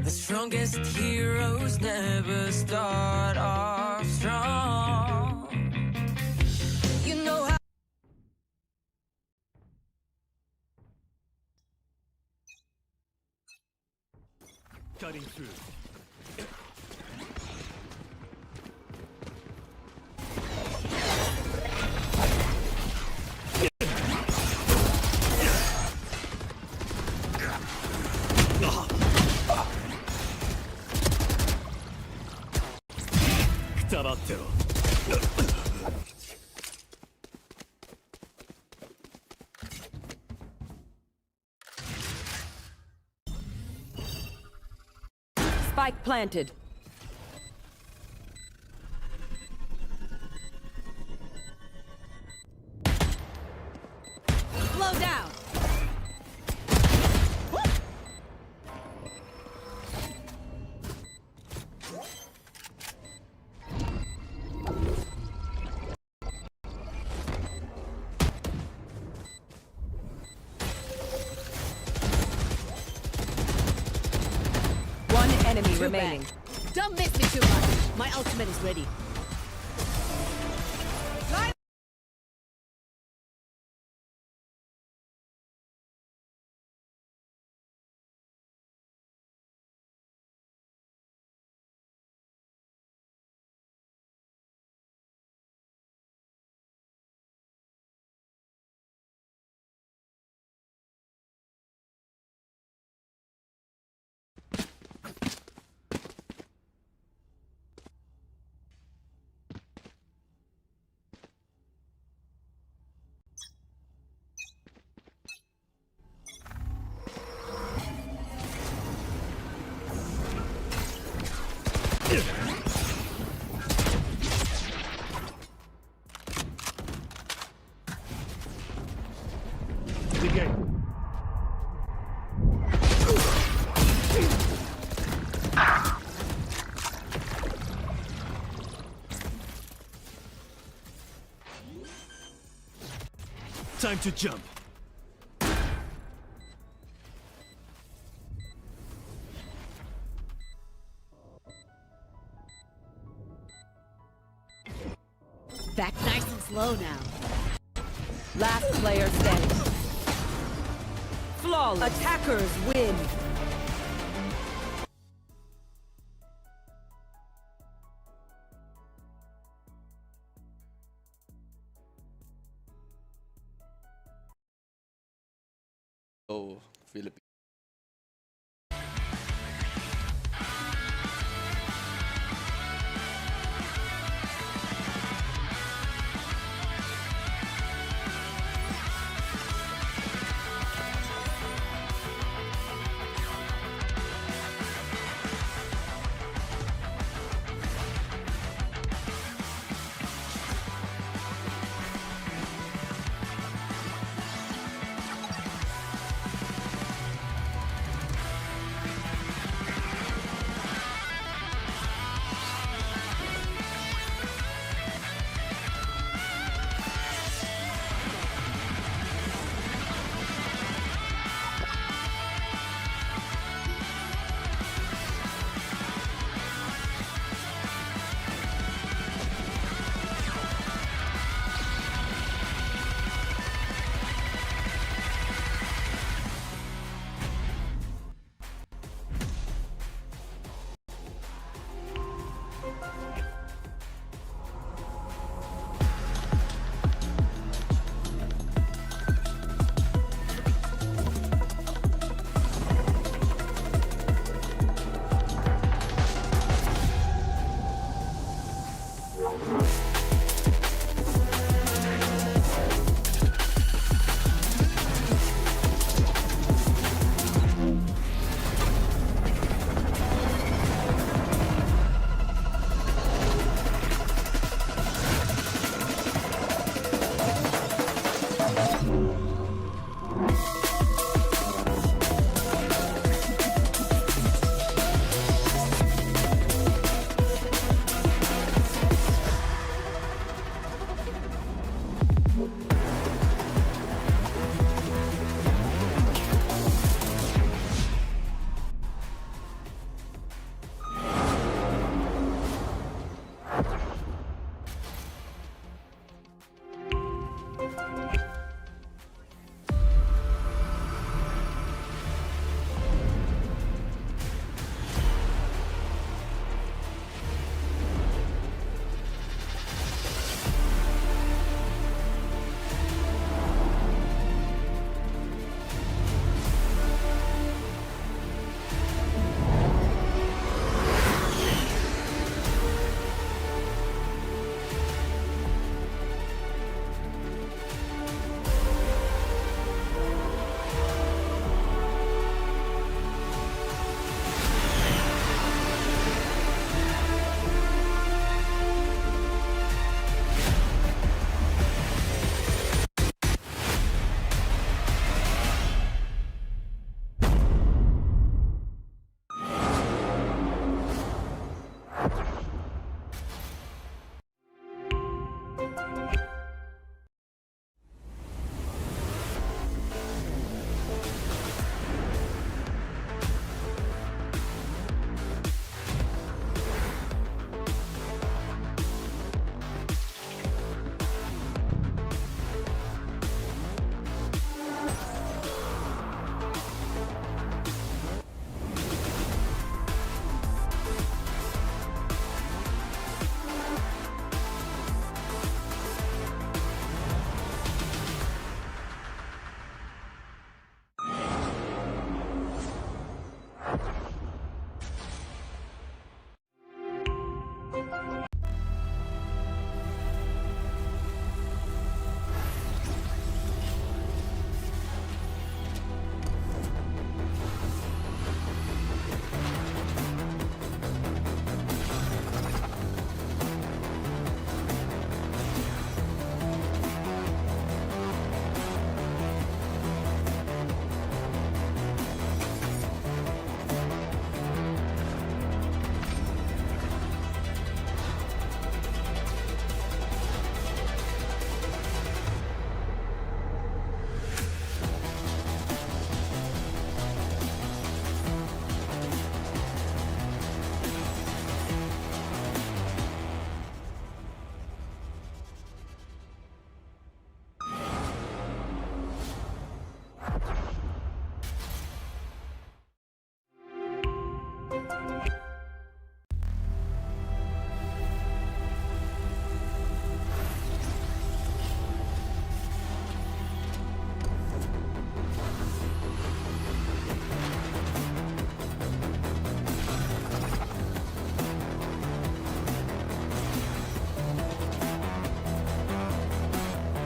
The strongest heroes never start off strong. You know how. Cutting through. Spike planted. Slow down. One enemy remaining. Don't miss me too much. My ultimate is ready. Time to jump. Back nice and slow now. Last player standing. Flawless. Attackers win. Oh, Philippines.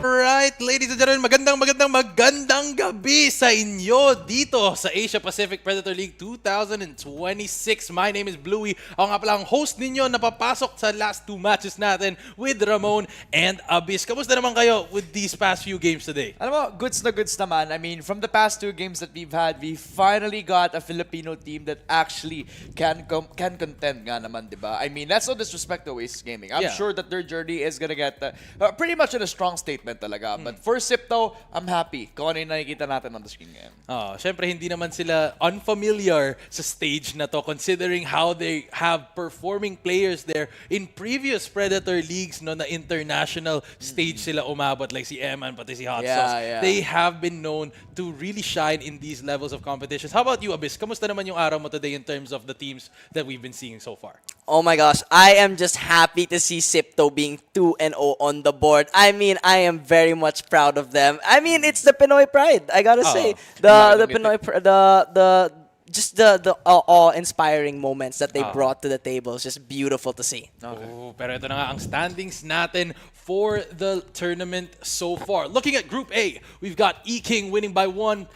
Alright, ladies and gentlemen, magandang gabi sa inyo dito sa Asia Pacific Predator League 2026. My name is Bluey. Ako nga pala ang host ninyo na papasok sa last 2 matches natin with Ramon and Abyss. Kamusta naman kayo with these past few games today? Alam mo, goods na goods naman. I mean, from the past 2 games that we've had, we finally got a Filipino team that actually can contend nga naman, di ba? I mean, that's no disrespect to Oasis Gaming. I'm Yeah. sure that their journey is gonna get pretty much in a strong statement talaga. But for Sipto, I'm happy kung ano yung nakikita natin on the screen ngayon. Syempre hindi naman sila unfamiliar sa stage na to considering how they have performing players there in previous Predator leagues no na international stage sila umabot like si Eman pati si Hot Sauce. Yeah. They have been known to really shine in these levels of competitions. How about you, Abyss? Kamusta naman yung araw mo today in terms of the teams that we've been seeing so far? Oh my gosh, I am just happy to see Sipto being 2-0 on the board. I mean, I am very much proud of them. I mean, it's the Pinoy pride. I gotta say, the Pinoy, just the awe-inspiring moments that they brought to the table is just beautiful to see. Oh, pero ito na nga ang standings natin for the tournament so far. Looking at Group A, we've got E-King winning by 1,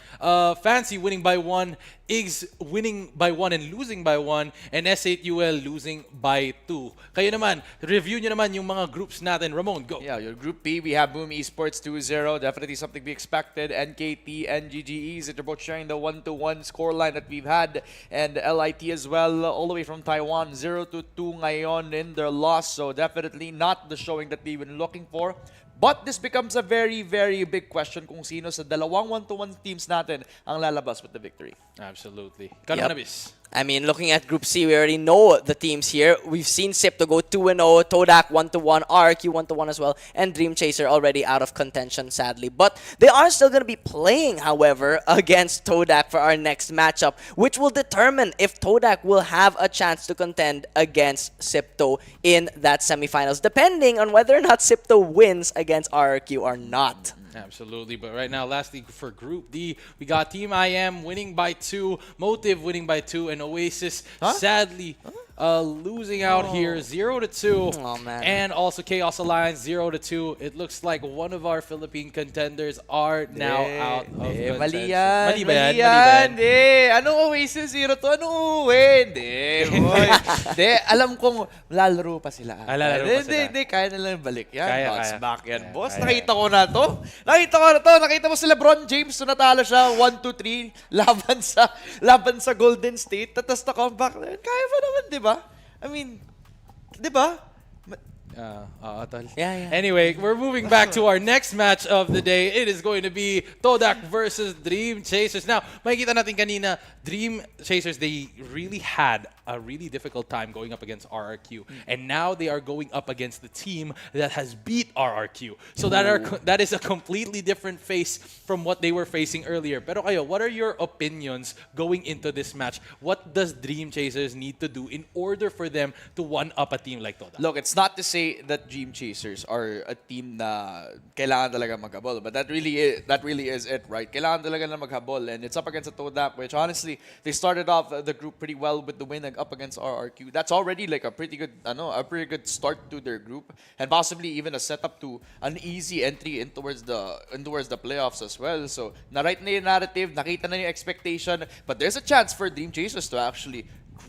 Fancy winning by 1, Iggs winning by 1 and losing by 1, and S8UL losing by 2. Kayo naman, review nyo naman yung mga groups natin. Ramon, go. Yeah, your Group B, we have Boom Esports 2-0. Definitely something we expected. NKT and GGEs, they're both sharing the 1-1 scoreline that we've had. And LIT as well, all the way from Taiwan, 0-2 ngayon in their loss. So definitely not the showing that we've been looking for. But this becomes a very, very big question kung sino sa dalawang 1-1 teams natin ang lalabas with the victory. Absolutely. Yep. Cannabis. I mean, looking at Group C, we already know the teams here. We've seen Sipto go 2-0, Todak 1-1, RRQ 1-1 as well, and Dream Chaser already out of contention, sadly. But they are still going to be playing, however, against Todak for our next matchup, which will determine if Todak will have a chance to contend against Sipto in that semifinals, depending on whether or not Sipto wins against RRQ or not. Absolutely, but right now, lastly for Group D, we got Team IM winning by 2, Motive winning by 2, and Oasis sadly losing out here 0-2. Oh, man. And also Chaos Alliance 0-2. It looks like one of our Philippine contenders are now out of contention. Mali yan. Mali ba yan? Mali yan. Hindi. Anong Oasis 0-2? Anong uwi? Hindi. boy. Hindi. Alam kong lalaro pa sila. Lalaro pa sila. Hindi. Kaya nilang balik yan. Kaya, Bounce kaya. back yan, Kaya, boss. kaya. Nakita ko na to. Nakita mo si LeBron James. So natalo siya 1-2-3 laban sa Golden State. Tapos na comeback. Kaya pa naman, di ba? I mean, di ba? Tol. Yeah. Anyway, we're moving back to our next match of the day. It is going to be Todak versus Dream Chasers. Now, makikita natin kanina, Dream Chasers, they really had a really difficult time going up against RRQ. And now they are going up against the team that has beat RRQ. So that is a completely different face from what they were facing earlier. Pero kayo, what are your opinions going into this match? What does Dream Chasers need to do in order for them to one-up a team like Todak? Look, it's not to say that Dream Chasers are a team na kailangan talaga maghabol, but that really is it, right? Kailangan talaga na maghabol, and it's up against a Todak, which honestly, they started off the group pretty well with the win up against RRQ. That's already like a pretty good start to their group, and possibly even a setup to an easy entry in towards the playoffs as well. So, na-right na yung narrative, nakita na yung expectation, but there's a chance for Dream Chasers to actually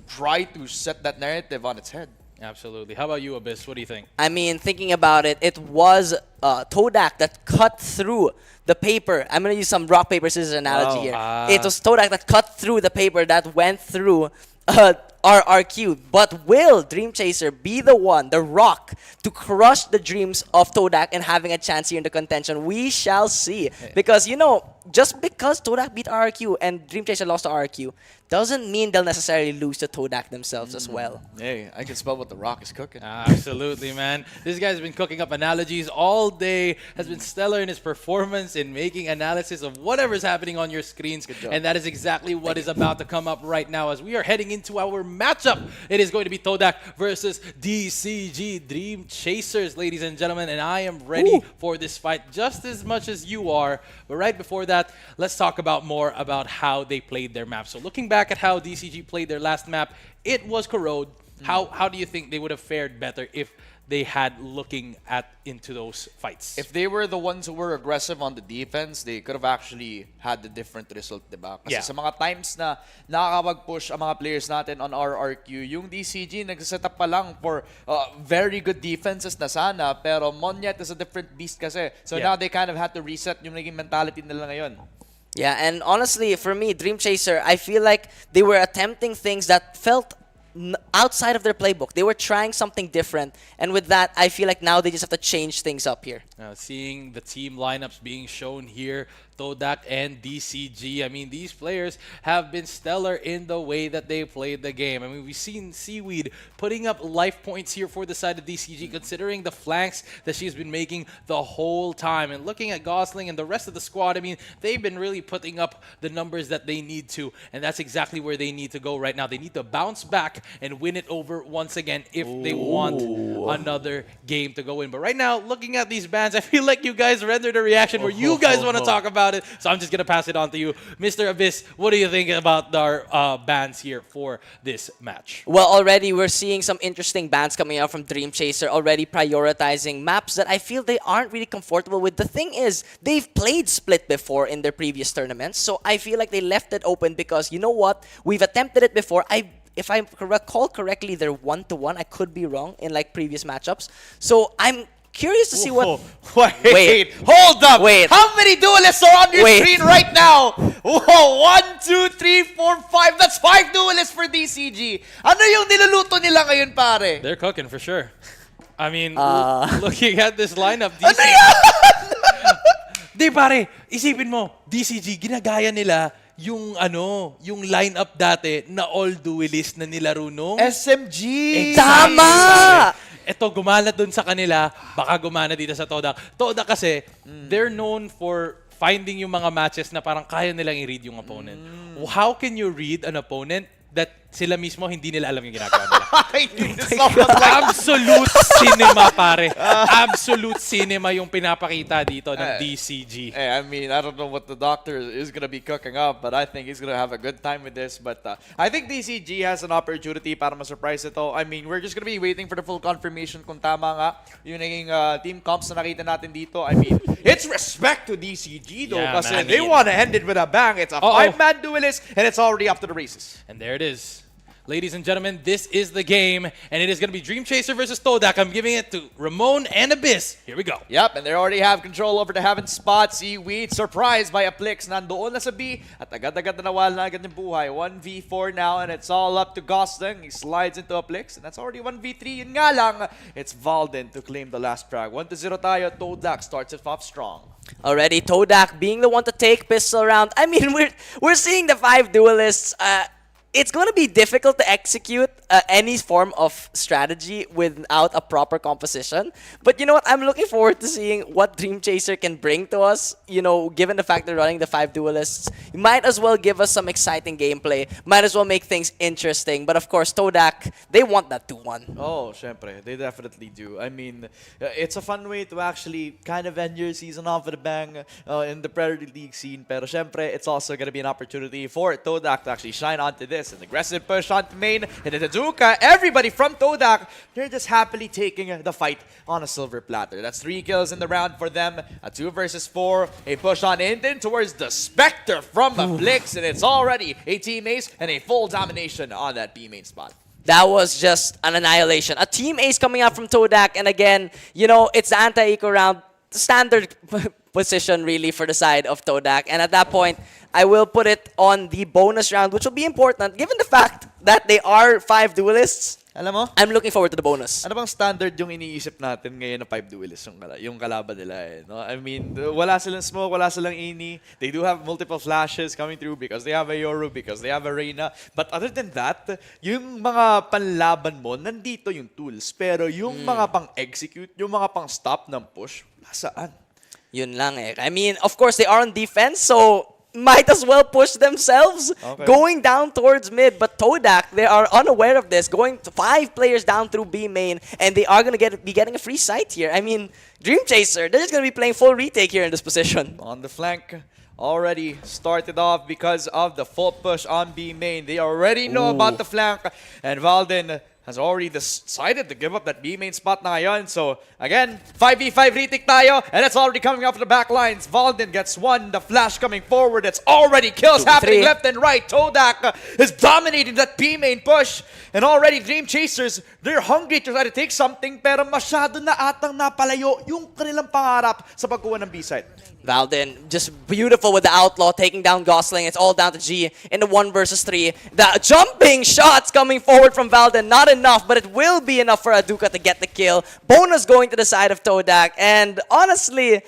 try to set that narrative on its head. Absolutely. How about you, Abyss? What do you think? I mean, thinking about it, it was Todak that cut through the paper. I'm going to use some rock, paper, scissors analogy here. It was Todak that cut through the paper that went through RRQ. But will Dream Chaser be the one, the rock, to crush the dreams of Todak and having a chance here in the contention? We shall see. Because, you know, just because Todak beat RRQ and Dream Chaser lost to RRQ doesn't mean they'll necessarily lose to Todak themselves as well. Hey, I can smell what the Rock is cooking. Absolutely, man. This guy's been cooking up analogies all day, has been stellar in his performance in making analysis of whatever's happening on your screens. And that is exactly what is about to come up right now as we are heading into our matchup. It is going to be Todak versus DCG Dream Chasers, ladies and gentlemen. And I am ready for this fight just as much as you are. But right before that, let's talk about more about how they played their map. So looking back at how DCG played their last map, it was Corrode. How do you think they would have fared better if they had looking into those fights. If they were the ones who were aggressive on the defense, they could have actually had a different result, diba? Kasi Yeah. sa mga times na nakakapag-push ang mga players natin on RRQ, yung DCG nagsiset up pa lang for very good defenses na sana, pero Monyet is a different beast kasi. So Yeah. now they kind of had to reset yung naging mentality nila ngayon. Yeah, and honestly, for me, Dream Chaser, I feel like they were attempting things that felt outside of their playbook. They were trying something different, and with that, I feel like now they just have to change things up here. Seeing the team lineups being shown here, Todak and DCG. I mean, these players have been stellar in the way that they played the game. I mean, we've seen Seaweed putting up life points here for the side of DCG, considering the flanks that she's been making the whole time. And looking at Gosling and the rest of the squad, I mean, they've been really putting up the numbers that they need to, and that's exactly where they need to go right now. They need to bounce back and win it over once again if they want another game to go in. But right now, looking at these bans, I feel like you guys rendered a reaction where you guys want to talk about it. So I'm just going to pass it on to you. Mr. Abyss, what do you think about our bans here for this match? Well, already we're seeing some interesting bans coming out from Dream Chaser, already prioritizing maps that I feel they aren't really comfortable with. The thing is, they've played Split before in their previous tournaments, so I feel like they left it open because, you know what, we've attempted it before. If I recall correctly, they're 1-1. I could be wrong in like previous matchups. So I'm curious to see what... Wait, hold up. Wait. How many duelists are on your Wait. screen right now? Whoa, 1, 2, 3, 4, 5. That's 5 duelists for DCG. Ano yung niluluto nila ngayon, pare? They're cooking for sure. I mean, looking at this lineup, Ano DCG... yan? Di pare, isipin mo, DCG, ginagaya nila yung yung lineup dati na all duelist na nilaro nung SMG. Tama! Ito, gumana dun sa kanila, baka gumana dito sa Todak. Todak kasi, they're known for finding yung mga matches na parang kaya nilang i-read yung opponent. How can you read an opponent that sila mismo hindi nila alam yung ginagawa nila? Absolute cinema, pare. Absolute cinema yung pinapakita dito ng DCG. Hey, I mean, I don't know what the doctor is going to be cooking up, but I think he's going to have a good time with this. But I think DCG has an opportunity para ma-surprise ito. I mean, we're just going to be waiting for the full confirmation kung tama nga yung naging team comps na nakita natin dito. I mean, it's respect to DCG though, Yeah, kasi man. they want to end it with a bang. It's a 5-man duelist, and it's already up to the races. And there it is. Ladies and gentlemen, this is the game, and it is going to be Dream Chaser versus Todak. I'm giving it to Ramon and Abyss. Here we go. Yep, and they already have control over the heaven spot. Seaweed, surprised by a Plix. Nandoon na sa B, at agad-agad na nawala na agad yung buhay. 1v4 now, and it's all up to Gosling. He slides into a Plix, and that's already 1v3. Yun nga lang, it's Valden to claim the last frag. 1-0 tayo. Todak starts it off strong. Already, Todak being the one to take pistol round. I mean, we're seeing the 5 duelists. It's going to be difficult to execute any form of strategy without a proper composition. But you know what? I'm looking forward to seeing what Dream Chaser can bring to us. You know, given the fact they're running the 5 duelists, you might as well give us some exciting gameplay. Might as well make things interesting. But of course, Todak, they want that 2-1. Oh, syempre. They definitely do. I mean, it's a fun way to actually kind of end your season off with a bang in the Predator League scene. Pero syempre, it's also going to be an opportunity for Todak to actually shine onto this. An aggressive push onto main, and then Azuka, everybody from Todak, they're just happily taking the fight on a silver platter. That's 3 kills in the round for them. A 2 versus 4. A push on Inten towards the Spectre from a Blix, and it's already a team ace and a full domination on that B main spot. That was just an annihilation. A team ace coming out from Todak, and again, you know, it's the anti-eco round. Standard position really for the side of Todak, and at that point I will put it on the bonus round, which will be important given the fact that they are 5 duelists. Alam mo? I'm looking forward to the bonus. Ano bang standard yung iniisip natin ngayon na 5 duelists yung kalaban nila eh, no? I mean, wala silang smoke, wala silang ini. They do have multiple flashes coming through because they have a Yoru, because they have a Reyna. But other than that, yung mga panlaban mo, nandito yung tools. Pero yung mga pang-execute, yung mga pang-stop ng push, nasaan? Yun lang eh. I mean, of course, they are on defense, so might as well push themselves going down towards mid. But Todak, they are unaware of this, going to 5 players down through B main, and they are going to be getting a free sight here. I mean, Dream Chaser, they're just going to be playing full retake here in this position. On the flank, already started off because of the full push on B main. They already know about the flank, and Valden has already decided to give up that B main spot na ngayon. So, again, 5v5 retake tayo, and it's already coming off the back lines. Valden gets one, the flash coming forward. It's already kills happening left and right. Todak is dominating that B main push. And already, Dream Chasers, they're hungry to try to take something, pero masyado na atang napalayo yung kanilang pangarap sa pagkuha ng B-side. Valden, just beautiful with the Outlaw taking down Gosling. It's all down to G in the 1 versus 3. The jumping shots coming forward from Valden, not enough, but it will be enough for Aduka to get the kill. Bonus going to the side of Todak, and honestly,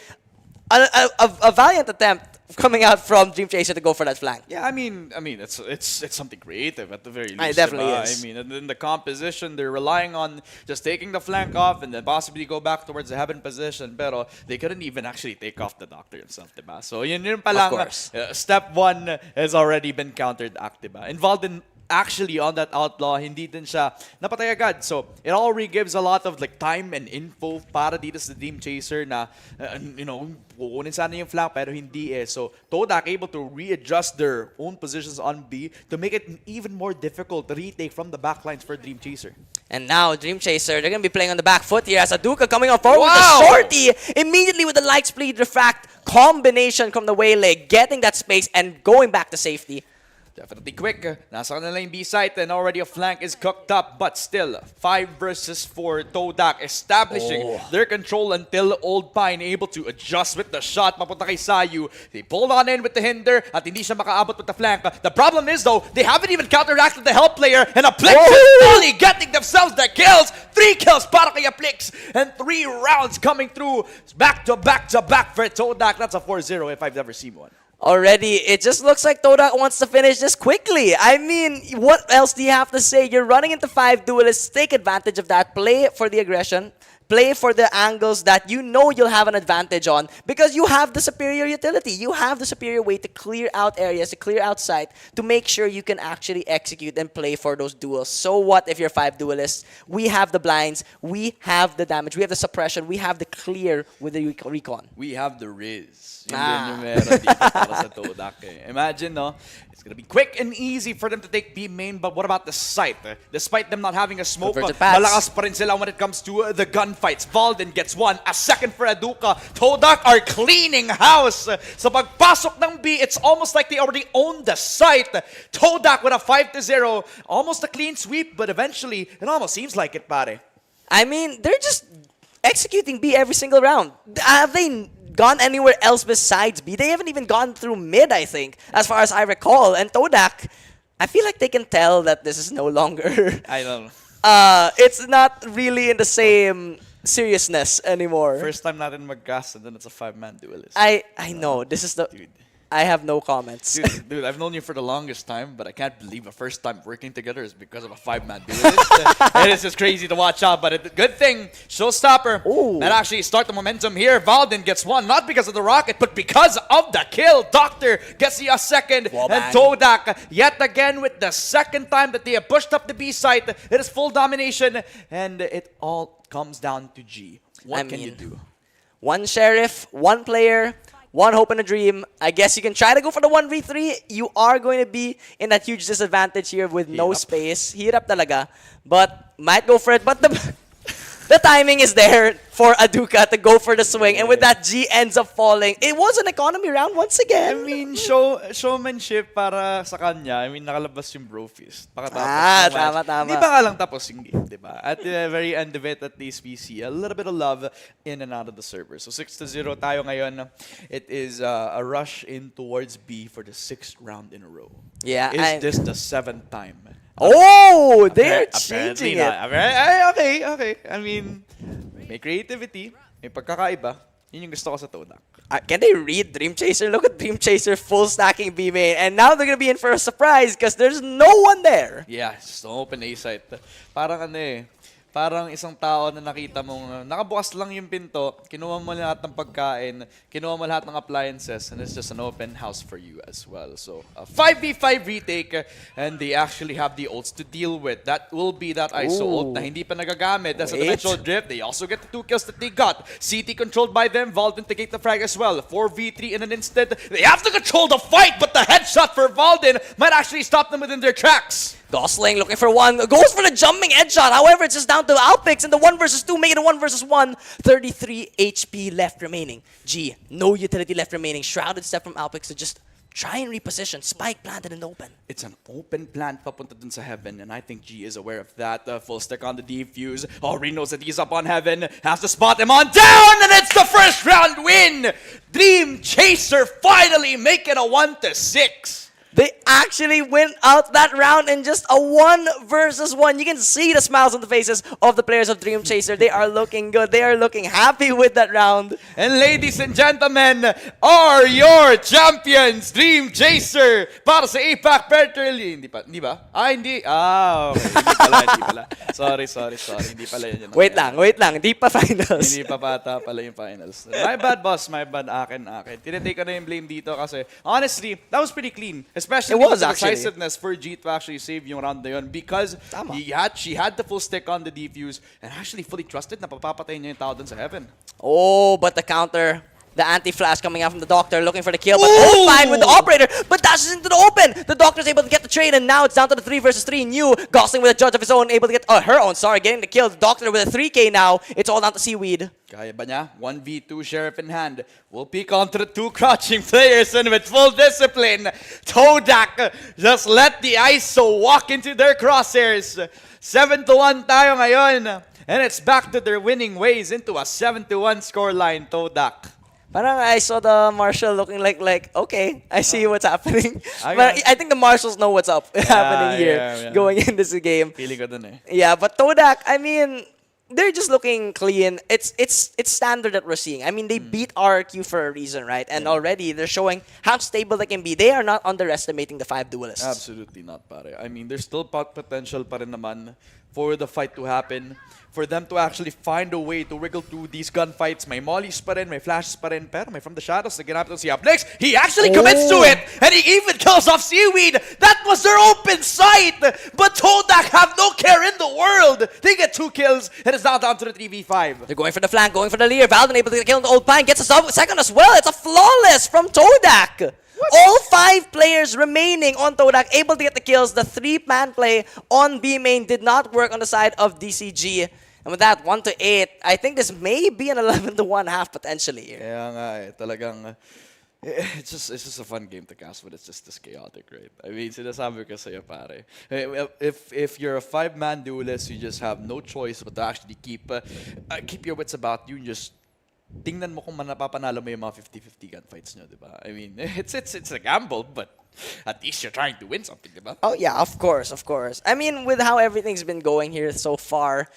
a valiant attempt coming out from Dream Chaser to go for that flank. Yeah, I mean, it's something creative at the very least. It definitely diba? is. I mean, and then the composition, they're relying on just taking the flank off and then possibly go back towards the heaven position. Pero they couldn't even actually take off the Doctor himself, diba? So yun pa lang, course. step 1 has already been countered act, diba? Involved in actually on that Outlaw, hindi din siya napatay agad. So, it already gives a lot of like time and info para dito sa Dream Chaser na, kukunin sana yung flank pero hindi eh. So, Todak able to readjust their own positions on B to make it an even more difficult retake from the backlines for Dream Chaser. And now, Dream Chaser, they're going to be playing on the back foot here as Aduka coming on forward with the shorty. Immediately with the light speed refract combination from the Waylay, getting that space and going back to safety. Definitely quick. Nasa kanila yung B-site and already a flank is cooked up. But still, 5 versus 4. Todak establishing their control until Old Pine able to adjust with the shot. Mapunta kay Sayu. They pulled on in with the hinder at hindi siya makaabot with the flank. The problem is though, they haven't even counteracted the help player and Aplix is fully getting themselves the kills. 3 kills para kay Aplix and 3 rounds coming through back to back to back for Todak. That's a 4-0 if I've ever seen one. Already, it just looks like Todak wants to finish this quickly. I mean, what else do you have to say? You're running into 5 duelists. Take advantage of that. Play for the aggression. Play for the angles that you know you'll have an advantage on because you have the superior utility. You have the superior way to clear out areas, to clear out sight, to make sure you can actually execute and play for those duels. So what if you're 5 duelists? We have the blinds. We have the damage. We have the suppression. We have the clear with the recon. We have the Riz. Yun din yung meron dito para sa Todak eh. Imagine, no? It's gonna be quick and easy for them to take B main, but what about the site? Despite them not having a smoke, malakas pa rin sila when it comes to the gunfights. Valden gets one, a second for Aduka. Todak are cleaning house. Sa pagpasok ng B, it's almost like they already own the site. Todak with a 5-0, almost a clean sweep, but eventually, it almost seems like it, pare. I mean, they're just executing B every single round. Have they gone anywhere else besides B? They haven't even gone through mid, I think, as far as I recall. And Todak, I feel like they can tell that this is no longer... I don't know. It's not really in the same seriousness anymore. First time natin mag-cast and then it's a 5-man duelist. I know, this is the... Dude. I have no comments. Dude, I've known you for the longest time, but I can't believe the first time working together is because of a 5-man duelist. It is just crazy to watch out, but a good thing, showstopper. That actually start the momentum here. Valden gets one, not because of the rocket, but because of the kill. Doctor gets a second, and Todak yet again with the second time that they have pushed up the B site. It is full domination, and it all comes down to G. What can you do? One sheriff, one player, one hope and a dream. I guess you can try to go for the 1v3. You are going to be in that huge disadvantage here with no space. Hirap talaga. But might go for it. But the timing is there for Aduka to go for the swing. And with that, G ends up falling. It was an economy round once again. I mean, showmanship para sa kanya. I mean, nakalabas yung bro fist. Tama. Hindi ba nga lang tapos yung game, di ba? At the very end of it, at least we see a little bit of love in and out of the server. So 6-0 tayo ngayon. It is a rush in towards B for the 6th round in a row. Yeah. Is this the 7th time? Oh, they're changing it. Okay. I mean, may creativity, may pagkakaiba. Yun yung gusto ko sa Todak. Can they read Dream Chaser? Look at Dream Chaser full stacking B main. And now they're going to be in for a surprise because there's no one there. Yeah, just an open A site. Parang isang tao na nakita mong nakabukas lang yung pinto, kinuha mo lahat ng pagkain, kinuha mo lahat ng appliances, and it's just an open house for you as well. So, a 5v5 retake, and they actually have the ults to deal with. That will be that ISO ult na hindi pa nagagamit. That's a dimensional drift. They also get the 2 kills that they got. CT controlled by them, Valden to take the frag as well. 4v3 in an instant. They have to control the fight, but the headshot for Valden might actually stop them within their tracks. Gosling looking for one, goes for the jumping headshot. However, it's just down to Alpix in the 1 versus 2, making it a 1 versus 1. 33 HP left remaining. G, no utility left remaining. Shrouded step from Alpix to just try and reposition. Spike planted in the open. It's an open plant papunta dun sa Heaven, and I think G is aware of that. Full stick on the defuse. Already knows that he's up on Heaven. Has to spot him on down, and it's the first round win! Dream Chaser finally making a 1-6. They actually win out that round in just a 1 versus 1. You can see the smiles on the faces of the players of Dream Chaser. They are looking good. They are looking happy with that round. And ladies and gentlemen, are your champions, Dream Chaser, para sa APAC Petrol. Hindi ba? Hindi. Okay. Hindi pala. Sorry. Hindi pala yun. Wait lang. Di pa finals. Hindi pa pata pala yung finals. My bad, boss. My bad. Akin. Tinitake ko na yung blame dito kasi, honestly, that was pretty clean. Especially It was the actually. decisiveness for G to actually save yung round na yun because she had the full stick on the defuse and actually fully trusted na papapatay niya yung tao dun sa Heaven. Oh, but the counter. The anti-flash coming out from the Doctor looking for the kill, but all fine with the Operator, but dashes into the open. The Doctor's able to get the trade, and now it's down to the 3 versus 3. New Gosling with a judge of his own, able to get getting the kill. The Doctor with a 3K now. It's all down to Seaweed. Kaya ba niya? 1v2 Sheriff in hand. Will peek onto the 2 crouching players and with full discipline, Todak just let the ISO walk into their crosshairs. 7-1 tayo ngayon. And it's back to their winning ways into a 7-1 scoreline, Todak. Parang I saw the Marshal looking like okay, I see what's happening. But I think the Marshals know what's happening here going into this game. Feeling ko dun eh. Yeah, but Todak, I mean, they're just looking clean. It's standard that we're seeing. I mean, they beat RRQ for a reason, right? And already they're showing how stable they can be. They are not underestimating the 5 duelists. Absolutely not, pare. I mean, there's still potential pa rin naman for the fight to happen. For them to actually find a way to wriggle through these gunfights. May mollies pa rin, may flashes pa rin, pero may from the shadows na ginamit si Ablix. He actually commits to it! And he even kills off Seaweed! That was their open sight! But Todak have no care in the world! They get 2 kills, and it's now down to the 3v5. They're going for the flank, going for the leer. Valden able to get a kill on the old pine, gets a second as well. It's a flawless from Todak. All 5 players remaining on Todak, able to get the kills. The 3-man play on B main did not work on the side of DCG. And with that, 1-8, I think this may be an 11-1 half potentially here. Kaya nga talagang it's just a fun game to cast, but it's just this chaotic, right? I mean, sinasabi ko sa'yo, pare. If you're a 5-man duelist, you just have no choice but to actually keep your wits about you and just tingnan mo kung napapanalo mo yung mga 50-50 gunfights nyo, di ba? I mean, it's a gamble, but at least you're trying to win something, di ba? Oh yeah, of course. I mean, with how everything's been going here so far,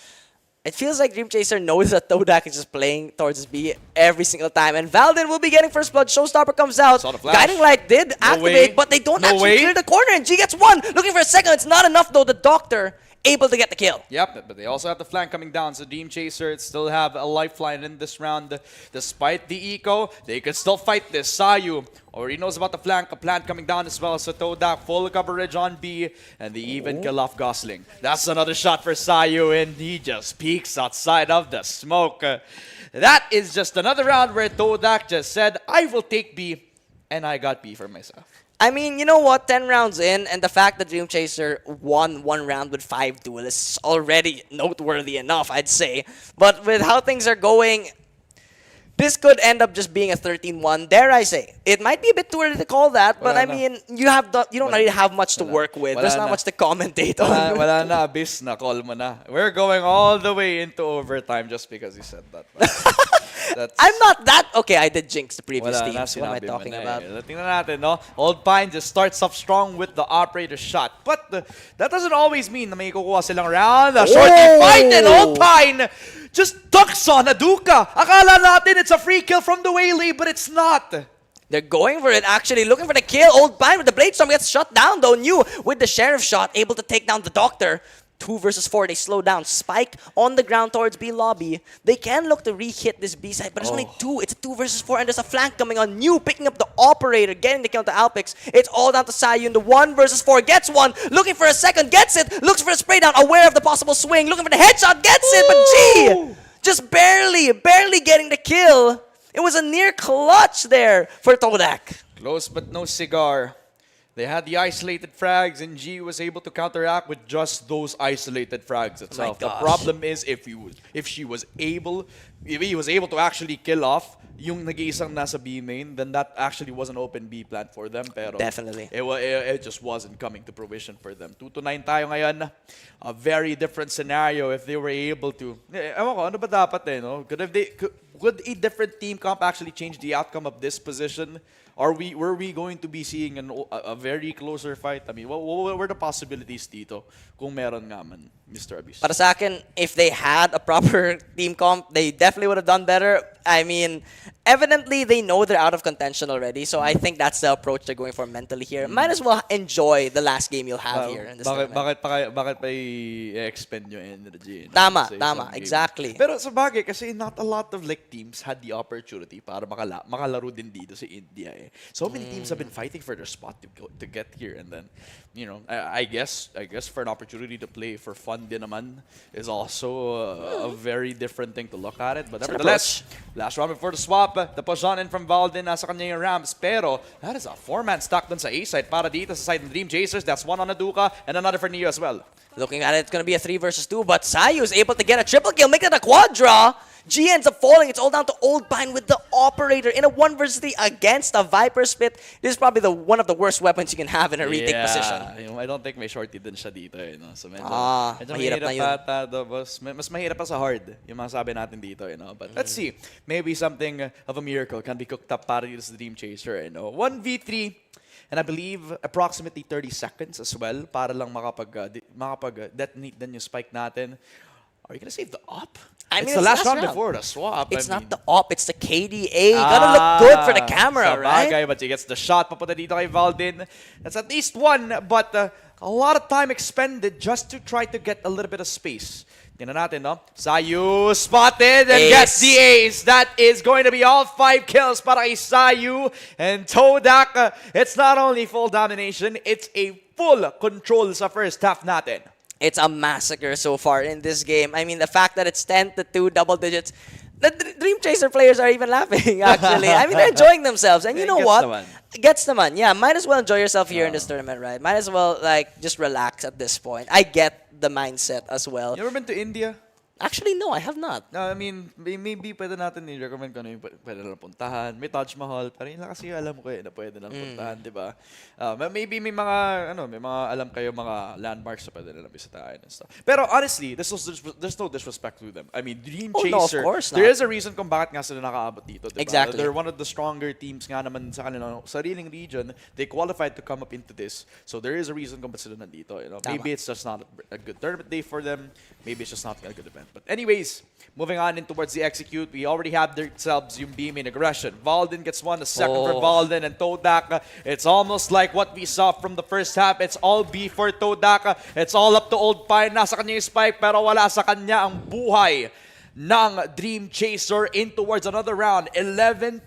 it feels like Dream Chaser knows that Todak is just playing towards his B every single time. And Valden will be getting first blood. Showstopper comes out. Guiding Light did activate, but they don't actually clear the corner. And G gets 1. Looking for a second. It's not enough though. The Doctor able to get the kill. Yep, but they also have the flank coming down. So Dream Chaser still have a lifeline in this round. Despite the eco, they can still fight this. Sayu already knows about the flank. A plant coming down as well. So Todak full coverage on B. And they even kill off Gosling. That's another shot for Sayu. And he just peeks outside of the smoke. That is just another round where Todak just said, I will take B. And I got B for myself. I mean, you know what? 10 rounds in, and the fact that Dream Chaser won 1 round with 5 duelists is already noteworthy enough, I'd say. But with how things are going, this could end up just being a 13-1, dare I say. It might be a bit too early to call that, but I mean, you don't really have much to work with. There's not much to commentate on. Wala na, Abyss na, call mo na. We're going all the way into overtime just because you said that. I'm not that... Okay, I did jinx the previous Wala teams. na, What am I sinabi talking mo na about? eh. Tingnan natin, no? Old Pine just starts off strong with the operator shot. But that doesn't always mean na may kukuha silang round. A shorty fight and Old Pine just ducks on Aduka. Akala natin it's a free kill from the Whaley, but it's not. They're going for it, actually. Looking for the kill. Old Pine with the Blade Storm gets shut down, though. New with the Sheriff shot, able to take down the Doctor. 2 versus 4, they slow down. Spike on the ground towards B lobby. They can look to re-hit this B side, but it's only 2. It's a 2 versus 4, and there's a flank coming on. New picking up the Operator, getting the kill to Alpix. It's all down to Sayu in the 1 versus 4. Gets 1, looking for a second, gets it. Looks for a spray down, aware of the possible swing. Looking for the headshot, gets it, but G just barely getting the kill. It was a near clutch there for Todak. Close but no cigar. They had the isolated frags, and G was able to counteract with just those isolated frags itself. The gosh. problem is if he was able to actually kill off yung nag-iisang nasa B main, then that actually was an open B plan for them. Pero Definitely. it just wasn't coming to fruition for them. 2-9 tayo ngayon. A very different scenario if they were able to. Ewan ko, ano ba dapat no? Could a different team comp actually change the outcome of this position? Were we going to be seeing a very closer fight? I mean, what were the possibilities dito kung meron nga man, Mr. Abyss? Para sa akin, if they had a proper team comp, they definitely would have done better. I mean, evidently they know they're out of contention already, so I think that's the approach they're going for mentally here. Might as well enjoy the last game you'll have here in this tournament. Bakit pa i-expend yung energy? Tama, Sa tama, isang game? exactly. Pero sa bagay, kasi not a lot of teams had the opportunity para makalaro din dito sa India. So many teams have been fighting for their spot to get here, and then, I guess for an opportunity to play for fun din naman is also a very different thing to look at it. But nevertheless, last round before the swap, the push on in from Valdin, nasa kanya yung Rams. Pero that is a 4-man stack dun sa A side para dito sa side ng Dream Chasers. That's one on Aduka and another for Neo as well. Looking at it, it's going to be a 3 versus 2, but Sayu is able to get a triple kill, make it a quad draw. G ends up falling. It's all down to Old Pine with the operator in a 1 versus 3 against a Viper Spit. This is probably one of the worst weapons you can have in a retake position. I don't think may shorty din siya dito. So medyo mahirap na yun. ata, mas mahirap pa sa hard yung mga sabi natin dito. But let's see. Maybe something of a miracle can be cooked up para dito sa Dream Chaser. 1v3. And I believe approximately 30 seconds as well para lang makapag-detonate din yung spike natin. Are you gonna save the op? It's the last round before the swap. It's not the op, it's the KDA. Gotta look good for the camera, right? But he gets the shot papunta dito kay Valdin. That's at least one, but a lot of time expended just to try to get a little bit of space. Tingnan natin, no? Sayu spotted and gets the ace. That is going to be all 5 kills para kay Sayu. And Todak, it's not only full domination, it's a full control sa first half natin. It's a massacre so far in this game. I mean, the fact that it's 10-2, double digits, the Dream Chaser players are even laughing, actually. I mean, they're enjoying themselves. And you know what? Gets naman. Yeah, might as well enjoy yourself here in this tournament, right? Might as well, just relax at this point. I get the mindset as well. You ever been to India? Actually, no, I have not. No, I mean, maybe pwede natin i-recommend ko ano yung pwede na puntahan. May Taj Mahal, pero yun lang kasi alam ko na pwede na puntahan, di ba? Maybe may mga alam kayo mga landmarks na pwede na bisitahin and stuff. Pero honestly, there's no disrespect to them. I mean, Dream Chaser, no, of course not. there is a reason kung bakit nga sila nakaabot dito, di ba? Exactly. They're one of the stronger teams nga naman sa kanilang sariling region. They qualified to come up into this. So there is a reason kung ba't sila nandito. Maybe it's just not a good tournament day for them. Maybe it's just not a good event. But anyways, moving on in towards the execute, we already have themselves yung beam in aggression. Valdin gets one, the second for Valdin, and Todak. It's almost like what we saw from the first half. It's all B for Todak. It's all up to Old Pine. Nasa kanya yung spike, pero wala sa kanya ang buhay ng Dream Chaser in towards another round. 11-2,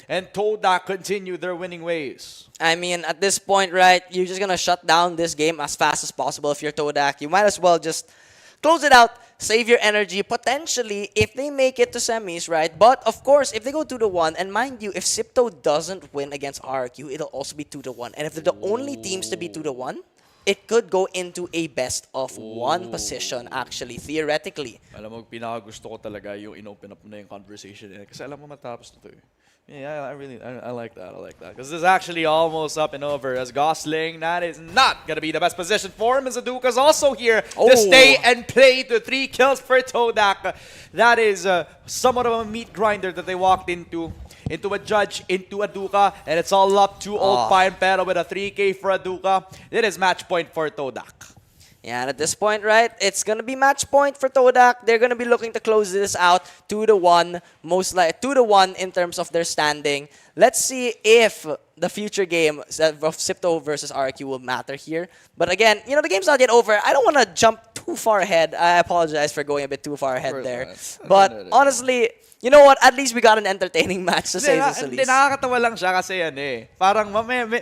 and Todak continue their winning ways. I mean, at this point, right, you're just going to shut down this game as fast as possible if you're Todak. You might as well just close it out, save your energy, potentially, if they make it to semis, right? But, of course, if they go 2-1, and mind you, if Sipto doesn't win against RRQ, it'll also be 2-1. And if they're the only teams to be 2-1, it could go into a best-of-1 position, actually, theoretically. Alam mo, pinakagusto ko talaga yung in-open up na yung conversation. Kasi alam mo, matapos na to eh. Yeah, I like that. I like that. Because this is actually almost up and over as Gosling. That is not going to be the best position for him as Aduka's also here to stay and play to 3 kills for Todak. That is somewhat of a meat grinder that they walked into a judge, into Aduka, and it's all up to Old Pine Pero with a 3K for Aduka. It is match point for Todak. Yeah, and at this point, right, it's going to be match point for Todak. They're going to be looking to close this out 2-1, most likely 2-1 in terms of their standing. Let's see if the future game of Sipto versus RQ will matter here. But again, the game's not yet over. I don't want to jump too far ahead. I apologize for going a bit too far ahead there. But honestly, you know what? At least we got an entertaining match to say this the least. Nakakatawa lang siya kasi parang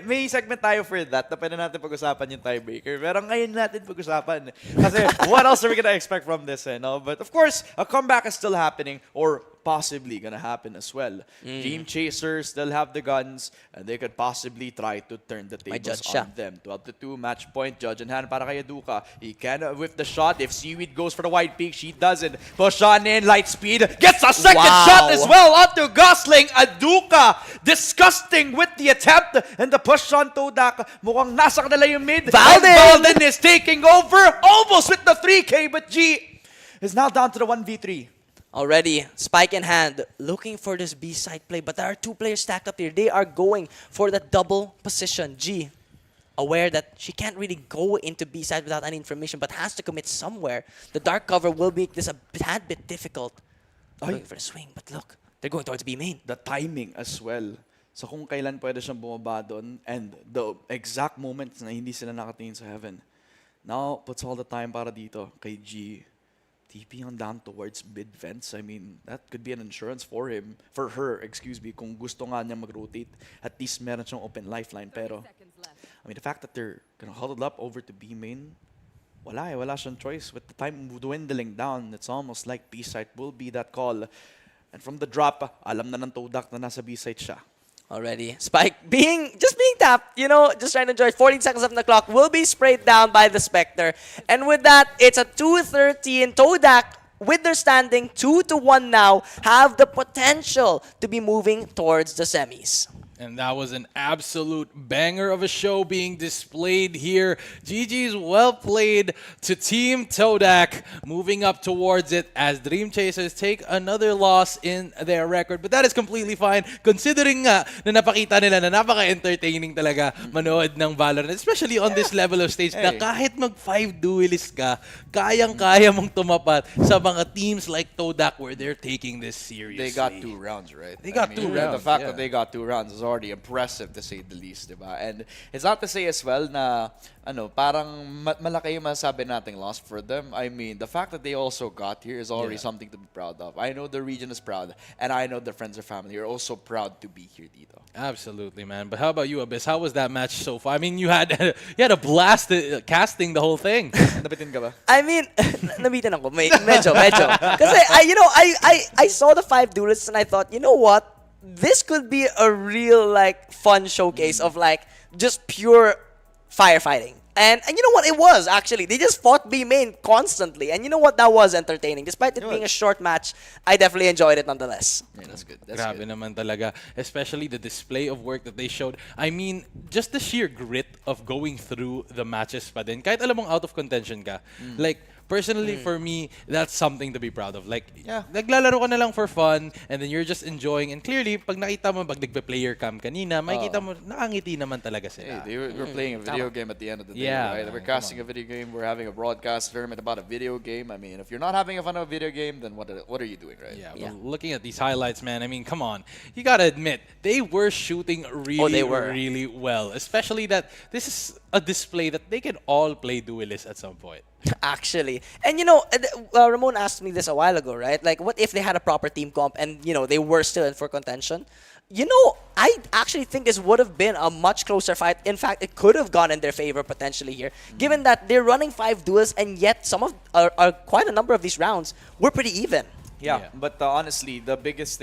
may segment tayo for that na pwede natin pag-usapan yung tiebreaker. Pero ngayon natin pag-usapan. Kasi what else are we gonna expect from this? But of course, a comeback is still happening, or possibly gonna happen as well. Dream Chasers still have the guns, and they could possibly try to turn the tables judge siya. on them. 12-2, match point, judge in hand para kay Aduka. He can whip the shot. If Seaweed goes for the wide peak, she doesn't. Push on in, light speed, gets a second shot as well onto Gosling. Aduka, disgusting with the attempt, and the push on Todak. Mukhang nasa kanila yung mid. Valden! And Valden is taking over, almost with the 3K, but G is now down to the 1v3. Already, spike in hand, looking for this B-side play, but there are 2 players stacked up here. They are going for the double position. G, aware that she can't really go into B-side without any information, but has to commit somewhere. The dark cover will make this a tad bit difficult. Going for the swing, but look, they're going towards B main. The timing as well. So kung kailan pwede siyang bumaba doon, and the exact moments na hindi sila nakatingin sa heaven. Now, puts all the time para dito kay G. TP on down towards mid vents. I mean, that could be an insurance for her, kung gusto nga niya mag-rotate. At least meron siyang open lifeline. Pero, I mean, the fact that they're gonna huddle up over to B main, wala siyang choice. With the time dwindling down, it's almost like B-side will be that call. And from the drop, alam na ng Todak na nasa B-side siya. Already. Spike just being tapped, just trying to enjoy. 14 seconds left on the clock, will be sprayed down by the Spectre. And with that, it's a 2-13. Todak, with their standing 2-1 now, have the potential to be moving towards the semis. And that was an absolute banger of a show being displayed here. GG's well played to Team Todak, moving up towards it as Dream Chasers take another loss in their record. But that is completely fine, considering nga na napakita nila na napaka-entertaining talaga manood ng Valorant, especially on this level of stage, na kahit mag-5 duelist ka, kayang-kaya mong tumapat sa mga teams like Todak where they're taking this seriously. They got 2 rounds, right? They got 2 rounds. The fact that they got 2 rounds is already impressive, to say the least, diba? And it's not to say as well na parang malaki yung masasabi nating loss for them. I mean, the fact that they also got here is already something to be proud of. I know the region is proud, and I know the friends and family are also proud to be here dito. Absolutely, man. But how about you, Abyss? How was that match so far? I mean, you had a blast casting the whole thing. Nabitin ka ba? I mean, nabitin ako. Medyo. Kasi, I saw the 5 duelists and I thought, you know what? This could be a real, fun showcase of, just pure firefighting. And you know what? It was, actually. They just fought B main constantly. And you know what? That was entertaining. Despite it being a short match, I definitely enjoyed it nonetheless. Yeah, that's good. That's Grabe good. naman talaga. Especially the display of work that they showed. I mean, just the sheer grit of going through the matches pa din. Kahit alam mong out of contention ka. Personally, for me, that's something to be proud of. Naglalaro ka na lang for fun, and then you're just enjoying. And clearly, pag nakita mo, pag nagpe-player cam kanina, makikita mo, nakangiti naman talaga sila. Hey, we're playing a video game at the end of the day, Yeah, right? man, We're casting a video game. We're having a broadcast tournament about a video game. I mean, if you're not having a fun of a video game, then what are you doing, right? Yeah, well, looking at these highlights, man, I mean, come on. You gotta admit, they were shooting really, really well. Especially that this is a display that they can all play duelists at some point. Actually. And Ramon asked me this a while ago, right? What if they had a proper team comp and, they were still in for contention? I actually think this would have been a much closer fight. In fact, it could have gone in their favor potentially here, given that they're running 5 duels and yet quite a number of these rounds were pretty even. Yeah, but honestly, the biggest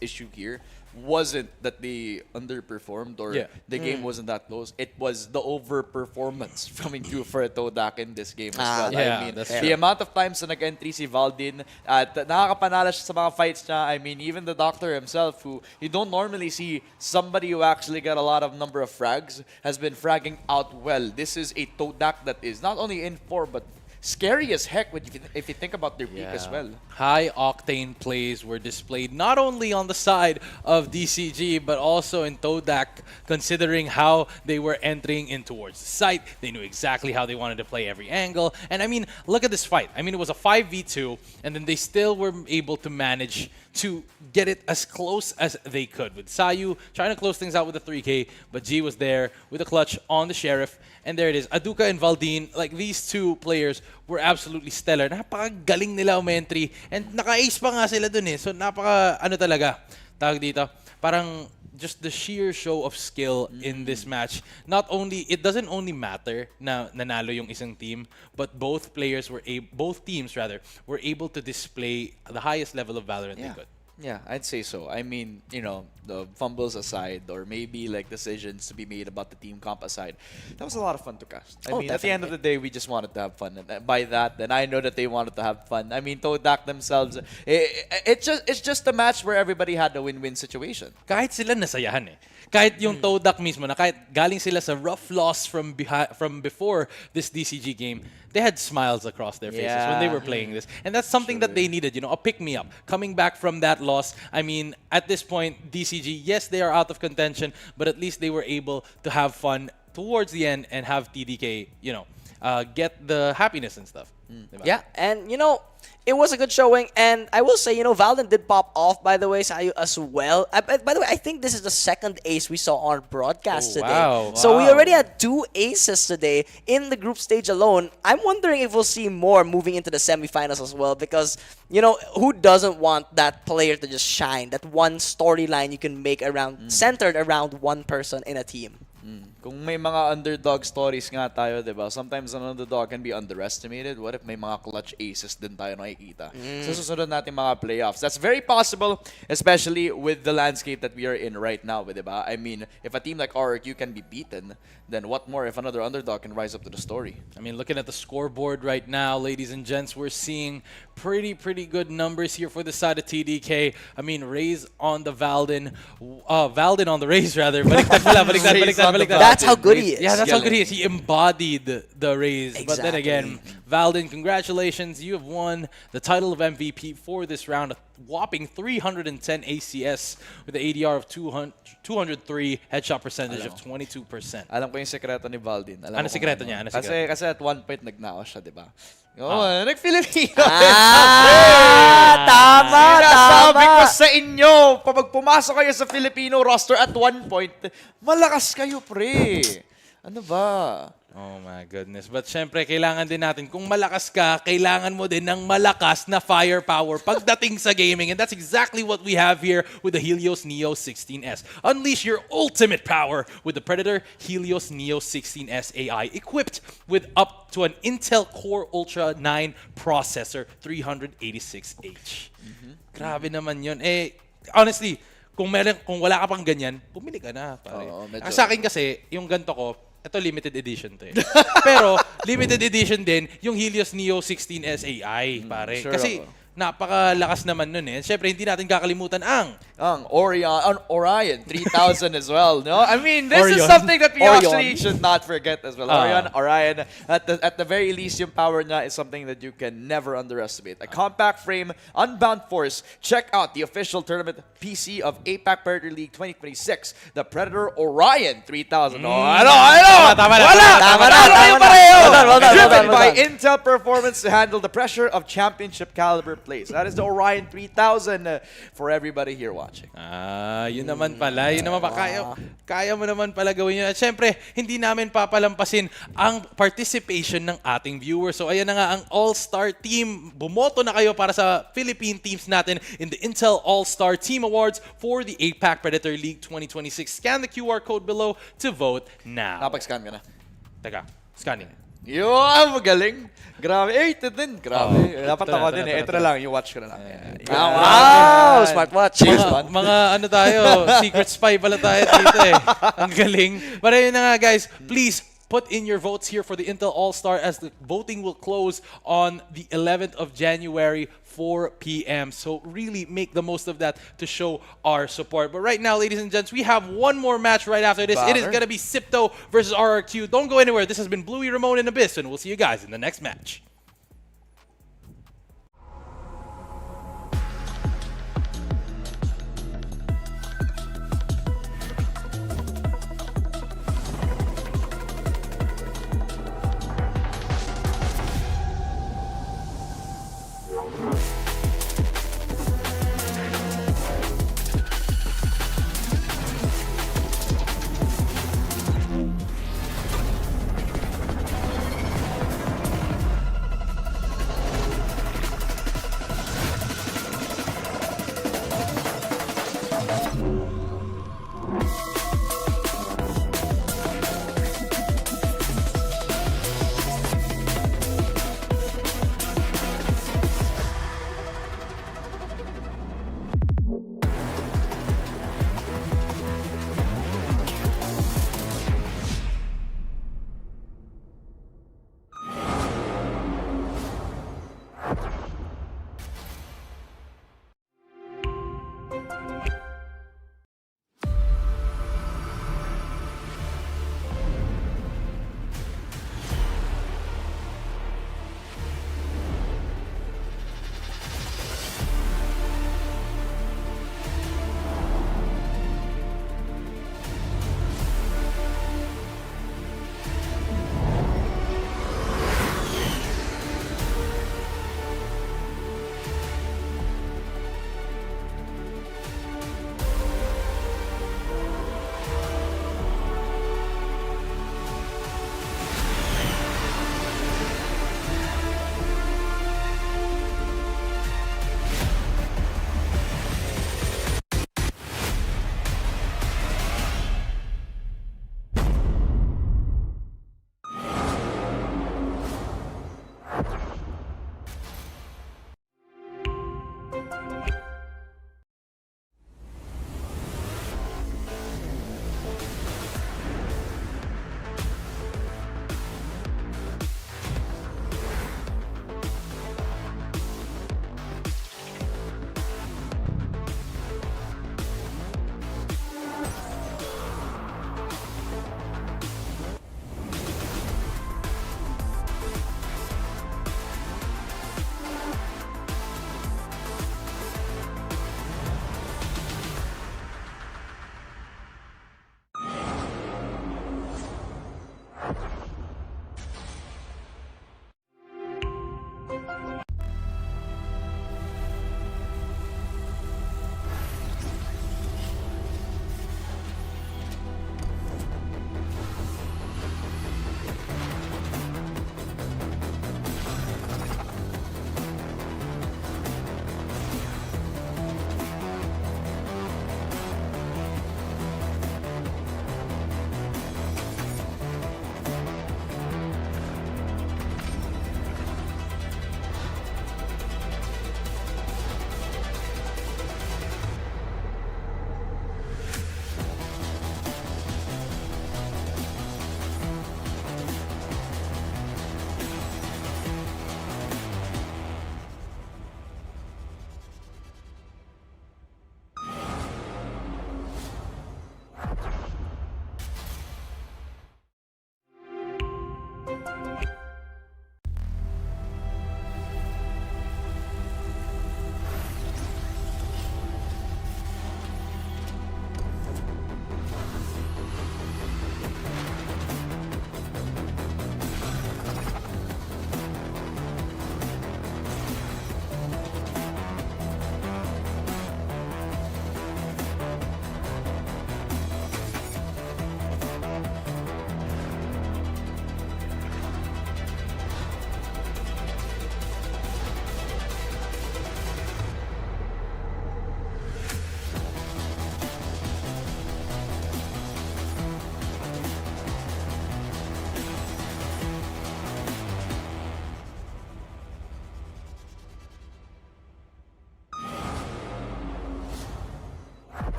issue here wasn't that they underperformed or the game wasn't that close. It was the overperformance coming through for Todak in this game as well. Yeah, I mean, that's the true. amount of times na nag-entry si Valdin at nakakapanala siya sa mga fights niya. I mean, even the doctor himself, who you don't normally see somebody who actually got a lot of number of frags, has been fragging out well. This is a Todak that is not only in 4, but scary as heck if you think about their peak as well. High octane plays were displayed not only on the side of DCG but also in Todak, considering how they were entering in towards the site. They knew exactly how they wanted to play every angle. And I mean, look at this fight. I mean, it was a 5v2 and then they still were able to manage to get it as close as they could, with Sayu trying to close things out with a 3K, but G was there with a clutch on the Sheriff. And there it is. Aduka and Valdin, these two players were absolutely stellar. Napakagaling nila umentry. And naka-ace pa nga sila dun eh. So talaga, tawag dito, parang just the sheer show of skill in this match. It doesn't only matter na nanalo yung isang team, but both teams were able to display the highest level of Valorant they could. Yeah, I'd say so. I mean, the fumbles aside, or maybe like decisions to be made about the team comp aside, that was a lot of fun to cast. I mean, at the end of the day, we just wanted to have fun, and by that, then I know that they wanted to have fun. I mean, Todak themselves, it's just a match where everybody had a win-win situation. Kahit sila nasayahan eh. Kahit yung Todak mismo, na kahit galing sila sa rough loss from before this DCG game, they had smiles across their faces when they were playing this. And that's something that they needed, a pick-me-up. Coming back from that loss, I mean, at this point, DCG, yes, they are out of contention, but at least they were able to have fun towards the end and have TDK, get the happiness and stuff. Diba? Yeah, and it was a good showing, and I will say, Valorant did pop off, by the way, Sayu, as well. By the way, I think this is the second ace we saw on broadcast today. Wow. So we already had 2 aces today in the group stage alone. I'm wondering if we'll see more moving into the semifinals as well, because, who doesn't want that player to just shine, that one storyline you can make centered around one person in a team. Kung may mga underdog stories nga tayo, diba? Sometimes an underdog can be underestimated. What if may mga clutch aces din tayo nakikita sa susunod natin mga playoffs? That's very possible, especially with the landscape that we are in right now, diba? I mean, if a team like RRQ can be beaten, then what more if another underdog can rise up to the story? I mean, looking at the scoreboard right now, ladies and gents, we're seeing pretty good numbers here for the side of TDK. I mean, Raze on the Valdin on the Raze rather. Baliktad. That's how good he is. Yeah, that's how good he is. He embodied the Raze. But then Exactly. again, Valdin, congratulations. You have won the title of MVP for this round. A whopping 310 ACS with the ADR of 203, headshot percentage of 22%. Alam ko yung sekreto ni Valdin. Ano sekreto niya? Ano sekreto? Kasi at one point nagnao siya, diba? Nag-Filipino. Tama. Sabi ko sa inyo, pag pumasok kayo sa Filipino roster at one point, malakas kayo, pre. Ano ba? Oh my goodness. But syempre, kailangan din natin, kung malakas ka, kailangan mo din ng malakas na firepower pagdating sa gaming. And that's exactly what we have here with the Helios Neo 16S. Unleash your ultimate power with the Predator Helios Neo 16S AI, equipped with up to an Intel Core Ultra 9 processor, 386H. Grabe naman yun. Honestly, kung wala ka pang ganyan, bumili ka na, pare. medyo. Sa akin kasi, yung ganito ko, ito limited edition to eh. Pero limited edition din yung Helios Neo 16S AI, pare. Sure Kasi ako. napakalakas naman nun eh. Siyempre, hindi natin kakalimutan ang Orion 3000 as well. No, I mean this is Orion. something that we Orion. actually should not forget as well. Orion. At the very least, yung power niya is something that you can never underestimate. A compact frame, unbound force. Check out the official tournament PC of APAC Predator League 2026, the Predator Orion 3000. Tama na. Well done. Driven by Intel performance to handle the pressure of championship caliber plays. That is the Orion 3000 for everybody here watching. Yun naman pala. Yun naman pa. Kaya mo naman pala gawin yun. At syempre, hindi namin papalampasin ang participation ng ating viewers. So ayan na nga ang All-Star Team. Bumoto na kayo para sa Philippine teams natin in the Intel All-Star Team Awards for the APAC Predator League 2026. Scan the QR code below to vote now. Napag-scan ka na. Teka, scanning. Yun, magaling. Grabe. Ito din. Grabe. Dapat Ito ako na, din ito eh. na, Ito ito na lang. Yung watch ko na lang. Wow, smartwatch. Mga ano tayo, secret spy pala tayo dito eh. Ang galing. But ayun na nga guys, please put in your votes here for the Intel All-Star as the voting will close on the 11th of January, 4 p.m. So really make the most of that to show our support. But right now, ladies and gents, we have one more match right after this. It is going to be Sipto versus RRQ. Don't go anywhere. This has been Bluey, Ramon, and Abyss, and we'll see you guys in the next match.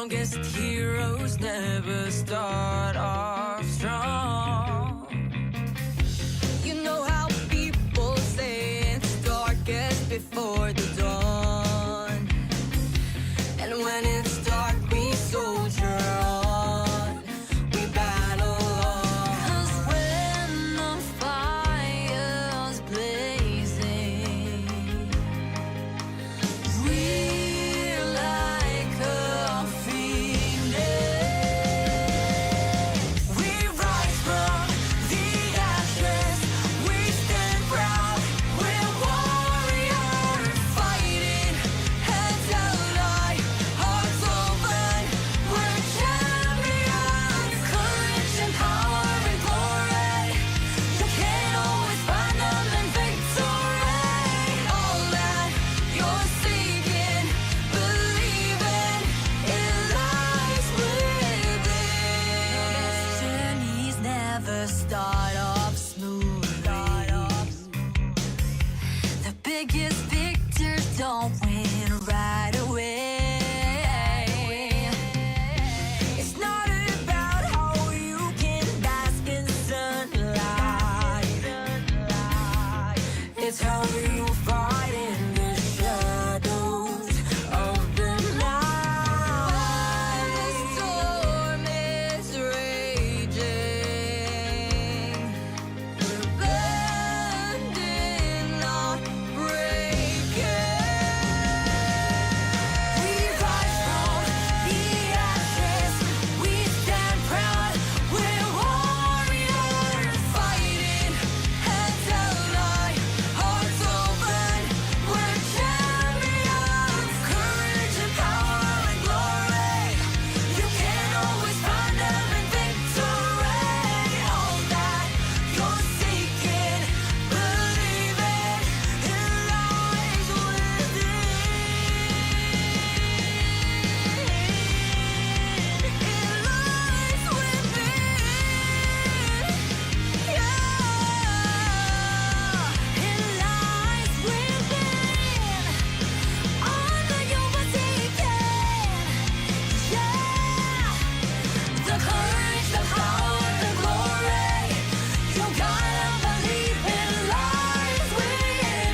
strongest heroes never start off strong. You know how people say it's darkest before the dawn. And when it's dark, we soldier on. We battle on. 'Cause when the fire's blazing, we're like a phoenix. We rise from the ashes. We stand proud. We're warriors fighting. Heads held high, hearts open. We're champions. Courage and power and glory. You can't always find them in victory. All that you're seeking, believing, it lies within. Best journeys never start off smooth. The biggest victors don't win right away. It's not about how you can bask in sunlight. It's how you fight in the shadows of the night. While the storm is raging, we're bending, not breaking. We rise from the ashes. We stand proud. We're warriors fighting. Heads held high, hearts open. We're champions. Courage and power and glory. You can't always find them in victory. All that you're seeking, believing, it lies within. It lies within. Yeah, it lies within. All that you were seeking. Yeah, the courage, the power, the glory. You gotta believe it lies within.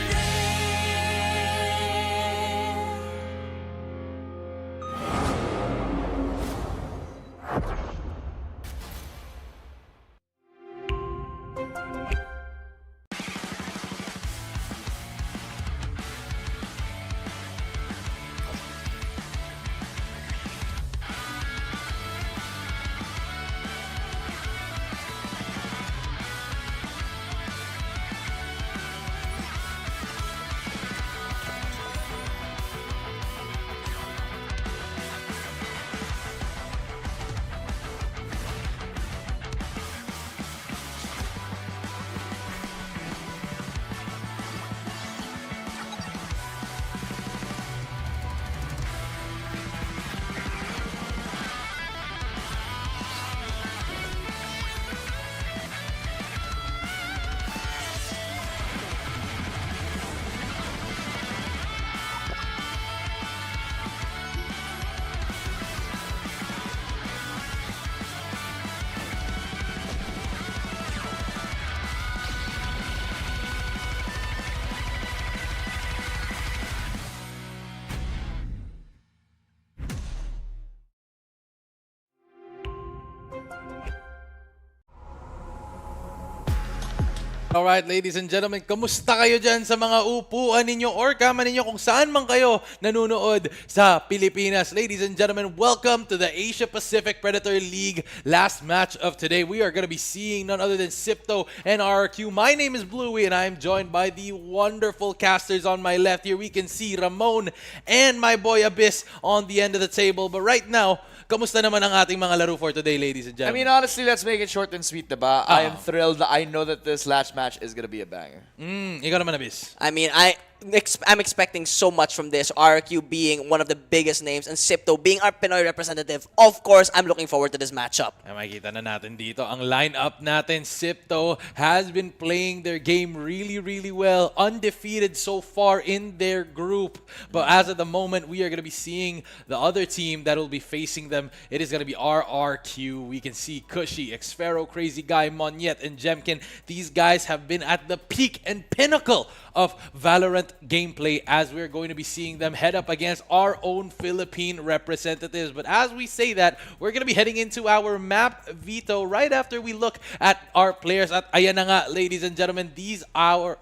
Alright, ladies and gentlemen, kamusta kayo dyan sa mga upuan ninyo or kama ninyo kung saan man kayo nanunood sa Pilipinas? Ladies and gentlemen, welcome to the Asia Pacific Predator League last match of today. We are going to be seeing none other than Sipto and RQ. My name is Bluey and I am joined by the wonderful casters on my left. Here we can see Ramon and my boy Abyss on the end of the table. But right now, kamusta naman ang ating mga laro for today, ladies and I gentlemen? mean, honestly, let's make it short and sweet, diba? I am thrilled. I know that this last match is gonna be a banger. Ikaw naman, Abyss. I mean, I I'm expecting so much from this. RQ being one of the biggest names and Sipto being our Pinoy representative. Of course, I'm looking forward to this matchup. Makikita na natin dito ang lineup natin. Sipto has been playing their game really, really well. Undefeated so far in their group. But as of the moment, we are going to be seeing the other team that will be facing them. It is going to be RRQ. We can see Cushy, Xfero, Crazy Guy, Monyet, and Jemkin. These guys have been at the peak and pinnacle of VALORANT gameplay as we're going to be seeing them head up against our own Philippine representatives. But as we say that, we're going to be heading into our map veto right after we look at our players. At ayan na nga, ladies and gentlemen, these are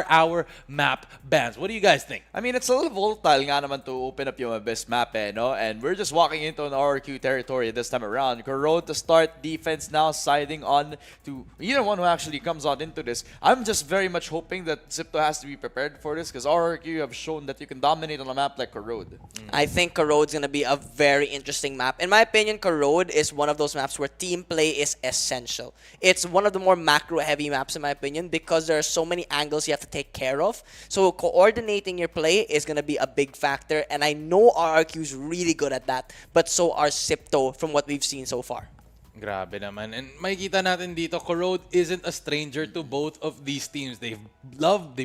our map bans. What do you guys think? I mean, it's a little volatile nga naman to open up yung best map, no? And we're just walking into an RQ territory this time around. Corrode to start defense now, siding on to either one who actually comes out into this. I'm just very much hoping that Zipto has to be prepared for this because RQ have shown that you can dominate on a map like Corode. I think Corrode's going to be a very interesting map. In my opinion, Corrode is one of those maps where team play is essential. It's one of the more macro-heavy maps, in my opinion, because there are so many angles you have to take care of. So coordinating your play is going to be a big factor, and I know RRQ is really good at that, but so are Sipto from what we've seen so far. Grabe naman. And makikita natin dito, Corrode isn't a stranger to both of these teams. They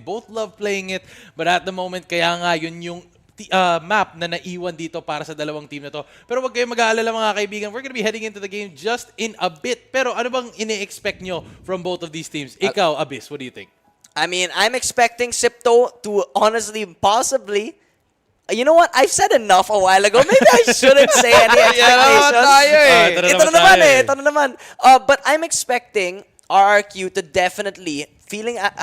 both love playing it, but at the moment, kaya nga yun yung map na naiwan dito para sa dalawang team na to. Pero wag kayong mag-aalala mga kaibigan. We're gonna be heading into the game just in a bit. Pero ano bang ini-expect nyo from both of these teams? Ikaw, Abyss, what do you think? I mean, I'm expecting Sipto to honestly, possibly. You know what? I've said enough a while ago. Maybe I shouldn't say any expectations. Ito na naman. But I'm expecting RRQ to definitely,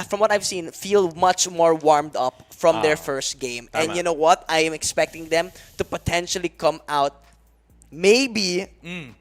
from what I've seen, feel much more warmed up from their first game. Tama. And you know what? I am expecting them to potentially come out maybe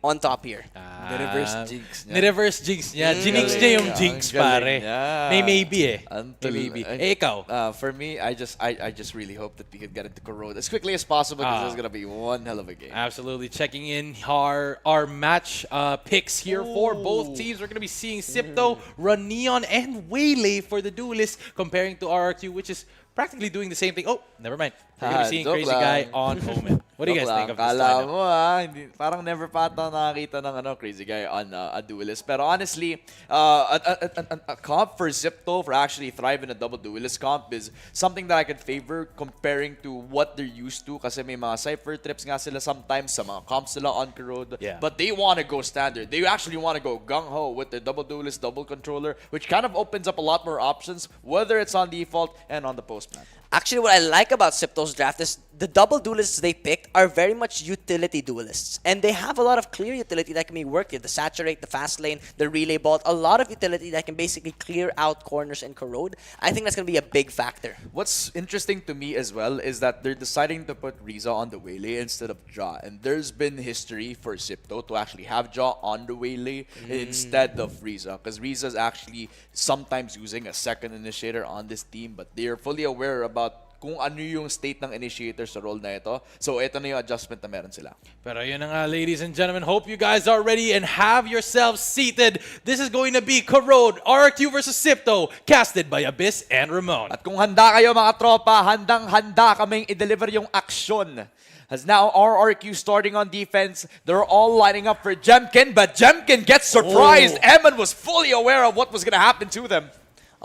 on top here. Ni-reverse jinx niya. Ni-reverse jinx niya. Jinx niya yung jinx, pare. niya. May maybe eh. Until, May maybe. Ikaw? For me, I just really hope that we can get into Corrode as quickly as possible because it's gonna be one hell of a game. Absolutely. Checking in our match picks here for both teams. We're going to be seeing Sipto, run Neon, and Waylay for the duelists, comparing to RRQ, which is practically doing the same thing. Oh, never mind. We're going to be seeing Crazy Guy on Omen. What do you guys think of this Kala lineup? mo hindi, parang never pa ata nakakita ng Crazy Guy on a duelist. Pero honestly, a comp for Zipto for actually thrive in a double duelist comp is something that I could favor comparing to what they're used to. Kasi may mga Cypher trips nga sila sometimes sa mga comps nila on Corrode. Yeah. But they want to go standard. They actually want to go gung-ho with their double duelist, double controller, which kind of opens up a lot more options, whether it's on default and on the post map. Actually, what I like about Sipto's draft is the double duelists they picked are very much utility duelists. And they have a lot of clear utility that can be worked with. The Saturate, the Fast Lane, the Relay Bolt. A lot of utility that can basically clear out corners in Corrode. I think that's going to be a big factor. What's interesting to me as well is that they're deciding to put Riza on the Waylay instead of Jaw. And there's been history for Sipto to actually have Jaw on the Waylay instead of Riza. Because Riza's actually sometimes using a second initiator on this team, but they're fully aware about kung ano yung state ng initiator sa role na ito. So, ito na yung adjustment na meron sila. Pero yun na nga, ladies and gentlemen. Hope you guys are ready and have yourselves seated. This is going to be Corrode, RRQ versus Sipto, casted by Abyss and Ramon. At kung handa kayo mga tropa, handang-handa kaming i-deliver yung aksyon. As now RRQ starting on defense, they're all lining up for Jemkin, but Jemkin gets surprised. Eman was fully aware of what was going to happen to them.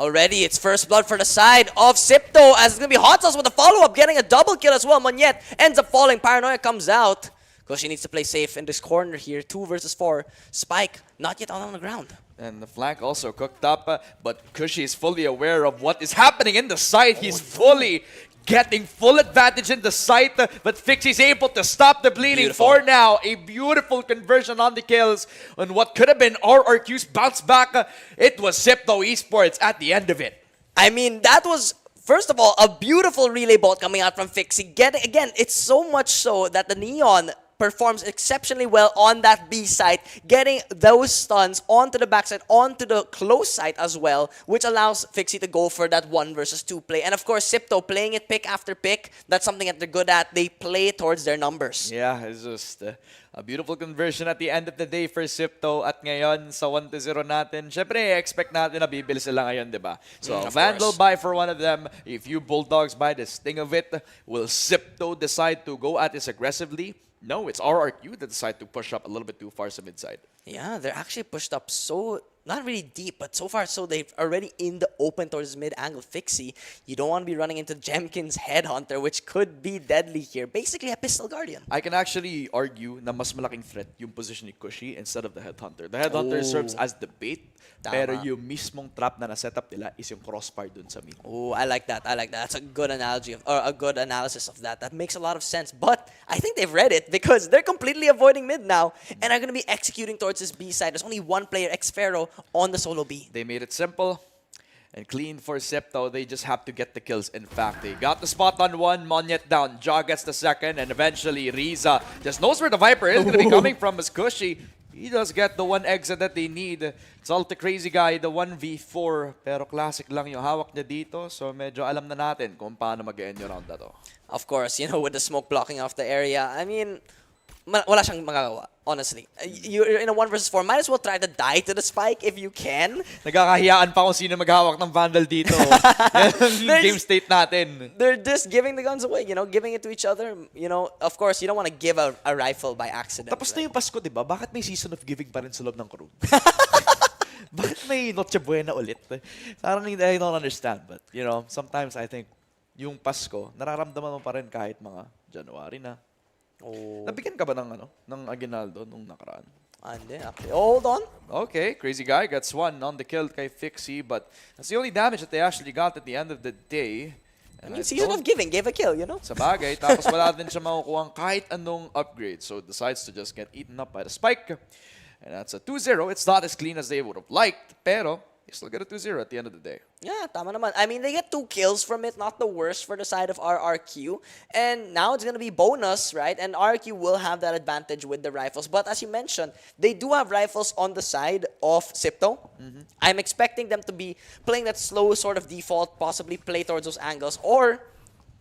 Already, it's first blood for the side of Sipto as it's going to be Hot Sauce with a follow-up, getting a double kill as well. Monyet ends up falling. Paranoia comes out because she needs to play safe in this corner here. 2 versus 4. Spike, not yet on the ground. And the flank also cooked up, but Cushy is fully aware of what is happening in the site. He's fully getting full advantage in the site, but Fixie's able to stop the bleeding for now. A beautiful conversion on the kills on what could have been RRQ's bounce back. It was Sipto Esports at the end of it. I mean, that was, first of all, a beautiful relay bolt coming out from Fixie. Again, it's so much so that the Neon performs exceptionally well on that B site, getting those stuns onto the backside, onto the close site as well, which allows Fixie to go for that 1 versus 2 play. And of course, Sipto playing it pick after pick, that's something that they're good at. They play towards their numbers. Yeah, it's just A beautiful conversion at the end of the day for Sipto. At ngayon, sa 1-0 natin, syempre, expect natin na bibili sila ngayon, di ba? So, Vandal buy for one of them. If you Bulldogs buy the sting of it, will Sipto decide to go at this aggressively? No, it's RRQ that decide to push up a little bit too far to mid side. Yeah, they're actually pushed up so, not really deep, but so far so they've already in the open towards mid-angle Fixie. You don't want to be running into Jemkin's Headhunter, which could be deadly here. Basically a Pistol Guardian. I can actually argue na mas malaking threat yung position ni Cushy instead of the Headhunter. The Headhunter serves as the bait, pero yung mismong trap na na-setup nila is yung crossbar dun sa mid. Oh, I like that. I like that. That's a good analogy or a good analysis of that. That makes a lot of sense. But I think they've read it because they're completely avoiding mid now and are going to be executing towards this B side. There's only one player, Xfero, on the solo B. They made it simple and clean for Sipto. They just have to get the kills. In fact, they got the spot on one, Monyet down, Ja gets the second, and eventually Riza just knows where the Viper is going to be coming from as Cushy. He does get the one exit that they need. It's all the crazy guy, the 1v4. Pero classic lang yung hawak niya dito. So medyo alam na natin kung paano mag-end yung round na to. Of course, you know, with the smoke blocking off the area, I mean, wala siyang magagawa, honestly. You're in a 1v4, might as well try to die to the spike if you can. Nagkakahiyaan pa kung sino maghawak ng Vandal dito. Yan yung game state natin. They're just giving the guns away, you know, giving it to each other. You know, of course, you don't want to give a rifle by accident. Tapos na yung Pasko, di ba? Bakit may season of giving pa rin sa loob ng crew? Bakit may Noche Buena ulit? Parang I don't understand. But, you know, sometimes I think yung Pasko, nararamdaman mo pa rin kahit mga January na. Oh. Nabigyan ka ba ng, ng Aguinaldo nung nakaraan? Hindi, actually. Hold on. Okay, crazy guy gets one on the kill kay Fixie, but that's the only damage that they actually got at the end of the day. I mean, season of giving gave a kill, you know? Sa bagay, tapos wala din siya makukuha kahit anong upgrade. So decides to just get eaten up by the spike. And that's a 2-0. It's not as clean as they would have liked, pero you still get a 2-0 at the end of the day. Yeah, tama naman. I mean, they get 2 kills from it, not the worst for the side of RRQ. And now it's going to be bonus, right? And RRQ will have that advantage with the rifles. But as you mentioned, they do have rifles on the side of Sipto. I'm expecting them to be playing that slow sort of default, possibly play towards those angles. Or,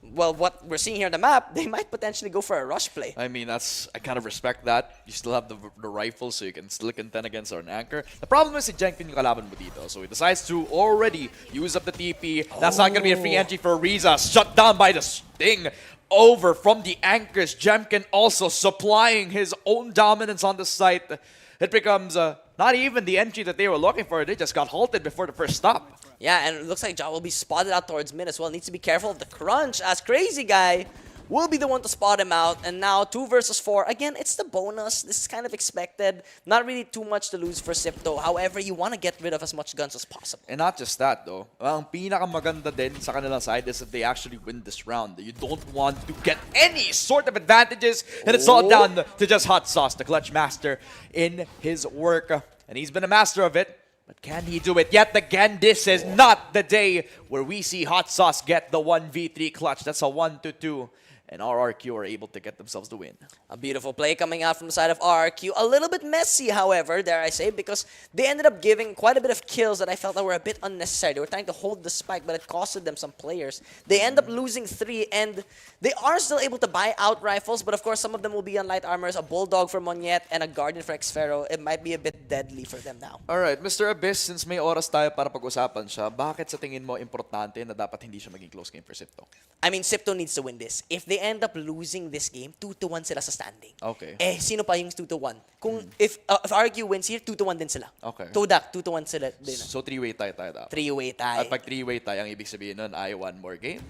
well, what we're seeing here on the map, they might potentially go for a rush play. I mean, I kind of respect that. You still have the rifle, so you can still contend against an anchor. The problem is si Jenkin yung kalaban mo dito. So he decides to already use up the TP. That's not going to be a free entry for Riza. Shut down by the Sting. Over from the anchors. Jemkin also supplying his own dominance on the site. It becomes not even the entry that they were looking for. They just got halted before the first stop. Yeah, and it looks like Ja will be spotted out towards mid as well. Needs to be careful of the crunch as Crazy Guy will be the one to spot him out. And now 2 versus 4. Again, it's the bonus. This is kind of expected. Not really too much to lose for Sipto. However, you want to get rid of as much guns as possible. And not just that though. Ang pinakamaganda din sa kanilang side is that they actually win this round. You don't want to get any sort of advantages. And it's all down to just Hot Sauce, the clutch master in his work. And he's been a master of it. But can he do it? Yet again, this is not the day where we see Hot Sauce get the 1v3 clutch. That's a 1-2. And RRQ are able to get themselves the win. A beautiful play coming out from the side of RRQ. A little bit messy, however, dare I say, because they ended up giving quite a bit of kills that I felt that were a bit unnecessary. They were trying to hold the spike, but it costed them some players. They end up losing 3, and they are still able to buy out rifles, but of course, some of them will be on light armors, a Bulldog for Monyet, and a Guardian for Xfero. It might be a bit deadly for them now. Alright, Mr. Abyss, since may oras tayo para pag-usapan siya, bakit sa tingin mo importante na dapat hindi siya maging close game for Sipto? I mean, Sipto needs to win this. If they end up losing this game, 2-1 sila sa standing. Okay. Eh, sino pa yung 2-1? Kung if RQ wins here, 2-1 din sila. Okay. Todak, 2-1 sila din. So 3-way tayo dapat. 3-way tie. At pag 3-way tayo, ang ibig sabihin nun ay one more game.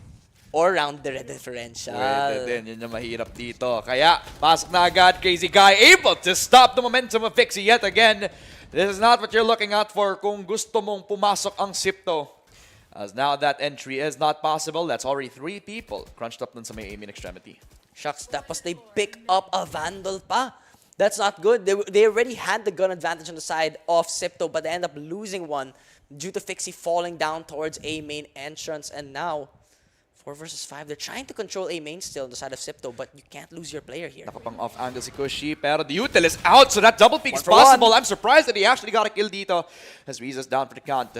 Or round the differential. Pwede din, yun yung mahirap dito. Kaya, pasok na agad, Crazy Guy, able to stop the momentum of Fixie yet again. This is not what you're looking out for kung gusto mong pumasok ang Sipto. As now that entry is not possible, that's already 3 people crunched up dun sa may aiming extremity. Shucks, tapos they pick up a Vandal pa. That's not good. They already had the gun advantage on the side of Sipto, but they end up losing one due to Fixie falling down towards A main entrance. And now, 4 versus 5, they're trying to control A main still on the side of Sipto, but you can't lose your player here. Nakapang off angle si Cushy, pero the util is out, so that double peek is 1 for 1. possible. I'm surprised that he actually got a kill dito as Riza's down for the count.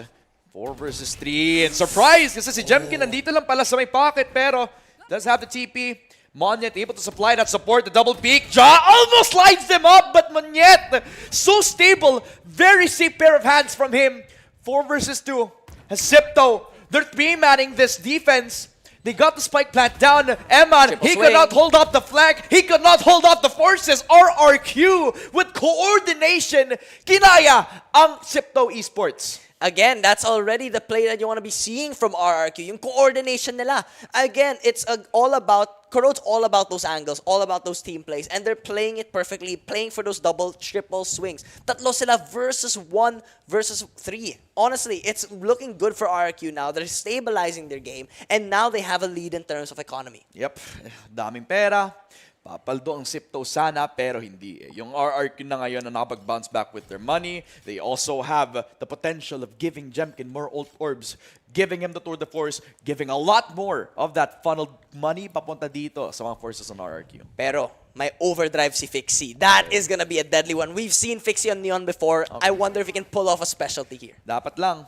4 versus 3, and surprise kasi si Jemkin nandito lang pala sa may pocket, pero does have the TP. Monyet able to supply that support, the double peek. Ja almost lines them up, but Monyet, so stable. Very safe pair of hands from him. 4 versus 2. As Sipto, they're 3-manning this defense. They got the spike plant down. Eman, he swing. could not hold off the flank. He could not hold off the forces. RRQ with coordination. Kinaya ang Sipto Esports. Again, that's already the play that you want to be seeing from RRQ. Yung coordination nila. Again, it's all about, Corrode's all about those angles, all about those team plays, and they're playing it perfectly, playing for those double, triple swings. Tatlo sila versus 1 versus 3. Honestly, it's looking good for RRQ now. They're stabilizing their game, and now they have a lead in terms of economy. Yep, daming pera. Papaldo ang Sipto sana, pero hindi. Yung RRQ na ngayon na nakapag-bounce back with their money. They also have the potential of giving Jemkin more ult orbs, giving him the tour de force, giving a lot more of that funneled money papunta dito sa mga forces on RRQ. Pero may overdrive si Fixie. That is gonna be a deadly one. We've seen Fixie on Neon before. I wonder if he can pull off a specialty here. Dapat lang.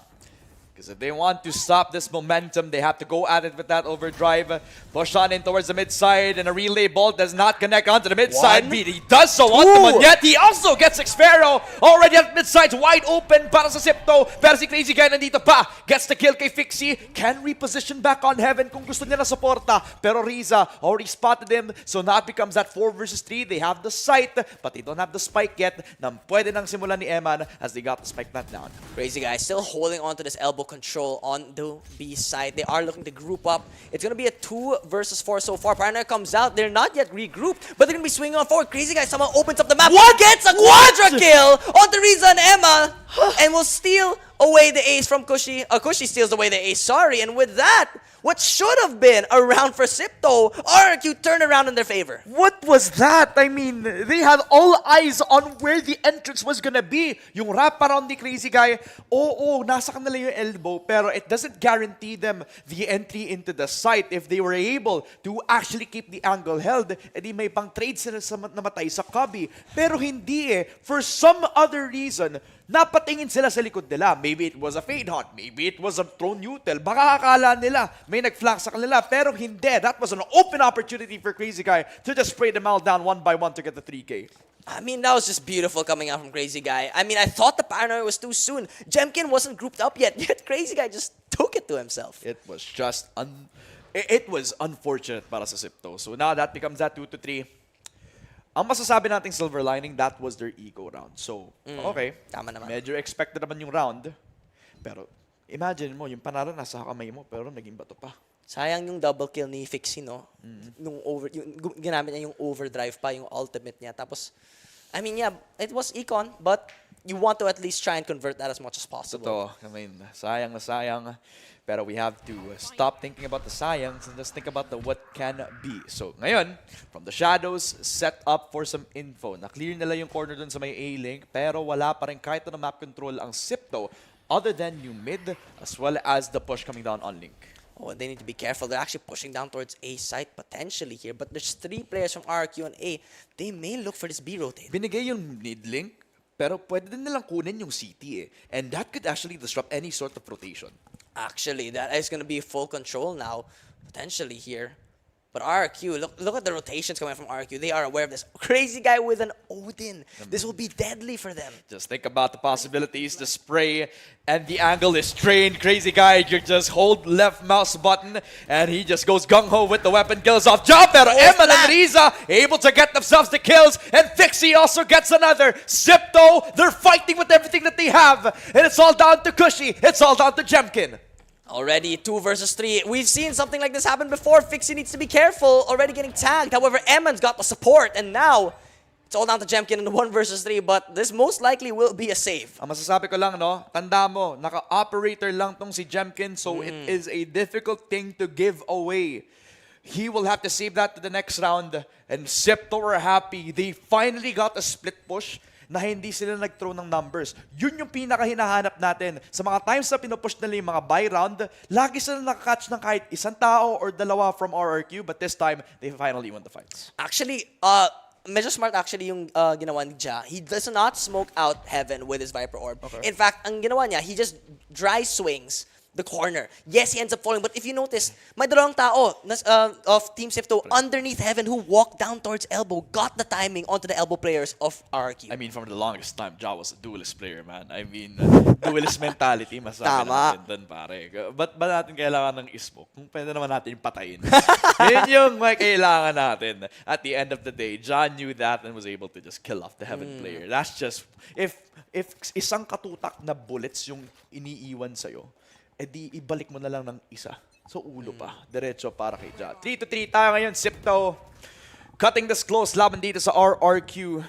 Because if they want to stop this momentum, they have to go at it with that overdrive. Push on in towards the mid side, and a relay ball does not connect onto the mid side. But he does so on the Monyet. He also gets Xfero. Already at mid side, wide open para sa Sipto. Pero si Crazy Guy nandito pa. Gets the kill kay Fixie. Can reposition back on Heaven kung gusto niya na suporta. Pero Riza already spotted him. So now it becomes that 4 versus 3. They have the sight, but they don't have the spike yet. Nang pwede nang simulan ni Eman as they got the spike plant down. Crazy Guy still holding on to this elbow control on the B side. They are looking to group up. It's going to be a 2 versus 4 so far. Paranoia comes out. They're not yet regrouped, but they're going to be swinging on forward. Crazy Guy somehow opens up the map. What? Gets a quadra kill on Teresa and Emma and will steal away the ace from Kushi. Kushi steals away the ace, sorry. And with that, what should have been a round for Sipto, RRQ turned around in their favor. What was that? I mean, they had all eyes on where the entrance was gonna be. Yung wrap around the Crazy Guy, nasa kanila yung elbow, pero it doesn't guarantee them the entry into the site. If they were able to actually keep the angle held, edi may pang trade sila sa namatay sa Cubby. Pero hindi eh. For some other reason, napatingin sila sa likod nila. Maybe it was a fade hunt. Maybe it was a thrown util. Baka akala nila may nag-flank sa kanila. Pero hindi. That was an open opportunity for Crazy Guy to just spray them all down 1 by 1 to get the 3K. I mean, that was just beautiful coming out from Crazy Guy. I mean, I thought the paranoia was too soon. Jemkin wasn't grouped up yet Crazy Guy just took it to himself. It was just it was unfortunate para sa Sipto. So now that becomes that 2 to 3. Ang masasabi nating silver lining, that was their eco round. So, okay. Tama naman. Medyo expected naman yung round. Pero, imagine mo, yung panalo nasa kamay mo, pero naging bato pa. Sayang yung double kill ni Fixie, no? Yung ginamit niya yung overdrive pa, yung ultimate niya. Tapos, I mean, yeah, it was econ, but you want to at least try and convert that as much as possible. Totoo. I mean, sayang na sayang. Pero we have to stop thinking about the sayang and just think about the what can be. So, ngayon, from the shadows, set up for some info. Na-clear nila yung corner dun sa may A-link, pero wala pa rin kahit na map control ang Sipto other than yung mid as well as the push coming down on link. Oh, they need to be careful. They're actually pushing down towards A site potentially here, but there's 3 players from RQ and A. They may look for this B rotate. Binigay yung mid link, pero pwede din nilang kunin yung CT eh. And that could actually disrupt any sort of rotation. Actually, that is going to be full control now, potentially here. But RQ, look at the rotations coming from RQ. They are aware of this. Crazy Guy with an Odin. This will be deadly for them. Just think about the possibilities. The spray and the angle is trained. Crazy Guy, you just hold left mouse button and he just goes gung-ho with the weapon, kills off Jump. Pero Emma and Riza able to get themselves the kills, and Fixie also gets another. Sipto, they're fighting with everything that they have, and it's all down to Cushy. It's all down to Jemkin. Already 2 versus 3. We've seen something like this happen before. Fixie needs to be careful. Already getting tagged. However, Emman's got the support. And now, it's all down to Jemkin in the 1 versus 3. But this most likely will be a save. Ang masasabi ko lang, no, tanda mo, naka-operator lang tong si Jemkin, so it is a difficult thing to give away. He will have to save that to the next round. And Sipto were happy. They finally got a split push na hindi sila nag-throw ng numbers. Yun yung pinaka-hinahanap natin. Sa mga times na pinupush nila yung mga buy round, lagi sila nakakatch ng kahit isang tao or dalawa from RRQ, but this time, they finally won the fights. Actually, medyo smart actually yung ginawa ni Ja. He does not smoke out Heaven with his Viper Orb. Okay. In fact, ang ginawa niya, he just dry swings the corner. Yes, he ends up falling, but if you notice, may dalawang tao of Team Sifto underneath Heaven who walked down towards elbow, got the timing onto the elbow players of RRQ. I mean, for the longest time, Ja was a duelist player, man. I mean, duelist mentality, masabi Tama. natin dun, pare. Ba't ba natin kailangan ng ismo? Kung pwede naman natin yung patayin. Yun yung may kailangan natin. At the end of the day, Ja knew that and was able to just kill off the Heaven player. That's just, if isang katutak na bullets yung iniiwan sa'yo, edi ibalik mo na lang ng isa. So ulo pa. Diretso para kay Ja. 3-3 tayo ngayon. Sipto cutting this close. Laban dito sa RRQ.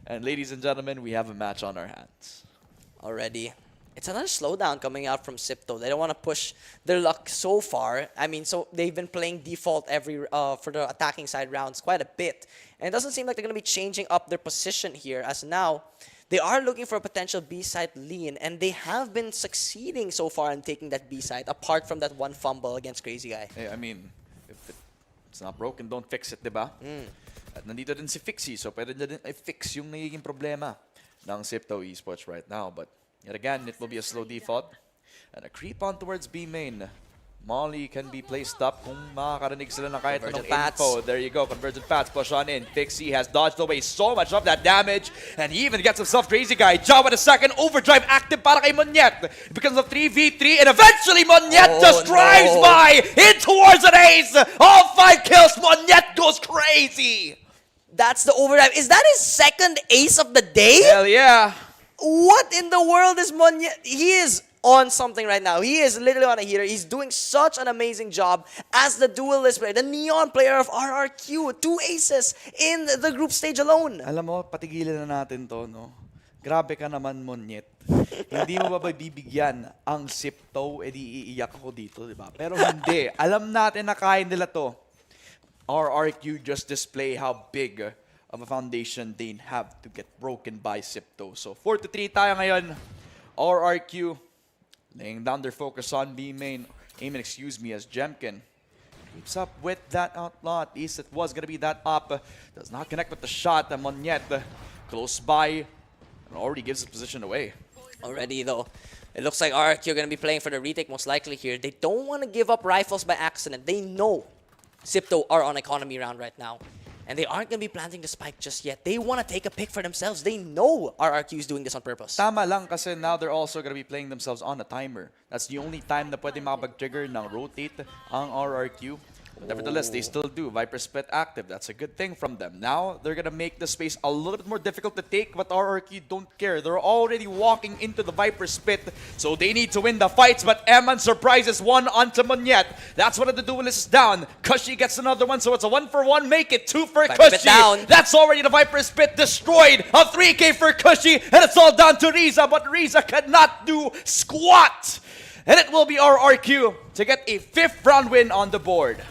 And ladies and gentlemen, we have a match on our hands. Already. It's another slowdown coming out from Sipto. They don't want to push their luck so far. I mean, so they've been playing default for the attacking side rounds quite a bit. And it doesn't seem like they're going to be changing up their position here, as now they are looking for a potential B-side lean, and they have been succeeding so far in taking that B-side, apart from that one fumble against Crazy Guy. Hey, I mean, if it's not broken, don't fix it, diba? At nandito din si Fixie, so pwede na din i-fix yung nagiging problema ng Sipto Esports right now. But yet again, it will be a slow default. And a creep on towards B main. Molly can be placed up kung makakarinig sila ng kahit anong info. There you go, Convergent Pats push on in. Fixie has dodged away so much of that damage, and he even gets himself Crazy Guy. Ja with a second overdrive active para kay Monyet. It becomes a 3v3, and eventually Monyet just drives by in towards an ace. All 5 kills, Monyet goes crazy. That's the overdrive. Is that his second ace of the day? Hell yeah. What in the world is Monyet? He is on something right now. He is literally on a heater. He's doing such an amazing job as the duelist player, the neon player of RRQ. 2 aces in the group stage alone. Alam mo, patigilan na natin to, no? Grabe ka naman, Monyet. Hindi mo ba bibigyan ang Sipto, edi iiyak ako dito, di ba? Pero hindi. Alam natin na kaya nila to. RRQ just display how big of a foundation they have to get broken by Sipto. So 4-3 tayo ngayon. RRQ laying down their focus on B main. Aim and excuse me as Jemkin keeps up with that outlaw. At least it was going to be that up. Does not connect with the shot. Monyet close by and already gives the position away. Already though, it looks like RRQ are going to be playing for the retake most likely here. They don't want to give up rifles by accident. They know Sipto are on economy round right now. And they aren't going to be planting the spike just yet. They want to take a pick for themselves. They know RRQ is doing this on purpose. Tama lang kasi now they're also going to be playing themselves on a timer. That's the only time na pwede makapag-trigger ng rotate ang RRQ. But nevertheless, they still do. Viper Split active. That's a good thing from them. Now, they're going to make the space a little bit more difficult to take, but RRQ don't care. They're already walking into the Viper Split, so they need to win the fights. But Eman surprises one onto Monyet. That's one of the duelists down. Kushi gets another one, so it's a 1-for-1. Make it 2 for Kushi. Down. That's already the Viper Split destroyed. A 3K for Kushi, and it's all down to Riza, but Riza cannot do squat. And it will be RRQ to get a 5th round win on the board.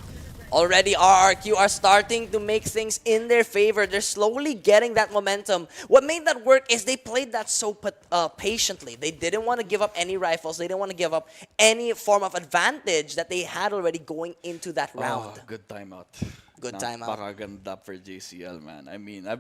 Already, RRQ are starting to make things in their favor. They're slowly getting that momentum. What made that work is they played that so patiently. They didn't want to give up any rifles. They didn't want to give up any form of advantage that they had already going into that round. Oh, good timeout. Good timeout. Napakaganda for JCL, man. I mean,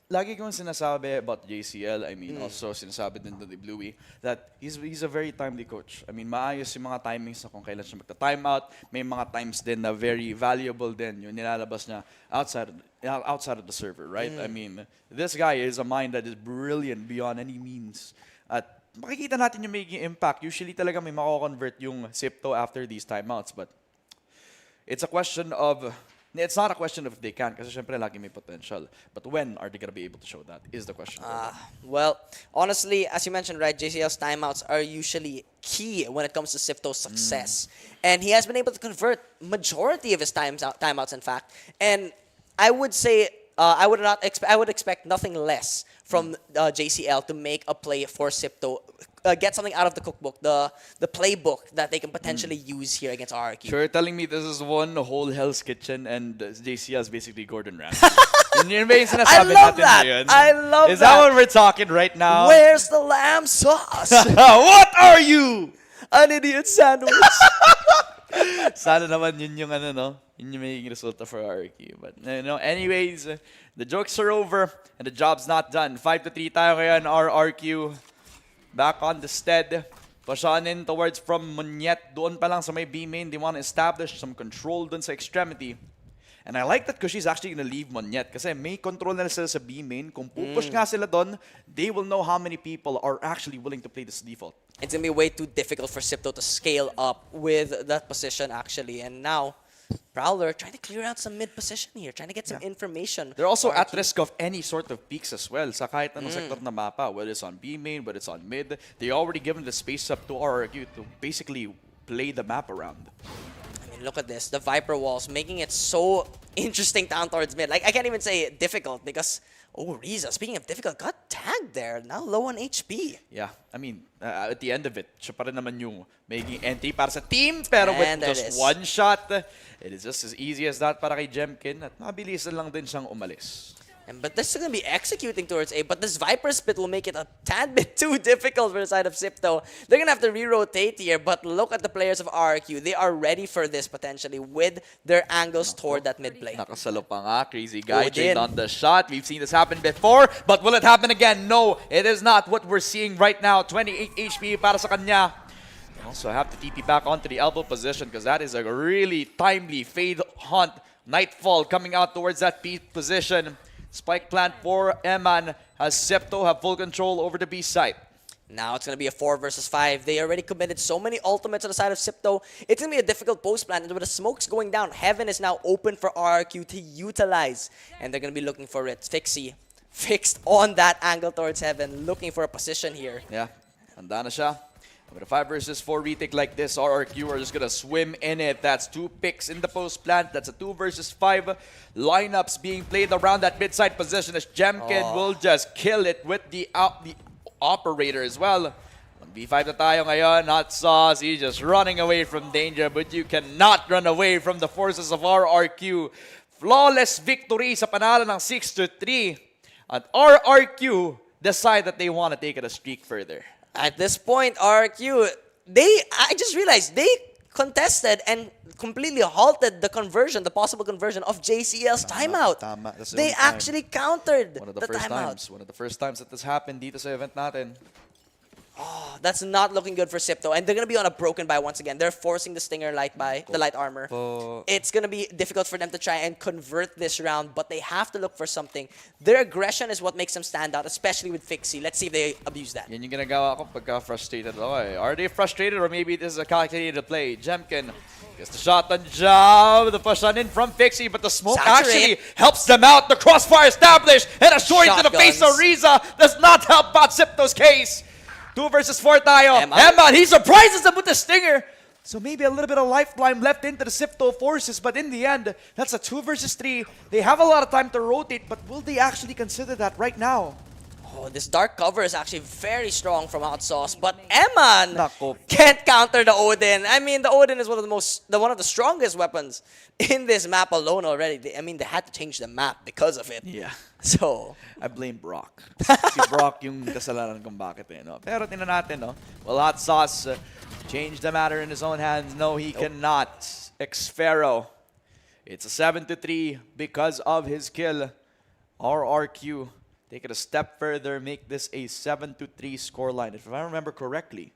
lagi kong sinasabi about JCL, I mean, also sinasabi din to the Bluey, that he's a very timely coach. I mean, maayos yung mga timings na kung kailan siya magta-timeout. May mga times din na very valuable din yung nilalabas niya outside of the server, right? I mean, this guy is a mind that is brilliant beyond any means. At makikita natin yung making impact. Usually talaga may mako-convert yung Sipto after these timeouts, but it's a question of... It's not a question of if they can, kasi syempre lagi may potential. But when are they going to be able to show that is the question. Well, honestly, as you mentioned, right, JCL's timeouts are usually key when it comes to Sifto's success. And he has been able to convert majority of his timeouts, in fact. And I would say, I would expect nothing less from JCL to make a play for Sipto. Get something out of the cookbook, the playbook that they can potentially use here against RRQ. So you're telling me this is one whole Hell's Kitchen and JCL is basically Gordon Ramsay? Yun ba yung I sinasabi love natin that. ngayon? I love Is that what we're talking right now? Where's the lamb sauce? What are you? An idiot sandwich. Sana naman yun yung no? Yun yung magiging resulta for RRQ. But anyways, the jokes are over and the job's not done. 5-3 tayo ngayon, RRQ. Back on the stead. Push on in towards from Munyet. Doon pa lang sa may B main, they want to establish some control dun sa extremity. And I like that because she's actually gonna leave Munyet kasi may control na sila sa B main. Kung pupush nga sila doon, they will know how many people are actually willing to play this default. It's going to be way too difficult for Sipto to scale up with that position, actually. And now, Prowler trying to clear out some mid position here, trying to get some information. They're also at risk of any sort of peaks as well sa kahit anong sector na mapa, whether it's on B main, whether it's on mid. They already given the space up to RRQ to basically play the map around. I mean, look at this. The Viper walls making it so interesting down towards mid. Like, I can't even say difficult because, oh, Riza, speaking of difficult, got tagged there. Now low on HP. Yeah, I mean, at the end of it, siya pa rin naman yung making entry para sa team, pero And with there just it is. one shot, it is just as easy as that para kay Jemkin at mabilisan lang din siyang umalis. But they're still going to be executing towards A. But this Viper spit will make it a tad bit too difficult for the side of Sipto. They're going to have to re-rotate here. But look at the players of RRQ. They are ready for this potentially with their angles toward that mid play. Nakasalo pa nga, crazy guy, Odin. trained on the shot. We've seen this happen before, but will it happen again? No, it is not what we're seeing right now. 28 HP para sa kanya. Also have to TP back onto the elbow position because that is a really timely fade hunt. Nightfall coming out towards that B position. Spike plant for Eman as Sipto have full control over the B site. Now it's going to be a 4 versus 5. They already committed so many ultimates on the side of Sipto. It's going to be a difficult post plant. And with the smokes going down, Heaven is now open for RRQ to utilize. And they're going to be looking for it. Fixie fixed on that angle towards Heaven, looking for a position here. Yeah, handa na siya. With a 5 versus 4 retake like this, RRQ are just gonna swim in it. That's 2 picks in the post plant. That's a 2 versus 5 lineups being played around that mid-side position as Jemkin will just kill it with the operator as well. On B5 na tayo ngayon. Hot Sauce, he's just running away from danger, but you cannot run away from the forces of RRQ. Flawless victory sa panalo ng 6-3. At RRQ decide that they want to take it a streak further. At this point, RRQ, I just realized they contested and completely halted the conversion, the possible conversion of JCL's timeout. Tama. That's the They only time. actually countered One of the the first timeout. times. One of the first times that this happened dito sa event natin. That's not looking good for Sipto. And they're going to be on a broken buy once again. They're forcing the Stinger light buy, the light armor. It's going to be difficult for them to try and convert this round, but they have to look for something. Their aggression is what makes them stand out, especially with Fixie. Let's see if they abuse that. Yan yung ginagawa ko pagka frustrated ako eh. Are they frustrated or maybe this is a calculated play? Jemkin gets the shot on job. The push on in from Fixie, but the smoke Saturate. actually helps them out. The crossfire established and a short to the face of Shotguns. Riza does not help out Sipto's case. 2 versus 4 tayo. Eman. Eman, he surprises them with the stinger. So maybe a little bit of lifeline left into the Sipto forces, but in the end, that's a 2 versus 3. They have a lot of time to rotate, but will they actually consider that right now? Oh, this dark cover is actually very strong from Hot Sauce, but Eman Nako. can't counter the Odin. I mean, the Odin is one of the strongest weapons in this map alone already. They had to change the map because of it. Yeah. So, I blame Brock. Si Brock yung kasalanan kung bakit eh, no? Pero tingnan natin, no? Well, Hot Sauce changed the matter in his own hands. No, he cannot. Xfero. It's a 7-3 because of his kill. RRQ take it a step further, make this a 7-3 scoreline. If I remember correctly,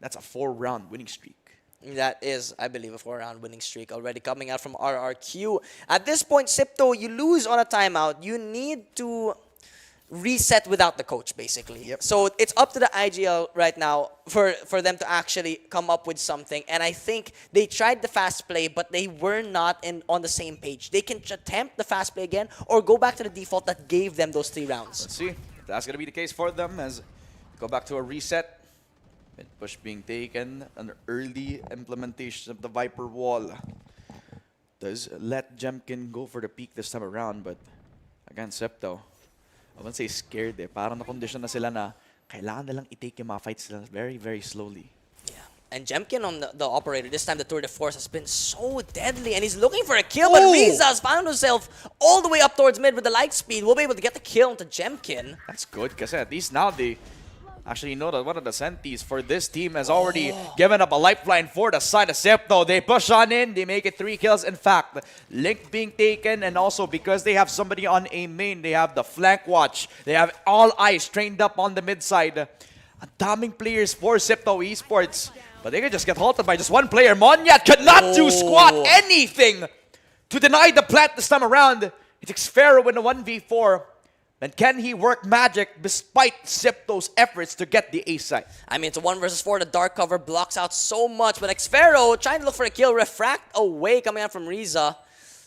that's a 4-round winning streak. that is, I believe, a 4-round winning streak already coming out from RRQ. At this point, Sipto, you lose on a timeout. You need to reset without the coach, basically. Yep. So it's up to the IGL right now for them to actually come up with something. And I think they tried the fast play, but they were not on the same page. They can attempt the fast play again or go back to the default that gave them those 3 rounds. Let's see. That's going to be the case for them as go back to a reset. Mid push being taken, an early implementation of the Viper wall. Does let Jemkin go for the peak this time around, but again, Septo, I wouldn't say scared eh. Parang na-condition na sila na kailangan nilang i-take yung mga fights nila very, very slowly. Yeah. And Jemkin on the operator, this time the tour de force has been so deadly, and he's looking for a kill, but Riza's found himself all the way up towards mid with the light speed. We'll be able to get the kill into Jemkin. That's good, kasi at least now they actually know that one of the Sentis for this team has already given up a lifeline for the side of Septo. They push on in, they make it 3 kills. In fact, Link being taken, and also because they have somebody on A main, they have the flank watch. They have all eyes trained up on the mid side. Ang daming players for Sipto Esports. But they can just get halted by just one player. Monyet could not do squat anything to deny the plant this time around. It's Xfero in a 1v4. And can he work magic despite Sipto's efforts to get the A site? I mean, it's a 1 versus 4. The dark cover blocks out so much. But Xfero trying to look for a kill. Refract away coming out from Riza.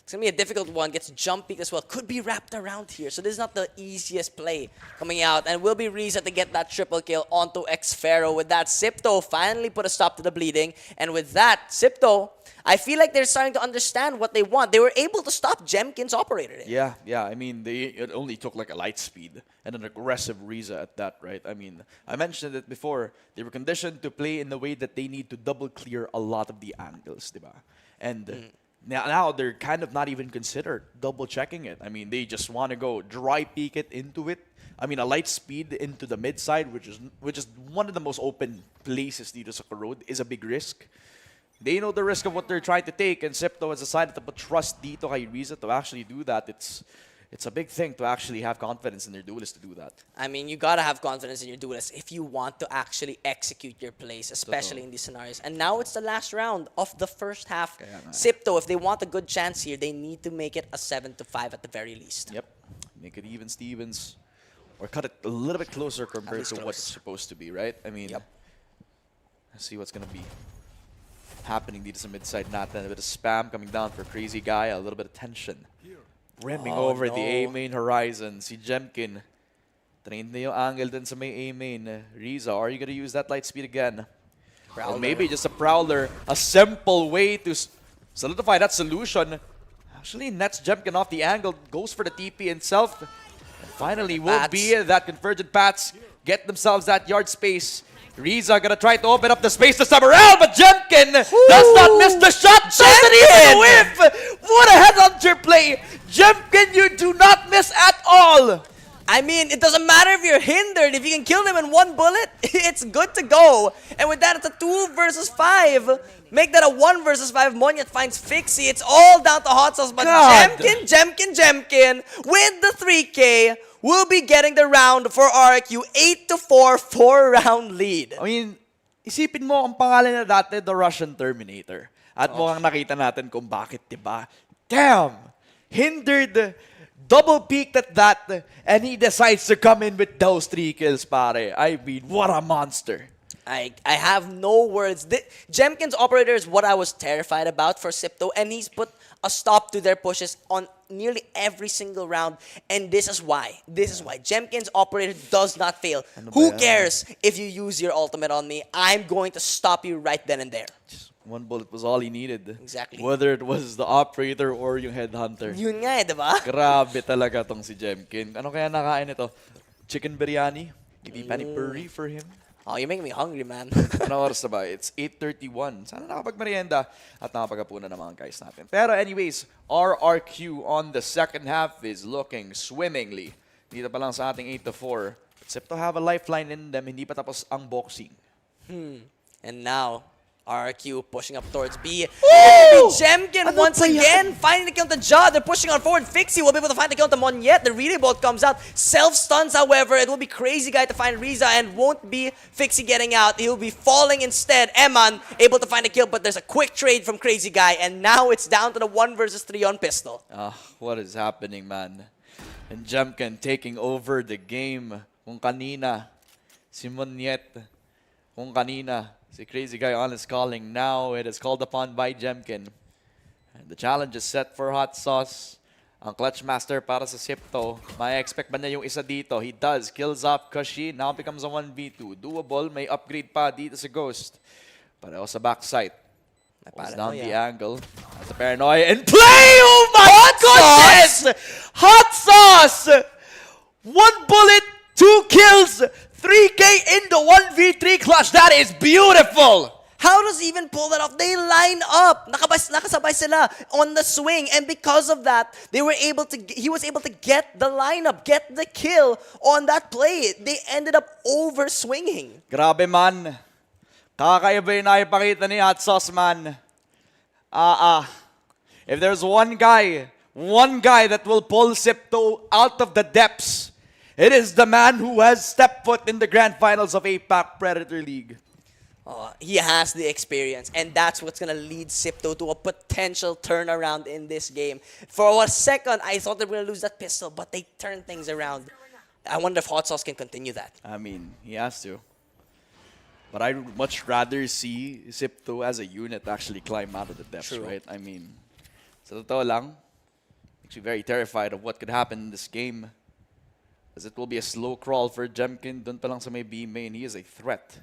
It's going to be a difficult one. Gets jump peek as well. Could be wrapped around here. So this is not the easiest play coming out. And will be Riza to get that triple kill onto Xfero. With that, Sipto finally put a stop to the bleeding. And with that, Sipto, I feel like they're starting to understand what they want. They were able to stop Jemkin's operator. Yeah. I mean, it only took like a light speed and an aggressive Riza at that, right? I mean, I mentioned it before. They were conditioned to play in the way that they need to double clear a lot of the angles, diba? And now they're kind of not even considered double checking it. I mean, they just want to go dry peek it into it. I mean, a light speed into the mid side, which is one of the most open places dito sa road, is a big risk. They know the risk of what they're trying to take, and Sipto has decided to put trust dito kay Riza to actually do that. It's a big thing to actually have confidence in their duelist to do that. I mean, you gotta have confidence in your duelist if you want to actually execute your plays, especially in these scenarios. And now it's the last round of the first half. Sipto, if they want a good chance here, they need to make it a 7-5 at the very least. Yep. Make it even Stevens. Or cut it a little bit closer compared to what it's supposed to be, right? I mean, let's see what's going to be happening dito sa mid-side natin. A bit of spam coming down for Crazy Guy. A little bit of tension. Rimming over the A-main horizon. Si Jemkin. Trained na yung angle din sa may A-main. Riza, are you going to use that light speed again? Or maybe just a Prowler. A simple way to solidify that solution. Actually, nets Jemkin off the angle. Goes for the TP himself. And finally, will be that convergent paths. Get themselves that yard space. Riza gonna try to open up the space this time around, but Jemkin does not miss the shot. Doesn't even whiff. What a headhunter play. Jemkin, you do not miss at all. I mean, it doesn't matter if you're hindered. If you can kill them in one bullet, it's good to go. And with that, it's a 2 versus 5. Make that a 1 versus 5. Monyet finds Fixie. It's all down to hot sauce. But Jemkin with the 3K will be getting the round for RQ. 8-4, 4-round lead. I mean, isipin mo ang pangalan na dati, the Russian Terminator. At mukhang nakita natin kung bakit, diba? Damn! Hindered, double peeked at that, and he decides to come in with those 3 kills, pare. I mean, what a monster. I have no words. Jemkin's operator is what I was terrified about for Sipto, and he's put a stop to their pushes on nearly every single round. And this is why. Jemkin's operator does not fail. Who cares if you use your ultimate on me? I'm going to stop you right then and there. One bullet was all he needed. Exactly. Whether it was the operator or yung headhunter. Yun nga diba? Grabe talaga tong si Jemkin. Ano kaya nakain ito? Chicken biryani? Maybe pani puri for him? Oh, you're making me hungry, man. Ano oras na ba? It's 8:31. Sana nakapagmerienda at nakapagapunan ng mga guys natin. Pero anyways, RRQ on the second half is looking swimmingly. Dito pa lang sa ating 8-4. Except to have a lifeline in them, hindi pa tapos ang boxing. And now, RQ pushing up towards B. Jemkin once again finding the kill to Ja. They're pushing on forward. Fixie will be able to find the kill to Monyet. The relay bolt comes out. Self-stuns, however. It will be Crazy Guy to find Riza and won't be Fixie getting out. He'll be falling instead. Eman able to find a kill, but there's a quick trade from Crazy Guy. And now it's down to the 1 versus 3 on pistol. What is happening, man? And Jemkin taking over the game. Kung kanina, si Monyet. Kung kanina, si Crazy Guy on his calling. Now it is called upon by Jemkin. And the challenge is set for Hot Sauce. Ang clutch master para sa Sipto. May expect ba niya yung isa dito? He does. Kills off Kushi. Now becomes a 1v2. Doable. May upgrade pa dito sa Ghost. Pareho sa backside. Pulls down the angle. That's a paranoia. And play! Oh my goodness! Hot Sauce! 1 bullet, 2 kills! 3K in the 1v3 clutch. That is beautiful. How does he even pull that off? They line up. Nakasabay sila on the swing. And because of that, he was able to get the lineup, get the kill on that play. They ended up over swinging. Grabe man. Kakaiba yung naipakita ni Hot Sauce, man. If there's one guy that will pull Sipto out of the depths, It is the man who has stepped foot in the grand finals of APAC Predator League. He has the experience, and that's what's gonna lead Sipto to a potential turnaround in this game. For a second, I thought they were gonna lose that pistol, but they turned things around. I wonder if Hot Sauce can continue that. I mean, he has to. But I'd much rather see Sipto as a unit actually climb out of the depths, True. right? I mean, sa totoo lang, makes me very terrified of what could happen in this game. As it will be a slow crawl for Jemkin. Dun pa lang sa may B main, he is a threat.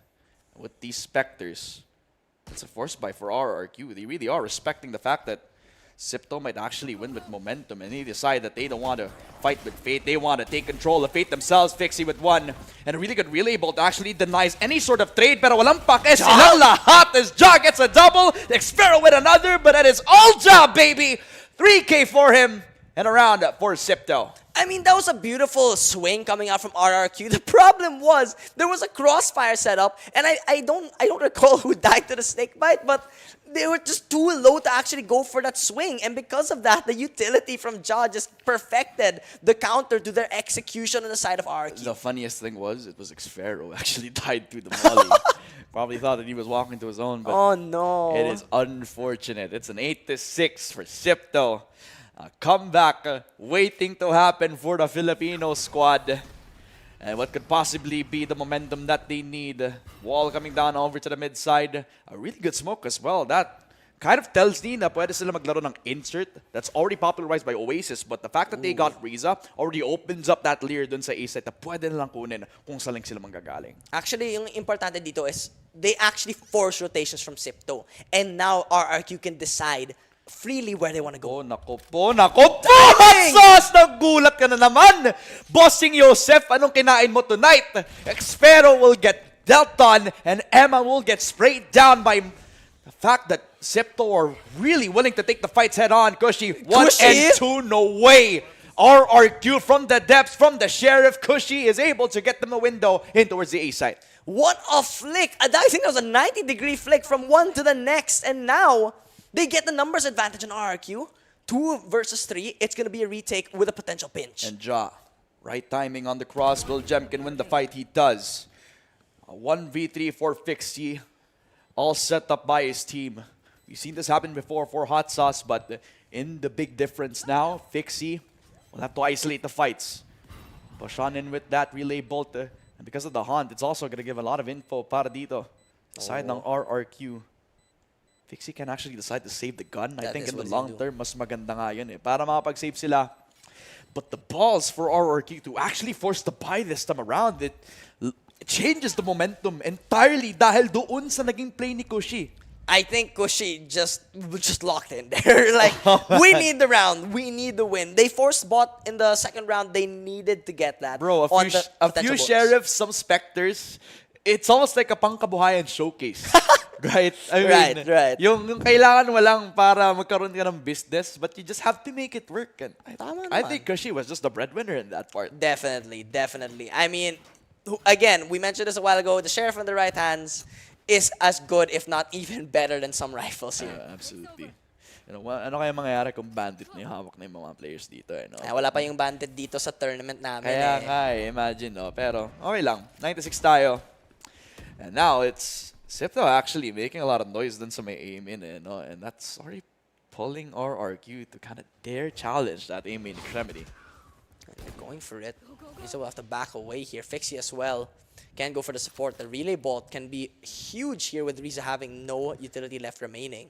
With these Spectres, it's a force buy for RRQ. They really are respecting the fact that Sipto might actually win with momentum, and they decide that they don't want to fight with Fate. They want to take control of Fate themselves. Fixie with one, and a really good relay bolt actually denies any sort of trade. Pero walang pake silang lahat as Ja gets a double. Expero with another, but that is all Ja, baby. 3K for him, and a round for Sipto. I mean, that was a beautiful swing coming out from RRQ. The problem was there was a crossfire setup, and I don't recall who died to the snake bite, but they were just too low to actually go for that swing, and because of that, the utility from Ja just perfected the counter to their execution on the side of RRQ. The funniest thing was, it was Xfero actually died through the volley. Probably thought that he was walking to his own, but Oh no! it is unfortunate. It's an 8-6 for Sipto. A comeback waiting to happen for the Filipino squad. And what could possibly be the momentum that they need. Wall coming down over to the mid side. A really good smoke as well. That kind of tells me na pwede sila maglaro ng insert. That's already popularized by Oasis. But the fact that they got Riza already opens up that layer dun sa A-site na pwede nilang kunin kung saan lang sila manggagaling. Actually, yung importante dito is they actually force rotations from Sipto. And now RRQ can decide freely where they want to go. Oh, nako po, nako po! Hot sauce! Nagulat ka na naman! Bossing Joseph, anong kinain mo tonight? Xfero will get dealt on, and Emma will get sprayed down by the fact that Sipto are really willing to take the fights head on. Cushy, 1 and 2, no way! RRQ from the depths, from the Sheriff, Cushy is able to get them a window in towards the A side. What a flick! I think that was a 90-degree flick from one to the next, and now they get the numbers advantage on RRQ. 2 versus 3. It's going to be a retake with a potential pinch. And Ja, right timing on the cross. Will Jemkin win the fight? He does. A 1v3 for Fixie. All set up by his team. We've seen this happen before for Hot Sauce, but in the big difference now, Fixie will have to isolate the fights. Push on in with that relay bolt. And because of the hunt, it's also going to give a lot of info para dito. Side ng RRQ. Fixie can actually decide to save the gun. I think in the long term, mas maganda nga yun eh. Para makapag-save sila. But the balls for RRQ to actually force the buy this time around, it changes the momentum entirely dahil doon sa naging play ni Cushy. I think Cushy just locked in there. Like, we need the round. We need the win. They forced bot in the second round. They needed to get that. Bro, a few sheriffs, some specters. It's almost like a pangkabuhayan showcase. Right? I mean, right. Yung kailangan mo lang para magkaroon ka ng business, but you just have to make it work. And I think Cushy was just the breadwinner in that part. Definitely, definitely. I mean, again, we mentioned this a while ago. The Sheriff in the right hands is as good, if not even better than some rifles here. Absolutely. Ano kaya mangyayari kung bandit na yung hawak na yung mga players dito? Wala pa yung bandit dito sa tournament namin. Kaya nga imagine. Pero okay lang. 96 tayo. And now it's Sipto actually making a lot of noise dun sa may aim in. And that's already pulling RRQ to kind of dare challenge that aim in extremity. They're going for it. So we'll have to back away here. Fixie as well. Can go for the support. The relay bolt can be huge here with Riza having no utility left remaining.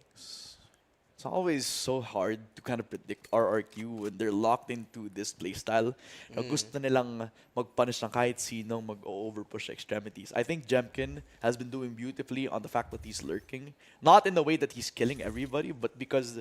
It's always so hard to kind of predict RRQ when they're locked into this playstyle. Gusto nilang mag-punish ng kahit sinong mag-overpush extremities. I think Jemkin has been doing beautifully on the fact that he's lurking. Not in the way that he's killing everybody, but because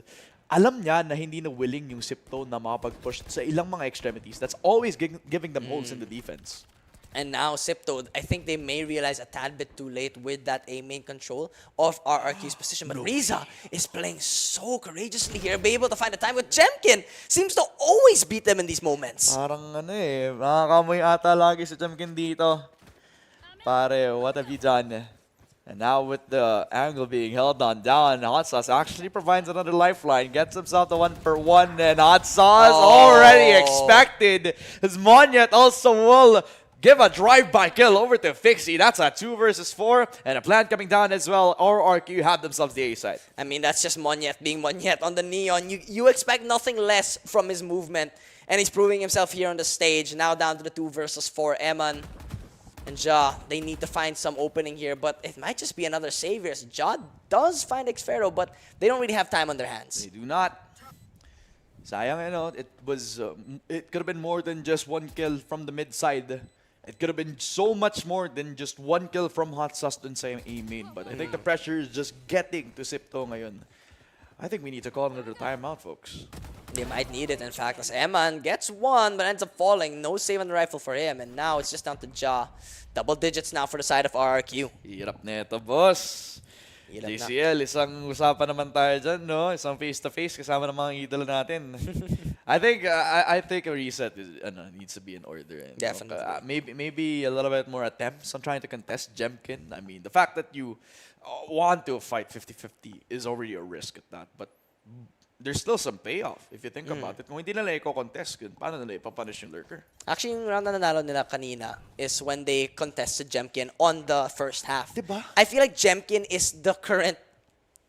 alam niya na hindi na willing yung Sipto na makapag-push sa ilang mga extremities. That's always giving them holes in the defense. And now Sipto, I think they may realize a tad bit too late with that A main control of RRQ's position. But Riza is playing so courageously here, be able to find the time with Jemkin. Seems to always beat them in these moments. Parang nakakamoy ata lagi si Jemkin dito. Pare, what have you done? And now with the angle being held on down, Hot Sauce actually provides another lifeline, gets himself the 1-for-1, and Hot Sauce already expected. His Monyet also will give a drive-by kill over to Fixie. That's a 2 versus 4, and a plant coming down as well. RRQ have themselves the A side. I mean, that's just Monyet being Monyet on the Neon. You expect nothing less from his movement, and he's proving himself here on the stage. Now down to the 2 versus 4. Eman and Ja, they need to find some opening here, but it might just be another savior. Ja does find Xfero, but they don't really have time on their hands. They do not. Sayang, it could have been more than just 1 kill from the mid side. It could have been so much more than just 1 kill from Hot Sauce dun sa A main. But I think the pressure is just getting to Sipto ngayon. I think we need to call another timeout, folks. They might need it, in fact, as Eman gets 1, but ends up falling. No save on the rifle for him, and now it's just down to Ja. Double digits now for the side of RRQ. Hirap neto, boss. Hirap na. JCL, isang usapan naman tayo dyan, no? Isang face-to-face kasama ng mga idolo natin. I think a reset needs to be in order. And, Definitely. Maybe a little bit more attempts on trying to contest Jemkin. I mean, the fact that you want to fight 50-50 is already a risk at that. But there's still some payoff if you think about it. Kung hindi nila i-contest, paano nila ipapunish yung lurker? Actually, yung round na nanalo nila kanina is when they contested Jemkin on the first half. Diba? I feel like Jemkin is the current,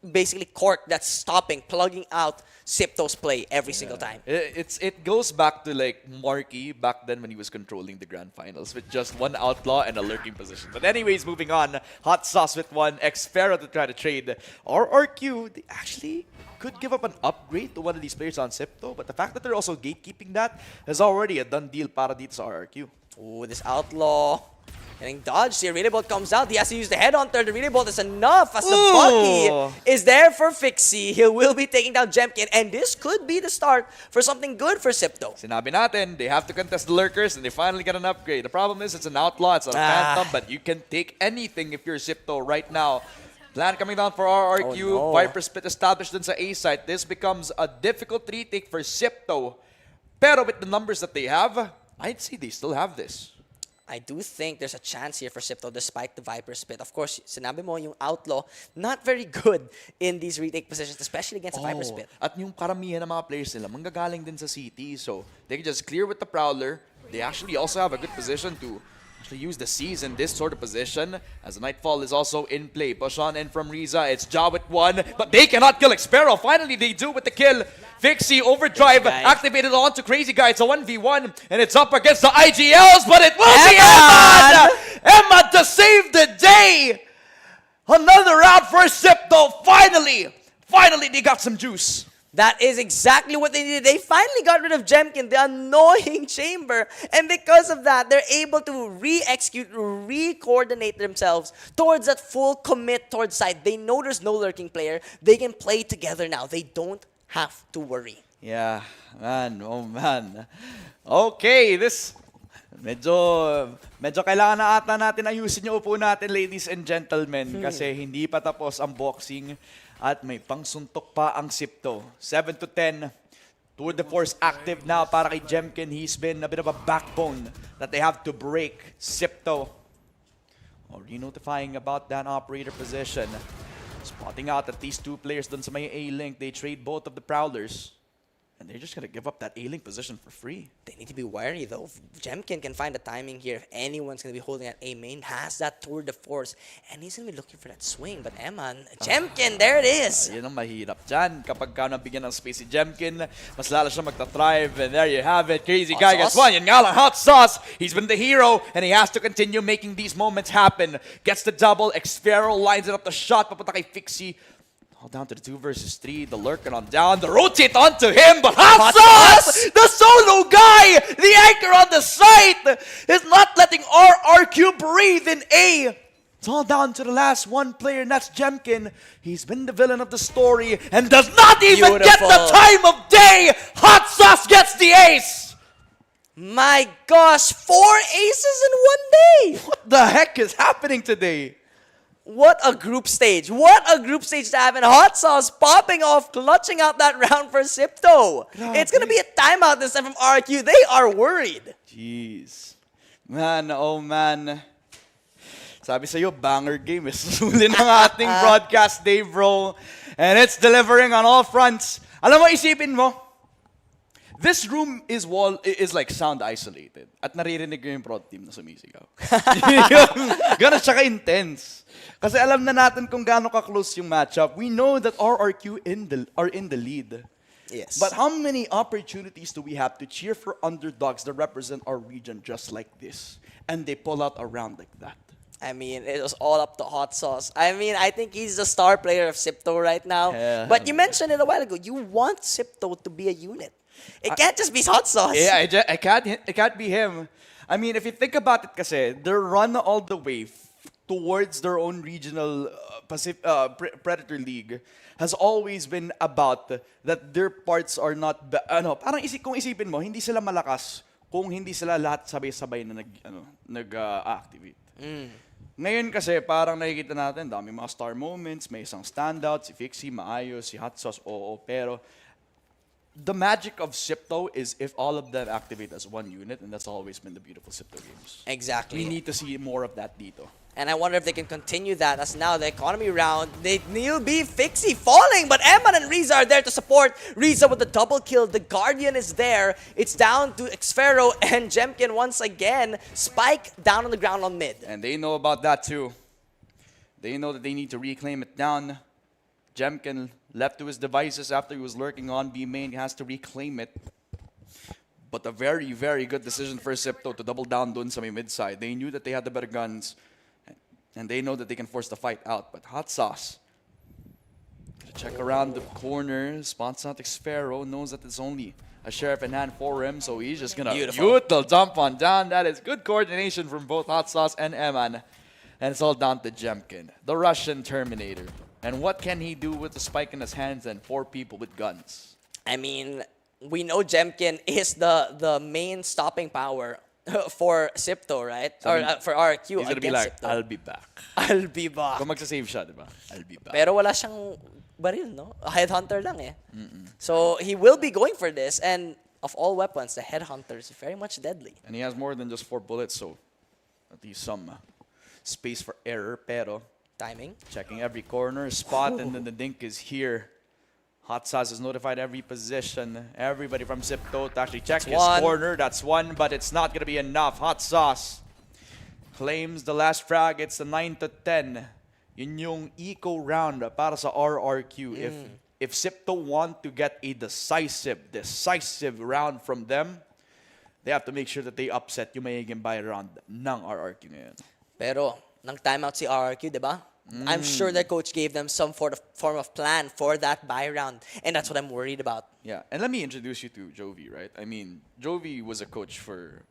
basically, cork that's stopping, plugging out Sipto's play every single time. It goes back to like Marky back then when he was controlling the grand finals with just 1 outlaw and a lurking position. But anyways, moving on. Hot Sauce with 1, Xfero to try to trade. RRQ, they actually could give up an upgrade to one of these players on Sipto, but the fact that they're also gatekeeping that is already a done deal para dito sa RRQ. Ooh, this outlaw getting dodged here. Relay Bolt comes out. He has to use the headhunter. The Relay Bolt is enough as the Bucky is there for Fixie. He will be taking down Jemkin, and this could be the start for something good for Sipto. Sinabi natin, they have to contest the lurkers, and they finally get an upgrade. The problem is it's an outlaw, it's not a phantom, but you can take anything if you're Sipto right now. Plan coming down for RRQ. Oh, no. Viper split established dun sa A side. This becomes a difficult retake for Sipto. Pero with the numbers that they have, I'd say they still have this. I do think there's a chance here for Sipto despite the Viper split. Of course, sinabi mo yung Outlaw, not very good in these retake positions, especially against the Viper split. At yung karamihan ng mga players nila, manggagaling din sa CT. So, they can just clear with the Prowler. They actually also have a good position to actually use the C's in this sort of position, as the Nightfall is also in play. Push on in from Riza. It's Ja with 1, but they cannot kill Xpero. Finally, they do with the kill. Fixie overdrive activated onto Crazy Guy. It's a 1v1, and it's up against the IGLs, but it will be Eman! Eman to save the day! Another round for Sipto. Finally, they got some juice. That is exactly what they needed. They finally got rid of Jemkin, the annoying chamber. And because of that, they're able to re-execute, re-coordinate themselves towards that full commit towards side. They know there's no lurking player. They can play together now. They don't have to worry. Yeah, man. Oh, man. Okay, this... Medyo kailangan na ata natin ayusin yung upo natin, ladies and gentlemen, kasi hindi pa tapos ang boxing at may pangsuntok pa ang Sipto. 7-10. Tour de force active now para kay Jemkin. He's been a bit of a backbone that they have to break. Sipto already notifying about that operator position. Spotting out that these two players dun sa may A-Link. They trade both of the Prowlers. And they're just going to give up that A-Link position for free. They need to be wary, though. Jemkin can find the timing here. If anyone's going to be holding that A main, has that tour de force. And he's going to be looking for that swing. But Eman, Jemkin, there it is. Yan ang mahirap dyan. Kapag ka nabigyan ng space si Jemkin, mas lalo siya magta-thrive. And there you have it. Crazy Guy gets one. Yan nga lang, Hot Sauce. He's been the hero, and he has to continue making these moments happen. Gets the double. Xfero lines it up the shot. Papunta kay Fixie. All down to the 2 versus 3. The lurking on down. The rotate onto him. But Hot Sauce, the solo guy, the anchor on the site, is not letting RRQ breathe in A. It's all down to the last one player, and that's Jemkin. He's been the villain of the story and does not even get the time of day. Hot Sauce gets the ace. My gosh, 4 aces in one day. What the heck is happening today? What a group stage. What a group stage to have. And Hot Sauce popping off, clutching out that round for Sipto. It's going to be a timeout this time from RQ. They are worried. Jeez. Man, oh man. Sabi sa'yo, banger game. Susulin ng ating broadcast day, bro. And it's delivering on all fronts. Alam mo, isipin mo, this room is like sound isolated. At naririnig ko yung prod team na sumisigaw. Ganon siya ka-intense. Kasi alam na natin kung gaano ka-close yung matchup. We know that RRQ are in the lead. Yes. But how many opportunities do we have to cheer for underdogs that represent our region just like this? And they pull out a round like that. I mean, it was all up to Hot Sauce. I mean, I think he's the star player of Sipto right now. Yeah. But you mentioned it a while ago. You want Sipto to be a unit. It can't just be Hot Sauce. Yeah, it can't be him. I mean, if you think about it kasi, their run all the way towards their own regional Predator League has always been about that their parts are not, parang kung isipin mo, hindi sila malakas kung hindi sila lahat sabay-sabay na nag-activate. Ngayon kasi parang nakikita natin, dami mga star moments, may isang standout, si Fixie, maayos, si Hot Sauce, oo, pero the magic of Sipto is if all of them activate as one unit, and that's always been the beautiful Sipto games. Exactly. We need to see more of that dito. And I wonder if they can continue that as now the economy round, they'll be Fixie falling, but Eman and Riza are there to support. Riza with the double kill, the Guardian is there. It's down to Xfero and Jemkin once again. Spike down on the ground on mid. And they know about that too. They know that they need to reclaim it down. Jemkin left to his devices after he was lurking on B main. He has to reclaim it. But a very, very good decision for Sipto to double down dun sa may mid side. They knew that they had the better guns. And they know that they can force the fight out. But Hot Sauce, gonna check around the corner. Spots out Xfero, knows that it's only a sheriff in hand for him. So he's just gonna beautiful dump on down. That is good coordination from both Hot Sauce and Eman. And it's all down to Jemkin, the Russian Terminator. And what can he do with the spike in his hands and 4 people with guns? I mean, we know Jemkin is the main stopping power for Sipto, right? Or for RQ He's gonna be like, Sipto. I'll be back. I'll be back. Kung magsasave siya, diba? I'll be back. Pero wala siyang baril, no? A headhunter lang eh. So he will be going for this, and of all weapons, the headhunter is very much deadly. And he has more than just 4 bullets, so at least some space for error. Pero Timing. checking every corner, spot, and then the dink is here. Hot Sauce has notified every position. Everybody from Sipto to actually check his corner. That's one, but it's not going to be enough. Hot Sauce claims the last frag. It's the 9-10. Yun yung eco round para sa RRQ. If Sipto want to get a decisive round from them, they have to make sure that they upset yung magiging buy round ng RRQ ngayon. Pero, nang timeout si RRQ, di ba? I'm sure their coach gave them some form of plan for that buy round. And that's what I'm worried about. Yeah, and let me introduce you to Jovi, right? I mean, Jovi was a coach for,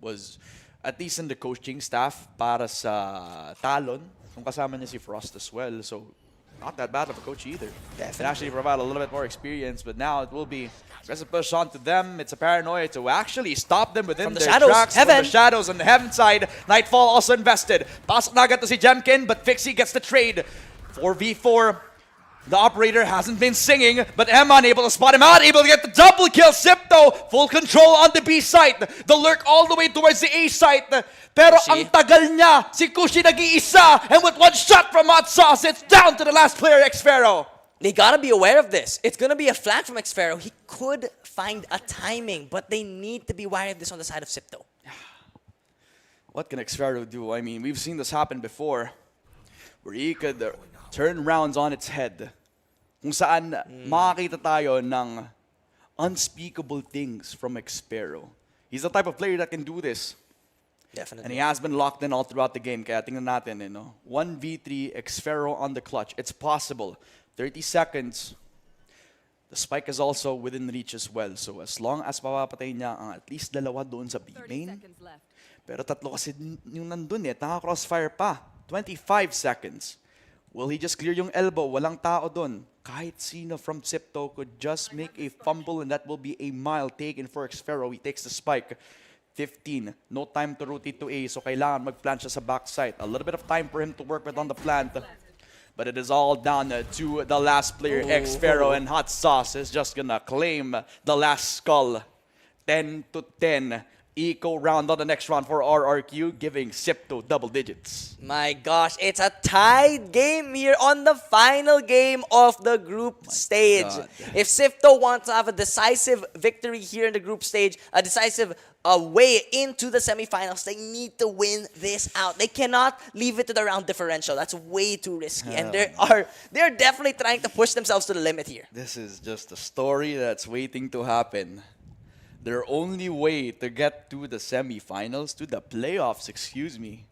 was at least in the coaching staff para sa Talon. Kung kasama niya si Frost as well. So, not that bad of a coach either. Definitely. It actually provide a little bit more experience, but now it will be aggressive push on to them. It's a paranoia to actually stop them within their tracks. From the shadows on the heaven side. Nightfall also invested. Pasok na agad to si Jemkin, but Fixie gets the trade. 4v4. The operator hasn't been singing, but Eman able to spot him out, able to get the double kill. Sipto, full control on the B site. The lurk all the way towards the A site. Pero ang tagal niya, si Kushi nag-iisa, and with one shot from Hot Sauce, it's down to the last player, Xfero. They gotta be aware of this. It's gonna be a flag from Xfero. He could find a timing, but they need to be wary of this on the side of Sipto. What can Xfero do? I mean, we've seen this happen before, where he could turn rounds on its head. Kung saan makakita tayo ng unspeakable things from Xfero. He's the type of player that can do this. Definitely. And he has been locked in all throughout the game. Kaya tingnan natin, 1v3, Xfero on the clutch. It's possible. 30 seconds. The spike is also within reach as well. So as long as mapapatay niya ang at least dalawa doon sa B 30 main. seconds left. Pero tatlo kasi yung nandun naka-crossfire pa. 25 seconds. Will he just clear yung elbow? Walang tao doon. Kahit sino from Sipto could just make a fumble, and that will be a mile taken for Xfero. He takes the spike. 15. No time to rotate to A, so kailangan mag-plant siya sa backside. A little bit of time for him to work with on the plant. But it is all down to the last player, Xfero, and Hot Sauce is just gonna claim the last skull. 10-10. eco round on the next round for RRQ, giving Sipto double digits. My gosh, it's a tied game here on the final game of the group stage. God. If Sifto wants to have a decisive victory here in the group stage, a decisive way into the semifinals, they need to win this out. They cannot leave it to the round differential. That's way too risky. And they're definitely trying to push themselves to the limit here. This is just a story that's waiting to happen. Their only way to get to the semifinals, to the playoffs, excuse me,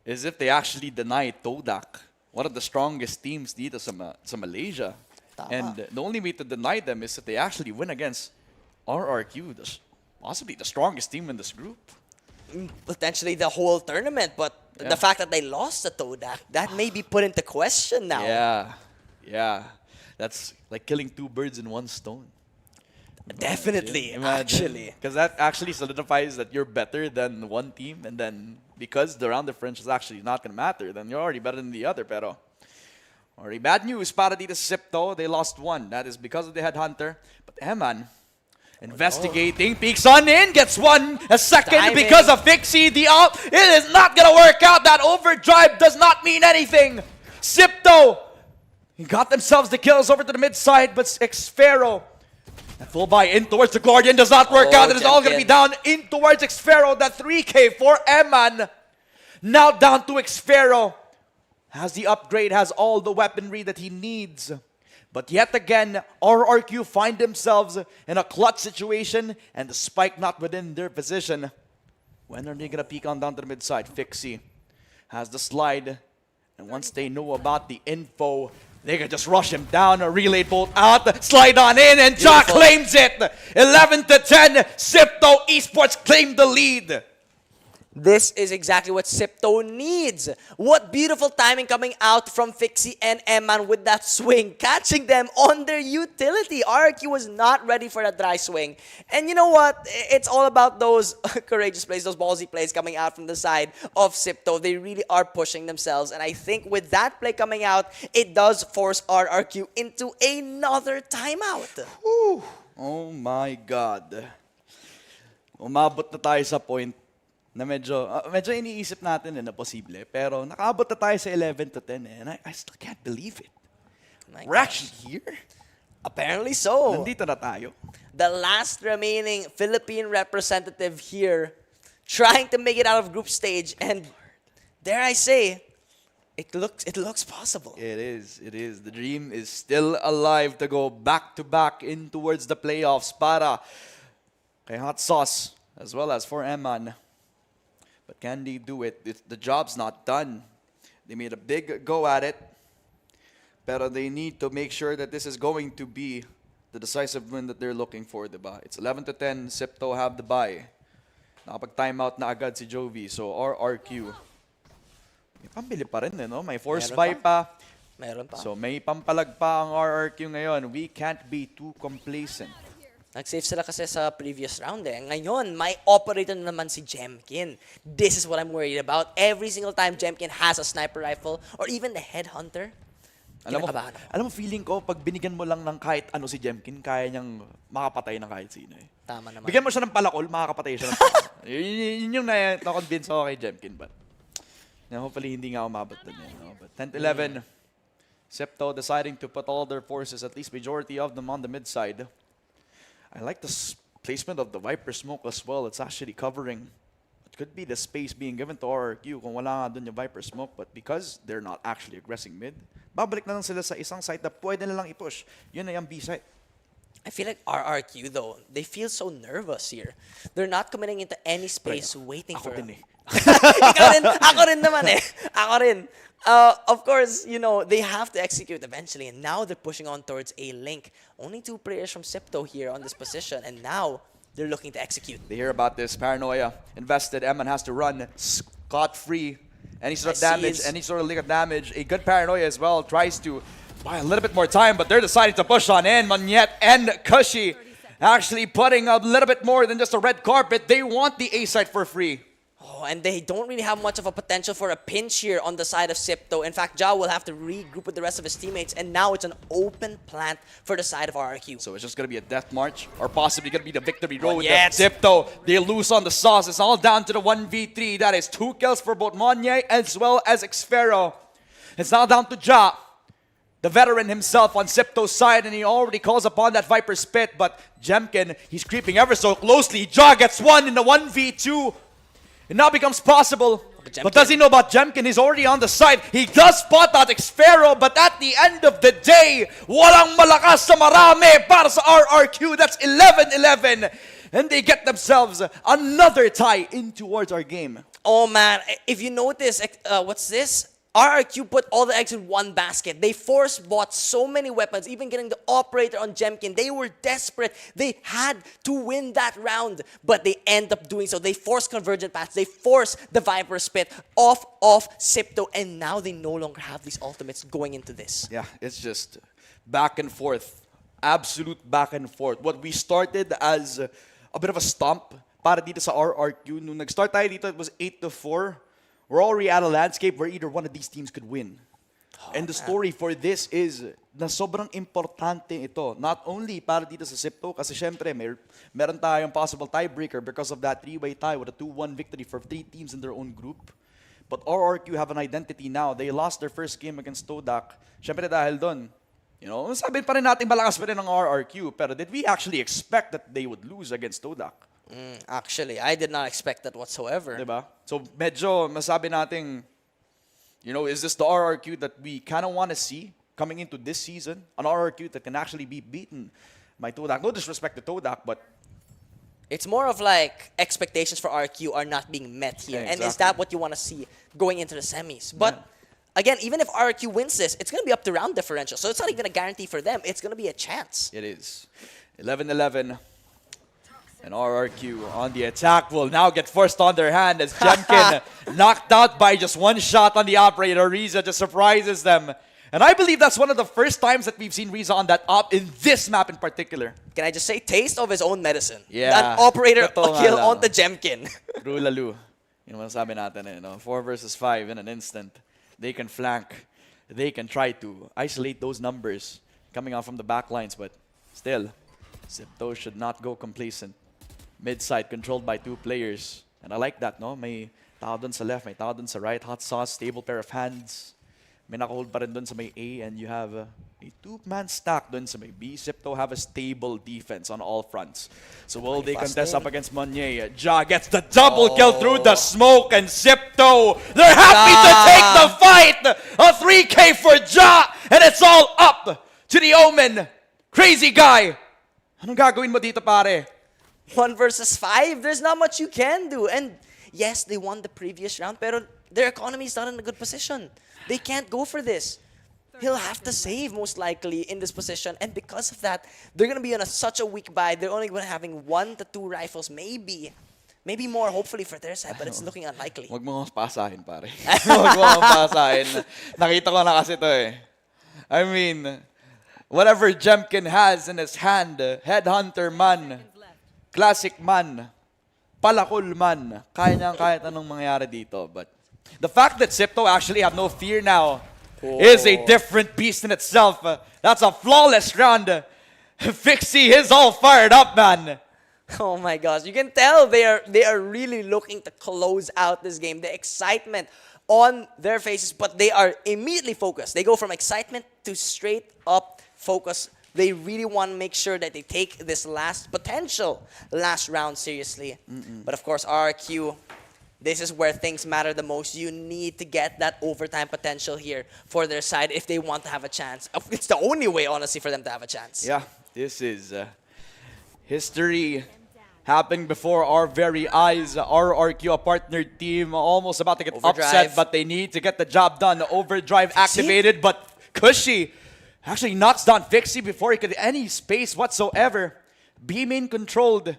is if they actually deny Todak, one of the strongest teams dito sa Malaysia. Tama. And the only way to deny them is if they actually win against RRQ, possibly the strongest team in this group. Potentially the whole tournament, but the fact that they lost to Todak, that may be put into question now. Yeah. That's like killing two birds in one stone. Definitely, actually. Because that actually solidifies that you're better than one team, and then because the round differential is actually not going to matter, then you're already better than the other. Pero, already bad news para dito sa Sipto. They lost one. That is because of the Headhunter. But Eman, investigating, peeks on in, gets one, a second Timing. because of Fixie. The out, it is not going to work out. That overdrive does not mean anything. Sipto, he got themselves the kills over to the mid side, but Xfero, that full buy in towards the Guardian does not work out. It is all going to be down in towards Xfero. That 3K for Eman. Now down to Xfero. Has the upgrade, has all the weaponry that he needs. But yet again, RRQ find themselves in a clutch situation and the spike not within their position. When are they going to peek on down to the mid side? Fixie has the slide. And once they know about the info, they can just rush him down, a relay bolt out, slide on in, and Ja claims it. 11-10, Sipto Esports claim the lead. This is exactly what Sipto needs. What beautiful timing coming out from Fixie and Eman with that swing, catching them on their utility. RQ was not ready for that dry swing. And you know what? It's all about those courageous plays, those ballsy plays coming out from the side of Sipto. They really are pushing themselves. And I think with that play coming out, it does force RRQ into another timeout. Whew. Oh my God. Umabot na tayo sa point na medyo iniisip natin na posible. Pero nakaabot na tayo sa 11-10 and I still can't believe it. We're actually here. Apparently so. Nandito na tayo. The last remaining Philippine representative here trying to make it out of group stage, and dare I say, it looks possible. It is. The dream is still alive to go back-to-back in towards the playoffs para kay Hot Sauce as well as for Eman. But can they do it? The job's not done. They made a big go at it. Pero they need to make sure that this is going to be the decisive win that they're looking for, diba? It's 11-10, Sipto have the bye. Nakapag-timeout na agad si Jovi. So, RRQ. May pambili pa rin, no? May force Meron buy pa. Meron pa. So, may pampalag pa ang RRQ ngayon. We can't be too complacent. Nag-save sila kasi sa previous round eh. Ngayon, may operator na naman si Jemkin. This is what I'm worried about. Every single time Jemkin has a sniper rifle or even the headhunter, kinakabahan ako. Alam mo, feeling ko, pag binigyan mo lang ng kahit ano si Jemkin, kaya niyang makapatay ng kahit sino eh. Tama naman. Bigyan mo siya ng palakol, makakapatay siya ng palakol. Yun yung na-convince ako kay Jemkin. But hopefully, hindi nga umabot dun eh. No? But 10-11, Sipto deciding to put all their forces, at least majority of them on the mid side. I like the placement of the Viper smoke as well. It's actually covering. It could be the space being given to RRQ kung wala nga dun yung Viper smoke. But because they're not actually aggressing mid, babalik na lang sila sa isang site na pwede nilang i-push. Yun na yung B site. I feel like RRQ though, they feel so nervous here. They're not committing into any space waiting for Ako din eh. Ako rin naman eh. Ako rin. Of course, you know, they have to execute eventually, and now they're pushing on towards A link. Only 2 players from Sipto here on this position, and now they're looking to execute. They hear about this. Paranoia invested. Eman has to run scot-free. Any sort of damage, any sort of lick of damage. A good Paranoia as well tries to buy a little bit more time, but they're deciding to push on in. Monyet and Cushy actually putting a little bit more than just a red carpet. They want the A site for free. Oh, and they don't really have much of a potential for a pinch here on the side of Sipto. In fact, Ja will have to regroup with the rest of his teammates, and now it's an open plant for the side of RRQ. So it's just going to be a death march, or possibly going to be the victory road. Yes. Zipto, they lose on the sauce. It's all down to the 1v3. That is 2 kills for both Monye as well as Xfero. It's now down to Ja, the veteran himself on Zipto's side, and he already calls upon that Viper Spit, but Jemkin, he's creeping ever so closely. Ja gets one in the 1v2. It now becomes possible. But does he know about Jemkin? He's already on the side. He does spot out Xfero, but at the end of the day, walang malakas sa marami para sa RRQ. That's 11-11. And they get themselves another tie in towards our game. Oh man, if you notice, what's this? RRQ put all the eggs in one basket. They force bought so many weapons, even getting the operator on Jemkin. They were desperate. They had to win that round, but they end up doing so. They force convergent paths. They force the Viper Spit off of Sipto, and now they no longer have these ultimates going into this. Yeah, it's just back and forth. Absolute back and forth. What we started as a bit of a stomp para dito sa RRQ. Nung nag-start tayo dito, it was 8-4. We're already at a landscape where either one of these teams could win. And the story for this is na sobrang importante ito. Not only para dito sa Sipto, kasi syempre meron tayong possible tiebreaker because of that 3-way tie with a 2-1 victory for 3 teams in their own group. But RRQ have an identity now. They lost their first game against Todak. Syempre dahil doon, sabi pa rin natin malakas pa rin ng RRQ. Pero did we actually expect that they would lose against Todak? Actually, I did not expect that whatsoever. Diba? So medyo masabi natin, is this the RRQ that we kind of want to see coming into this season? An RRQ that can actually be beaten by Todak. No disrespect to Todak, but it's more of like expectations for RQ are not being met here. Yeah, And is exactly. that what you want to see going into the semis? But again, even if RQ wins this, it's going to be up to round differential. So it's not even a guarantee for them. It's going to be a chance. it is 11-11. And RRQ on the attack will now get forced on their hand as Jemkin knocked out by just one shot on the operator. Riza just surprises them. And I believe that's one of the first times that we've seen Riza on that op in this map in particular. Can I just say, taste of his own medicine. Yeah. That operator Totoo nga kill lang. onto Jemkin. True Lalu. Yun ang sabi natin 4 versus 5 in an instant. They can flank. They can try to isolate those numbers coming out from the back lines, but still, Sipto should not go complacent. Mid-side controlled by 2 players. And I like that, no? May tao dun sa left, may tao dun sa right. Hot sauce, stable pair of hands. May nakahold pa rin dun sa may A, and you have a 2-man stack dun sa may B. Sipto have a stable defense on all fronts. So will they contest up against Monye? Ja gets the double kill through the smoke, and Sipto, they're happy to take the fight! A 3K for Ja, and it's all up to the Omen. Crazy guy! Anong gagawin mo dito, pare? 1 versus 5, there's not much you can do. And yes, they won the previous round, pero their economy is not in a good position. They can't go for this. He'll have to save most likely in this position. And because of that, they're going to be on such a weak buy. They're only going to having 1 to 2 rifles, maybe more, hopefully for their side, but it's looking unlikely. Wag mo akong pasahin, pare. Wag mo akong pasahin. Nakita ko na kasi to eh. I mean, whatever Jemkin has in his hand, headhunter man, classic man, palakol man, kaya niyang kahit anong mangyari dito. But the fact that Sipto actually have no fear now is a different beast in itself. That's a flawless round. Fixie is all fired up, man. Oh my gosh, you can tell they are really looking to close out this game. The excitement on their faces, but they are immediately focused. They go from excitement to straight up focus. They really want to make sure that they take this potential last round seriously. But of course, RRQ, this is where things matter the most. You need to get that overtime potential here for their side if they want to have a chance. It's the only way, honestly, for them to have a chance. Yeah, this is history happening before our very eyes. RRQ, a partner team, almost about to get upset, but they need to get the job done. The overdrive activated, but Cushy actually knocks down Fixie before he could any space whatsoever. B-main controlled,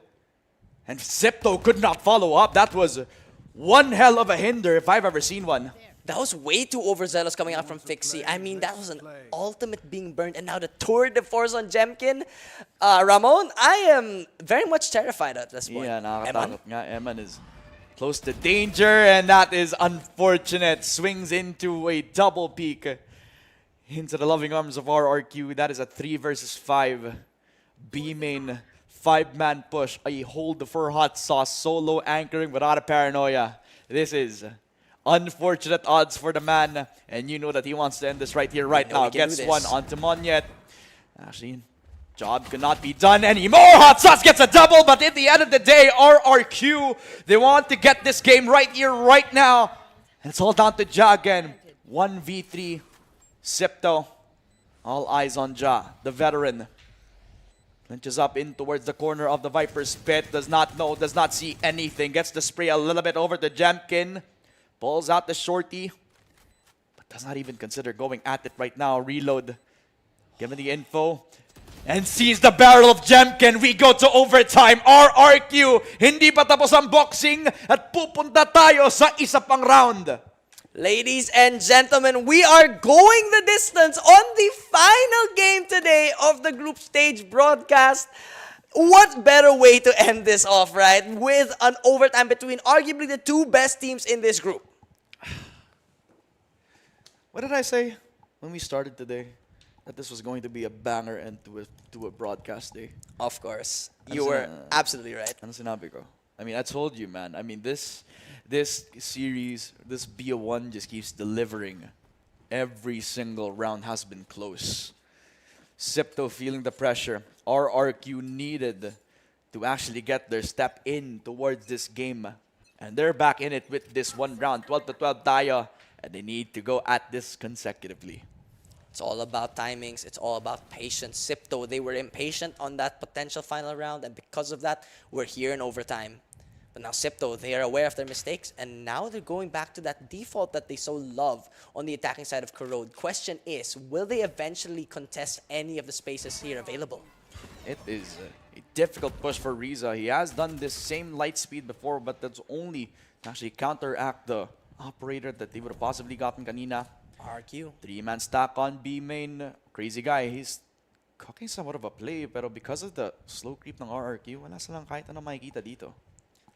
and Sipto could not follow up. That was one hell of a hinder if I've ever seen one. That was way too overzealous coming out from Fixie. I mean, that was an ultimate being burned, and now the tour de force on Jemkin. Ramon, I am very much terrified at this point. Yeah, nakakatakot nga. Eman is Close to danger, and that is unfortunate. Swings into a double peek into the loving arms of RRQ. That is a 3 versus 5. B main 5-man push. A hold for Hot Sauce. Solo anchoring without a paranoia. This is unfortunate odds for the man. And you know that he wants to end this right here, right now. Gets one onto Monyet. Actually, job cannot be done anymore. Hot Sauce gets a double, but at the end of the day, RRQ, they want to get this game right here, right now. And it's all down to Ja again. 1v3. Sipto. All eyes on Ja, the veteran. Clinches up in towards the corner of the Viper's pit. Does not know, does not see anything. Gets the spray a little bit over to Jemkin. Pulls out the shorty. But does not even consider going at it right now. Reload. Given the info. And sees the barrel of Jemkin. We go to overtime. RRQ. Hindi pa tapos ang boxing. At pupunta tayo sa isa pang round. Ladies and gentlemen, we are going the distance on the final game today of the group stage broadcast. What better way to end this off, right? With an overtime between arguably the two best teams in this group. What did I say when we started today? That this was going to be a banger end to a broadcast day. Of course. You were absolutely right. Ano sinabi ko? I mean, I told you, man. I mean, this series, this BO1 just keeps delivering. Every single round has been close. Sipto feeling the pressure. RRQ needed to actually get their step in towards this game. And they're back in it with this one round. 12-12 tayo. And they need to go at this consecutively. It's all about timings. It's all about patience. Sipto, they were impatient on that potential final round. And because of that, we're here in overtime. But now Sipto, they are aware of their mistakes, and now they're going back to that default that they so love on the attacking side of Corrode. Question is, will they eventually contest any of the spaces here available? It is a difficult push for Riza. He has done this same light speed before, but that's only to actually counteract the operator that they would have possibly gotten kanina. RQ. 3-man stack on B main. Crazy guy. He's cooking somewhat of a play, pero because of the slow creep ng RRQ, wala silang kahit anong makikita dito.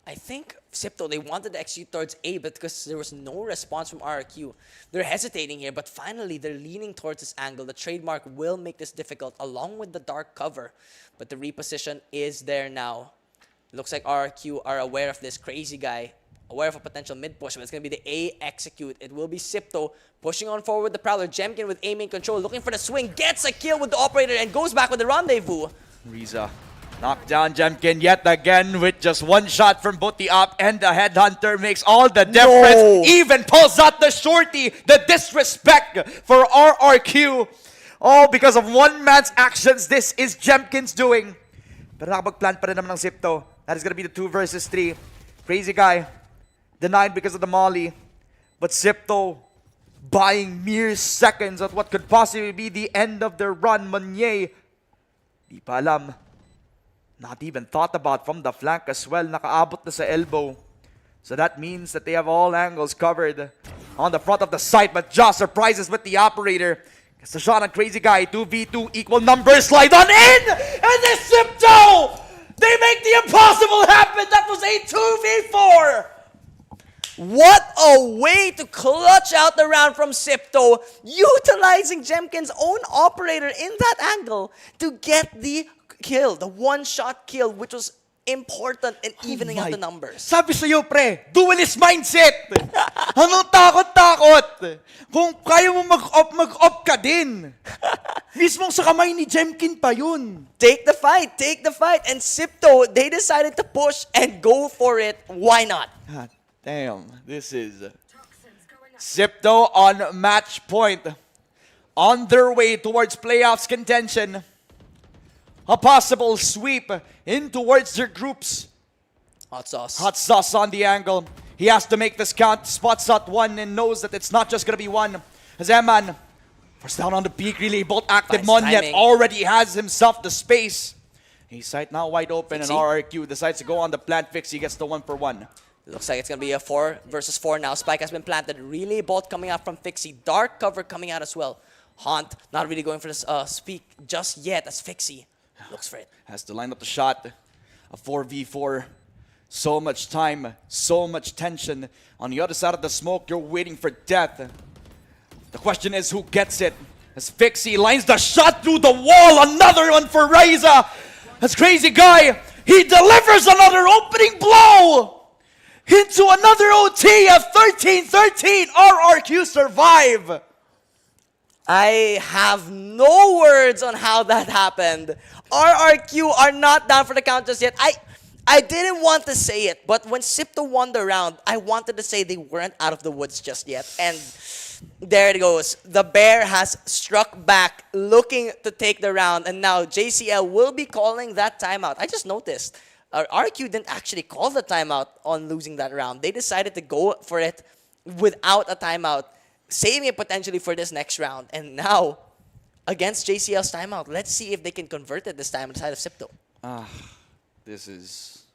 I think Sipto, they wanted to execute towards A, but because there was no response from RQ, they're hesitating here, but finally they're leaning towards this angle. The trademark will make this difficult, along with the dark cover, but the reposition is there now. Looks like RQ are aware of this crazy guy, aware of a potential mid-push, but it's going to be the A execute. It will be Sipto pushing on forward with the Prowler. Jemkin with A main control, looking for the swing, gets a kill with the operator, and goes back with the rendezvous. Riza knocked down Jemkin yet again with just one shot from both the op and the headhunter. Makes all the difference. Even pulls out the shorty. The disrespect for RRQ. All because of one man's actions. This is Jemkin's doing. Pero nakapag-plan pa rin naman ng Sipto. That is going to be the 2 versus 3. Crazy guy. Denied because of the molly. But Sipto buying mere seconds at what could possibly be the end of their run. Monyet, di pa alam. Not even thought about from the flank as well. Nakaabot na sa elbow. So that means that they have all angles covered on the front of the site. But Ja surprises with the operator. Gets the shot on Crazy Guy. 2v2 equal numbers. Slide on in! And the Sipto! They make the impossible happen! That was a 2v4! What a way to clutch out the round from Sipto, utilizing Jemkin's own operator in that angle to get the kill, the one-shot kill, which was important in evening out the numbers. Sabi sa'yo, pre, duelist mindset! Anong takot-takot? Kung kaya mo mag-op ka din. Mismong sa kamay ni Jemkin pa yun. Take the fight, take the fight. And Sipto, they decided to push and go for it. Why not? God damn, this is Sipto on match point. On their way towards playoffs contention. A possible sweep in towards their groups. Hot sauce. Hot sauce on the angle. He has to make this count. Spots out one and knows that it's not just going to be one. Zeman, first down on the peak, really both active. Nice Monyet timing. already has himself the space. He's sight now wide open Fixie. and RRQ decides to go on the plant. Fix. He gets the 1-for-1. Looks like it's going to be a 4 versus 4 now. Spike has been planted. Relay bolt coming out from Fixie. Dark cover coming out as well. Haunt not really going for this speak just yet as Fixie looks for it. Has to line up the shot. A 4v4. So much time, so much tension. On the other side of the smoke, you're waiting for death. The question is, who gets it? As Fixie lines the shot through the wall, another one for Ryza. As Crazy Guy, he delivers another opening blow into another OT of 13-13. RRQ survive. I have no words on how that happened. RRQ are not down for the count just yet. I didn't want to say it, but when Sipto won the round, I wanted to say they weren't out of the woods just yet. And there it goes. The bear has struck back, looking to take the round, and now JCL will be calling that timeout. I just noticed. RQ didn't actually call the timeout on losing that round. They decided to go for it without a timeout, saving it potentially for this next round. And now, against JCL's timeout, let's see if they can convert it this time on the side of Sipto. This is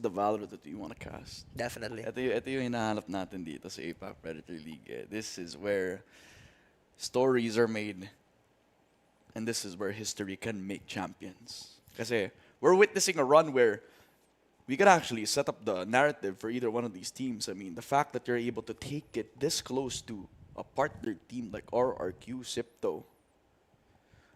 the Valorant that you want to cast. Definitely. Ito yung hinahanap natin dito sa APAC Predator League. This is where stories are made. And this is where history can make champions. Kasi we're witnessing a run where we could actually set up the narrative for either one of these teams. I mean, the fact that you're able to take it this close to a partner team like RRQ Sipto.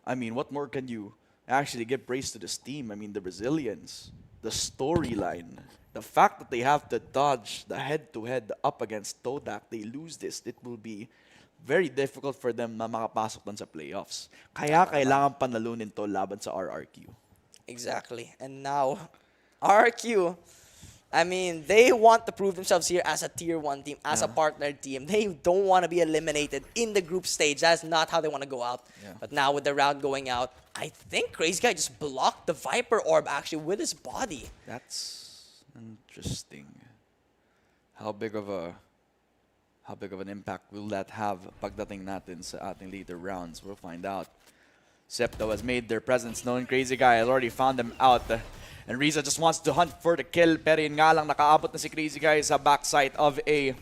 I mean, what more can you actually give praise to this team? I mean, the resilience, the storyline, the fact that they have to dodge the head-to-head up against Todak, they lose this, it will be very difficult for them na makapasok dun sa playoffs. Kaya kailangan panalunin to laban sa RRQ. Exactly. And now, RQ, I mean, they want to prove themselves here as a tier 1 team, as a partner team. They don't want to be eliminated in the group stage. That's not how they want to go out. But now with the round going out, I think Crazy Guy just blocked the Viper Orb actually with his body. That's interesting. How big of an impact will that have pagdating natin sa ating later rounds? We'll find out. Septo has made their presence known. Crazy Guy has already found them out. And Riza just wants to hunt for the kill. Pero yun nga lang, nakaabot na si Crazy Guy sa backside of A.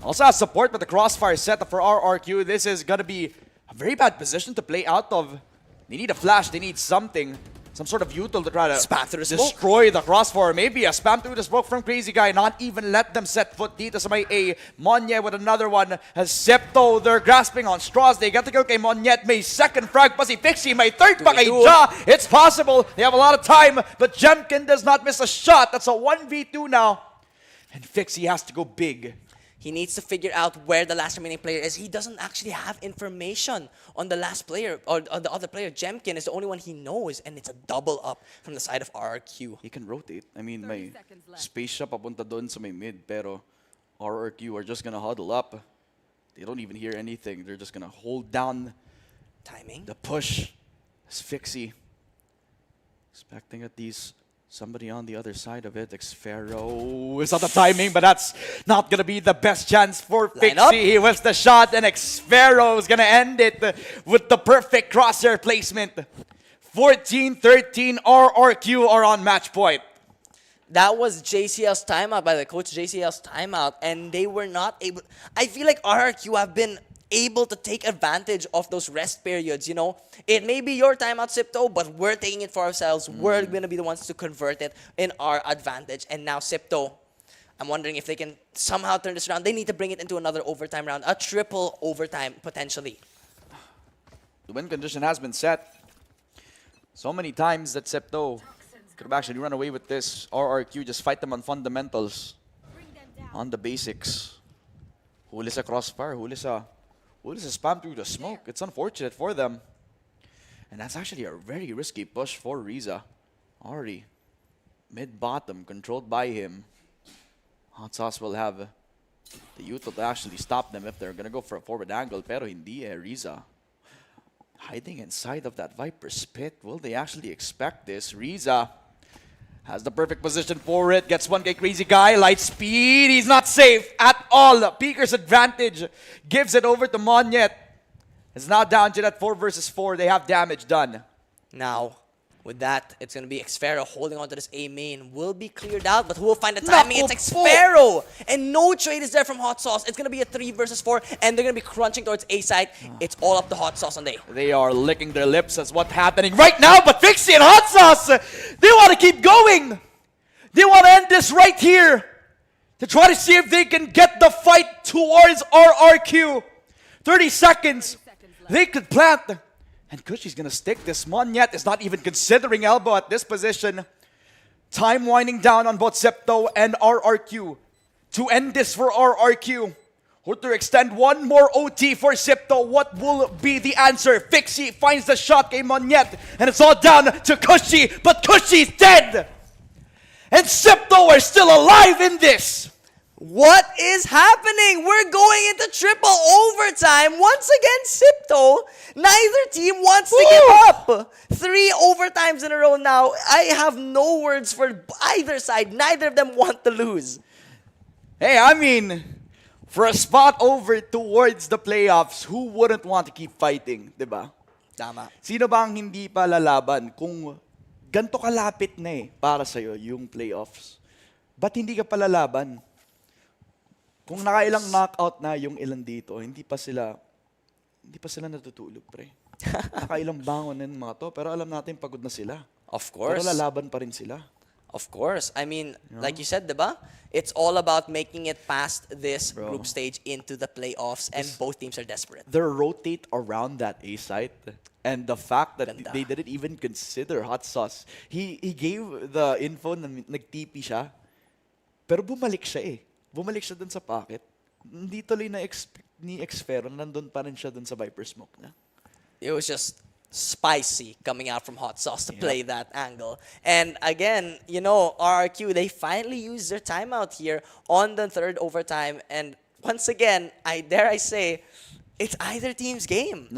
Also has support with the crossfire setup for RRQ. This is gonna be a very bad position to play out of. They need a flash, they need something. Some sort of util to try to Spam through the smoke. destroy the crossfire. Maybe a spam through the smoke from Crazy Guy. Not even let them set foot dito sa may A. Monye with another one. Has Septo. They're grasping on straws. They got to kill kay Monye. May second frag pa si Pixie. May third pa kay Ja. It's possible. They have a lot of time. But Jemkin does not miss a shot. That's a 1v2 now. And Pixie has to go big. He needs to figure out where the last remaining player is. He doesn't actually have information on the last player or on the other player. Jemkin is the only one he knows, and it's a double up from the side of RRQ. He can rotate. I mean, may space siya papunta doon sa may mid, pero RRQ are just gonna huddle up. They don't even hear anything. They're just gonna hold down Timing. the push. It's Fixie. Expecting at least somebody on the other side of it. Xfero is not the timing, but that's not going to be the best chance for Line up. Fixie. He was the shot, and Xfero is going to end it with the perfect crosshair placement. 14-13, RRQ are on match point. That was JCL's timeout, by the coach JCL's timeout, and they were not able. I feel like RRQ have been able to take advantage of those rest periods, you know. It may be your timeout, Sipto, but we're taking it for ourselves. We're going to be the ones to convert it in our advantage. And now Sipto, I'm wondering if they can somehow turn this around. They need to bring it into another overtime round, a triple overtime, potentially. The win condition has been set. So many times that Septo could have actually run away with this. RRQ just fight them on fundamentals, on the basics. Huli sa crossfire, huli sa spam through the smoke. It's unfortunate for them. And that's actually a very risky push for Riza. Already mid-bottom, controlled by him. Hot Sauce will have the util to actually stop them if they're gonna go for a forward angle. Pero hindi Riza. Hiding inside of that Viper's pit. Will they actually expect this? Riza has the perfect position for it. Gets one kay Crazy Guy. Light speed. He's not safe at all. Peeker's advantage gives it over to Monyet. It's now down to that 4 versus 4. They have damage done. Now, with that, it's going to be Xfero holding on to this A main. Will be cleared out, but who will find the timing? Naku It's po! Xfero! And no trade is there from Hot Sauce. It's going to be a 3 versus 4, and they're going to be crunching towards A side. It's all up to Hot Sauce on A. They are licking their lips as what's happening right now, but Fixie and Hot Sauce, they want to keep going. They want to end this right here to try to see if they can get the fight towards RRQ. 30 seconds. They could plant. And Kushi's going to stick this. Monyet is not even considering elbow at this position. Time winding down on both Septo and RRQ. To end this for RRQ. Or to extend one more OT for Septo. What will be the answer? Fixie finds the shot game Monyet. And it's all down to Kushi. But Kushi's dead. And Septo are still alive in this. What is happening? We're going into triple overtime. Once again, Sipto, neither team wants to give up. 3 overtimes in a row now. I have no words for either side. Neither of them want to lose. Hey, I mean, for a spot over towards the playoffs, who wouldn't want to keep fighting, diba? Tama. Sino ba ang hindi pa lalaban kung ganito kalapit na para sa'yo yung playoffs? Ba't hindi ka pa lalaban? Kung nakailang knockout na yung ilan dito, hindi pa sila natutulog, pre. Nakailang bangon ng mga to, pero alam natin pagod na sila. Of course. Pero lalaban pa rin sila. Of course. I mean, like you said, diba? It's all about making it past this group stage into the playoffs, and both teams are desperate. They rotate around that A site. And the fact that Ganda. they didn't even consider Hot Sauce. He gave the info na nag-TP siya, pero bumalik siya eh. Bumalik siya dun sa pocket. Hindi tuloy na ni Xfero, nandun pa rin siya dun sa Viper Smoke na. It was just spicy coming out from Hot Sauce to play that angle. And again, you know, RRQ, they finally used their timeout here on the 3rd overtime. And once again, I dare I say, it's either team's game.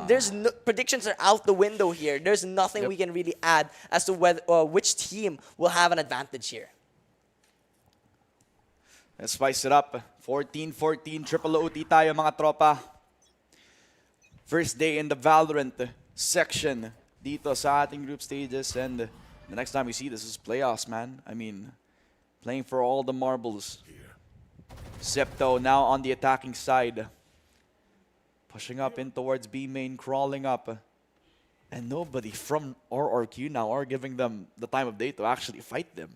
There's no, predictions are out the window here. There's nothing we can really add as to whether which team will have an advantage here. Let's spice it up. 14-14, triple OT tayo mga tropa. First day in the Valorant section dito sa ating group stages. And the next time we see this is playoffs, man. I mean, playing for all the marbles. Septo now on the attacking side. Pushing up in towards B main, crawling up. And nobody from RRQ now are giving them the time of day to actually fight them.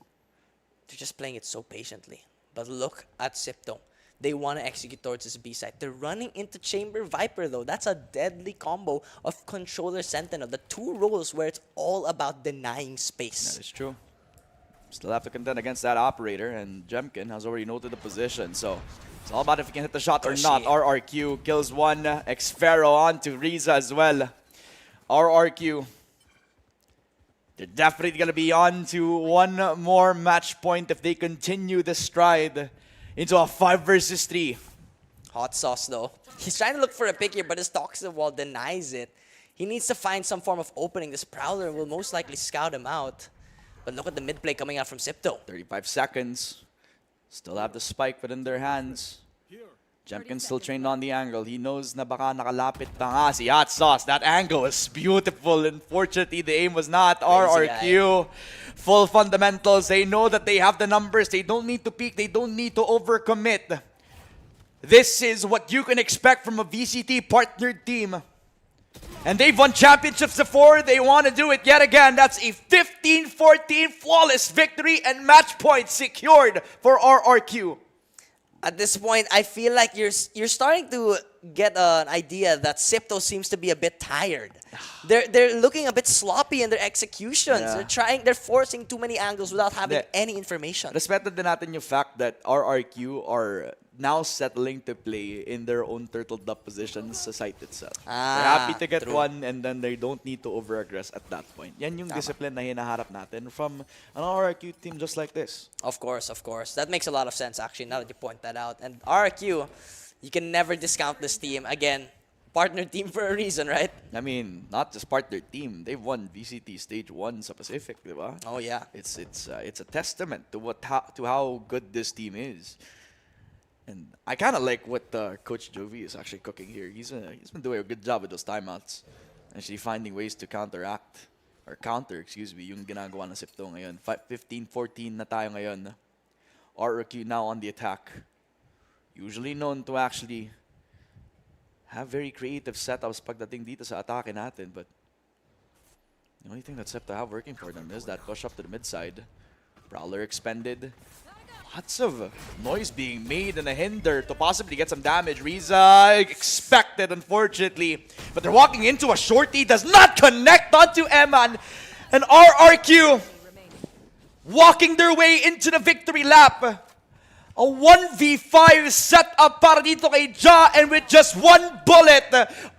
They're just playing it so patiently. But look at Sipto. They want to execute towards this B side. They're running into Chamber Viper though. That's a deadly combo of Controller Sentinel. The two roles where it's all about denying space. That is true. Still have to contend against that operator, and Jemkin has already noted the position. So it's all about if he can hit the shot or not. RRQ kills one. Xfero on to Riza as well. RRQ. They're definitely going to be on to one more match point if they continue this stride into a 5 versus 3. Hot Sauce though. He's trying to look for a pick here, but his toxic wall denies it. He needs to find some form of opening. This Prowler will most likely scout him out. But look at the mid play coming out from Sipto. 35 seconds. Still have the spike within their hands. Jemkin still trained on the angle. He knows na baka nakalapit pa nga si Hot Sauce. That angle is beautiful. Unfortunately, the aim was not. RRQ. Full fundamentals. They know that they have the numbers. They don't need to peek. They don't need to overcommit. This is what you can expect from a VCT partnered team. And they've won championships before. They want to do it yet again. That's a 15-14 flawless victory and match point secured for RRQ. At this point, I feel like you're starting to get an idea that Sipto seems to be a bit tired. They're looking a bit sloppy in their executions. They're forcing too many angles without having any information. Respected din natin yung fact that RRQ are now settling to play in their own turtled up positions sa site itself. They're happy to get one, and then they don't need to over-aggress at that point. Yan yung discipline na hinaharap natin from an RRQ team just like this. Of course, of course. That makes a lot of sense, actually, now that you point that out. And RRQ, you can never discount this team. Again, partner team for a reason, right? I mean, not just partner team. They've won VCT Stage 1 sa Pacific, di ba? Oh, yeah. It's a testament to how good this team is. And I kind of like what Coach Jovi is actually cooking here. He's been doing a good job with those timeouts. Actually finding ways to counter, yung ginagawa ng Sipto ngayon. 15-14 na tayo ngayon. RRQ now on the attack. Usually known to actually have very creative setups pagdating dito sa atake natin. But the only thing that Sipto have working for them is that push up to the mid side. Prowler expended. Lots of noise being made and a hinder to possibly get some damage. Riza expected, unfortunately. But they're walking into a shorty, does not connect onto Eman. And RRQ walking their way into the victory lap. A 1v5 setup para dito kay Ja, and with just one bullet,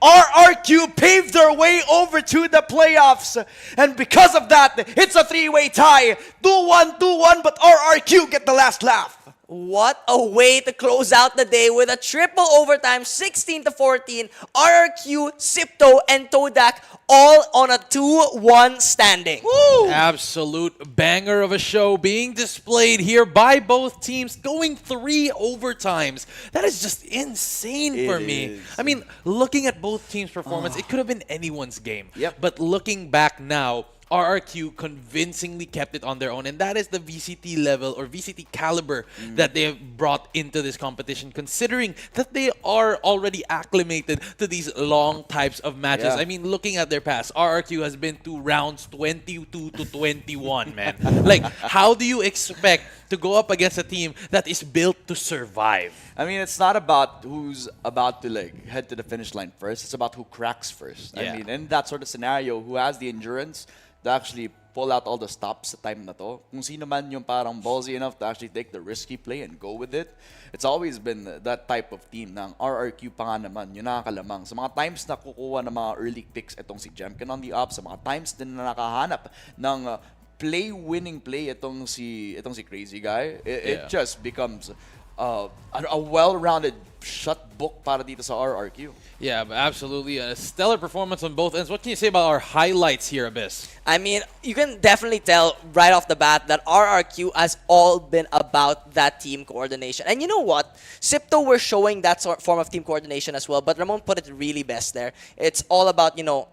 RRQ paved their way over to the playoffs. And because of that, it's a three-way tie. 2-1, 2-1, but RRQ get the last laugh. What a way to close out the day with a triple overtime, 16-14. RRQ, Sipto, and Todak all on a 2-1 standing. Absolute banger of a show being displayed here by both teams, going 3 overtimes. That is just insane for me. I mean, looking at both teams' performance, it could have been anyone's game. Yep. But looking back now, RRQ convincingly kept it on their own, and that is the VCT level or VCT caliber that they have brought into this competition, considering that they are already acclimated to these long types of matches. Yeah. I mean, looking at their past, RRQ has been to rounds 22-21, man. Like, how do you expect to go up against a team that is built to survive? I mean, it's not about who's about to like head to the finish line first. It's about who cracks first. Yeah. I mean, in that sort of scenario, who has the endurance to actually pull out all the stops sa time na to. Kung sino man yung parang ballsy enough to actually take the risky play and go with it. It's always been that type of team ng RRQ pa nga naman, yung nakakalamang. Sa mga times na kukuha ng mga early picks itong si Jemkin on the up, sa mga times din na nakahanap ng winning play itong si Crazy Guy, it just becomes a well-rounded shut book para dito sa RRQ. Yeah, but absolutely. A stellar performance on both ends. What can you say about our highlights here, Abyss? I mean, you can definitely tell right off the bat that RRQ has all been about that team coordination. And you know what? Sipto were showing that form of team coordination as well, but Ramon put it really best there. It's all about, you know,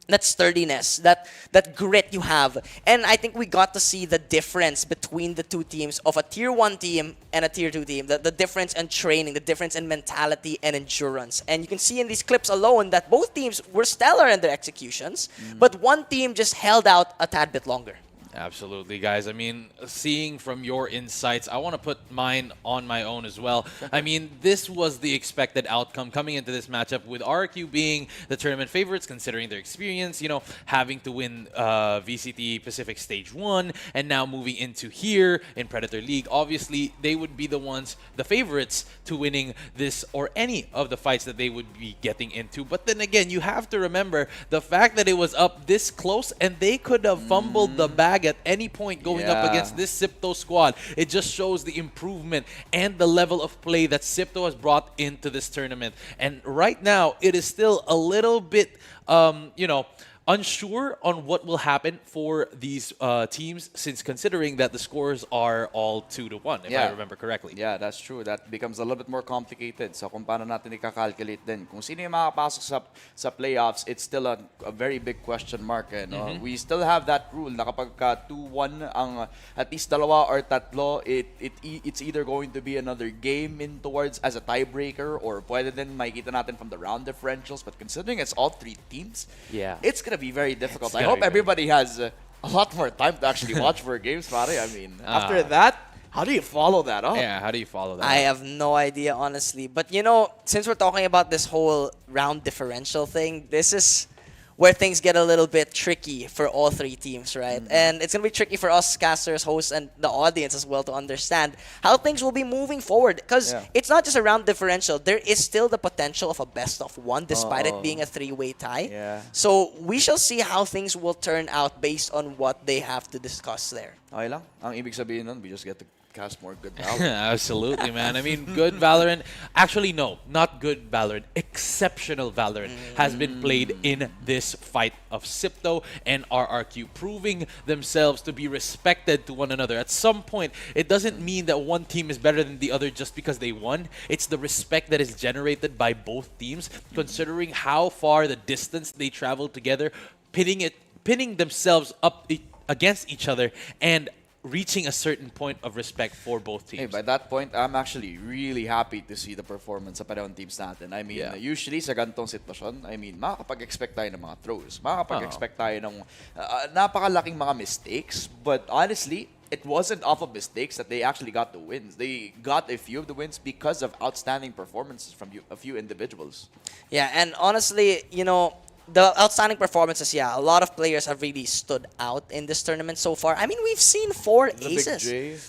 that sturdiness, that grit you have. And I think we got to see the difference between the two teams of a tier 1 team and a tier 2 team. The difference in training, the difference in mentality and endurance. And you can see in these clips alone that both teams were stellar in their executions, but one team just held out a tad bit longer. Absolutely, guys. I mean, seeing from your insights, I want to put mine on my own as well. I mean, this was the expected outcome coming into this matchup, with RQ being the tournament favorites, considering their experience, you know, having to win VCT Pacific Stage 1, and now moving into here in Predator League. Obviously, they would be the ones, the favorites, to winning this or any of the fights that they would be getting into. But then again, you have to remember the fact that it was up this close, and they could have fumbled the bag at any point going up against this Sipto squad. It just shows the improvement and the level of play that Sipto has brought into this tournament. And right now, it is still a little bit, you know, unsure on what will happen for these teams, since considering that the scores are all 2-1, if I remember correctly. Yeah, that's true. That becomes a little bit more complicated. So kung paano natin i-calculate din kung sino yung makapasok sa playoffs, it's still a very big question mark. Eh, no? We still have that rule na kapag 2-1 ang at least dalawa or tatlo, it's either going to be another game in towards as a tiebreaker, or pwede din makikita natin from the round differentials. But considering it's all 3 teams, it's gonna be very difficult. I hope everybody has a lot more time to actually watch for games, pare. I mean, after that, how do you follow that up? Yeah, how do you follow that? I have no idea, honestly. But, you know, since we're talking about this whole round differential thing, this is where things get a little bit tricky for all 3 teams, right? And it's going to be tricky for us casters, hosts, and the audience as well to understand how things will be moving forward. Because it's not just a round differential. There is still the potential of a best of 1 despite it being a 3-way tie. Yeah. So we shall see how things will turn out based on what they have to discuss there. Okay lang. Ang ibig sabihin nun, we just get to cast more good Valorant. Absolutely, man. I mean, good Valorant. Actually, no, not good Valorant. Exceptional Valorant has been played in this fight of Sipto and RRQ, proving themselves to be respected to one another. At some point, it doesn't mean that one team is better than the other just because they won. It's the respect that is generated by both teams, considering how far the distance they traveled together, pinning themselves up against each other, and reaching a certain point of respect for both teams. Hey, by that point, I'm actually really happy to see the performance sa parehong teams natin. I mean, usually sa ganitong sitwasyon, I mean, makakapag-expect tayo ng mga throws. Makakapag-expect tayo ng napakalaking mga mistakes. But honestly, it wasn't off of mistakes that they actually got the wins. They got a few of the wins because of outstanding performances from a few individuals. Yeah, and honestly, the outstanding performances, yeah, a lot of players have really stood out in this tournament so far. I mean, we've seen 4 The aces. Big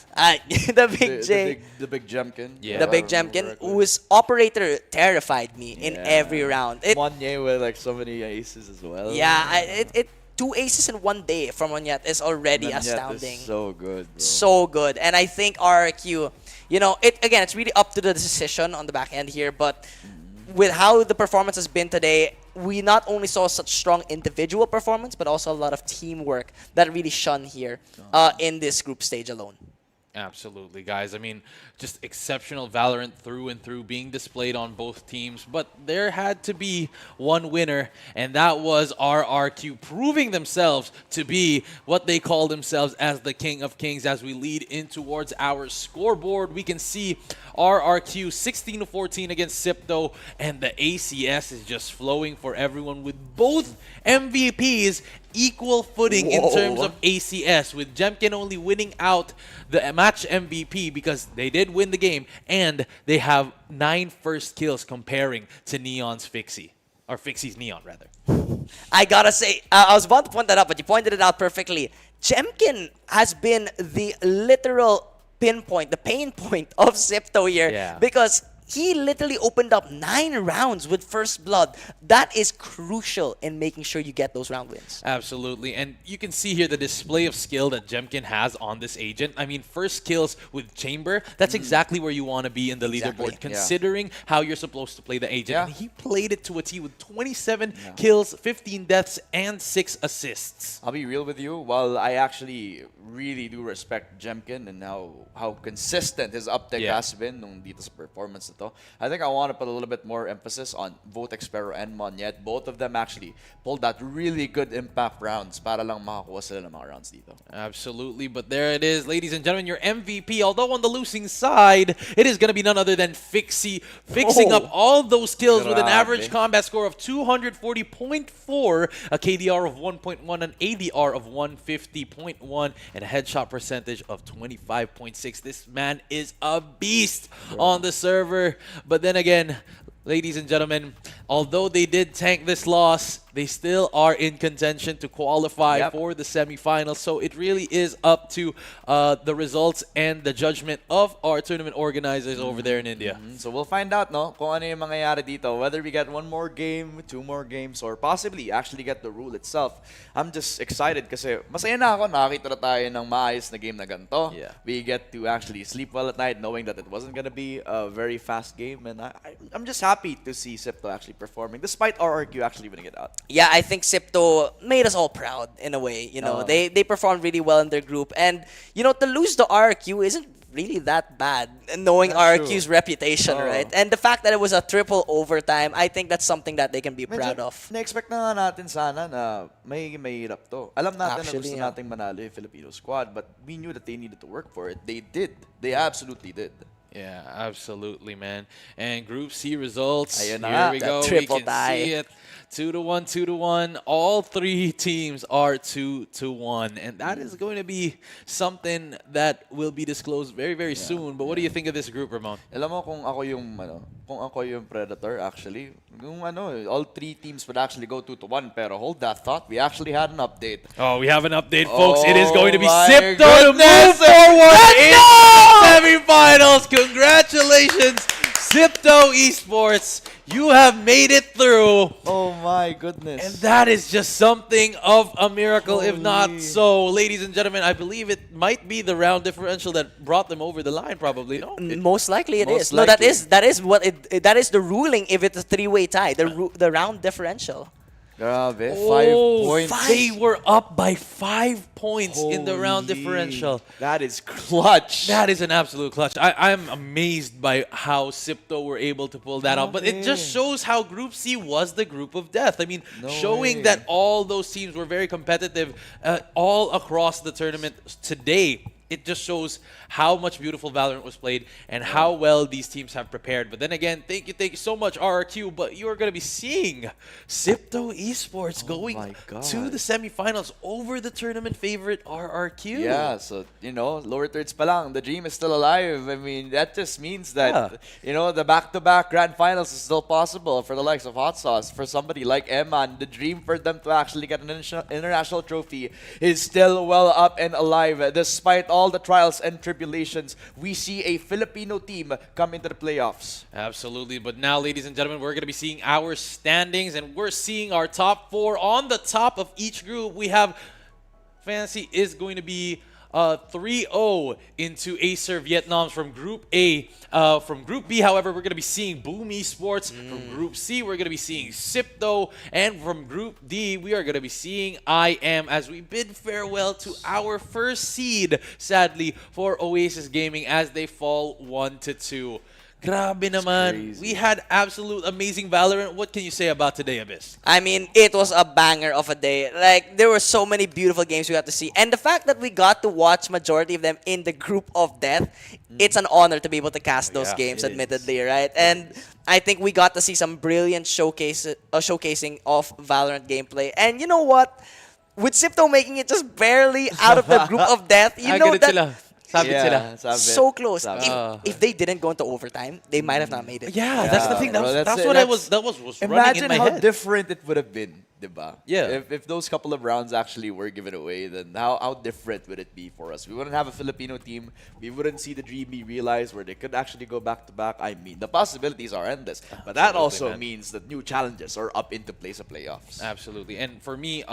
J. The Big J. The big Jemkin. Yeah. The Big Jemkin, whose operator terrified me in every round. Monye with like so many aces as well. Yeah, 2 aces in one day from Onyet is already Nanyat astounding. is so good, bro. So good. And I think RRQ, it's really up to the decision on the back end here, but with how the performance has been today, we not only saw such strong individual performance, but also a lot of teamwork that really shone here in this group stage alone. Absolutely, guys. I mean, just exceptional Valorant through and through being displayed on both teams. But there had to be one winner, and that was RRQ, proving themselves to be what they call themselves as the King of Kings. As we lead in towards our scoreboard, we can see RRQ 16-14 against Sipto, and the ACS is just flowing for everyone with both MVPs equal footing in terms of ACS, with Jemkin only winning out the match MVP because they did win the game, and they have 9 first kills comparing to Neon's Fixie. Or Fixie's Neon, rather. I gotta say, I was about to point that out, but you pointed it out perfectly. Jemkin has been the literal pinpoint, the pain point of Sipto here, because he literally opened up 9 rounds with first blood. That is crucial in making sure you get those round wins. Absolutely. And you can see here the display of skill that Jemkin has on this agent. I mean, first kills with Chamber, that's exactly where you want to be in the leaderboard, considering how you're supposed to play the agent. And he played it to a T with 27 kills, 15 deaths, and 6 assists. I'll be real with you. While I actually really do respect Jemkin and how consistent his uptick has been nung dito sa performance na to, I think I want to put a little bit more emphasis on both Expero and Monyet. Both of them actually pulled out really good impact rounds para lang makakuha sila ng mga rounds dito. Absolutely, but there it is, ladies and gentlemen, your MVP. Although on the losing side, it is going to be none other than Fixie, fixing up all those kills with an average combat score of 240.4, a KDR of 1.1, an ADR of 150.1, and a headshot percentage of 25.6. This man is a beast on the server. But then again, ladies and gentlemen, although they did tank this loss, they still are in contention to qualify for the semifinals. So it really is up to the results and the judgment of our tournament organizers over there in India. So we'll find out, no, kung ano yung mangyayari dito. Whether we get 1 more game, 2 more games, or possibly actually get the rule itself. I'm just excited kasi masaya na ako. Nakakita na tayo ng maayos na game na ganito. We get to actually sleep well at night knowing that it wasn't gonna be a very fast game. And I'm just happy to see Sipto actually performing, despite RRQ actually winning it out. Yeah, I think Sipto made us all proud in a way. They performed really well in their group, and to lose to RRQ isn't really that bad, knowing RRQ's reputation, right? And the fact that it was a triple overtime, I think that's something that they can be proud of. Na-expect na nga natin sana na may hirap to. Alam natin na gusto nating manalo yung Filipino squad, but we knew that they needed to work for it. They did. They absolutely did. Yeah, absolutely, man. And Group C results. Ayun na Here we go. We triple can tie. see it. 2-1, 2-1. All 3 teams are 2-1. And that is going to be something that will be disclosed very, very soon. But what do you think of this group, Ramon? Alam mo kung ako yung Predator, actually, all 3 teams would actually go 2-1. Pero hold that thought, we actually had an update. Oh, we have an update, folks. It is going to be my Sipto to move goodness. forward in semifinals. Congratulations, Sipto Esports. You have made it through. Oh my goodness. And that is just something of a miracle, if not so. Ladies and gentlemen, I believe it might be the round differential that brought them over the line, probably. No? Most likely it is. Most No, likely. that is the ruling if it's a 3-way tie, the round differential. Grabe, 5 Oh, points. they were up by 5 points in the round Holy, differential. That is clutch. That is an absolute clutch. I'm amazed by how Sipto were able to pull that out. But it just shows how Group C was the group of death. I mean, showing that all those teams were very competitive all across the tournament today it just shows how much beautiful Valorant was played and how well these teams have prepared. But then again, thank you so much, RRQ. But you are going to be seeing Sipto Esports going my God. to the semifinals over the tournament favorite RRQ. Yeah, so, lower thirds pa lang, the dream is still alive. I mean, that just means that, the back-to-back grand finals is still possible for the likes of Hot Sauce. For somebody like Eman, the dream for them to actually get an international trophy is still well up and alive. Despite all the trials and tribulations, we see a Filipino team come into the playoffs. Absolutely. But now, ladies and gentlemen, we're going to be seeing our standings, and we're seeing our top 4 on the top of each group. We have Fantasy is going to be 3-0 into Acer Vietnam's from Group A. From Group B, however, we're going to be seeing Boom Esports. From Group C, we're going to be seeing Sipto. And from Group D, we are going to be seeing IM as we bid farewell to our first seed, sadly, for Oasis Gaming as they fall 1-2. Grabe naman. We had absolute amazing Valorant. What can you say about today, Abyss? I mean, it was a banger of a day. Like, there were so many beautiful games we got to see. And the fact that we got to watch majority of them in the group of death, it's an honor to be able to cast those games, admittedly, right? And I think we got to see some brilliant showcasing of Valorant gameplay. And you know what? With Sipto making it just barely out of the group of death, you know that... Sila. Sabit sila. So close. If they didn't go into overtime, they might have not made it. Yeah, that's the thing. Bro, That's what was running in Imagine my how head. different it would have been, diba? Yeah. If those couple of rounds actually were given away, then how different would it be for us? We wouldn't have a Filipino team. We wouldn't see the dream be realized where they could actually go back to back. I mean, the possibilities are endless. But that also means that new challenges are up into place of playoffs. Absolutely. And for me,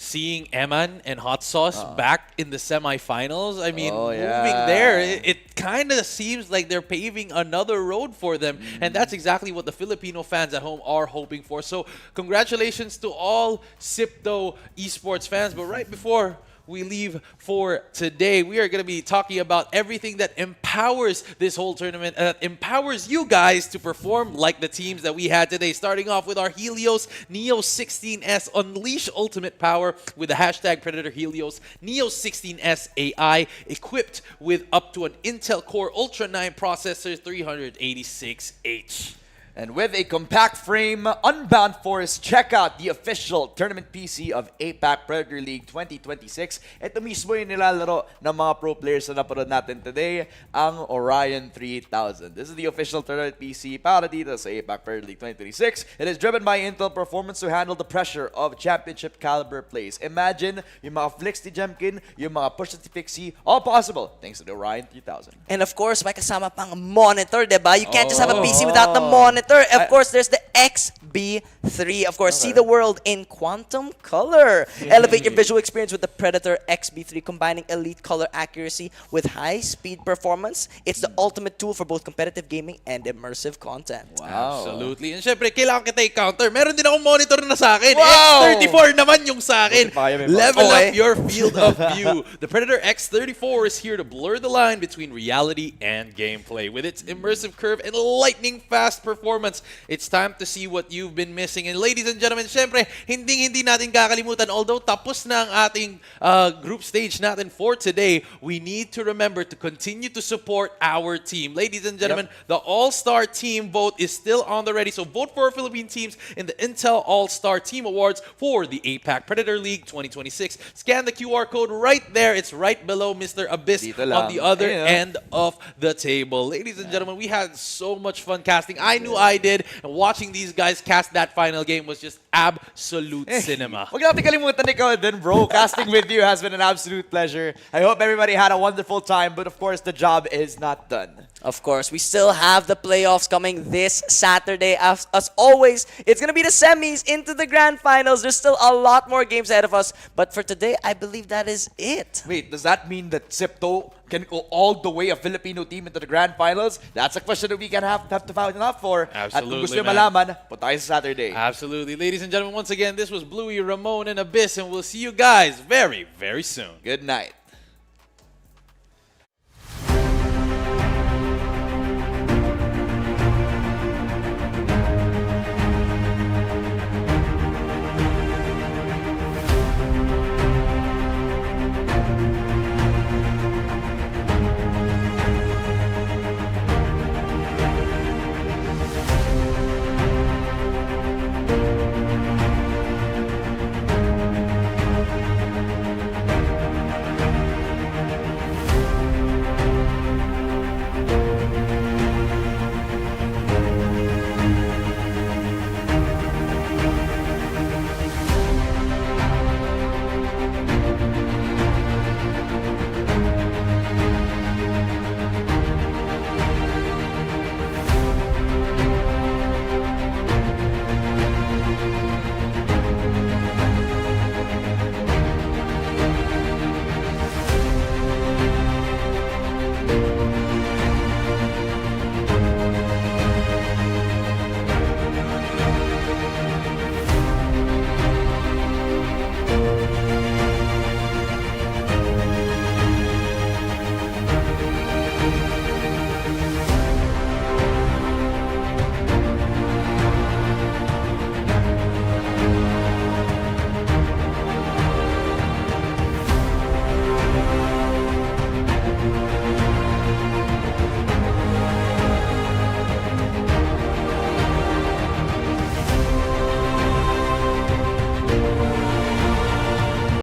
seeing Eman and Hot Sauce back in the semifinals, I mean, moving there, it kind of seems like they're paving another road for them. And that's exactly what the Filipino fans at home are hoping for. So congratulations to all Sipto Esports fans. But right before we leave for today, we are going to be talking about everything that empowers this whole tournament, empowers you guys to perform like the teams that we had today. Starting off with our Helios Neo 16S Unleash Ultimate Power with the hashtag Predator Helios Neo 16S AI, equipped with up to an Intel Core Ultra 9 processor 386H. And with a compact frame, Unbound Force, check out the official tournament PC of APAC Predator League 2026. Ito mismo yung nilalaro ng mga pro players na napanood natin today, ang Orion 3000. This is the official tournament PC para dito sa APAC Predator League 2026. It is driven by Intel performance to handle the pressure of championship caliber plays. Imagine yung mga flicks ni Jemkin, yung mga push ni Pixie, all possible thanks to the Orion 3000. And of course, may kasama pang monitor, diba? You can't just have a PC without the monitor. Of course, there's the XB3. Of course, see the world in quantum color. Elevate your visual experience with the Predator XB3, combining elite color accuracy with high-speed performance. It's the ultimate tool for both competitive gaming and immersive content. Wow. Absolutely. And syempre, kailangan kita i-counter. Meron din akong monitor na sa akin. Wow! X34 naman yung sa akin. Level Okay. up your field of view. The Predator X34 is here to blur the line between reality and gameplay. With its immersive curve and lightning-fast performance, it's time to see what you've been missing. And ladies and gentlemen, syempre, hindi natin kakalimutan, although tapos na ang ating group stage natin for today, we need to remember to continue to support our team. Ladies and gentlemen, the All-Star Team vote is still on the ready, so vote for our Philippine teams in the Intel All-Star Team Awards for the APAC Predator League 2026. Scan the QR code right there. It's right below Mr. Abyss on the other end of the table. Ladies and gentlemen, we had so much fun casting. I knew I did, and watching these guys cast that final game was just absolute cinema. Huwag natin kalimutan ikaw din, bro. Casting with you has been an absolute pleasure. I hope everybody had a wonderful time, but of course, the job is not done. Of course, we still have the playoffs coming this Saturday. As always, it's going to be the semis into the grand finals. There's still a lot more games ahead of us. But for today, I believe that is it. Wait, does that mean that Sipto can go all the way a Filipino team into the grand finals? That's a question that we can have to find out for. At kung gusto nyo malaman, punta tayo sa Saturday. Absolutely. Ladies and gentlemen, once again, this was Bluey, Ramon, and Abyss, and we'll see you guys very, very soon. Good night.